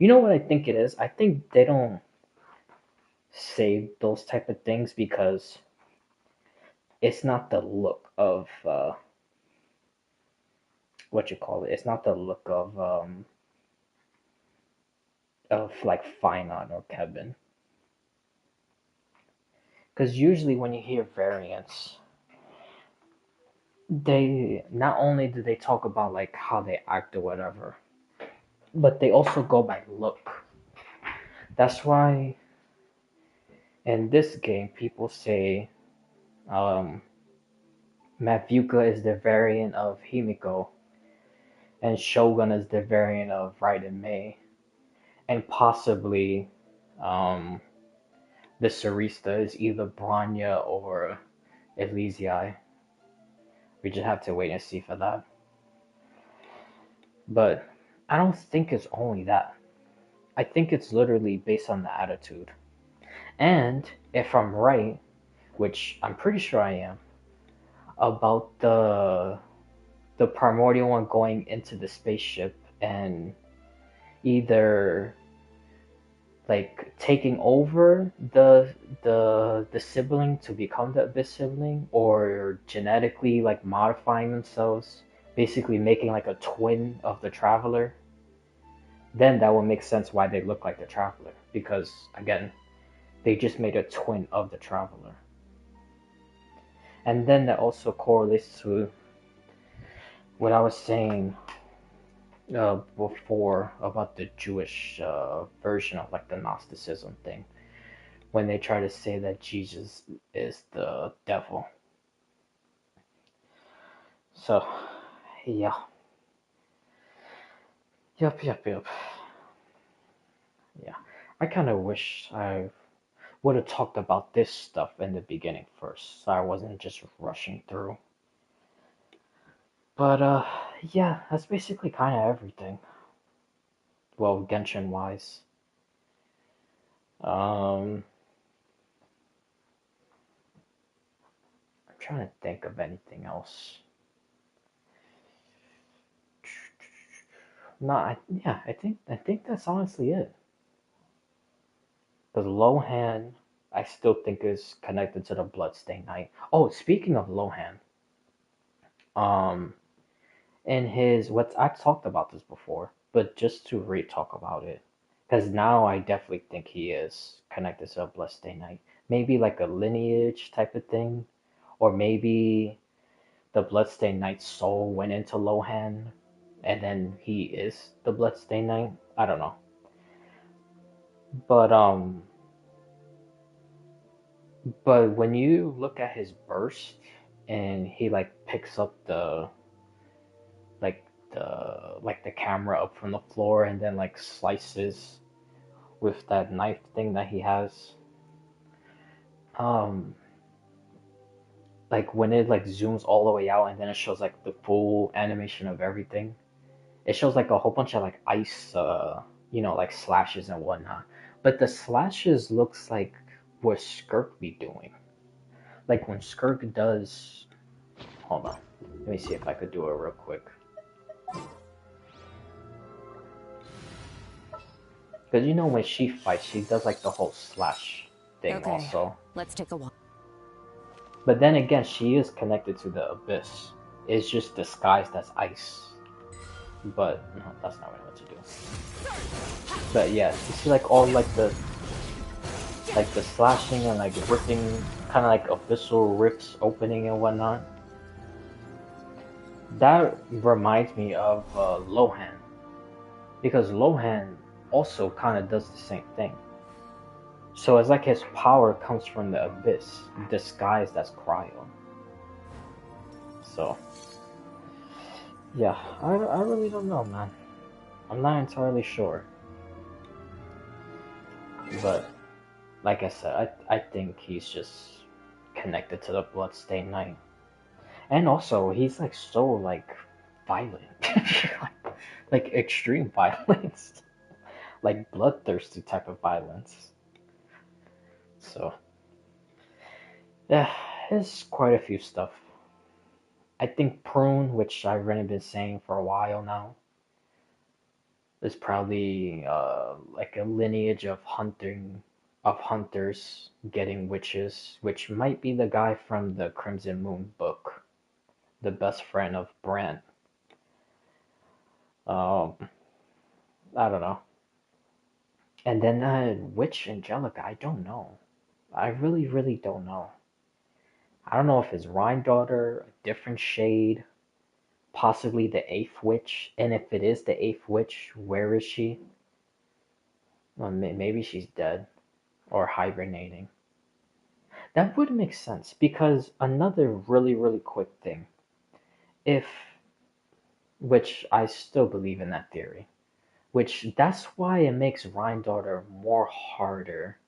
You know what I think it is? I think they don't say those type of things because it's not the look of what you call it. It's not the look of like Finon or Kevin. Because usually when you hear variants, they not only do they talk about like how they act or whatever, but they also go by look. That's why in this game people say um, Mafuka is the variant of Himiko, and Shogun is the variant of Raiden Mei, and possibly um, the Sarista is either Branya or Elysiai. We just have to wait and see for that. But I don't think it's only that. I think it's literally based on the attitude. And if I'm right, which I'm pretty sure I am, about the primordial one going into the spaceship and either like taking over the sibling to become the Abyss sibling, or genetically like modifying themselves, basically making like a twin of the Traveler, then that would make sense why they look like the Traveler, because again, they just made a twin of the Traveler. And then that also correlates to what I was saying before about the Jewish version of like the Gnosticism thing, when they try to say that Jesus is the devil. So, yeah. Yep. Yeah. I kind of wish I would have talked about this stuff in the beginning first, so I wasn't just rushing through. But, yeah, that's basically kind of everything. Well, Genshin wise. I'm trying to think of anything else. No, yeah, I think that's honestly it. Because Lohan, I still think is connected to the Bloodstained Knight. Oh, speaking of Lohan, um, in his what I've talked about this before, but just to re-talk about it, because now I definitely think he is connected to a Bloodstained Knight. Maybe like a lineage type of thing, or maybe the Bloodstained Knight's soul went into Lohan, and then he is the Bloodstained Knight. I don't know, but But when you look at his burst and he like picks up like the camera up from the floor and then like slices with that knife thing that he has, um like when it like zooms all the way out and then it shows like the full animation of everything, it shows like a whole bunch of like ice, like slashes and whatnot. But the slashes looks like what Skirk be doing. Like when Skirk does, hold on, let me see if I could do it real quick. Because when she fights, she does like the whole slash thing Okay, also. let's take a walk. But then again, she is connected to the abyss. It's just disguised as ice. But no, that's not what I want to do. But yeah, you see like all like the slashing and like ripping, kind of like abyssal rifts opening and whatnot. That reminds me of Lohan, because Lohan also kind of does the same thing. So it's like his power comes from the abyss, disguised as cryo. So yeah, I really don't know, man. I'm not entirely sure, but like I said, I think he's just connected to the Bloodstained Knight. And also, he's like so like violent, like extreme violence, like bloodthirsty type of violence. So yeah, it's quite a few stuff. I think Prune, which I've really been saying for a while now, is probably like a lineage of hunters getting witches, which might be the guy from the Crimson Moon book, the best friend of Bran. Um, I don't know. And then Witch Angelica, I don't know. I really, really don't know. I don't know if it's Daughter, a different shade, possibly the Eighth Witch. And if it is the Eighth Witch, where is she? Well, maybe she's dead or hibernating. That would make sense because another really, really quick thing. If, which I still believe in that theory, which that's why it makes Daughter more harder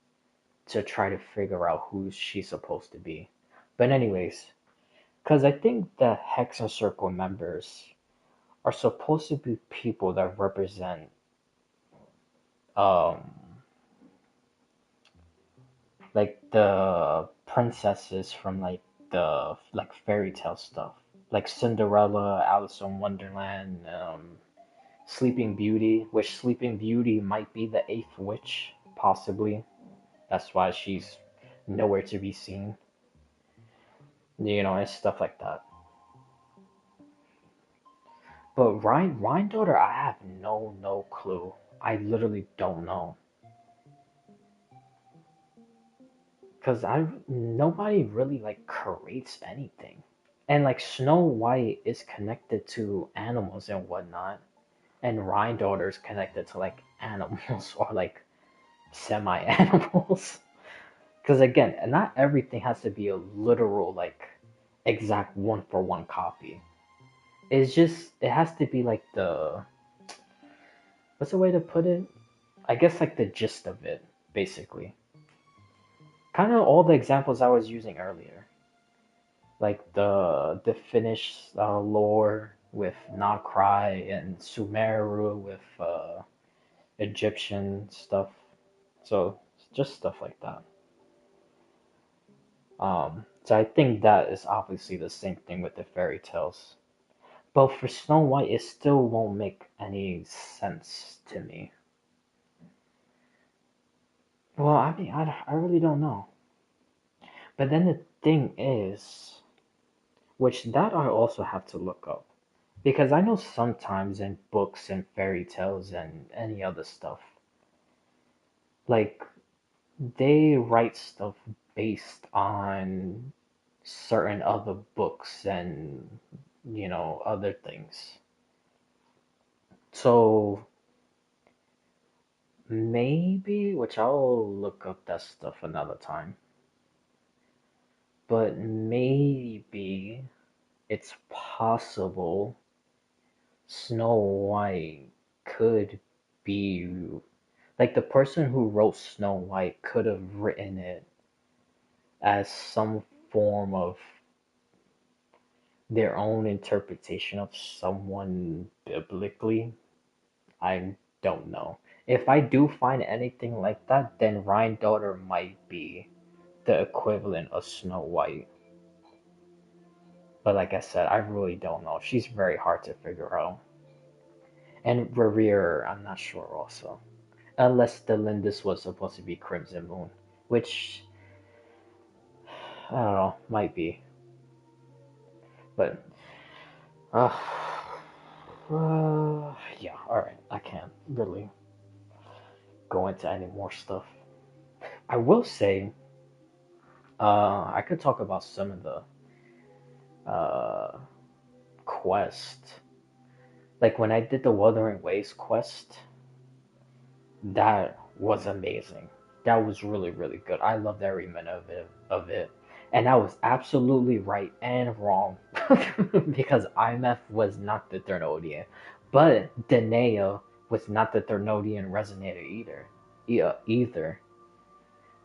to try to figure out who she's supposed to be. But anyways, because I think the Hex and Circle members are supposed to be people that represent um like the princesses from like the like fairy tale stuff. Like Cinderella, Alice in Wonderland, Sleeping Beauty, which Sleeping Beauty might be the eighth witch, possibly. That's why she's nowhere to be seen. And stuff like that. But Ryan Daughter, I have no clue. I literally don't know. Cause nobody really like creates anything. And like Snow White is connected to animals and whatnot, and Ryan Daughter is connected to like animals or like semi-animals. Because again, not everything has to be a literal like exact one for one copy. It has to be like the what's the way to put it? I guess like the gist of it, basically. Kind of all the examples I was using earlier, like the Finnish lore with Nacry and Sumeru with Egyptian stuff. So just stuff like that. So I think that is obviously the same thing with the fairy tales. But for Snow White, it still won't make any sense to me. Well, I mean, I really don't know. But then the thing is, which that I also have to look up. Because I know sometimes in books and fairy tales and any other stuff, like they write stuff based on certain other books and other things. So maybe, which I'll look up that stuff another time. but maybe it's possible Snow White could be like the person who wrote Snow White could have written it as some form of their own interpretation of someone biblically. I don't know. If I do find anything like that, then Ryan Daughter might be the equivalent of Snow White. But like I said, I really don't know. She's very hard to figure out. And Revere, I'm not sure also. Unless the Lindis was supposed to be Crimson Moon, which I don't know, might be. But uh, yeah, alright. I can't really go into any more stuff. I will say, I could talk about some of the uh quest. Like when I did the Wuthering Waves quest, that was amazing. That was really, really good. I loved every minute of it. And I was absolutely right and wrong because IMF was not the Thermodian, but Danae was not the Thermodian resonator either. Yeah, either.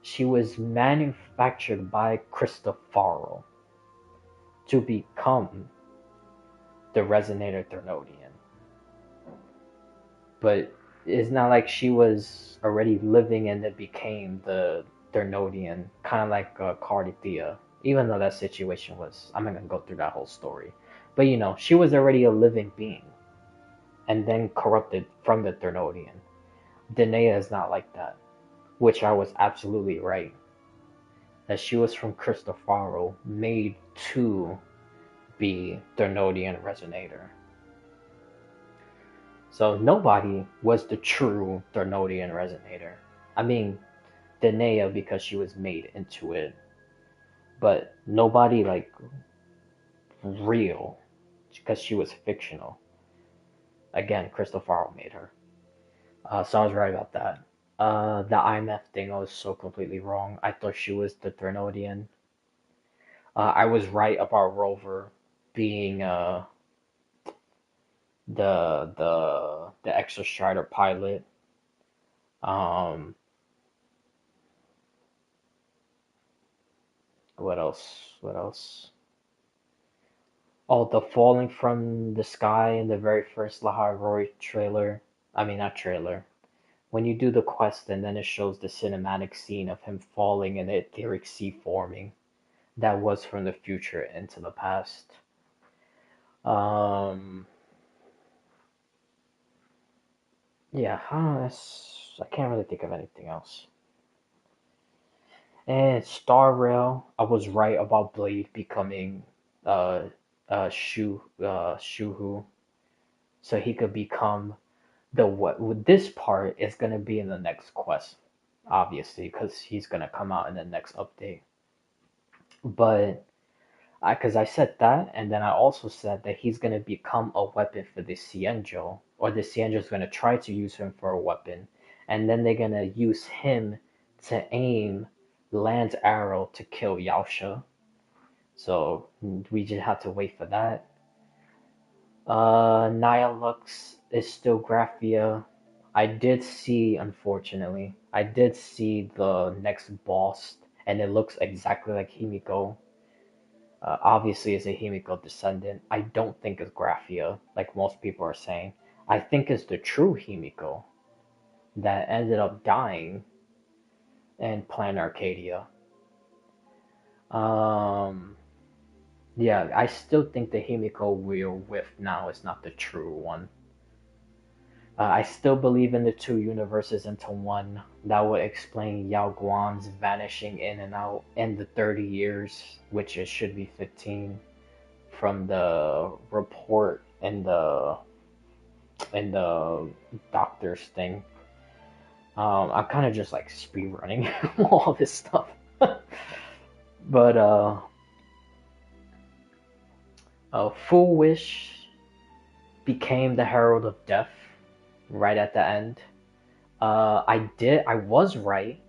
She was manufactured by Cristofaro to become the resonator Thermodian. But it's not like she was already living and it became the Thermodian, kind of like Cardithea. Even though that situation was, I'm not gonna go through that whole story, but you know, she was already a living being, and then corrupted from the Thermodian. Danae is not like that, which I was absolutely right. That she was from Cristofaro, made to be Thermodian Resonator. So nobody was the true Thermodian Resonator. I mean, Danae because she was made into it, but nobody like real because she was fictional. Again, Cristofaro made her. So I was right about that. The IMF thing, I was so completely wrong. I thought she was the Thermodian. I was right about Rover being the Extra Strider pilot. Um, what else? What else? Oh, the falling from the sky in the very first Laharoi trailer. I mean, not trailer. When you do the quest and then it shows the cinematic scene of him falling in the etheric sea forming, that was from the future into the past. Um, yeah, I can't really think of anything else. And Star Rail, I was right about Blade becoming uh Shuhu, so he could become the what. This part is gonna be in the next quest, obviously, because he's gonna come out in the next update. But because I said that, and then I also said that he's gonna become a weapon for the Cienjo, or the Cienjo's gonna try to use him for a weapon, and then they're gonna use him to aim Land's arrow to kill Yaosha. So we just have to wait for that. Nihilux is still Graphia. I did see, unfortunately, I did see the next boss, and it looks exactly like Himiko. Obviously, it's a Himiko descendant. I don't think it's Graphia, like most people are saying. I think it's the true Himiko that ended up dying in Planet Arcadia. Um, yeah, I still think the Himiko we're with now is not the true one. I still believe in the two universes into one. That would explain Yao Guan's vanishing in and out in the 30 years, which it should be 15, from the report in the doctor's thing. I'm kind of just like speed running all this stuff, but Full Wish became the Herald of Death right at the end. I was right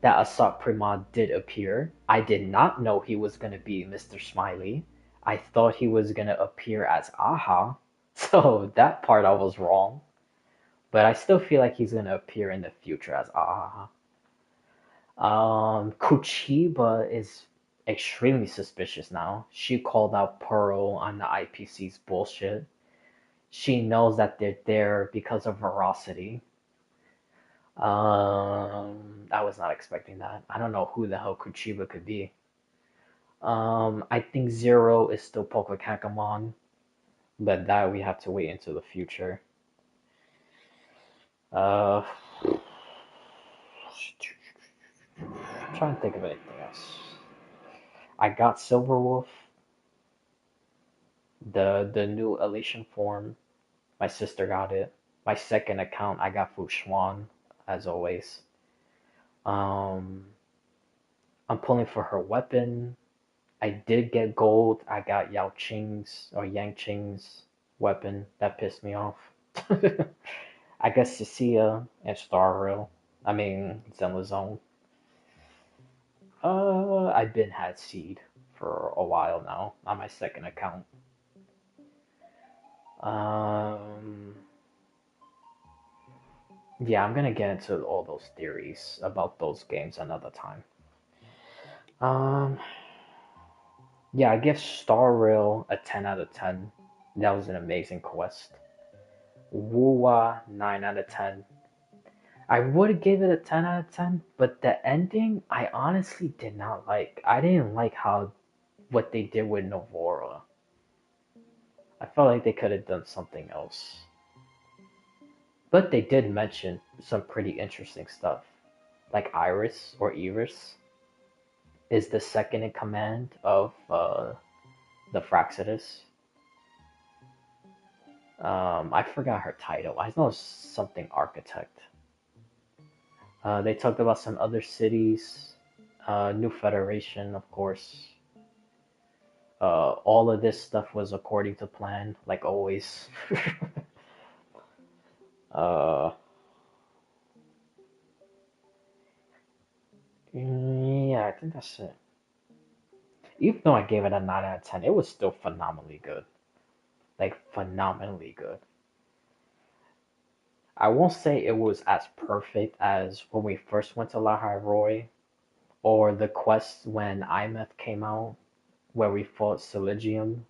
that Assault Prima did appear. I did not know he was gonna be Mr. Smiley. I thought he was gonna appear as Aha, so that part I was wrong. But I still feel like he's gonna appear in the future as Aha. Kuchiba is extremely suspicious now. She called out Pearl on the IPC's bullshit. She knows that they're there because of veracity. I was not expecting that. I don't know who the hell Kuchiba could be. I think Zero is still Pokekamon, but that we have to wait into the future. Uh, I'm trying to think of anything else. I got Silverwolf, the new Elation form. My sister got it. My second account, I got Fuxuan, as always. Um, I'm pulling for her weapon. I did get gold. I got Yao Qing's or Yang Qing's weapon. That pissed me off. I guess Cecilia and Star Rail. I mean, Zenless Zone. I've been had Seed for a while now on my second account. Um, yeah, I'm gonna get into all those theories about those games another time. Um, yeah, I give Star Rail a 10 out of 10. That was an amazing quest. Wuwa 9 out of 10. I would give it a 10 out of 10, but the ending I honestly did not like. I didn't like how what they did with Novora. I felt like they could have done something else. But they did mention some pretty interesting stuff. Like Iris or Iris is the second in command of the Fraxidus. I forgot her title. I know something architect. They talked about some other cities, New Federation, of course. All of this stuff was according to plan, like always. uh, yeah, I think that's it. Even though I gave it a 9 out of 10, it was still phenomenally good. Like, phenomenally good. I won't say it was as perfect as when we first went to La Roy or the quest when IMF came out, where we fought Siligium,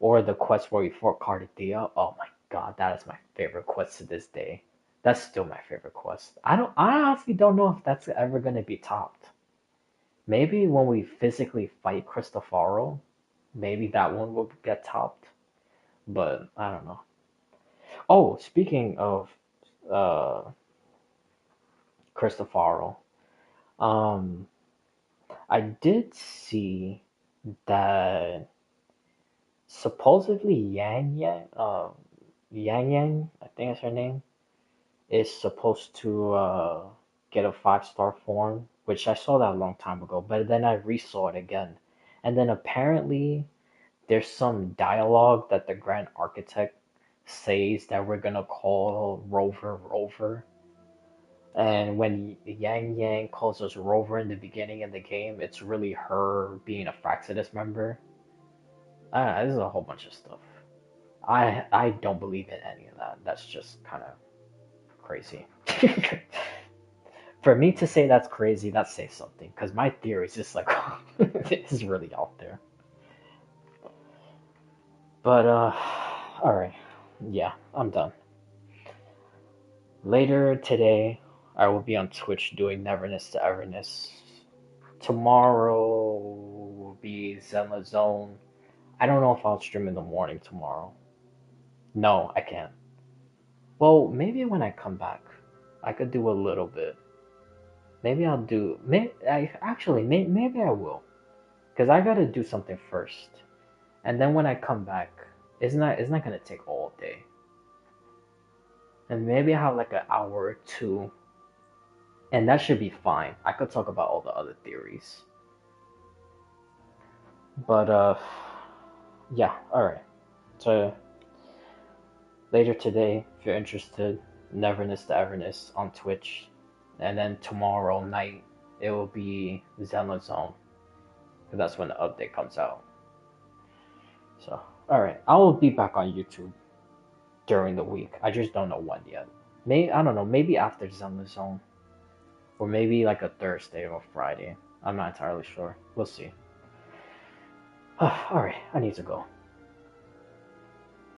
or the quest where we fought Cardathea. Oh my god, that is my favorite quest to this day. That's still my favorite quest. I honestly don't know if that's ever gonna be topped. Maybe when we physically fight Cristofaro, maybe that one will get topped. But I don't know. Oh, speaking of uh Cristofaro, um I did see that supposedly Yang Yang, I think that's her name, is supposed to get a 5-star form, which I saw that a long time ago, but then I resaw it again. And then apparently there's some dialogue that the Grand Architect says that we're gonna call Rover Rover. And when Yang Yang calls us Rover in the beginning of the game, it's really her being a Fraxidus member. This is a whole bunch of stuff. I don't believe in any of that. That's just kind of crazy. For me to say that's crazy, that says something. Because my theory is just like, this is really out there. But, alright. Yeah, I'm done. Later today, I will be on Twitch doing Neverness to Everness. Tomorrow will be Zenla Zone. I don't know if I'll stream in the morning tomorrow. No, I can't. Well, maybe when I come back, I could do a little bit. Maybe I'll do. Maybe I will, cause I gotta do something first, and then when I come back, it's not gonna take all day, and maybe I have like an hour or two, and that should be fine. I could talk about all the other theories, but yeah, all right. So later today, if you're interested, Neverness to Everness on Twitch, and then tomorrow night it will be Zenless Zone. Because that's when the update comes out. So, alright. I will be back on YouTube during the week. I just don't know when yet. Maybe, I don't know, maybe after Zenless Zone. Or maybe like a Thursday or Friday. I'm not entirely sure. We'll see. Alright, I need to go.